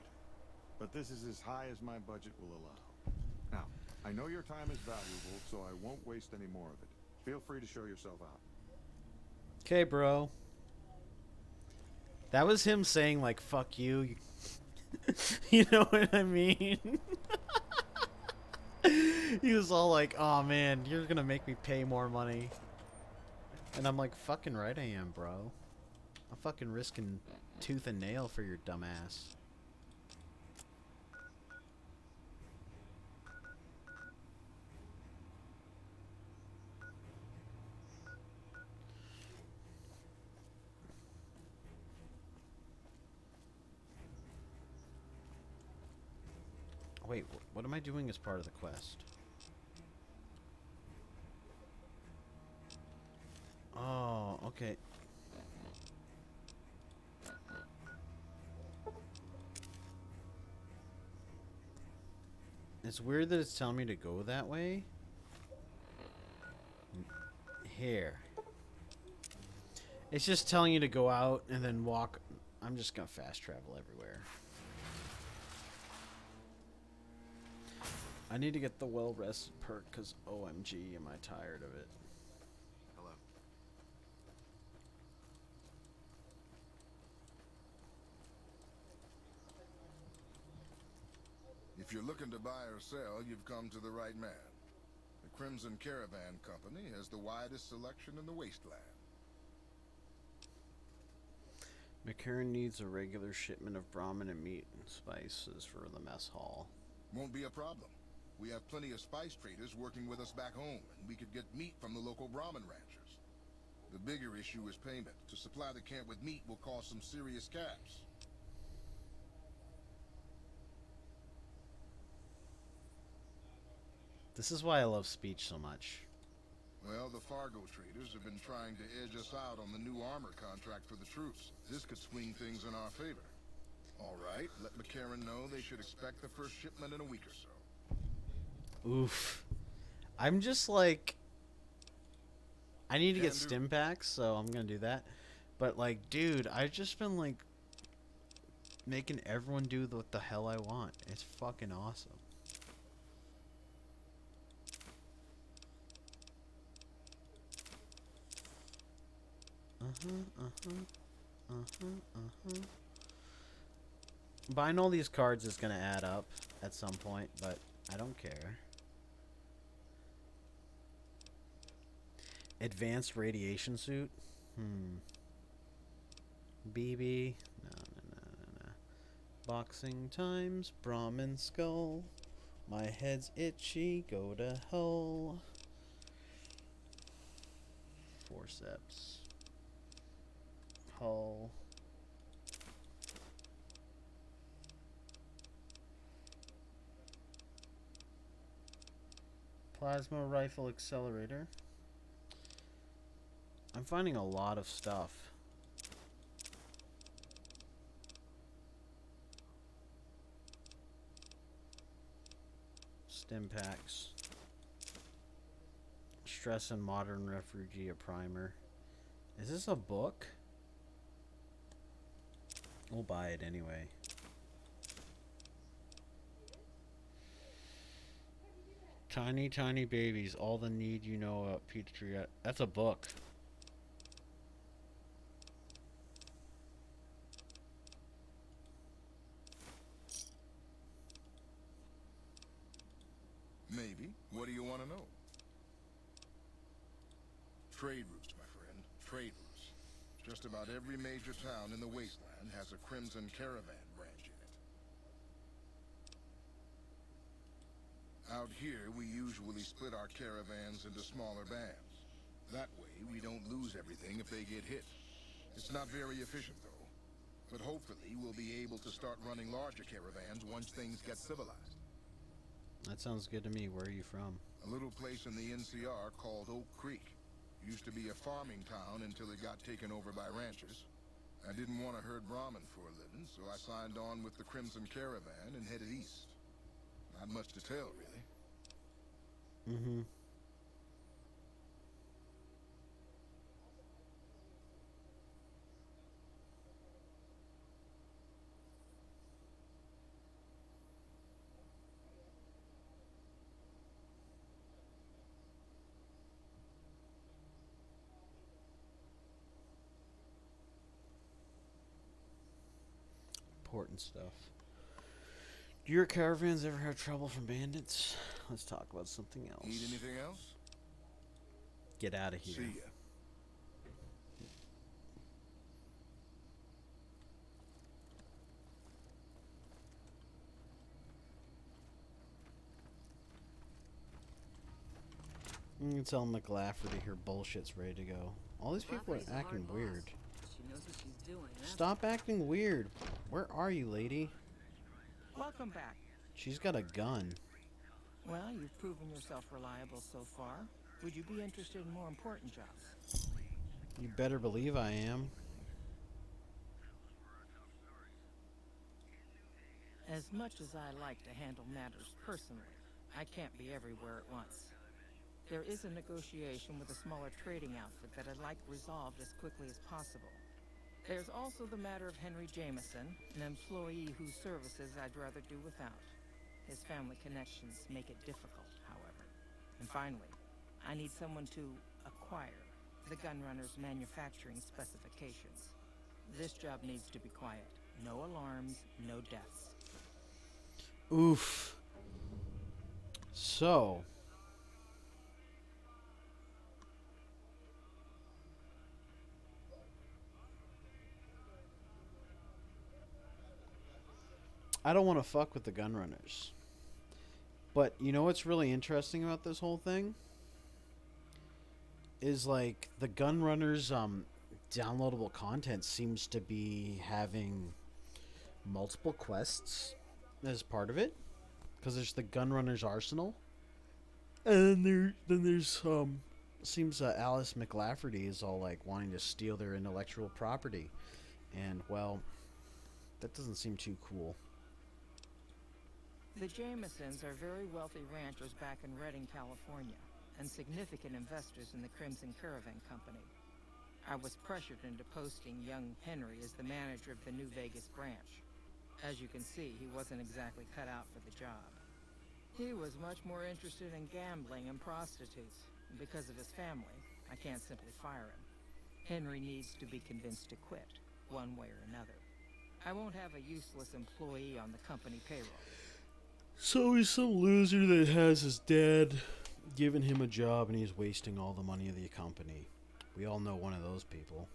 But this is as high as my budget will allow. Now, I know your time is valuable, so I won't waste any more of it. Feel free to show yourself out. Okay, bro. That was him saying, like, fuck you. You know what I mean? He was all like, oh man, you're gonna make me pay more money. And I'm like, fucking right I am, bro. I'm fucking risking tooth and nail for your dumb ass. Wait, what am I doing as part of the quest? Oh, okay. It's weird that it's telling me to go that way. Here. It's just telling you to go out and then walk. I'm just gonna fast travel everywhere. I need to get the well-rested perk because OMG am I tired of it. Hello. If you're looking to buy or sell, you've come to the right man. The Crimson Caravan Company has the widest selection in the wasteland. McCarran needs a regular shipment of Brahmin and meat and spices for the mess hall. Won't be a problem. We have plenty of spice traders working with us back home, and we could get meat from the local Brahmin ranchers. The bigger issue is payment. To supply the camp with meat will cause some serious caps. This is why I love speech so much. Well, the Fargo traders have been trying to edge us out on the new armor contract for the troops. This could swing things in our favor. All right, let McCarran know they should expect the first shipment in a week or so. Oof. I'm just like... I need to get stim packs, so I'm gonna do that. But like, dude, I've just been like... making everyone do what the hell I want. It's fucking awesome. Buying all these cards is gonna add up at some point, but I don't care. Advanced radiation suit? BB? No. Boxing times, Brahmin skull. My head's itchy, go to hell. Forceps. Hull. Plasma rifle accelerator. I'm finding a lot of stuff. Stim packs. Stress and Modern Refugee, a primer. Is this a book? We'll buy it anyway. Tiny, tiny babies. All the need you know about Petrie. That's a book. Maybe. What do you want to know? Trade routes, my friend. Trade routes. Just about every major town in the wasteland has a Crimson Caravan branch in it. Out here, we usually split our caravans into smaller bands. That way, we don't lose everything if they get hit. It's not very efficient, though. But hopefully, we'll be able to start running larger caravans once things get civilized. That sounds good to me. Where are you from? A little place in the NCR called Oak Creek. Used to be a farming town until it got taken over by ranchers. I didn't want to herd Brahmin for a living, so I signed on with the Crimson Caravan and headed east. Not much to tell, really. Important stuff. Do your caravans ever have trouble from bandits? Let's talk about something else. Need anything else? Get out of here. See ya. You can tell McLafferty her bullshit's ready to go. All these people are acting weird. She knows what she's doing. Stop acting weird. Where are you, lady? Welcome back. She's got a gun. Well, you've proven yourself reliable so far. Would you be interested in more important jobs? You better believe I am. As much as I like to handle matters personally, I can't be everywhere at once. There is a negotiation with a smaller trading outfit that I'd like resolved as quickly as possible. There's also the matter of Henry Jameson, an employee whose services I'd rather do without. His family connections make it difficult, however. And finally, I need someone to acquire the Gunrunner's manufacturing specifications. This job needs to be quiet. No alarms, no deaths. Oof. So... I don't want to fuck with the Gunrunners. But you know what's really interesting about this whole thing? is like the Gunrunners downloadable content seems to be having multiple quests as part of it, because there's the Gunrunners Arsenal, and there's seems Alice McLafferty is all like wanting to steal their intellectual property, and well, that doesn't seem too cool. The Jamesons are very wealthy ranchers back in Redding, California, and significant investors in the Crimson Caravan Company. I was pressured into posting young Henry as the manager of the New Vegas branch. As you can see, he wasn't exactly cut out for the job. He was much more interested in gambling and prostitutes, and because of his family, I can't simply fire him. Henry needs to be convinced to quit, one way or another. I won't have a useless employee on the company payroll. So he's some loser that has his dad giving him a job and he's wasting all the money of the company. We all know one of those people.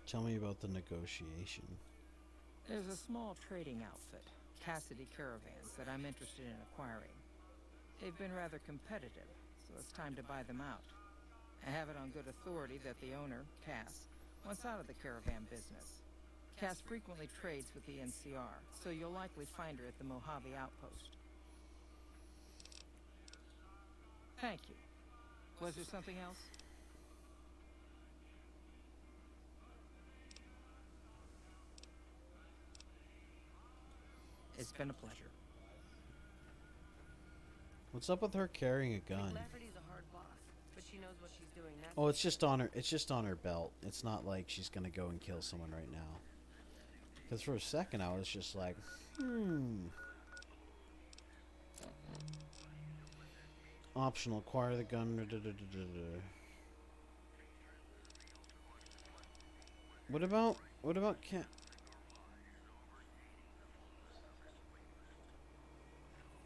Tell me about the negotiation. There's a small trading outfit, Cassidy Caravans, that I'm interested in acquiring. They've been rather competitive, so it's time to buy them out. I have it on good authority that the owner, Cass, wants out of the caravan business. Cass frequently trades with the NCR, so you'll likely find her at the Mojave outpost. Thank you. Was there something else? It's been a pleasure. What's up with her carrying a gun? Lafferty's a hard boss, but she knows what she's doing. That's Oh, it's just on her. It's just on her belt. It's not like she's gonna go and kill someone right now. Because for a second I was just like, Optional, acquire the gun. What about Cat?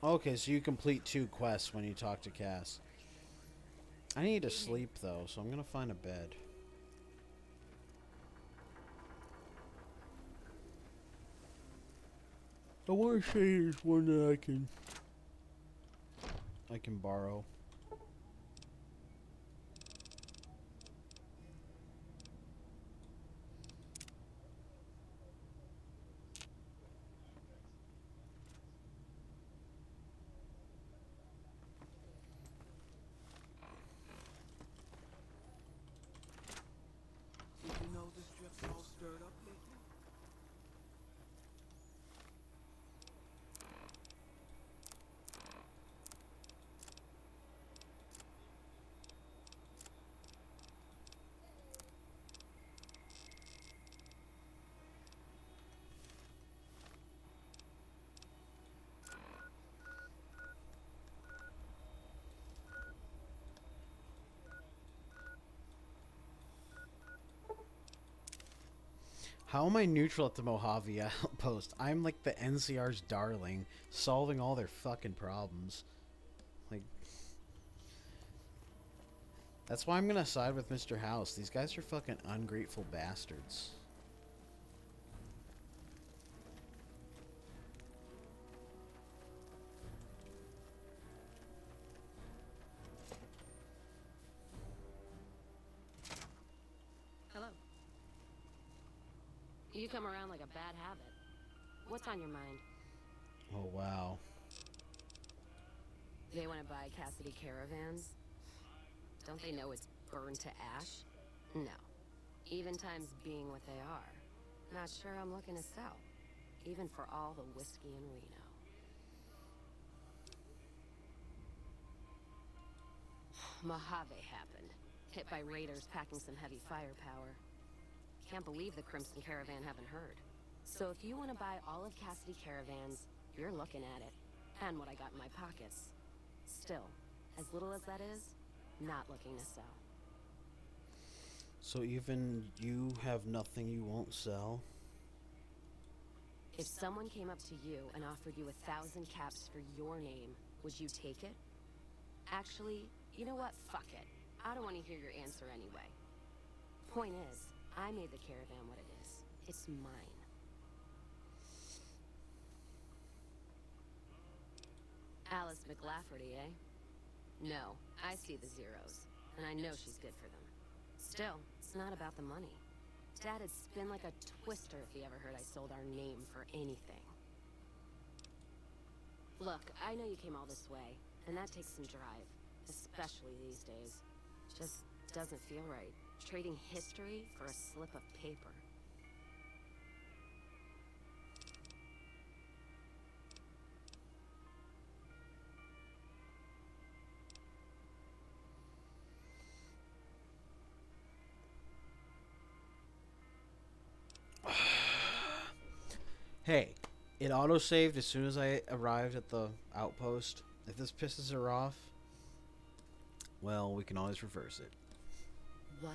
Okay, so you complete 2 quests when you talk to Cass. I need to sleep though, so I'm gonna find a bed. I want to say there's one that I can borrow. Did you know this trip's all stirred up lately? How am I neutral at the Mojave outpost? I'm like the NCR's darling, solving all their fucking problems. Like, that's why I'm gonna side with Mr. House. These guys are fucking ungrateful bastards. Hello. You come around like a bad habit. What's on your mind? Oh, wow. They want to buy Cassidy Caravans? Don't they know it's burned to ash? No. Even times being what they are. Not sure I'm looking to sell. Even for all the whiskey in Reno. Mojave happened. Hit by raiders packing some heavy firepower. Can't believe the Crimson Caravan haven't heard. So if you want to buy all of Cassidy Caravans, you're looking at it. And what I got in my pockets. Still, as little as that is, not looking to sell. So even you have nothing you won't sell? If someone came up to you and offered you 1,000 caps for your name, would you take it? Actually, you know what? Fuck it. I don't want to hear your answer anyway. Point is, I made the caravan what it is. It's mine. Alice McLafferty, eh? No, I see the zeros, and I know she's good for them. Still, it's not about the money. Dad'd spin like a twister if he ever heard I sold our name for anything. Look, I know you came all this way, and that takes some drive, especially these days. Just doesn't feel right, trading history for a slip of paper. Hey, it auto-saved as soon as I arrived at the outpost. If this pisses her off, well, we can always reverse it. What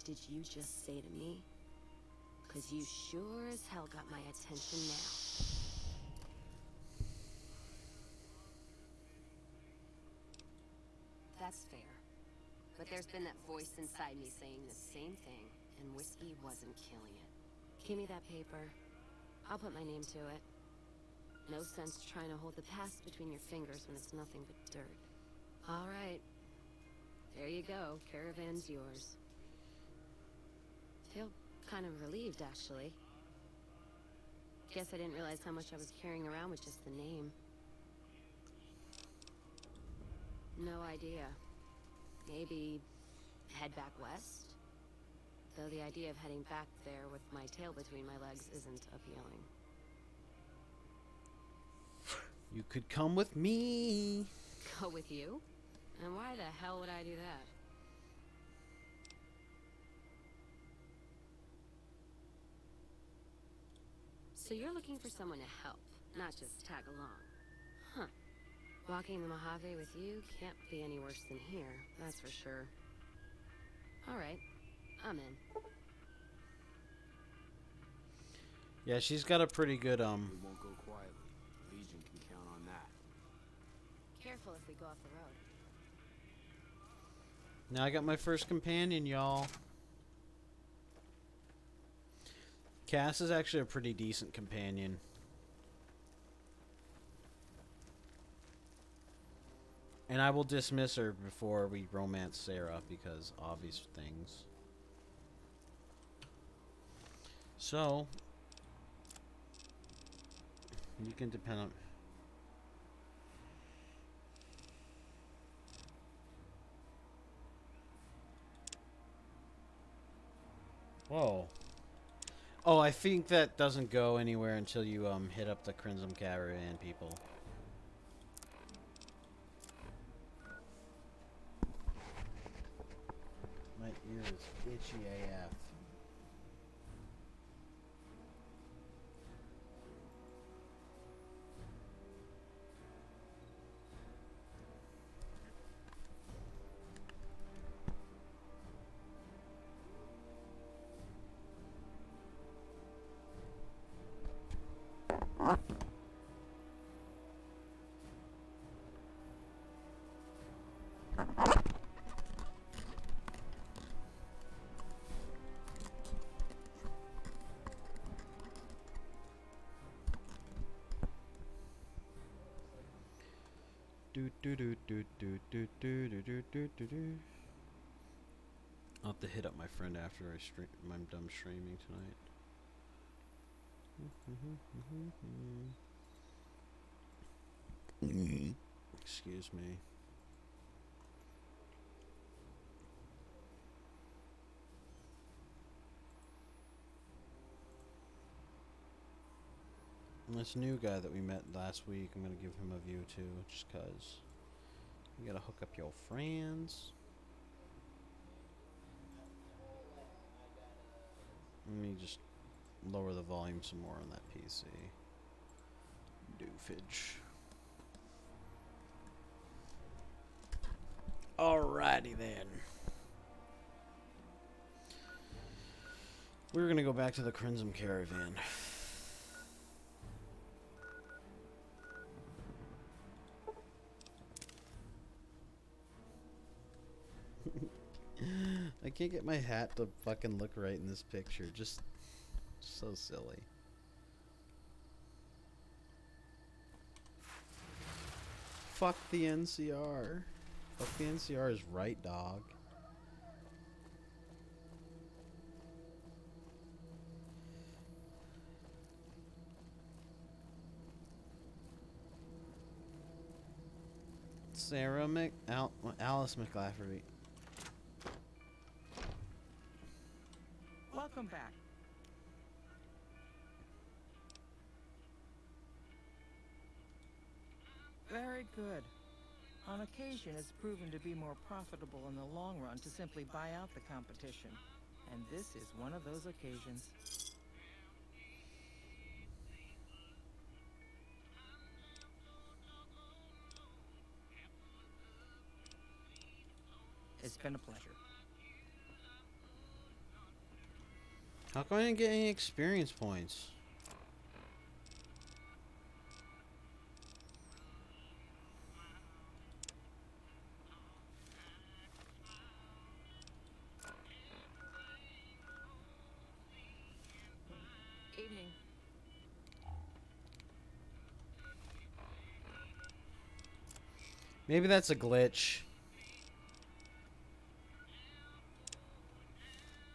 did you just say to me? 'Cause you sure as hell got my attention now. That's fair. But there's been that voice inside me saying the same thing, and whiskey wasn't killing it. Give me that paper. I'll put my name to it. No sense trying to hold the past between your fingers when it's nothing but dirt. All right. There you go. Caravan's yours. Feel kind of relieved, actually. Guess I didn't realize how much I was carrying around with just the name. No idea. Maybe head back west? Though the idea of heading back there with my tail between my legs isn't appealing. You could come with me. Go with you? And why the hell would I do that? So you're looking for someone to help, not just tag along. Huh. Walking the Mojave with you can't be any worse than here, that's for sure. Alright, I'm in. Yeah, she's got a pretty good, We won't go quietly. Legion can count on that. Careful if we go off the road. Now I got my first companion, y'all. Cass is actually a pretty decent companion. And I will dismiss her before we romance Sarah because obvious things. So, you can depend on... Whoa. Oh, I think that doesn't go anywhere until you hit up the Crimson Caravan people. My ear is itchy AF. I'll have to hit up my friend after I'm done streaming tonight. Excuse me. And this new guy that we met last week, I'm gonna give him a view too, just cause you gotta hook up your friends. Let me just lower the volume some more on that PC. Doofage. Alrighty then. We're gonna go back to the Crimson Caravan. I can't get my hat to fucking look right in this picture. Just so silly. Fuck the NCR. Fuck the NCR is right, dog. Alice McLafferty. Welcome back. Very good. On occasion, it's proven to be more profitable in the long run to simply buy out the competition. And this is one of those occasions. It's been a pleasure. How come I didn't get any experience points? Evening. Maybe that's a glitch.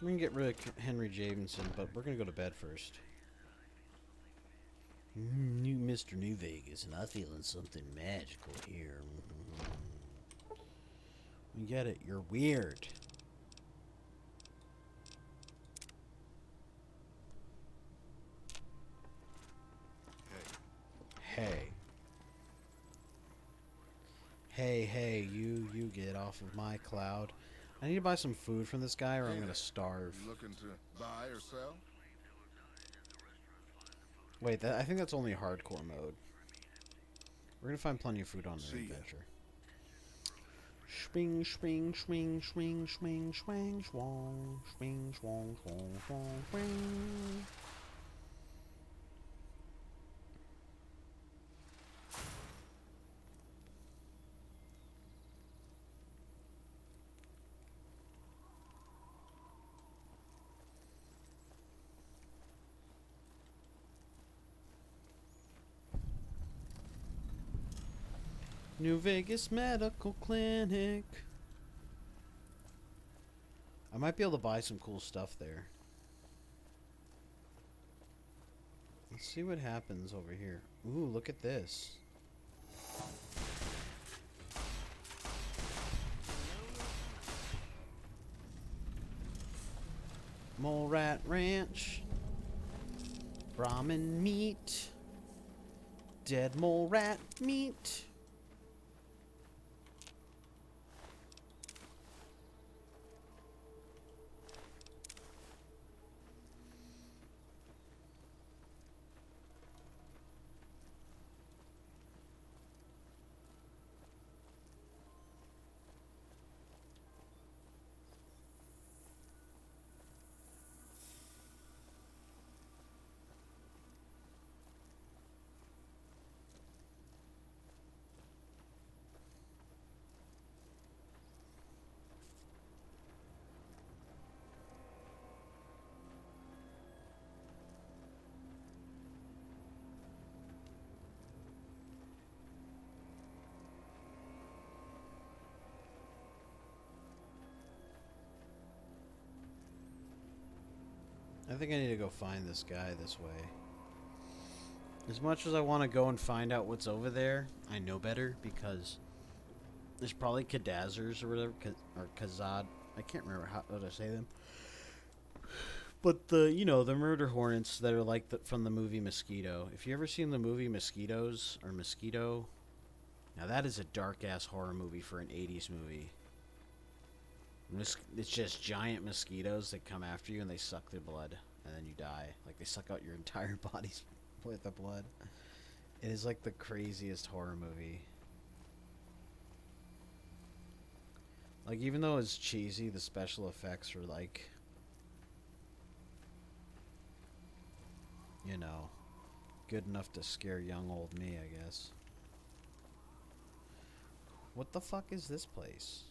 We can get rid of Henry Jameson, but we're gonna go to bed first. New Mr. New Vegas, not feeling something magical here. We get it. You're weird. Hey. Hey, you get off of my cloud. I need to buy some food from this guy or I'm gonna starve. You looking to buy or sell? Wait, I think that's only hardcore mode. We're gonna find plenty of food on the adventure. Swing, swing, swing, swing, swing, swing, swong, swing, swong, swong, swong, swing. New Vegas Medical Clinic. I might be able to buy some cool stuff there. Let's see what happens over here. Ooh, look at this. Mole Rat Ranch. Brahmin meat. Dead mole rat meat. I think I need to go find this guy this way. As much as I want to go and find out what's over there, I know better because there's probably Kadazzers or whatever, or Kazad. I can't remember how to say them. But the murder hornets that are like from the movie Mosquito. If you ever seen the movie Mosquitoes or Mosquito, now that is a dark ass horror movie for an 80s movie. It's just giant mosquitoes that come after you and they suck their blood and then you die. Like they suck out your entire body's with the blood. It is like the craziest horror movie. Like even though it's cheesy, the special effects are like, you know, good enough to scare young old me, I guess. What the fuck is this place?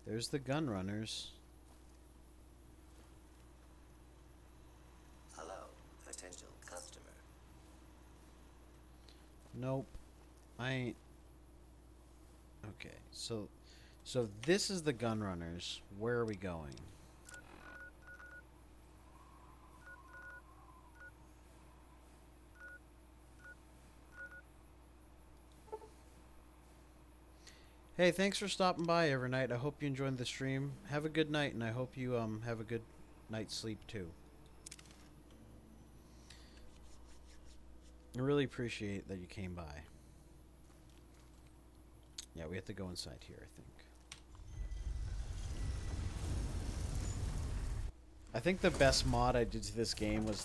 There's the gun runners. Hello, potential customer. Nope. I ain't... Okay, so this is the gun runners. Where are we going? Hey, thanks for stopping by every night. I hope you enjoyed the stream. Have a good night, and I hope you have a good night's sleep too. I really appreciate that you came by. Yeah, we have to go inside here, I think. I think the best mod I did to this game was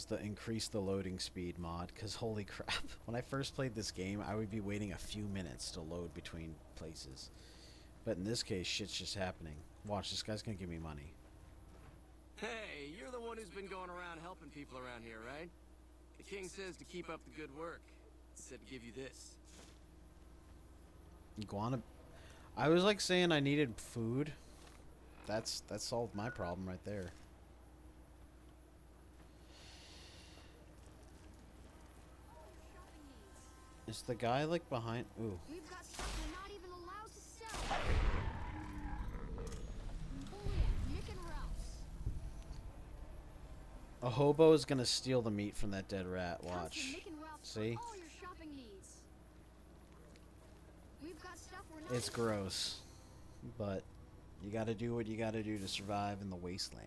the increase the loading speed mod, because holy crap, when I first played this game, I would be waiting a few minutes to load between places. But in this case, shit's just happening. Watch, this guy's gonna give me money. Hey, you're the one who's been going around helping people around here, right? The king says to keep up the good work. He said to give you this. Iguana... I was like saying I needed food. That solved my problem right there. Is the guy like behind? Ooh. We've got stuff we're not even allowed to sell. Oh yeah, Nick and Ralph's. A hobo is gonna steal the meat from that dead rat. Come to Watch. Nick and Ralph's See? for all your shopping needs. We've got stuff we're not It's gross. But you gotta do what you gotta do to survive in the wasteland.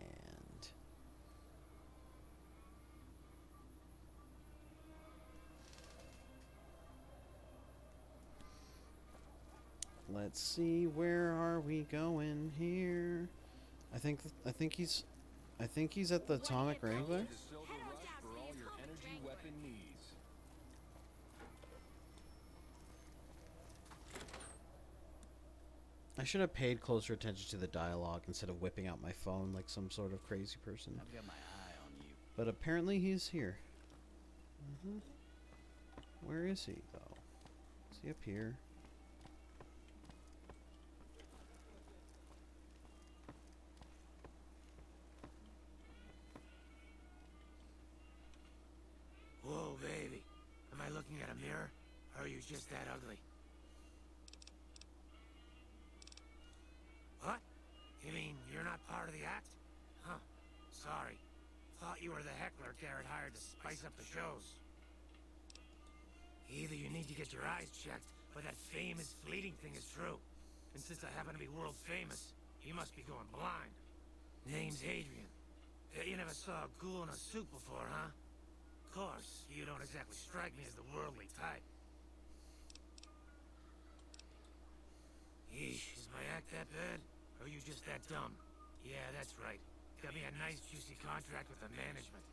Let's see, where are we going here? I think he's at the Atomic Wrangler. I should have paid closer attention to the dialogue instead of whipping out my phone like some sort of crazy person. I've got my eye on you. But apparently he's here. Where is he, though? Is he up here? Whoa, baby. Am I looking at a mirror? Or are you just that ugly? What? You mean you're not part of the act? Huh. Sorry. Thought you were the heckler Garrett hired to spice up the shows. Either you need to get your eyes checked, or that famous fleeting thing is true. And since I happen to be world famous, you must be going blind. Name's Adrian. You never saw a ghoul in a suit before, huh? Of course, you don't exactly strike me as the worldly type. Yeesh, is my act that bad? Or are you just that dumb? Yeah, that's right. Got me a nice juicy contract with the management.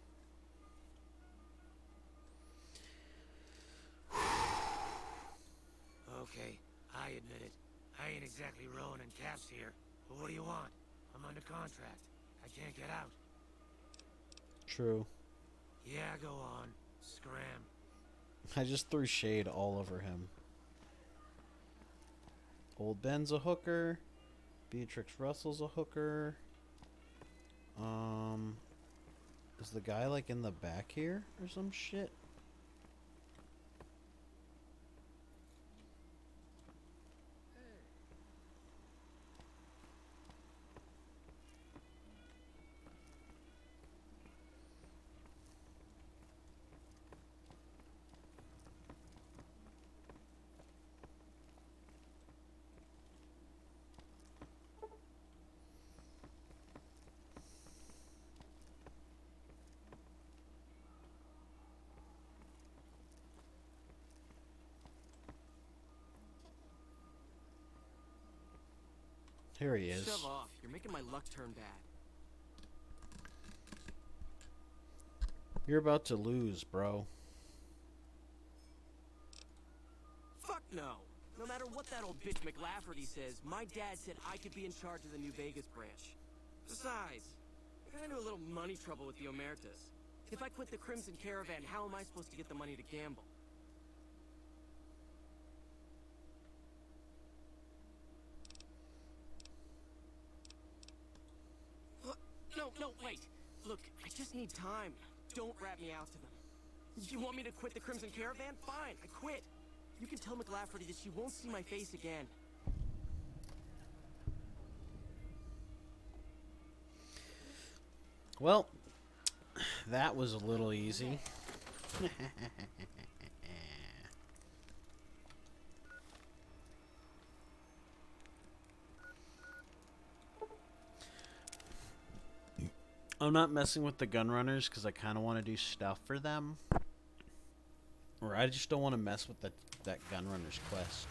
Okay, I admit it. I ain't exactly rowing in caps here. But what do you want? I'm under contract. I can't get out. True. Yeah, go on. Scram. I just threw shade all over him. Old Ben's a hooker. Beatrix Russell's a hooker. Is the guy like in the back here or some shit? Here he is. Shove off. You're making my luck turn bad. You're about to lose, bro. Fuck no. No matter what that old bitch McLafferty says, my dad said I could be in charge of the New Vegas branch. Besides, I got into a little money trouble with the Omertas. If I quit the Crimson Caravan, how am I supposed to get the money to gamble? No, wait. Look, I just need time. Don't rat me out to them. You want me to quit the Crimson Caravan? Fine, I quit. You can tell McLafferty that she won't see my face again. Well, that was a little easy. I'm not messing with the gun runners because I kind of want to do stuff for them. Or I just don't want to mess with that gun runners quest.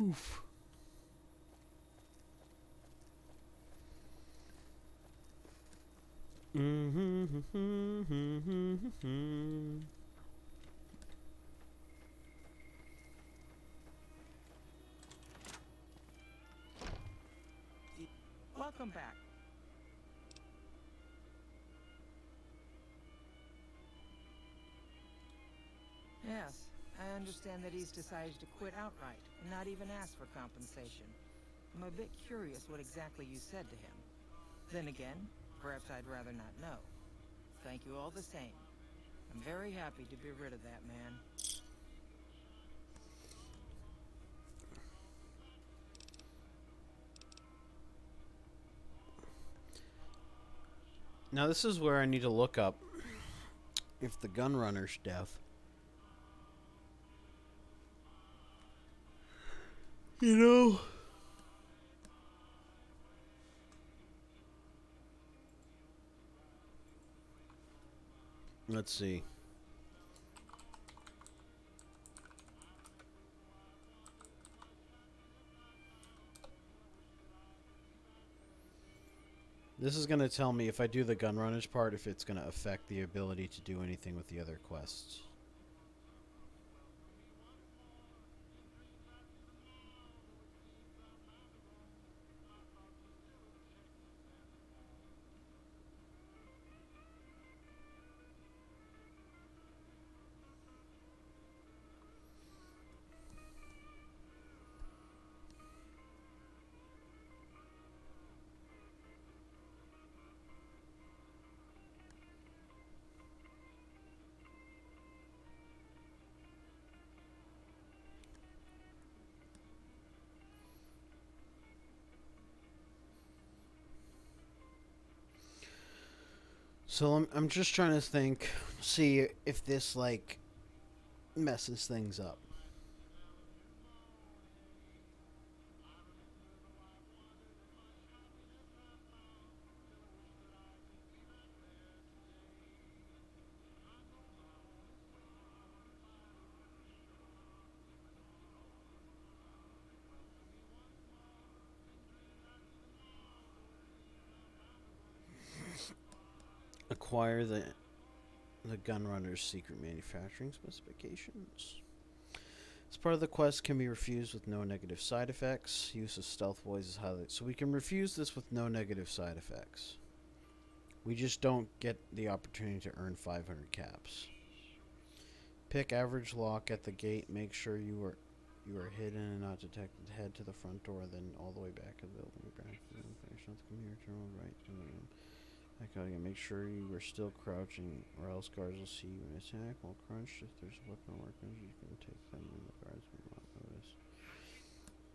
Oof. Welcome back. Yes, I understand that he's decided to quit outright and not even ask for compensation. I'm a bit curious what exactly you said to him. Then again, perhaps I'd rather not know. Thank you all the same. I'm very happy to be rid of that man. Now this is where I need to look up if the gun runner's death. You know, let's see. This is going to tell me if I do the gun runners part, if it's going to affect the ability to do anything with the other quests. So I'm just trying to think, see if this like messes things up. Acquire the gun runner's secret manufacturing specifications. As part of the quest can be refused with no negative side effects. Use of stealth boys is highlighted. So we can refuse this with no negative side effects. We just don't get the opportunity to earn 500 caps. Pick average lock at the gate. Make sure you are hidden and not detected. Head to the front door, then all the way back to the building. Come here, turn right. Okay, make sure you are still crouching, or else guards will see you and attack. While crouched, if there's a weapon or weapons, you can take them, and the guards will not notice.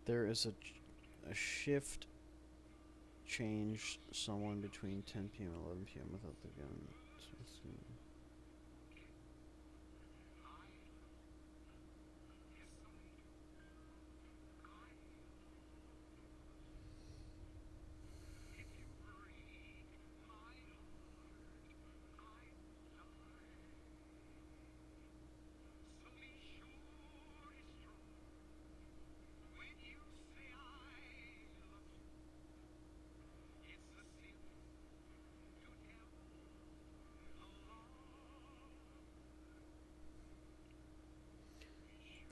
There is a shift change someone between 10 p.m. and 11 p.m. without the gun. So let's see.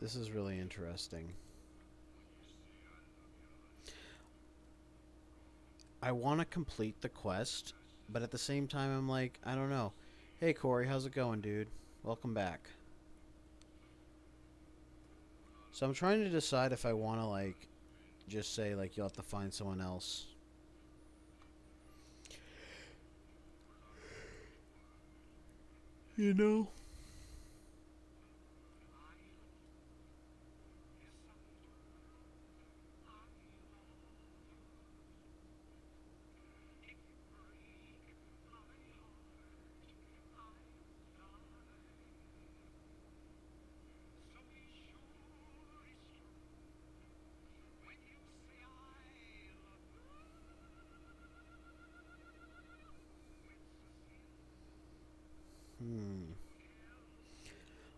This is really interesting. I want to complete the quest, but at the same time, I'm like, I don't know. Hey, Corey, how's it going, dude? Welcome back. So I'm trying to decide if I want to, like, just say, like, you'll have to find someone else. You know?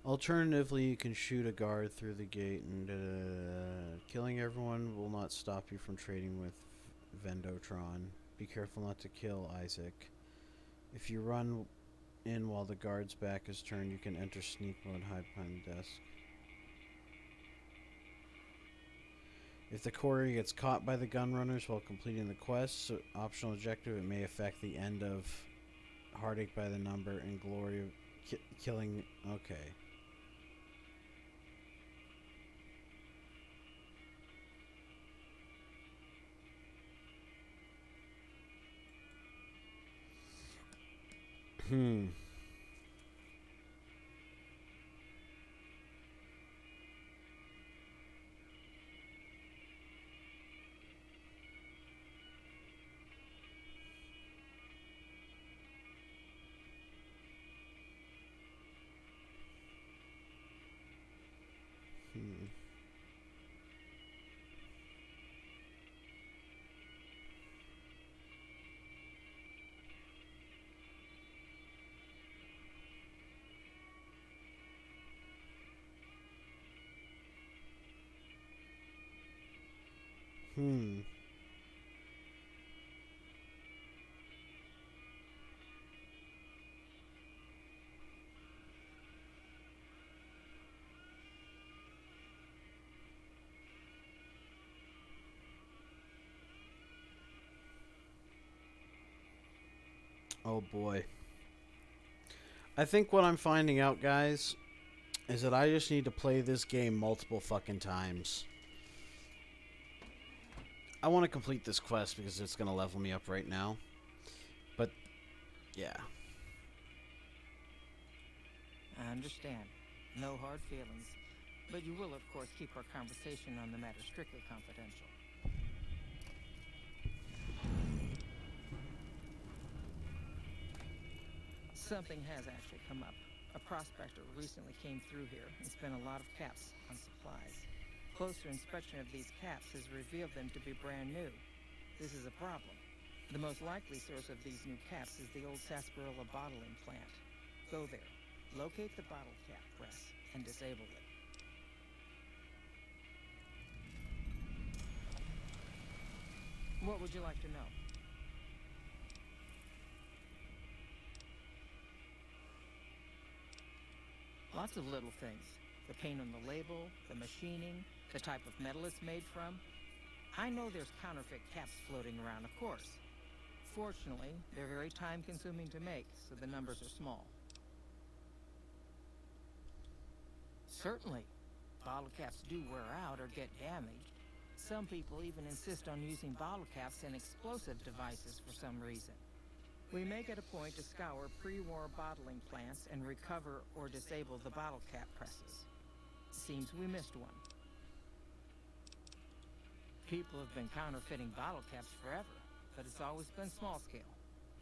Alternatively, you can shoot a guard through the gate, and killing everyone will not stop you from trading with Vendotron. Be careful not to kill Isaac. If you run in while the guard's back is turned, you can enter sneak mode, hide behind the desk. If the quarry gets caught by the gun runners while completing the quest, so optional objective, it may affect the end of Heartache by the Number and Glory of killing. Okay. Hmm. Hmm. Oh boy. I think what I'm finding out, guys, is that I just need to play this game multiple fucking times. I want to complete this quest because it's going to level me up right now. But, yeah. I understand. No hard feelings. But you will, of course, keep our conversation on the matter strictly confidential. Something has actually come up. A prospector recently came through here and spent a lot of caps on supplies. Closer inspection of these caps has revealed them to be brand new. This is a problem. The most likely source of these new caps is the old sarsaparilla bottling plant. Go there, locate the bottle cap press, and disable it. What would you like to know? Lots of little things. The paint on the label, the machining, the type of metal it's made from. I know there's counterfeit caps floating around, of course. Fortunately, they're very time-consuming to make, so the numbers are small. Certainly. Bottle caps do wear out or get damaged. Some people even insist on using bottle caps in explosive devices for some reason. We make it a point to scour pre-war bottling plants and recover or disable the bottle cap presses. Seems we missed one. People have been counterfeiting bottle caps forever, but it's always been small scale.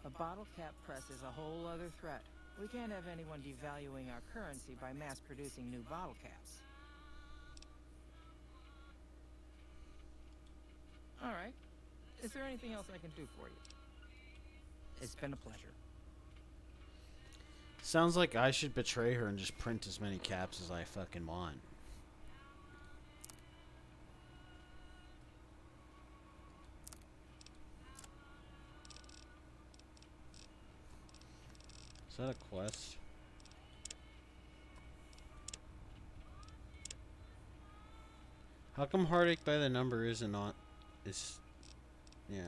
A bottle cap press is a whole other threat. We can't have anyone devaluing our currency by mass-producing new bottle caps. All right. Is there anything else I can do for you? It's been a pleasure. Sounds like I should betray her and just print as many caps as I fucking want. Is that a quest? How come Heartache by the Number isn't on? Is yeah.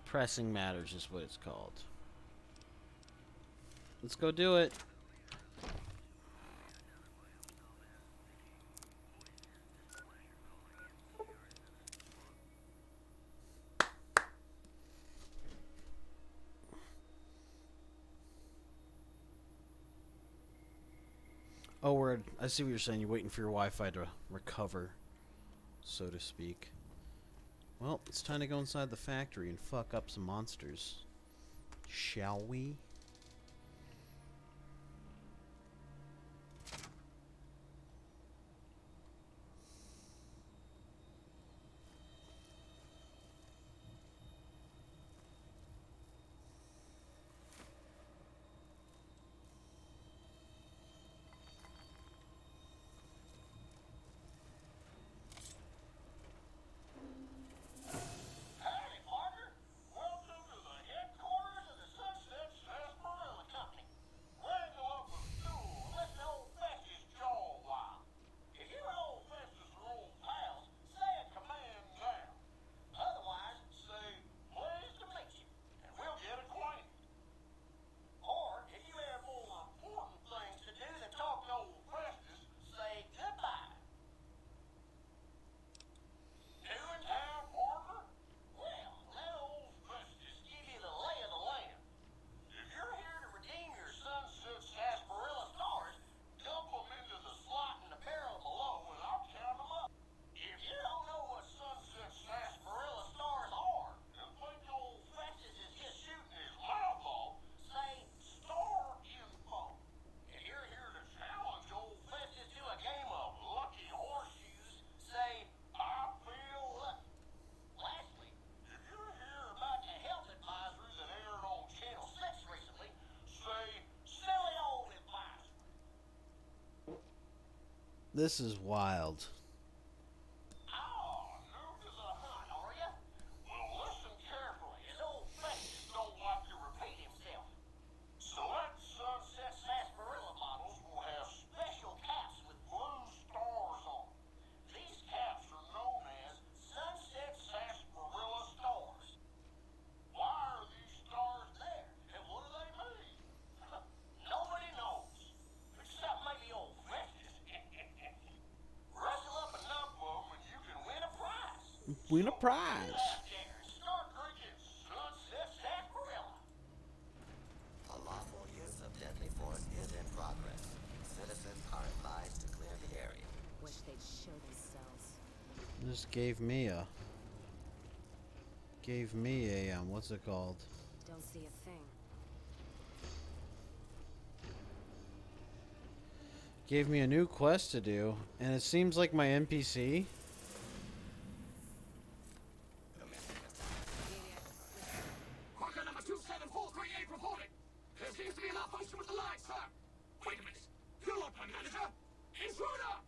Pressing Matters is what it's called. Let's go do it. Oh, I see what you're saying. You're waiting for your Wi-Fi to recover, so to speak. Well, it's time to go inside the factory and fuck up some monsters. Shall we? Howdy, partner. Welcome to the headquarters of the Sunset Sarsaparilla Company. Wrangle up a stool and listen to old Festus jaw a while. If you and old Festus are old pals, say a command now. Otherwise, say, pleased to meet you, and we'll get acquainted. Or, if you have more important things to do than talk to old Festus, say goodbye. New in town, partner? Well, let old Festus give you the lay of the land. If you're here to redeem your Sunset Sarsaparilla stars, dump them into the slot in the barrel below and I'll count them up. If you don't know what Sunset Sarsaparilla stars are and think old Festus is just shooting his mouth off, say star info. If you're here to challenge old Festus to a game of lucky horseshoes, say I feel lucky. Lastly, if you're here about the health advisory that aired on Channel 6 recently, say silly old advisory. This is wild. Oh, new to the hunt, are ya? Well, listen carefully, as old Festus don't like to repeat himself. Select Sunset Sarsaparilla models will have special caps with blue stars on them. These caps are known as Sunset Sarsaparilla stars. Why are these stars there, and what do they mean? Nobody knows, except maybe old Festus. Rustle up enough of them and you can win a prize. Win a prize. Out there, start drinking Sunset Sarsaparilla. A lawful use of deadly force is in progress. Citizens are advised to clear the area. Wish they'd show themselves. This gave me a what's it called? Don't see a thing. Gave me a new quest to do, and it seems like my NPC. Worker number 27438 reporting. There seems to be a malfunction with the line, sir. Wait a minute. You're not my manager. Intruder!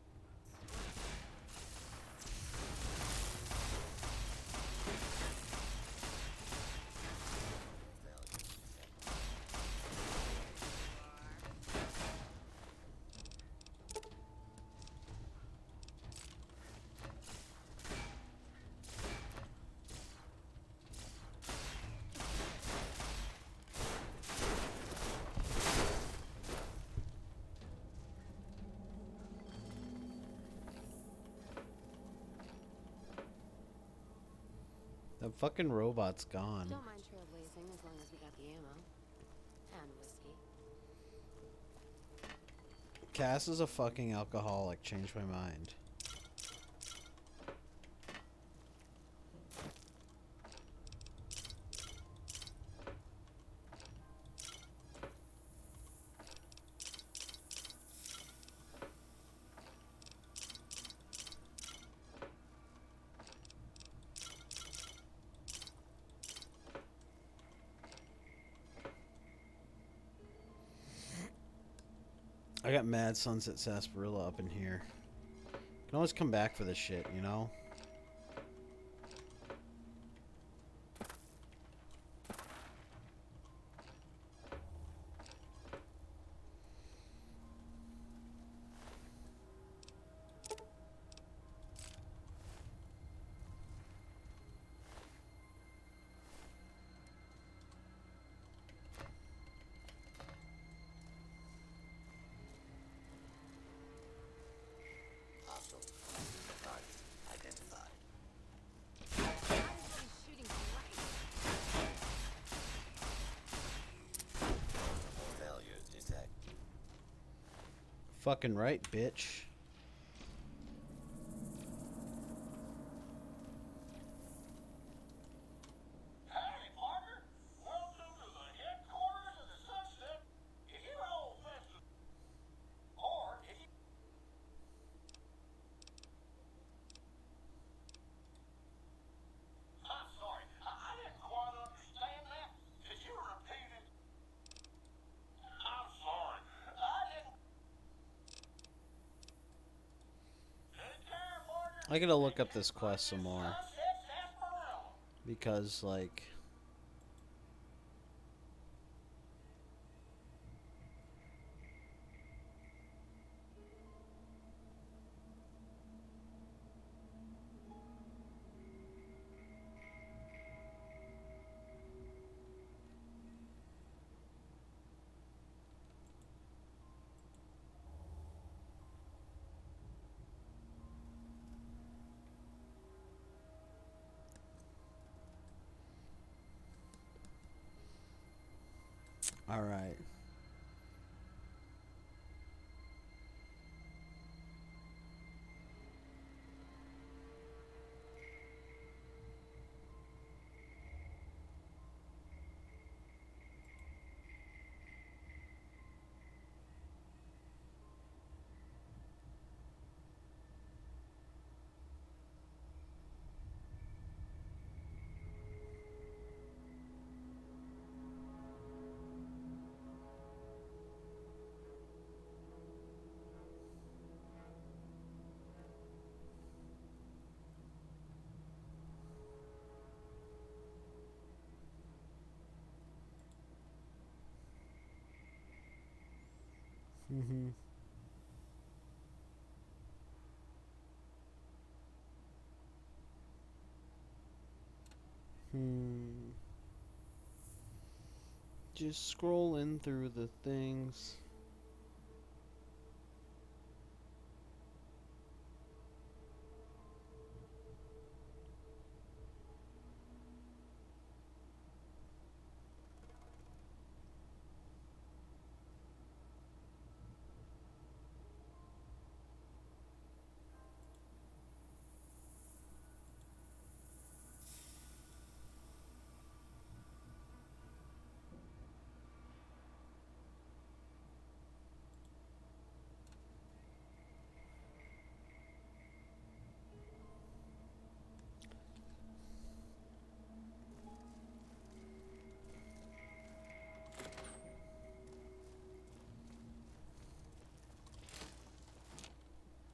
The fucking robot's gone. Don't mind trailblazing as long as we got the ammo. And whiskey. Cass is a fucking alcoholic. Changed my mind. I got mad Sunset Sarsaparilla up in here. Can always come back for this shit, you know? Hostile. Target fucking right, bitch. Howdy, partner. Welcome to the headquarters of the Sunset. If you're old fences, or if you... I'm sorry, I didn't quite understand that. Could you repeat it? I'm sorry, I didn't... Take care, partner. I gotta look up this quest some more. Sunset sarsaparilla. Because, like... Alright. Mm-hmm. Just scrolling through the things.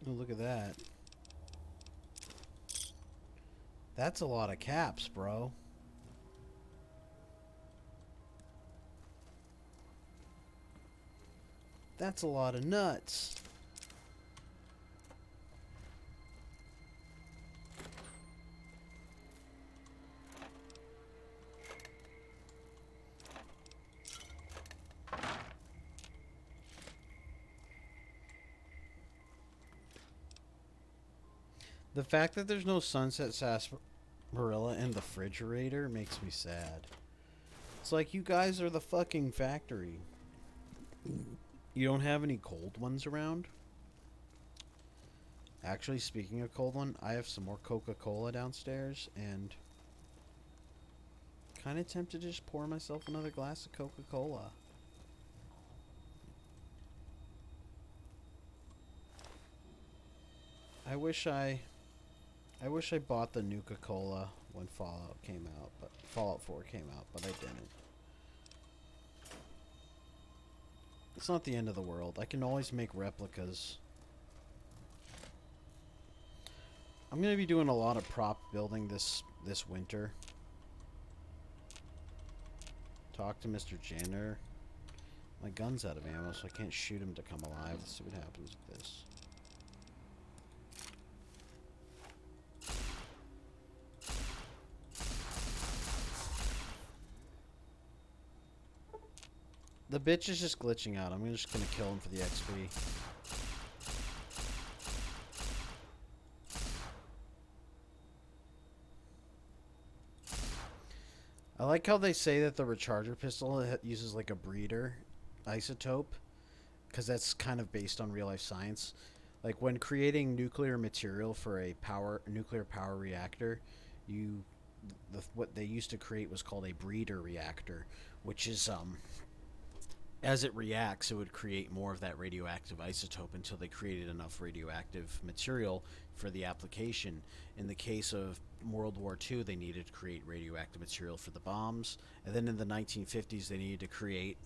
Oh, look at that. That's a lot of caps, bro. That's a lot of nuts. The fact that there's no sunset sarsaparilla in the refrigerator makes me sad. It's like you guys are the fucking factory. You don't have any cold ones around? Actually, speaking of cold one, I have some more Coca-Cola downstairs and kind of tempted to just pour myself another glass of Coca-Cola. I wish I bought the Nuka-Cola when Fallout came out, but Fallout 4 came out, but I didn't. It's not the end of the world. I can always make replicas. I'm going to be doing a lot of prop building this winter. Talk to Mr. Jenner. My gun's out of ammo, so I can't shoot him to come alive. Let's see what happens with this. The bitch is just glitching out. I'm just gonna kill him for the XP. I like how they say that the recharger pistol uses like a breeder isotope. because that's kind of based on real life science. Like when creating nuclear material for a nuclear power reactor, what they used to create was called a breeder reactor, which is as it reacts, it would create more of that radioactive isotope until they created enough radioactive material for the application. In the case of World War II, they needed to create radioactive material for the bombs, and then in the 1950s, they needed to create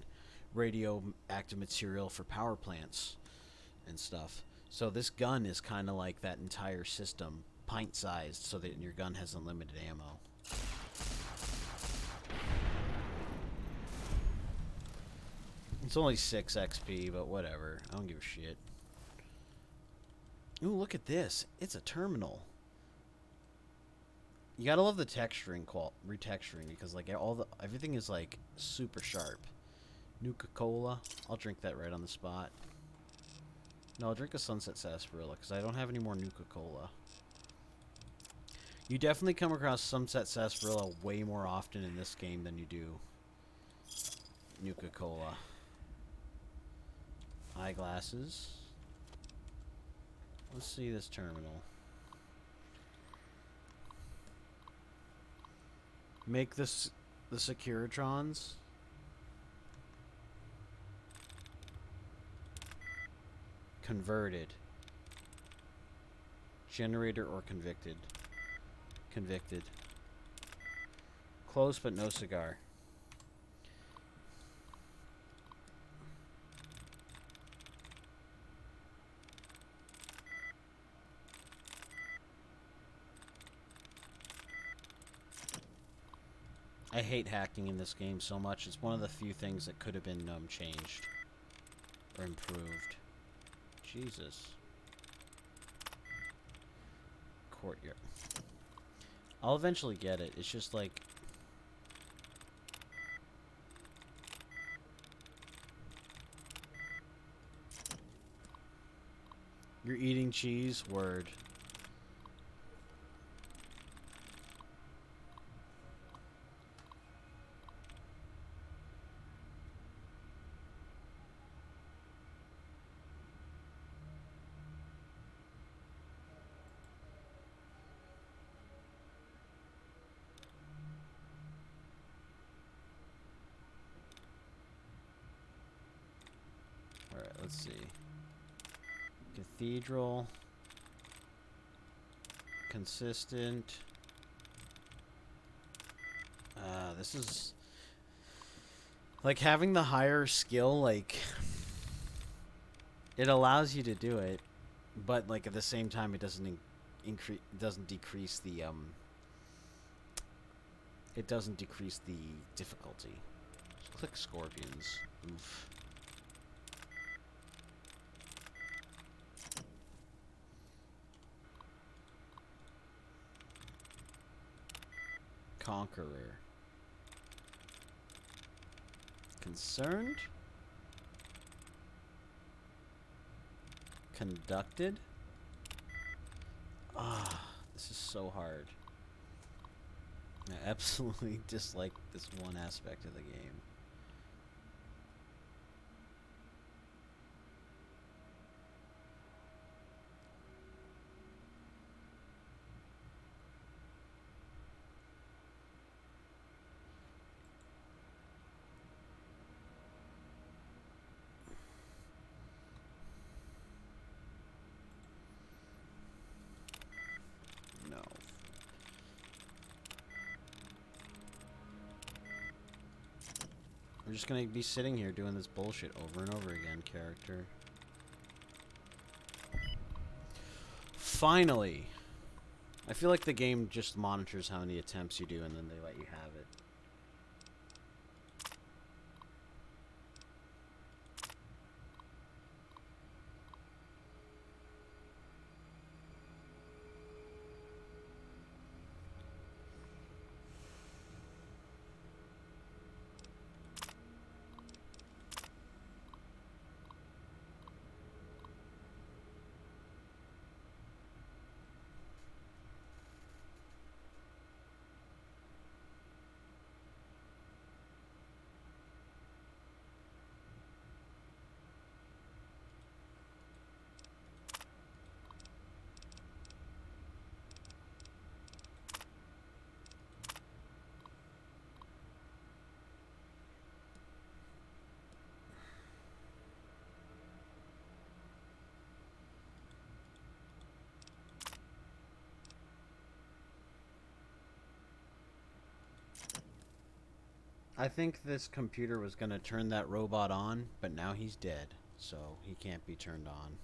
radioactive material for power plants and stuff. So this gun is kind of like that entire system, pint-sized, so that your gun has unlimited ammo. It's only 6 XP, but whatever. I don't give a shit. Ooh, look at this. It's a terminal. You gotta love the texturing, retexturing, because like everything is like super sharp. Nuka-Cola. I'll drink that right on the spot. No, I'll drink a Sunset Sarsaparilla because I don't have any more Nuka-Cola. You definitely come across Sunset Sarsaparilla way more often in this game than you do Nuka-Cola. Eyeglasses. Let's see this terminal. Make this the Securitrons. Converted. Generator or convicted. Convicted. Close but no cigar. I hate hacking in this game so much. It's one of the few things that could have been changed or improved. Jesus. Courtyard. I'll eventually get it. It's just like... You're eating cheese? Word. Alright, let's see. Cathedral. Consistent. This is... Like, having the higher skill, like... It allows you to do it, but, like, at the same time, it doesn't decrease the, It doesn't decrease the difficulty. Just click scorpions. Oof. Conqueror. Concerned? Conducted? Ah, this is so hard. I absolutely dislike this one aspect of the game. No. We're just gonna be sitting here doing this bullshit over and over again, character. Finally! I feel like the game just monitors how many attempts you do and then they let you have it. I think this computer was going to turn that robot on, but now he's dead, so he can't be turned on.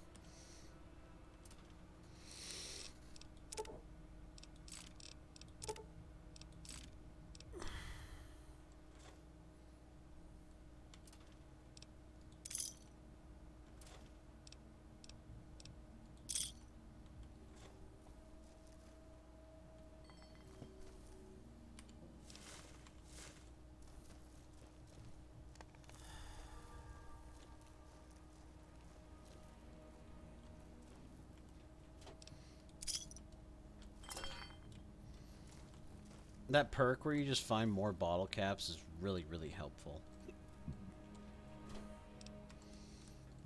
That perk where you just find more bottle caps is really, really helpful.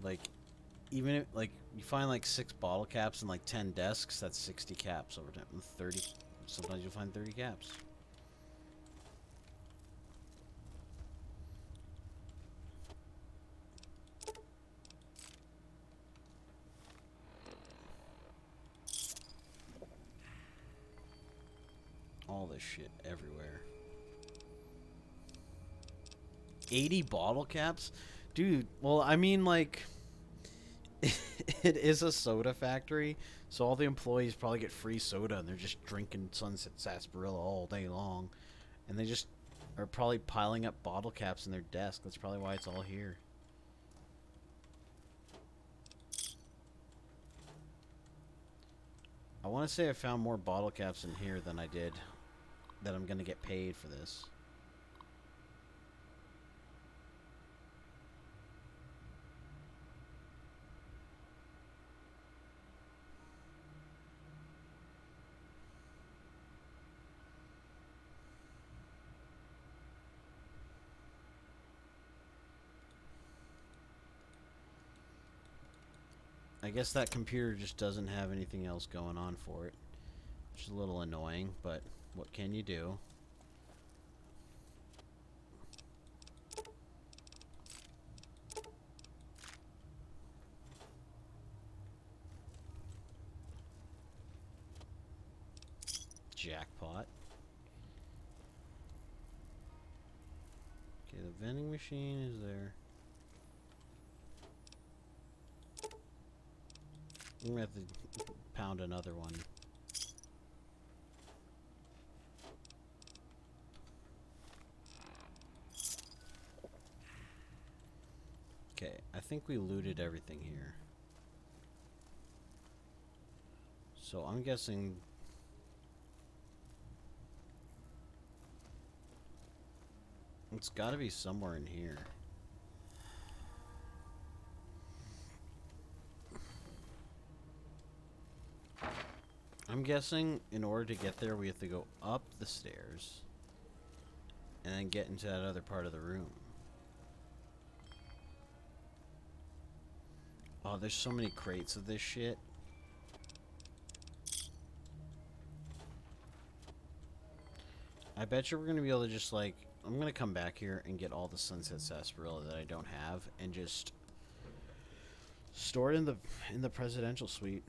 Like, even if, like, you find like 6 bottle caps and like 10 desks, that's 60 caps over time. 30. Sometimes you'll find 30 caps. All this shit everywhere. 80 bottle caps? Dude, well, I mean, like, it is a soda factory, so all the employees probably get free soda, and they're just drinking Sunset Sarsaparilla all day long. And they just are probably piling up bottle caps in their desk. That's probably why it's all here. I want to say I found more bottle caps in here than I did that I'm going to get paid for this. I guess that computer just doesn't have anything else going on for it. Which is a little annoying, but what can you do? Jackpot. Okay, the vending machine is there. I'm gonna have to pound another one. Okay, I think we looted everything here. So I'm guessing it's gotta be somewhere in here. I'm guessing in order to get there we have to go up the stairs and then get into that other part of the room. Oh, there's so many crates of this shit. I bet you we're gonna be able to just like, I'm gonna come back here and get all the Sunset Sarsaparilla that I don't have and just store it in the presidential suite.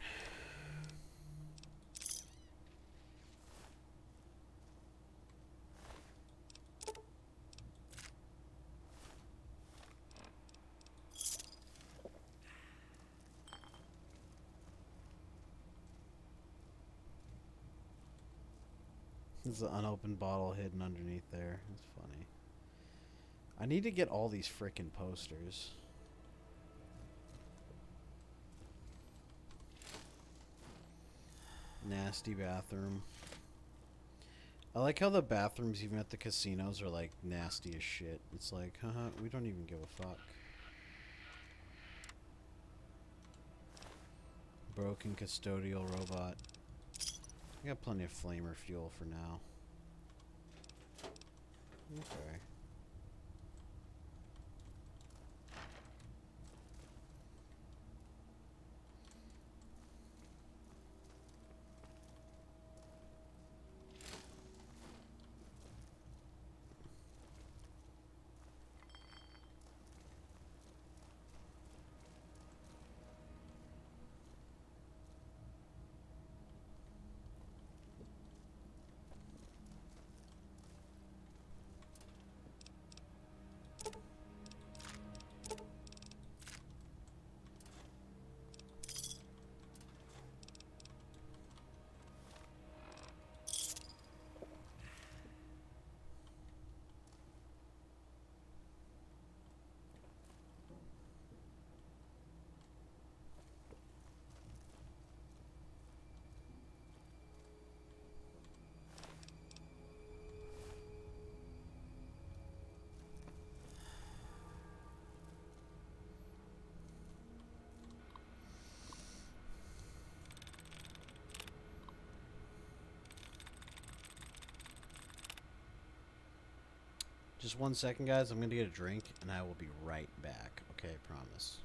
There's an unopened bottle hidden underneath there. That's funny. I need to get all these frickin' posters. Nasty bathroom. I like how the bathrooms even at the casinos are like nasty as shit. It's like, haha, we don't even give a fuck. Broken custodial robot. I got plenty of flamer fuel for now. Okay. Just 1 second, guys. I'm gonna get a drink, and I will be right back. Okay, promise.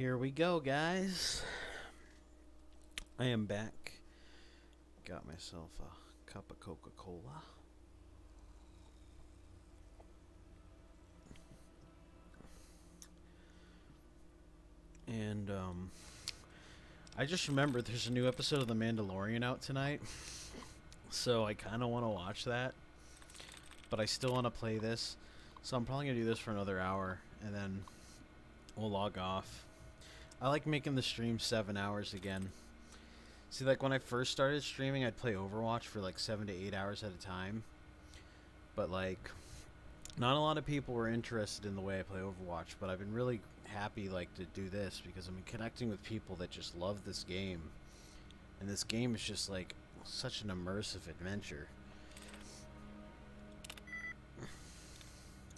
Here we go, guys. I am back. Got myself a cup of Coca-Cola. And, I just remembered there's a new episode of The Mandalorian out tonight. So I kind of want to watch that. But I still want to play this. So I'm probably going to do this for another hour. And then we'll log off. I like making the stream 7 hours again. See, like when I first started streaming, I'd play Overwatch for like 7 to 8 hours at a time. But like, not a lot of people were interested in the way I play Overwatch. But I've been really happy like to do this because I'm connecting with people that just love this game. And this game is just like such an immersive adventure.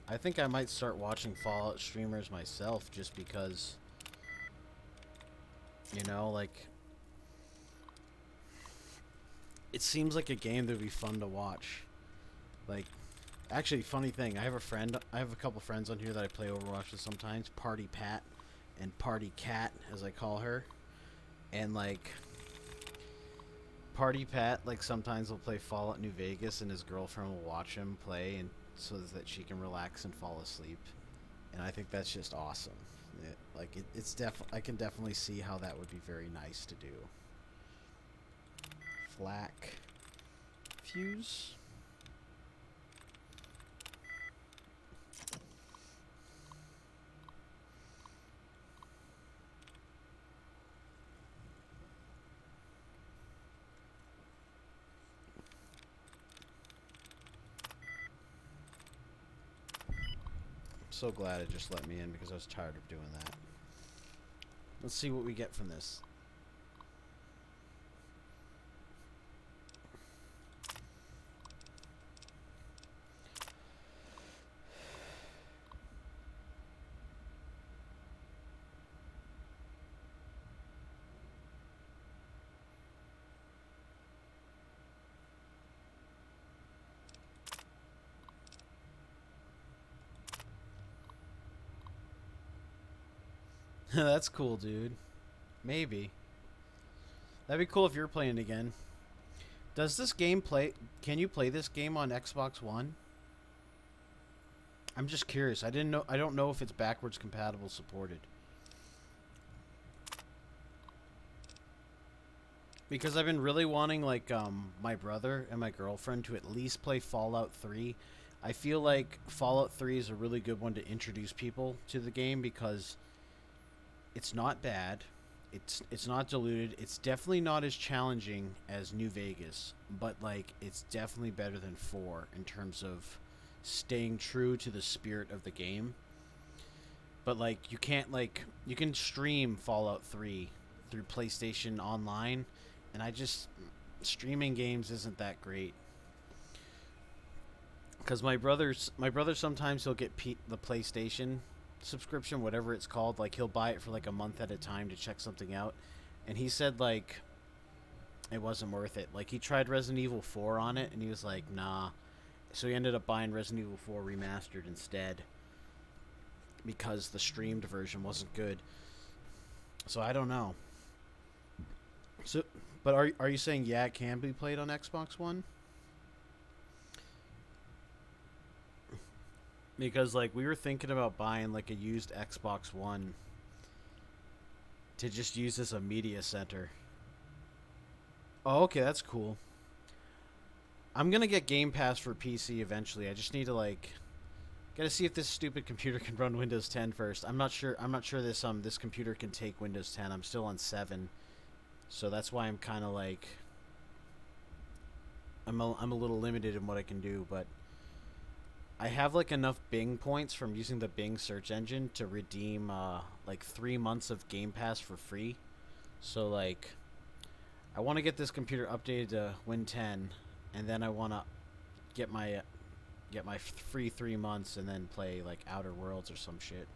I think I might start watching Fallout streamers myself just because, you know, like, it seems like a game that would be fun to watch. Like, actually, funny thing, I have a couple friends on here that I play Overwatch with sometimes, Party Pat and Party Cat, as I call her. And, like, Party Pat, like, sometimes will play Fallout New Vegas and his girlfriend will watch him play and so that she can relax and fall asleep. And I think that's just awesome. I can definitely see how that would be very nice to do. Flak fuse. So glad it just let me in because I was tired of doing that. Let's see what we get from this. That's cool, dude. Maybe. That'd be cool if you're playing again. Does this game play... Can you play this game on Xbox One? I'm just curious. I don't know if it's backwards compatible supported. Because I've been really wanting, like, my brother and my girlfriend to at least play Fallout 3. I feel like Fallout 3 is a really good one to introduce people to the game because it's not bad. It's not diluted. It's definitely not as challenging as New Vegas, but like it's definitely better than 4 in terms of staying true to the spirit of the game. But like you can stream Fallout 3 through PlayStation Online, and streaming games isn't that great. Cuz my brother sometimes he'll get the PlayStation subscription, whatever it's called, like he'll buy it for like a month at a time to check something out, and he said like it wasn't worth it. Like he tried Resident Evil 4 on it and he was like nah, so he ended up buying Resident Evil 4 remastered instead because the streamed version wasn't good. So I don't know. So but are you saying yeah, it can be played on Xbox One? Because, like, we were thinking about buying, like, a used Xbox One to just use as a media center. Oh, okay, that's cool. I'm gonna get Game Pass for PC eventually. I just need to, like, gotta see if this stupid computer can run Windows 10 first. I'm not sure this computer can take Windows 10. I'm still on 7. So that's why I'm kind of, like, I'm a little limited in what I can do, but I have like enough Bing points from using the Bing search engine to redeem like 3 months of Game Pass for free. So like I want to get this computer updated to Win 10, and then I want to get my free 3 months and then play like Outer Worlds or some shit.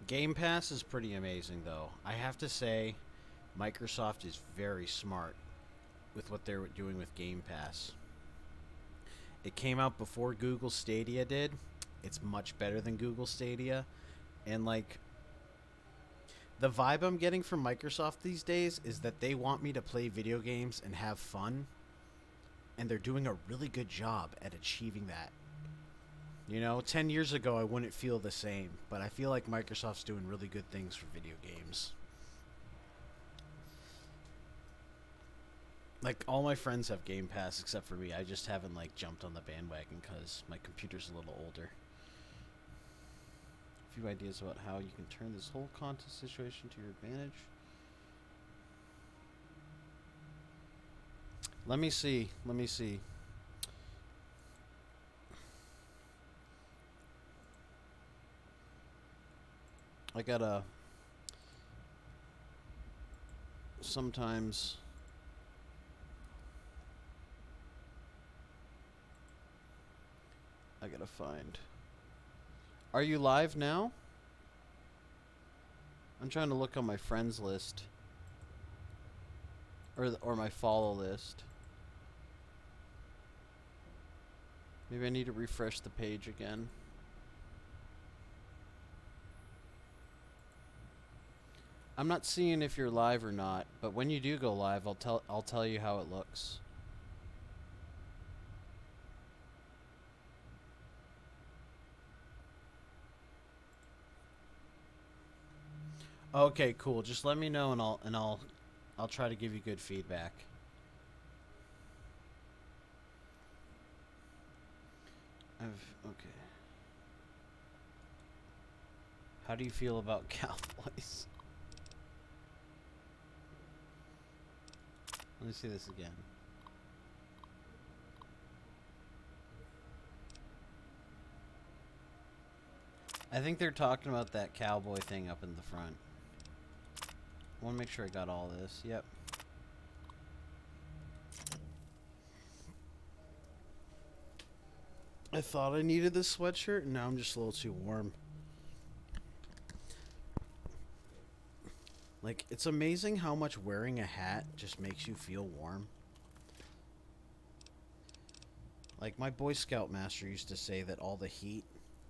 Game Pass is pretty amazing, though. I have to say, Microsoft is very smart with what they're doing with Game Pass. It came out before Google Stadia did. It's much better than Google Stadia. And, like, the vibe I'm getting from Microsoft these days is that they want me to play video games and have fun. And they're doing a really good job at achieving that. You know, 10 years ago, I wouldn't feel the same. But I feel like Microsoft's doing really good things for video games. Like, all my friends have Game Pass except for me. I just haven't, like, jumped on the bandwagon because my computer's a little older. A few ideas about how you can turn this whole contest situation to your advantage. Let me see. I gotta... Sometimes... I gotta find... Are you live now? I'm trying to look on my friends list. Or my follow list. Maybe I need to refresh the page again. I'm not seeing if you're live or not, but when you do go live, I'll tell you how it looks. Okay, cool. Just let me know and I'll try to give you good feedback. Okay. How do you feel about Cowboys? Let me see this again. I think they're talking about that cowboy thing up in the front. I want to make sure I got all this. Yep. I thought I needed this sweatshirt, and now I'm just a little too warm. Like, it's amazing how much wearing a hat just makes you feel warm. Like, my Boy Scout master used to say that all the heat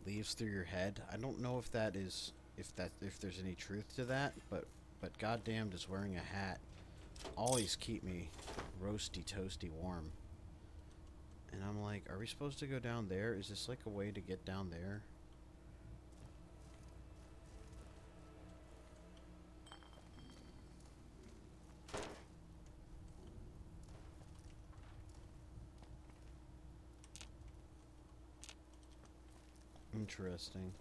leaves through your head. I don't know if that is, if there's any truth to that, but goddamn, does wearing a hat always keep me roasty toasty warm. And I'm like, are we supposed to go down there? Is this like a way to get down there? Interesting.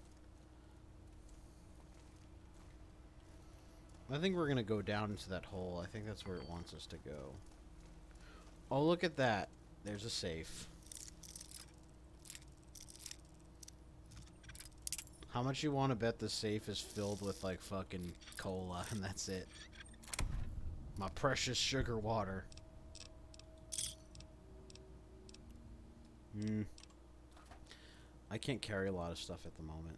I think we're gonna go down into that hole. I think that's where it wants us to go. Oh, look at that. There's a safe. How much you want to bet the safe is filled with, like, fucking cola, and that's it? My precious sugar water. I can't carry a lot of stuff at the moment.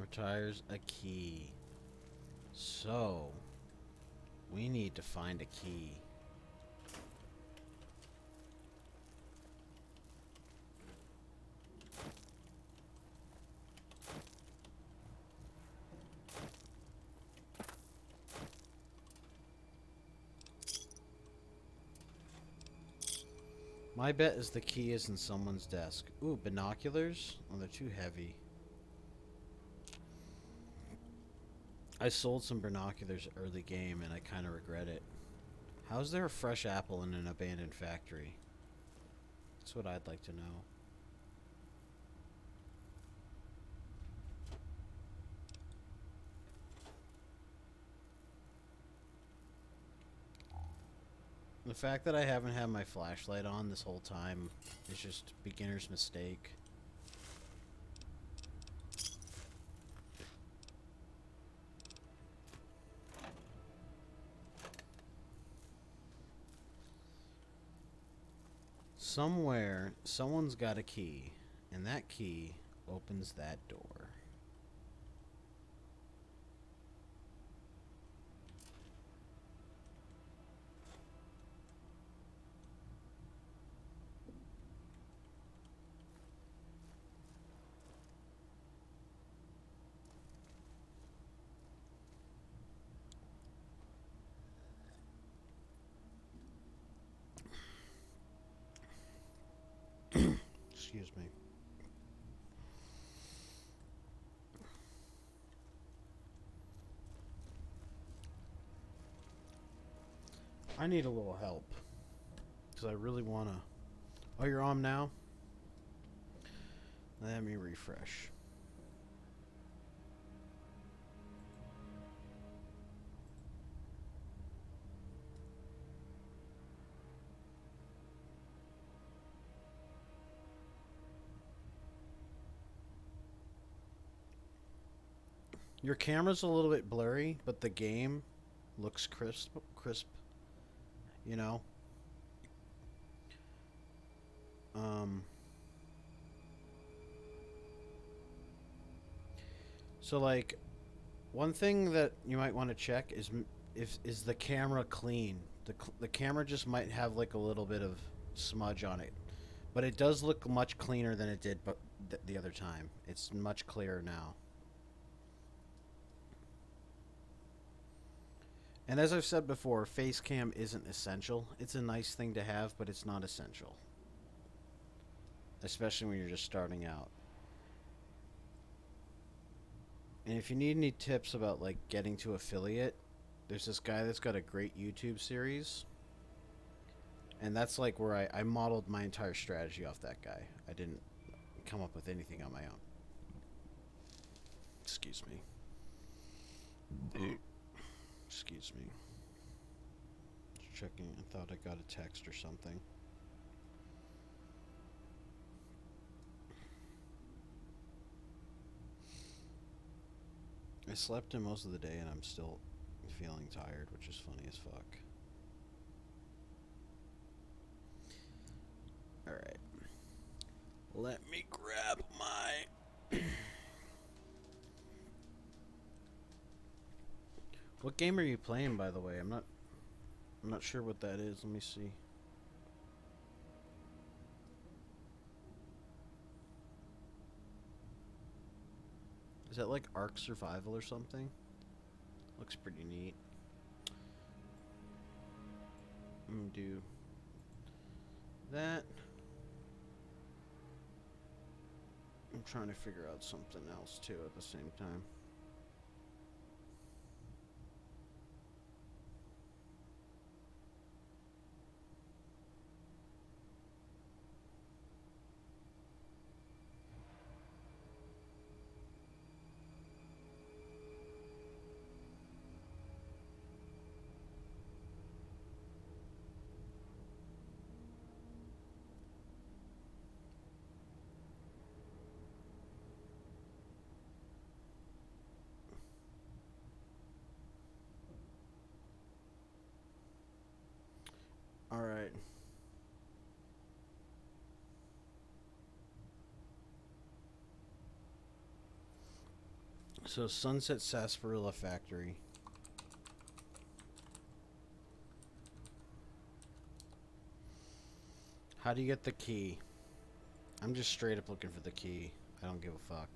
Retires a key. So, we need to find a key. My bet is the key is in someone's desk. Ooh, binoculars? Oh, they're too heavy. I sold some binoculars early game and I kind of regret it. How's there a fresh apple in an abandoned factory? That's what I'd like to know. The fact that I haven't had my flashlight on this whole time is just beginner's mistake. Somewhere, someone's got a key, and that key opens that door. Excuse me. I need a little help. Because I really want to... Oh, you're on now? Let me refresh. Your camera's a little bit blurry, but the game looks crisp, you know? So like, one thing that you might want to check is is the camera clean. The camera just might have like a little bit of smudge on it, but it does look much cleaner than it did but the other time. It's much clearer now. And as I've said before, face cam isn't essential. It's a nice thing to have, but it's not essential. Especially when you're just starting out. And if you need any tips about like getting to affiliate, there's this guy that's got a great YouTube series. And that's like where I modeled my entire strategy off that guy. I didn't come up with anything on my own. Excuse me. Excuse me. Just checking. I thought I got a text or something. I slept in most of the day and I'm still feeling tired, which is funny as fuck. Alright. Let me grab my... What game are you playing, by the way? I'm not sure what that is. Let me see. Is that like Ark Survival or something? Looks pretty neat. I'm gonna do that. I'm trying to figure out something else too at the same time. All right. So Sunset Sarsaparilla Factory. How do you get the key? I'm just straight up looking for the key. I don't give a fuck.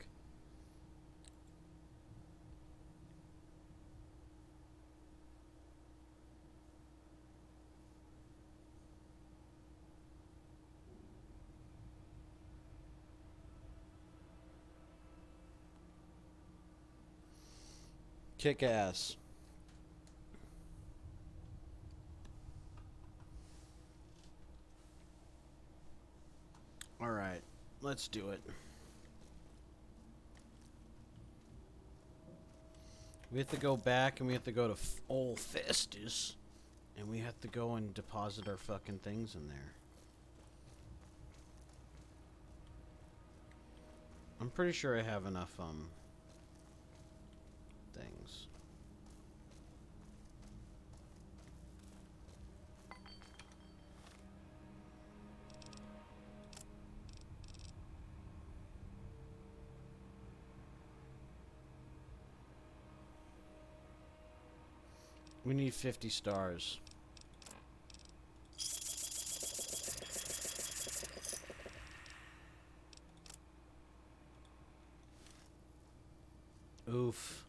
Kick ass. Alright, let's do it. We have to go back and we have to go to Old Festus. And we have to go and deposit our fucking things in there. I'm pretty sure I have enough, things. We need 50 stars. Oof.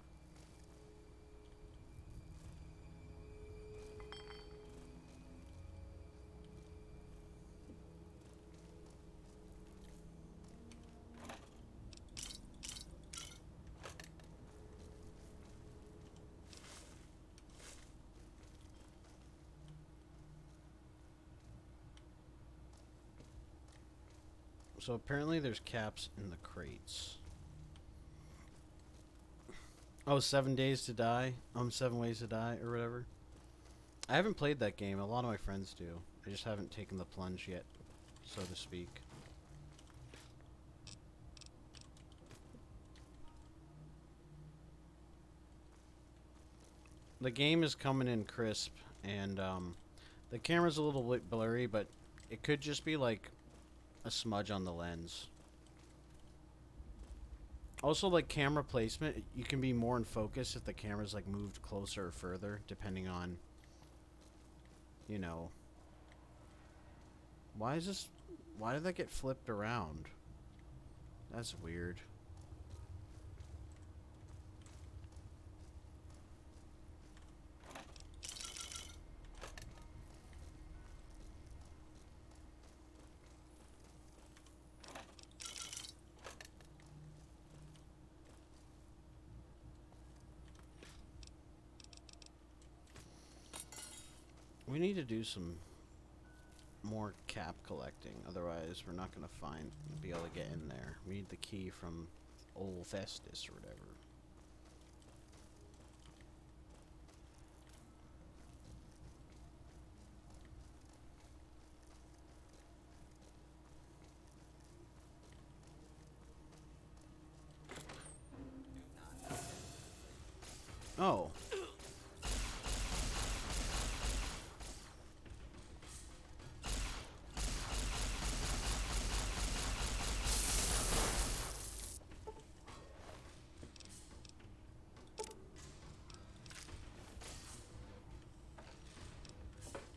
So apparently there's caps in the crates. Oh, 7 days to die? 7 ways to die, or whatever. I haven't played that game. A lot of my friends do. I just haven't taken the plunge yet, so to speak. The game is coming in crisp, and the camera's a little bit blurry, but it could just be like a smudge on the lens. Also, like camera placement, you can be more in focus if the camera's like moved closer or further, depending on, you know. Why did that get flipped around? That's weird. We need to do some more cap collecting, otherwise we're not gonna be able to get in there. We need the key from Old Festus or whatever. Oh.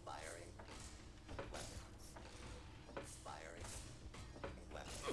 Firing weapons. Firing weapons.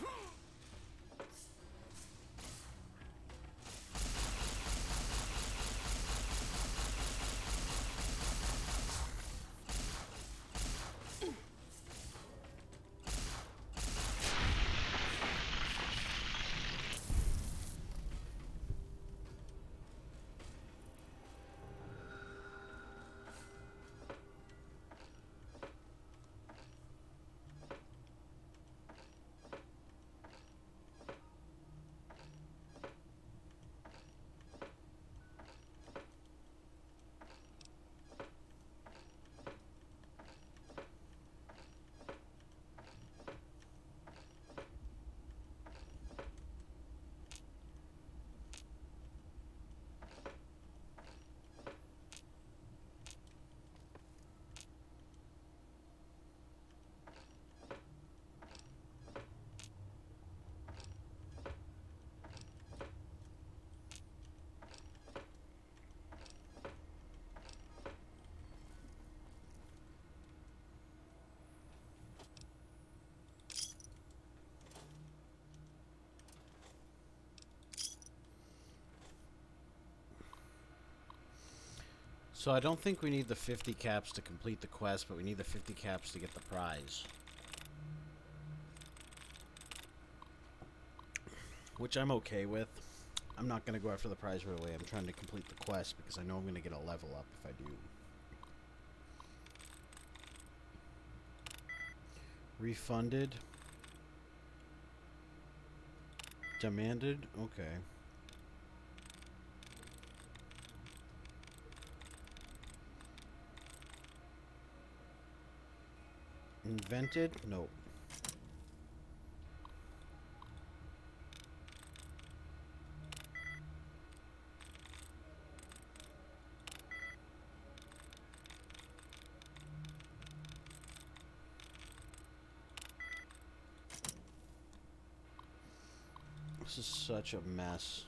So I don't think we need the 50 caps to complete the quest, but we need the 50 caps to get the prize. Which I'm okay with. I'm not going to go after the prize right away. I'm trying to complete the quest because I know I'm going to get a level up if I do. Refunded. Demanded? Okay. Invented? Nope. This is such a mess.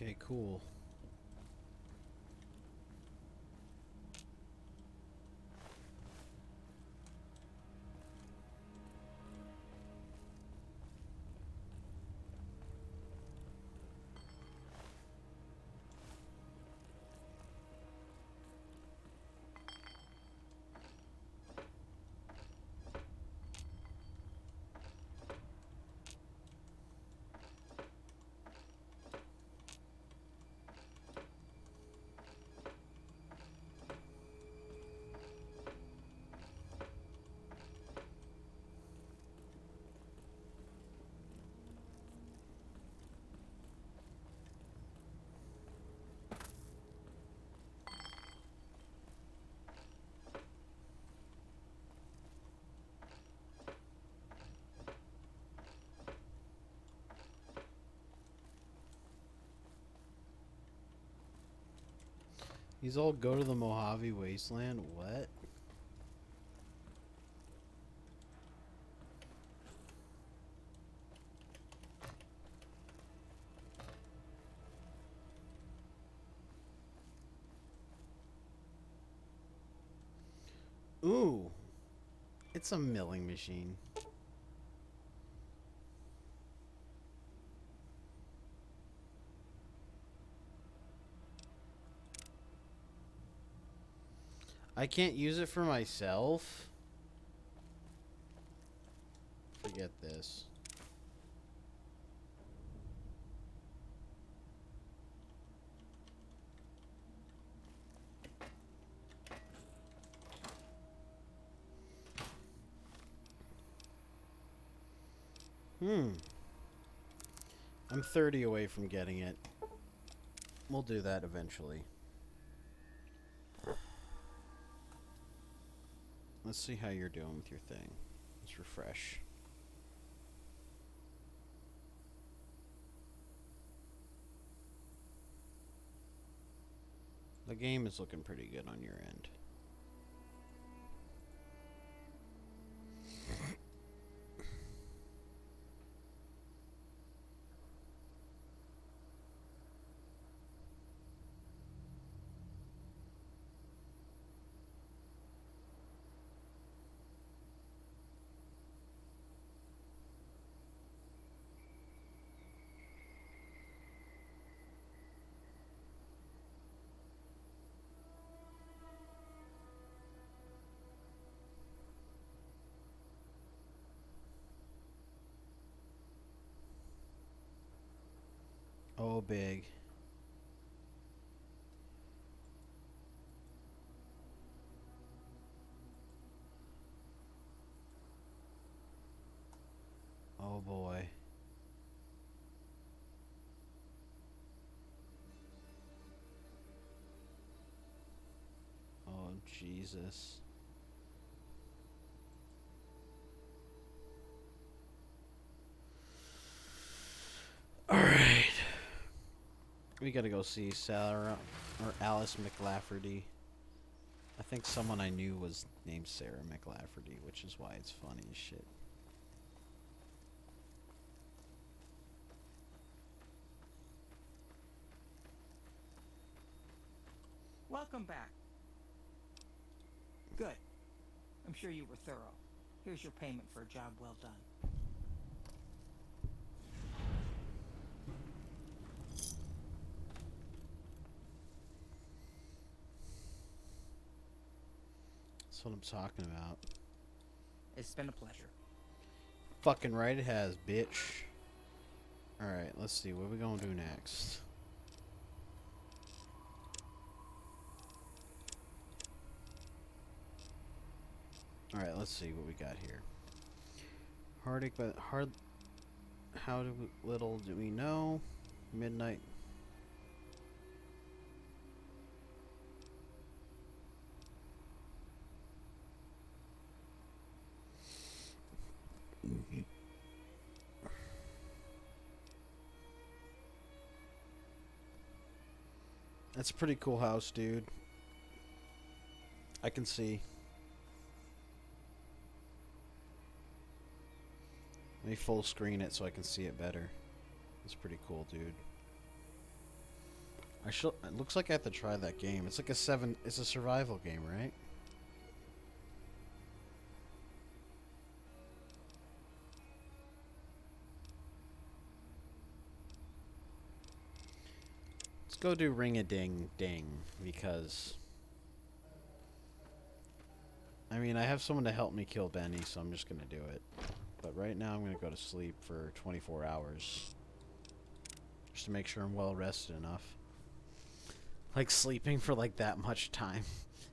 Okay, cool. These all go to the Mojave Wasteland? What? Ooh. It's a milling machine. I can't use it for myself? Forget this. I'm 30 away from getting it. We'll do that eventually. Let's see how you're doing with your thing. Let's refresh. The game is looking pretty good on your end. Oh, big. Oh, boy. Oh, Jesus. Alright. We gotta go see Sarah or Alice McLafferty. I think someone I knew was named Sarah McLafferty, which is why it's funny as shit. Welcome back. Good. I'm sure you were thorough. Here's your payment for a job well done. That's what I'm talking about. It's been a pleasure. Fucking right it has, bitch. Alright, let's see. What are we gonna do next? Alright, let's see what we got here. Heartache, but hard. Little do we know? Midnight. That's a pretty cool house, dude. I can see. Let me full screen it so I can see it better. It's pretty cool, dude. I should. It looks like I have to try that game. It's like a 7. It's a survival game, right? Let's go do ring-a-ding-ding because I mean I have someone to help me kill Benny, so I'm just gonna do it. But right now I'm gonna go to sleep for 24 hours just to make sure I'm well rested enough. Like sleeping for like that much time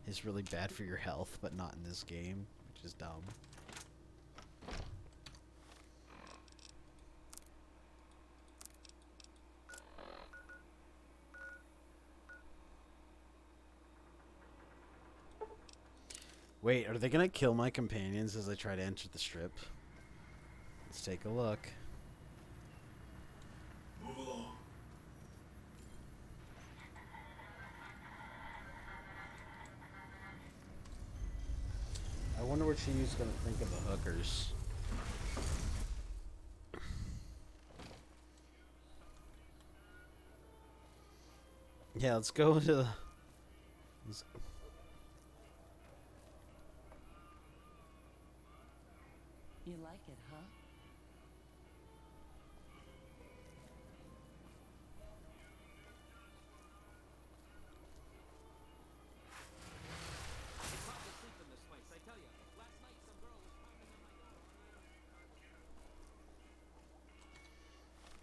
is really bad for your health, but not in this game, which is dumb. Wait, are they gonna kill my companions as I try to enter the strip? Let's take a look. Move along. I wonder what she's gonna think of the hookers. Yeah, let's go to the... You like it, huh? It's hard to sleep in this place, I tell you. Last night some girl was pounding on my door.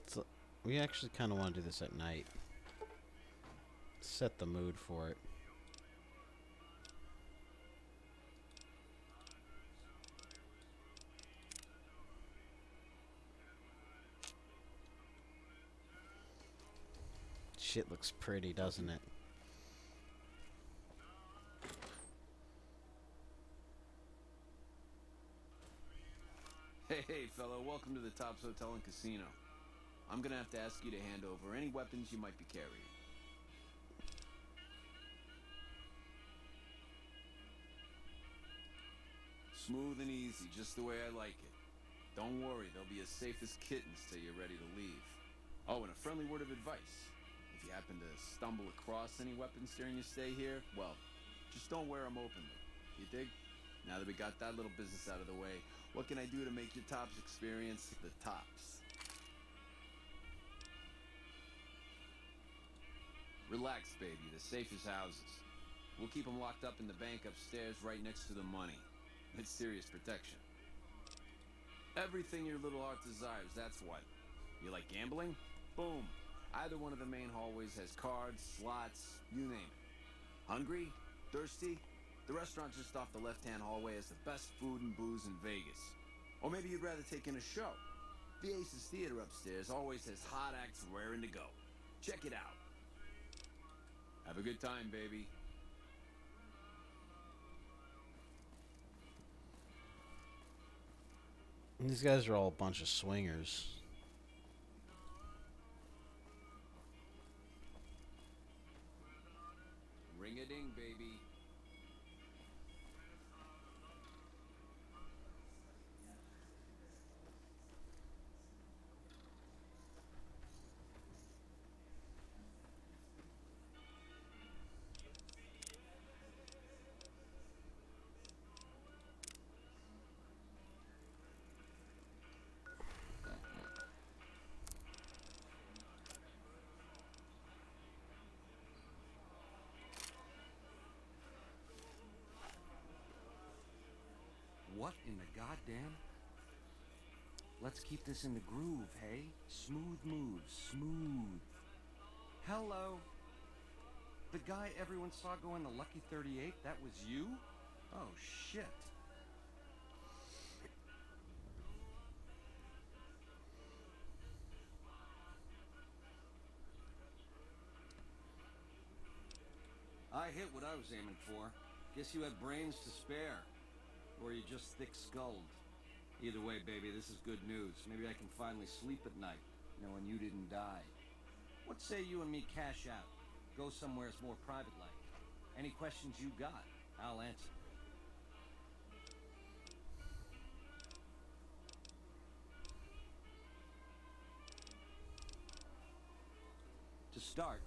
So, we actually kind of want to do this at night. Set the mood for it. Shit looks pretty, doesn't it? Hey, fellow, welcome to the Tops Hotel and Casino. I'm gonna have to ask you to hand over any weapons you might be carrying. Smooth and easy, just the way I like it. Don't worry, they'll be as safe as kittens till you're ready to leave. Oh, and a friendly word of advice. If you happen to stumble across any weapons during your stay here, well, just don't wear them openly. You dig? Now that we got that little business out of the way, what can I do to make your Tops experience the tops? Relax, baby. The safe is houses. We'll keep them locked up in the bank upstairs right next to the money. It's serious protection. Everything your little heart desires, that's what. You like gambling? Boom. Either one of the main hallways has cards, slots, you name it. Hungry? Thirsty? The restaurant just off the left-hand hallway has the best food and booze in Vegas. Or maybe you'd rather take in a show. The Aces Theater upstairs always has hot acts raring to go. Check it out. Have a good time, baby. These guys are all a bunch of swingers. Ring-a-ding, baby. What in the goddamn? Let's keep this in the groove, hey? Smooth moves, smooth. Hello? The guy everyone saw go in the Lucky 38, that was you? Oh, shit. I hit what I was aiming for. Guess you had brains to spare. Or you just thick-skulled. Either way, baby, this is good news. Maybe I can finally sleep at night, knowing you didn't die. What say you and me cash out? Go somewhere more private-like. Any questions you got, I'll answer. To start,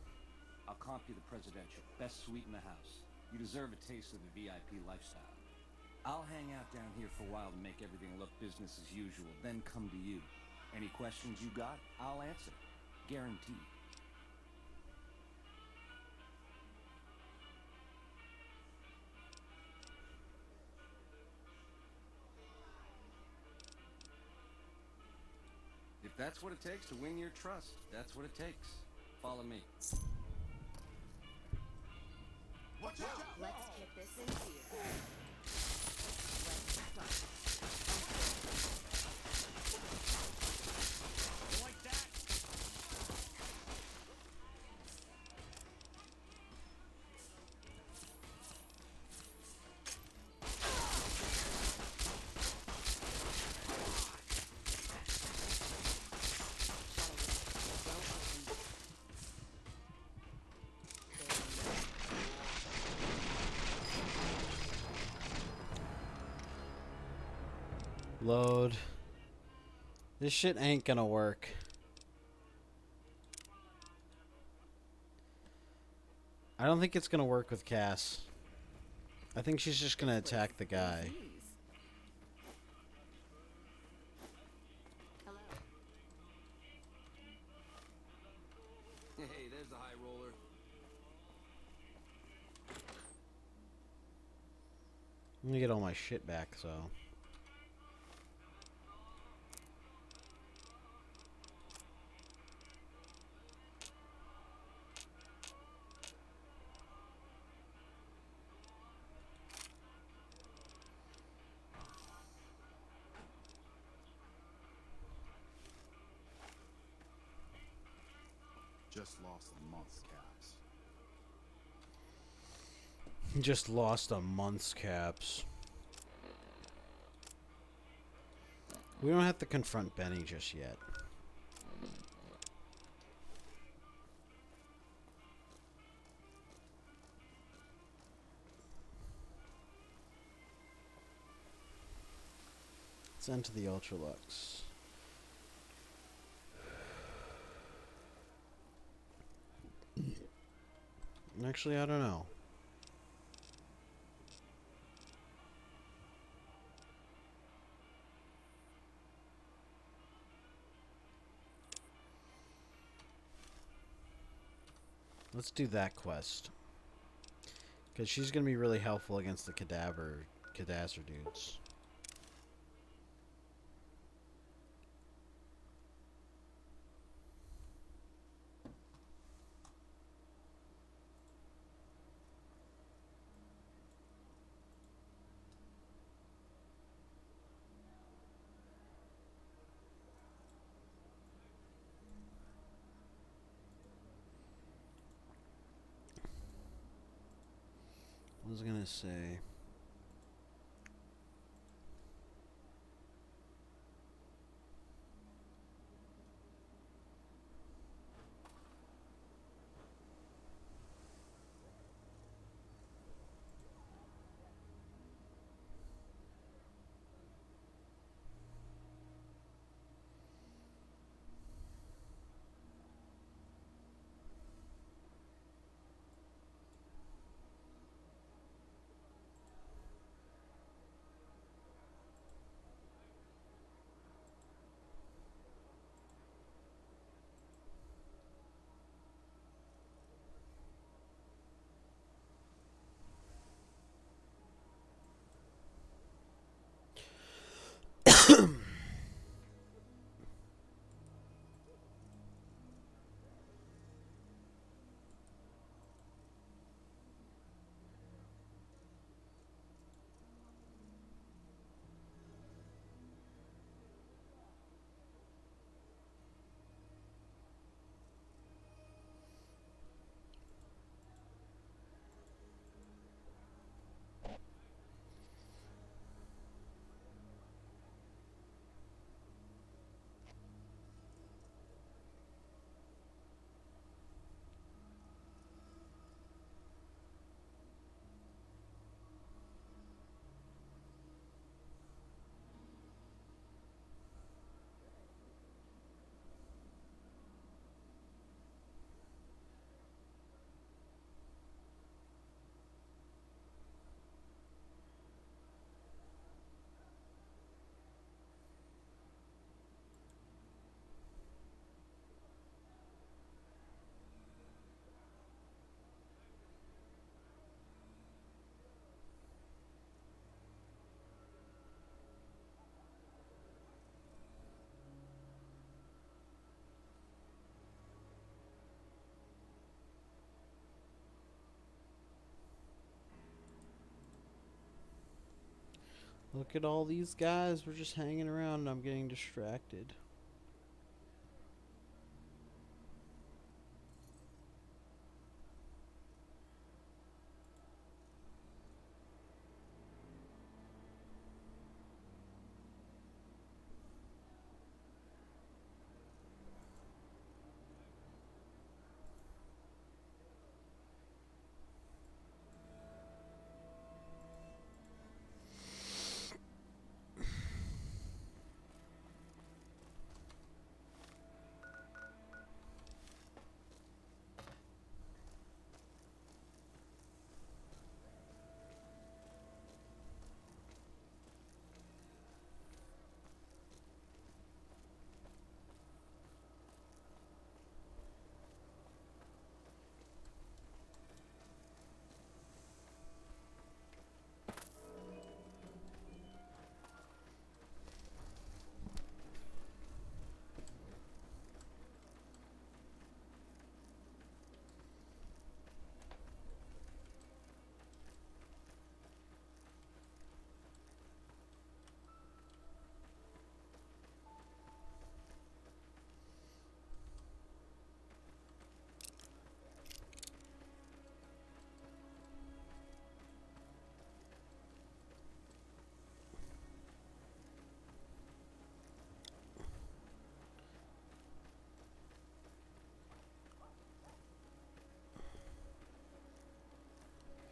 I'll comp you the presidential. Best suite in the house. You deserve a taste of the VIP lifestyle. I'll hang out down here for a while to make everything look business as usual, then come to you. Any questions you got, I'll answer. Guaranteed. If that's what it takes to win your trust, that's what it takes. Follow me. Watch out! Let's get this in gear. Let's start. Like that? Load. This shit ain't gonna work. I don't think it's gonna work with Cass. I think she's just gonna attack the guy. Hey, there's the high roller. Let me get all my shit back, so. Just lost a month's caps. Just lost a month's caps. We don't have to confront Benny just yet. Let's enter the Ultralux. Actually, I don't know. Let's do that quest. Because she's going to be really helpful against the cadaver dudes. What was I gonna say? Look at all these guys. We're just hanging around and I'm getting distracted.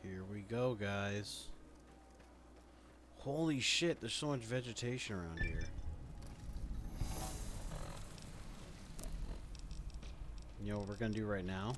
Here we go, guys. Holy shit, there's so much vegetation around here. You know what we're gonna do right now?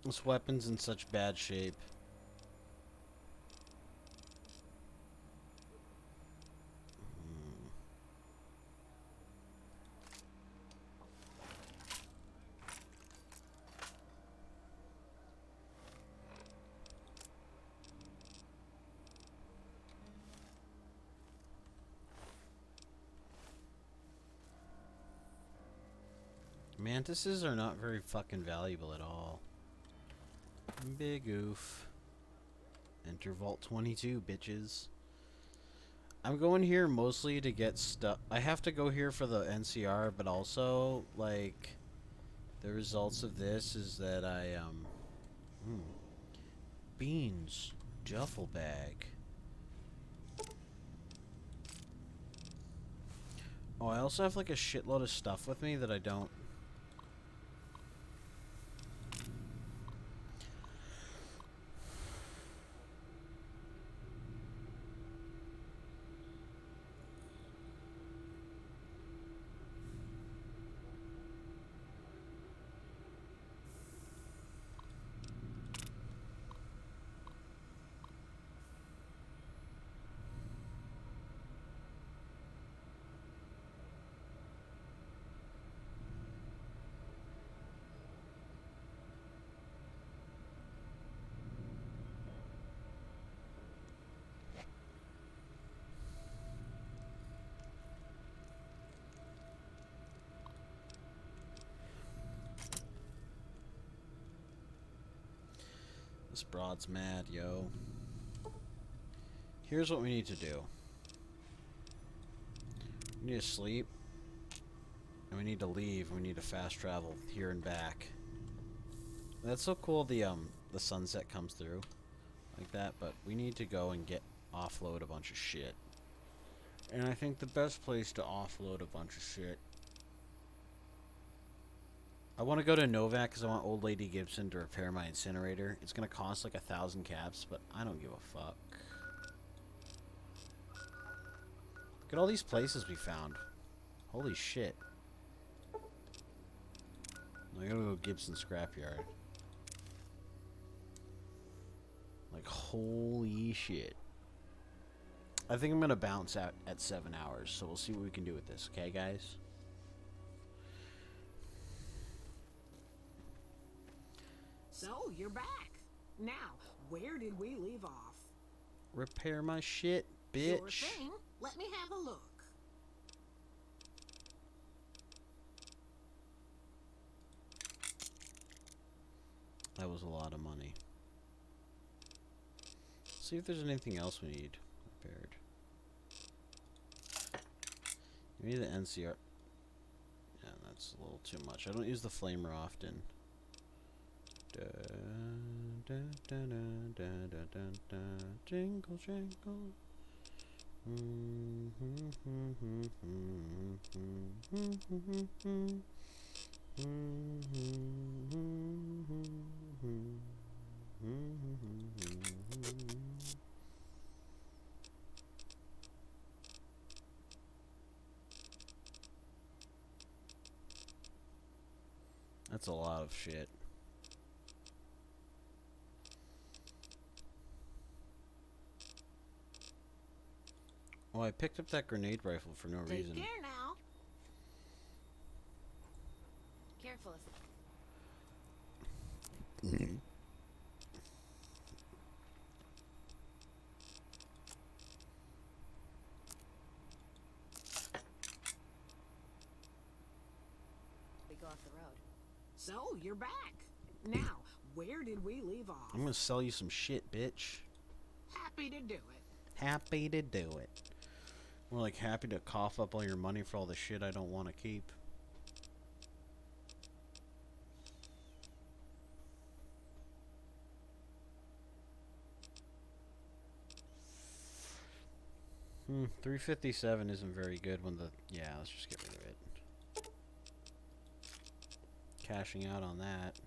This weapon's in such bad shape. Mantises are not very fucking valuable at all. Big oof. Enter Vault 22, bitches. I'm going here mostly to get stuff. I have to go here for the NCR, but also, like, the results of this is that I, beans. Duffel bag. Oh, I also have, like, a shitload of stuff with me that I don't... This broad's mad, yo. Here's what we need to do. We need to sleep. And we need to leave. We need to fast travel here and back. That's so cool the sunset comes through like that, but we need to go and offload a bunch of shit. And I think the best place to offload a bunch of shit, I want to go to Novak because I want Old Lady Gibson to repair my incinerator. It's going to cost like 1,000 caps, but I don't give a fuck. Look at all these places we found. Holy shit. I gotta go Gibson Scrapyard. Like, holy shit. I think I'm gonna bounce out at 7 hours, so we'll see what we can do with this, okay, guys? So, you're back. Now, where did we leave off? Repair my shit, bitch. Sure thing. Let me have a look. That was a lot of money. See if there's anything else we need repaired. We need the NCR. Yeah, that's a little too much. I don't use the flamer often. Jingle jangle. That's a lot of shit. Oh, I picked up that grenade rifle for no reason. Take care now. Careful. We go off the road. So, you're back. Now, where did we leave off? I'm gonna sell you some shit, bitch. Happy to do it. Happy to do it. More like happy to cough up all your money for all the shit I don't want to keep. $357 isn't very good when the... Yeah, let's just get rid of it. Cashing out on that.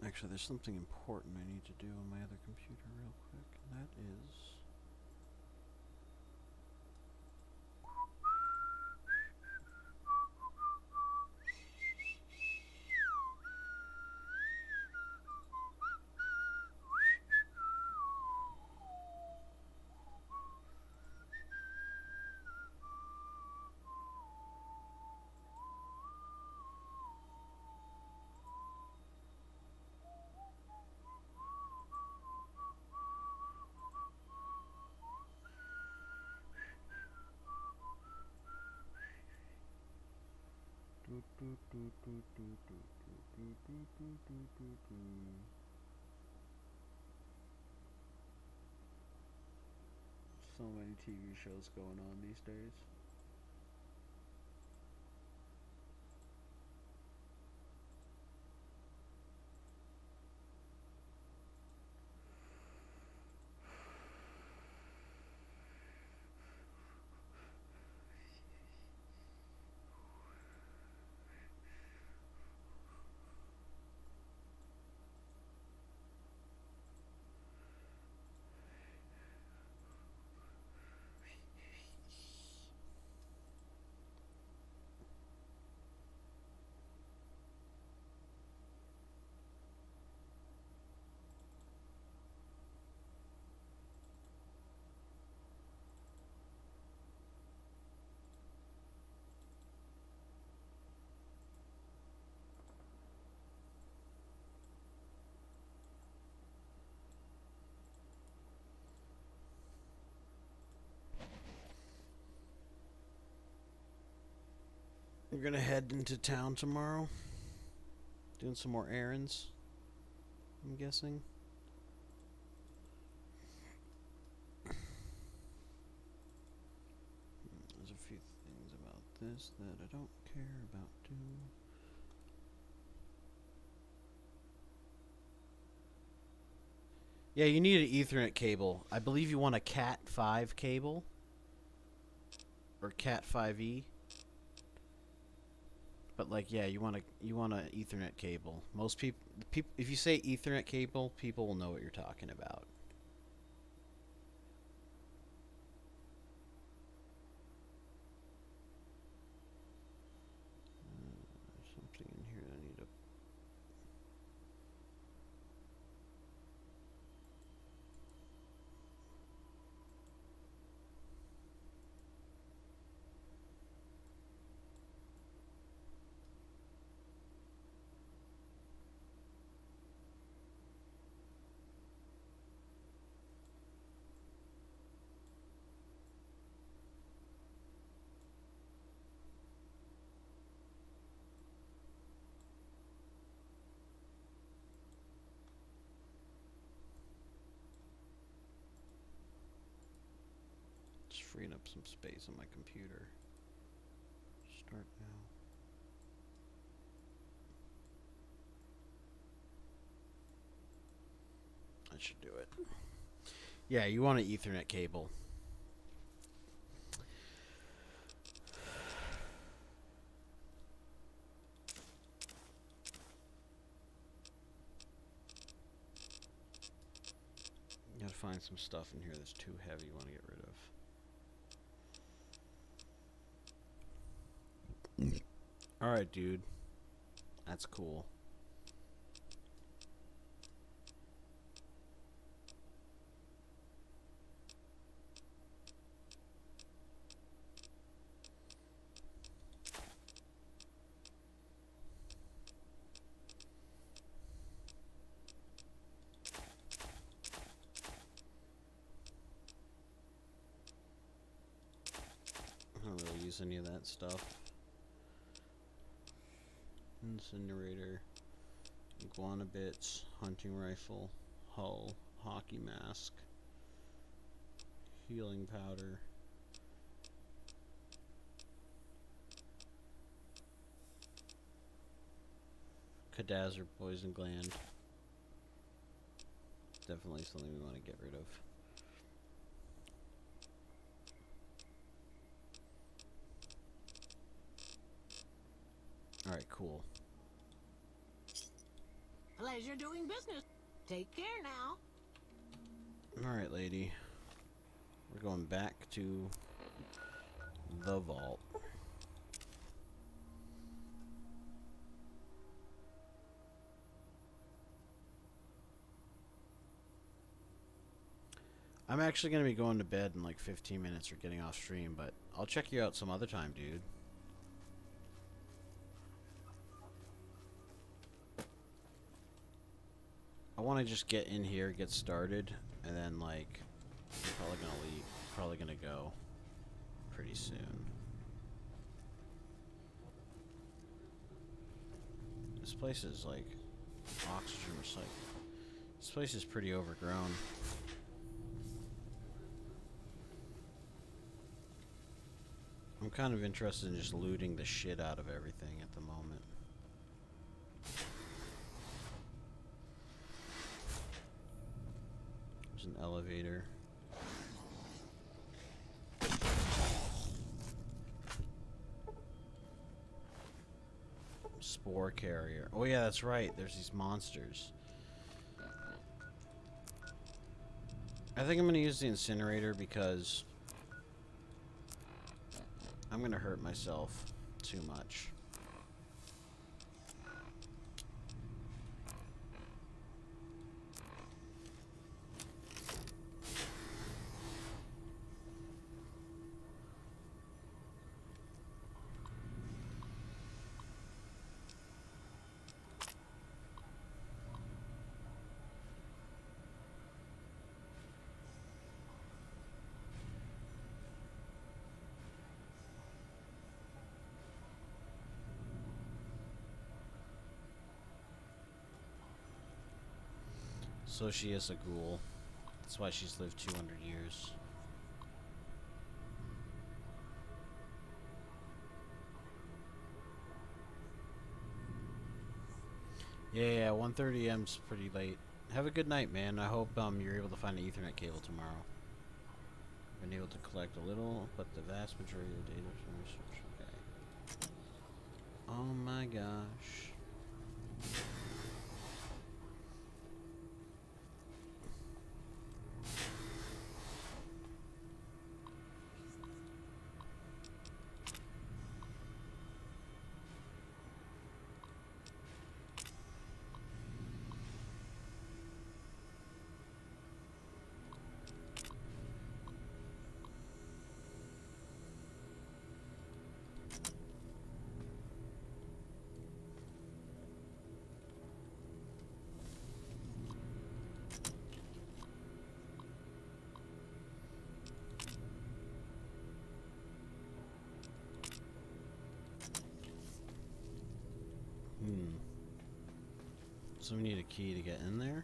Actually, there's something important I need to do on my other computer real quick, and that is... So many TV shows going on these days. We're gonna head into town tomorrow. Doing some more errands, I'm guessing. There's a few things about this that I don't care about too. Yeah, you need an Ethernet cable. I believe you want a Cat 5 cable. Or Cat 5e. But like, yeah, you want an Ethernet cable. Most people, if you say Ethernet cable, people will know what you're talking about. Just freeing up some space on my computer. Start now. That should do it. Yeah, you want an Ethernet cable. You gotta find some stuff in here that's too heavy you want to get rid of. Alright, dude. That's cool. I don't really use any of that stuff. Incinerator, iguana bits, hunting rifle, hull, hockey mask, healing powder, cadaver poison gland. Definitely something we want to get rid of. Alright, cool. Pleasure doing business. Take care now. Alright, lady. We're going back to the vault. I'm actually going to be going to bed in like 15 minutes or getting off stream, but I'll check you out some other time, dude. I want to just get in here, get started, and then like I'm probably gonna leave. Probably gonna go pretty soon. This place is like oxygen recycling. This place is pretty overgrown. I'm kind of interested in just looting the shit out of everything at the moment. There's an elevator. Spore carrier. Oh yeah, that's right. There's these monsters. I think I'm gonna use the incinerator because I'm gonna hurt myself too much. So she is a ghoul. That's why she's lived 200 years. Yeah, 1:30 a.m.'s pretty late. Have a good night, man. I hope you're able to find an Ethernet cable tomorrow. Been able to collect a little, but the vast majority of the data from research. Okay. Oh my gosh. So we need a key to get in there.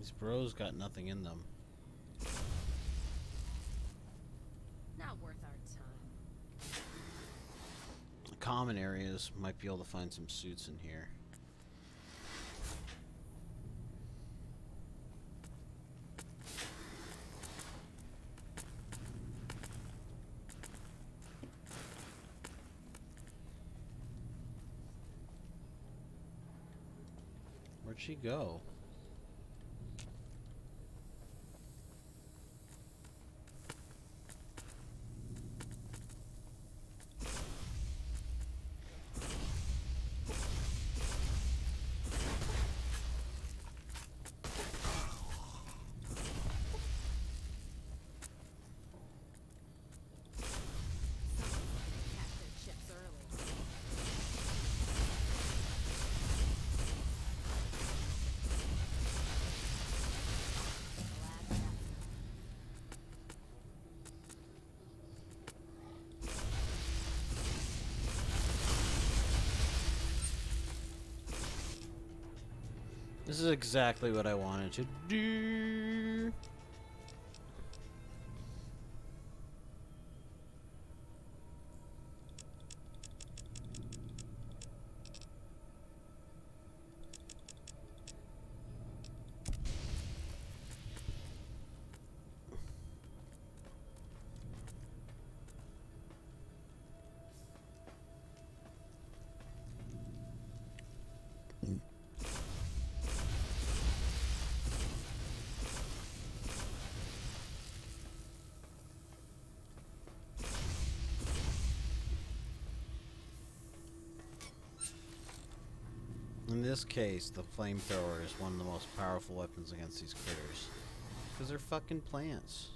These bros got nothing in them. Not worth our time. Common areas, might be able to find some suits in here. Where'd she go? This is exactly what I wanted to do. In this case, the flamethrower is one of the most powerful weapons against these critters. Because they're fucking plants.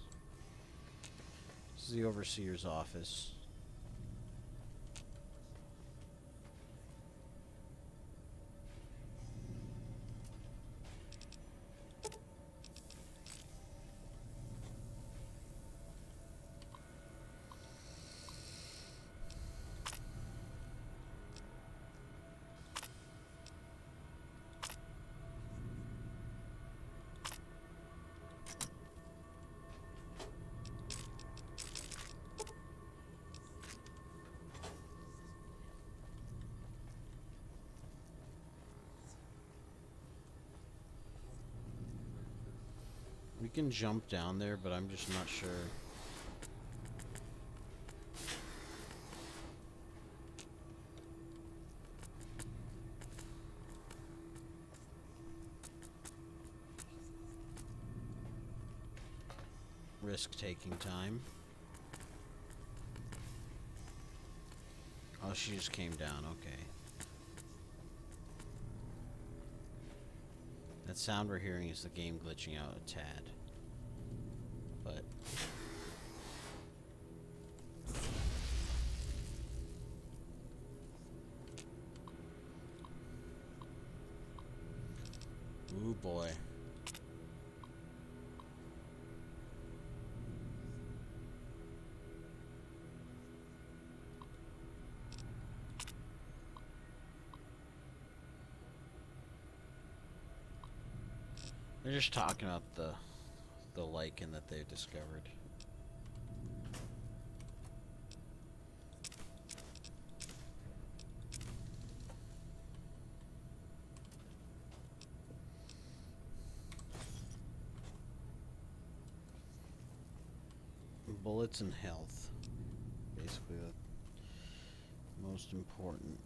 This is the Overseer's office. We can jump down there, but I'm just not sure. Risk-taking time. Oh, she just came down, okay. That sound we're hearing is the game glitching out a tad. But ooh boy. They're just talking about the lichen that they've discovered. Bullets and health. Basically the most important.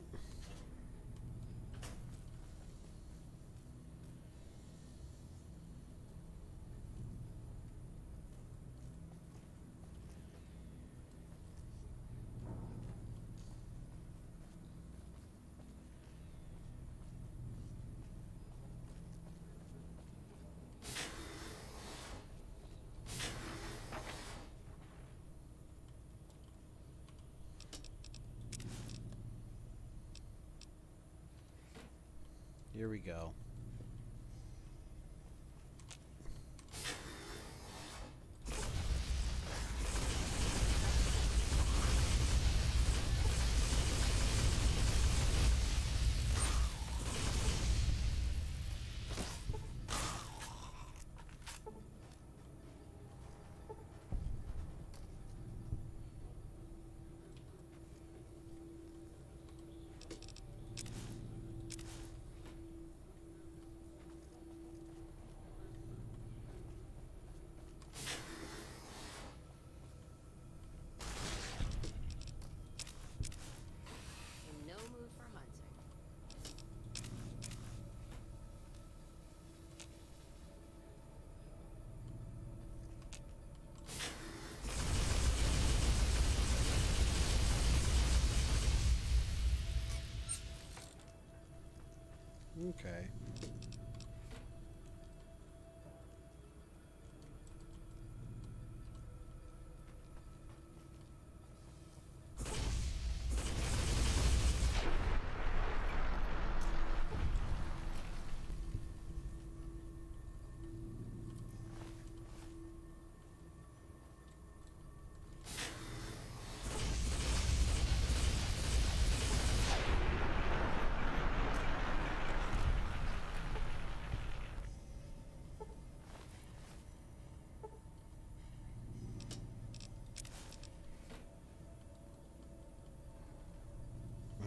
Here we go. Okay.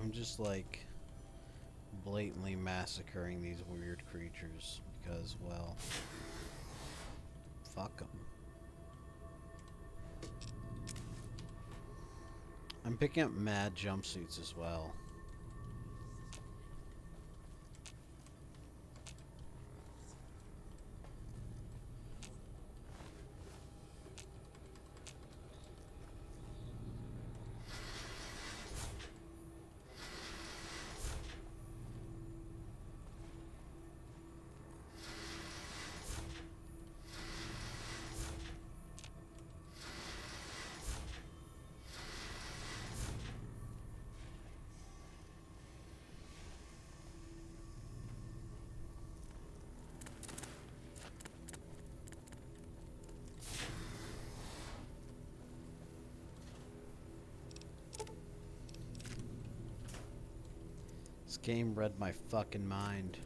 I'm just like blatantly massacring these weird creatures because, well, fuck them. I'm picking up mad jumpsuits as well. This game read my fucking mind.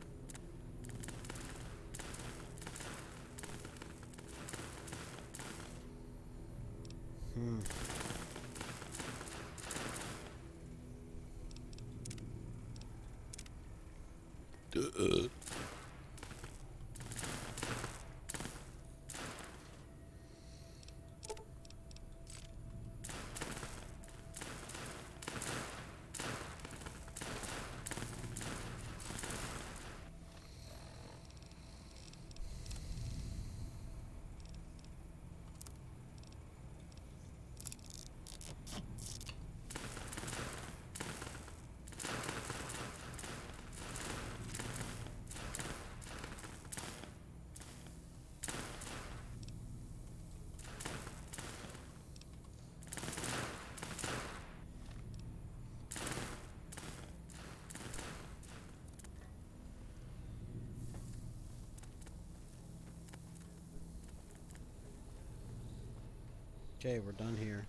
Okay, we're done here.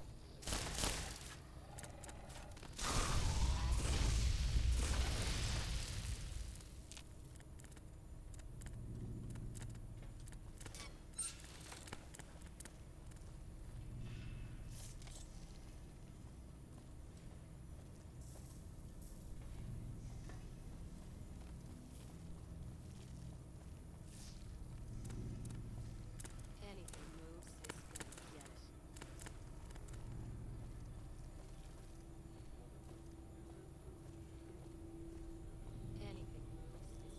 Anything moves is gonna get it. Anything moves is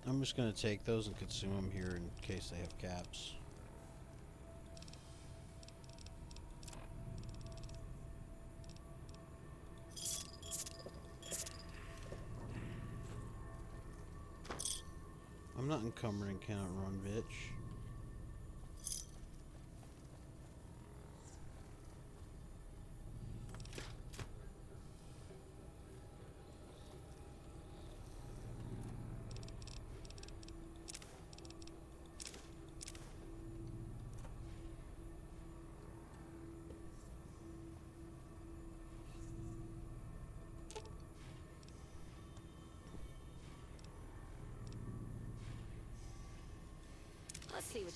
I'm just gonna take those and consume them here in case they have caps. I'm not encumbered and cannot run, bitch.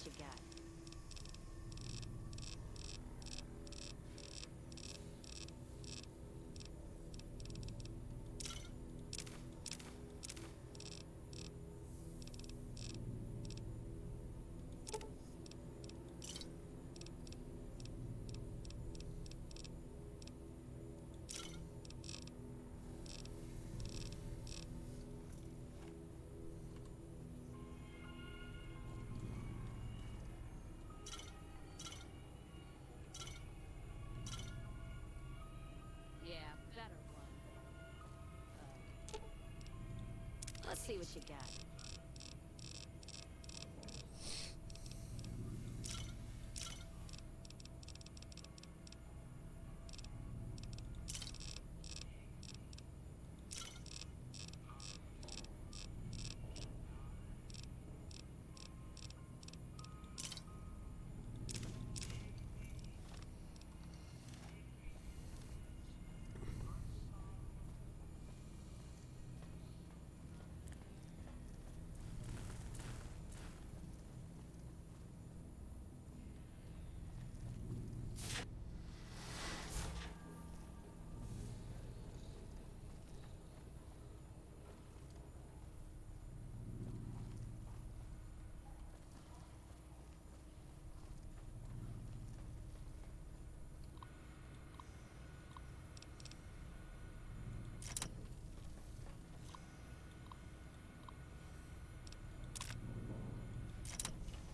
what you got. Let's see what you got.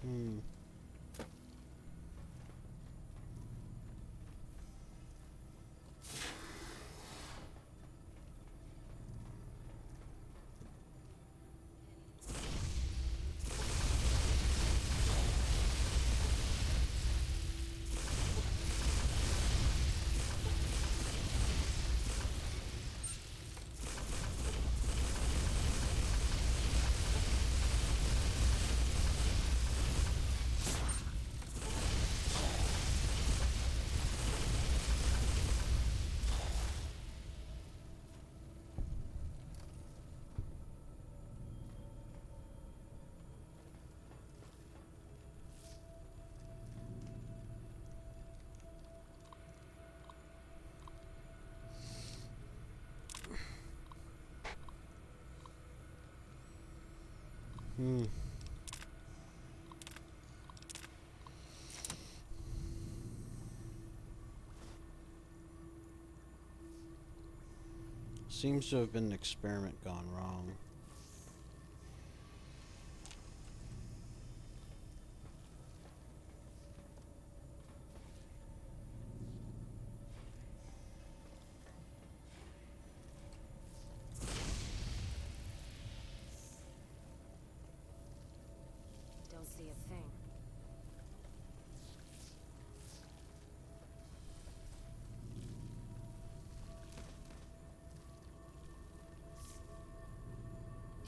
Hmm. Hmm. Seems to have been an experiment gone wrong. Don't see a thing.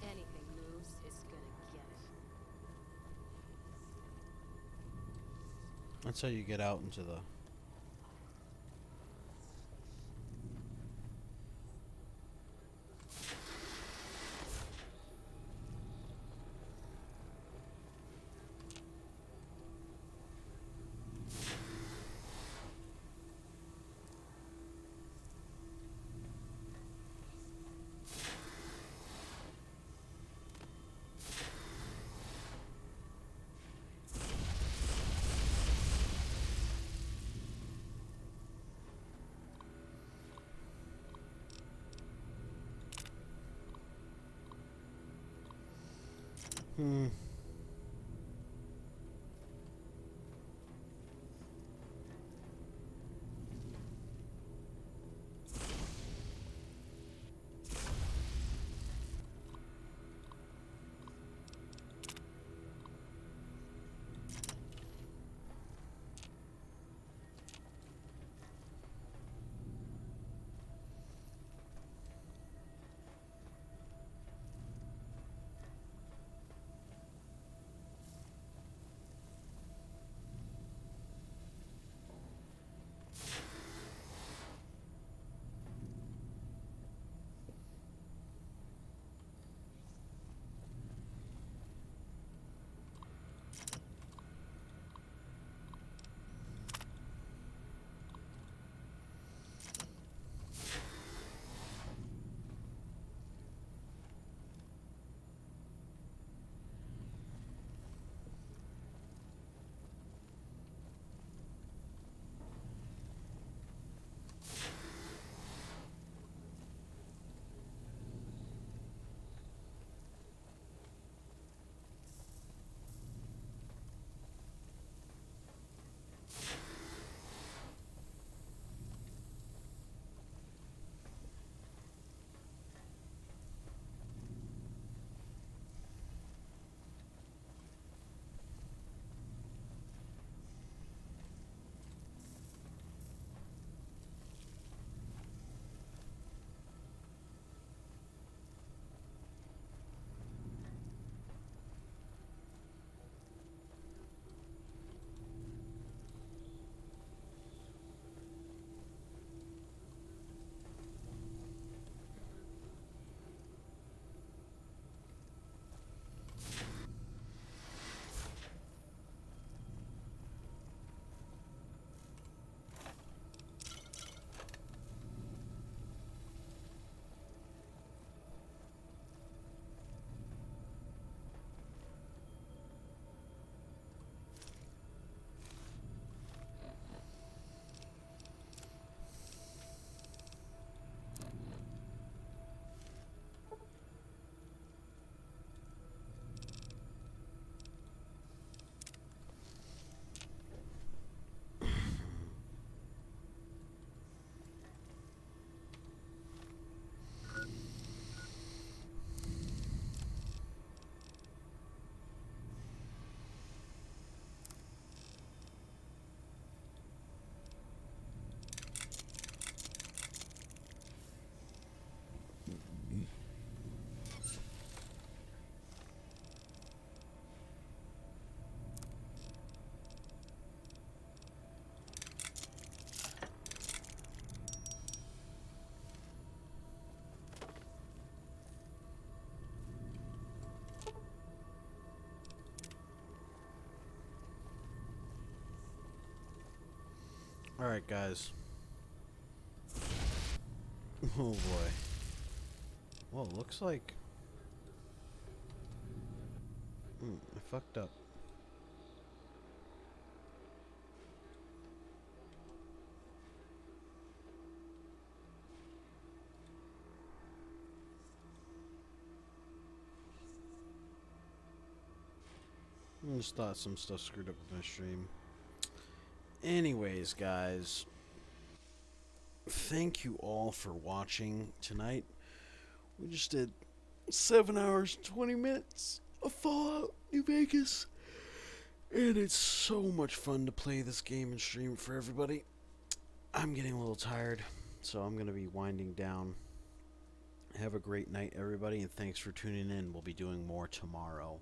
Anything moves, it's gonna get it. That's how you get out into the... Hmm. Alright, guys. Oh boy. Well, it looks like... I fucked up. I just thought some stuff screwed up with my stream. Anyways, guys. Thank you all for watching tonight. We just did 7 hours, 20 minutes of Fallout New Vegas. And it's so much fun to play this game and stream for everybody. I'm getting a little tired, so I'm going to be winding down. Have a great night, everybody, and thanks for tuning in. We'll be doing more tomorrow.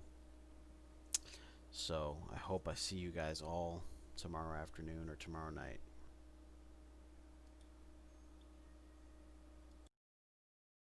So, I hope I see you guys all tomorrow afternoon or tomorrow night.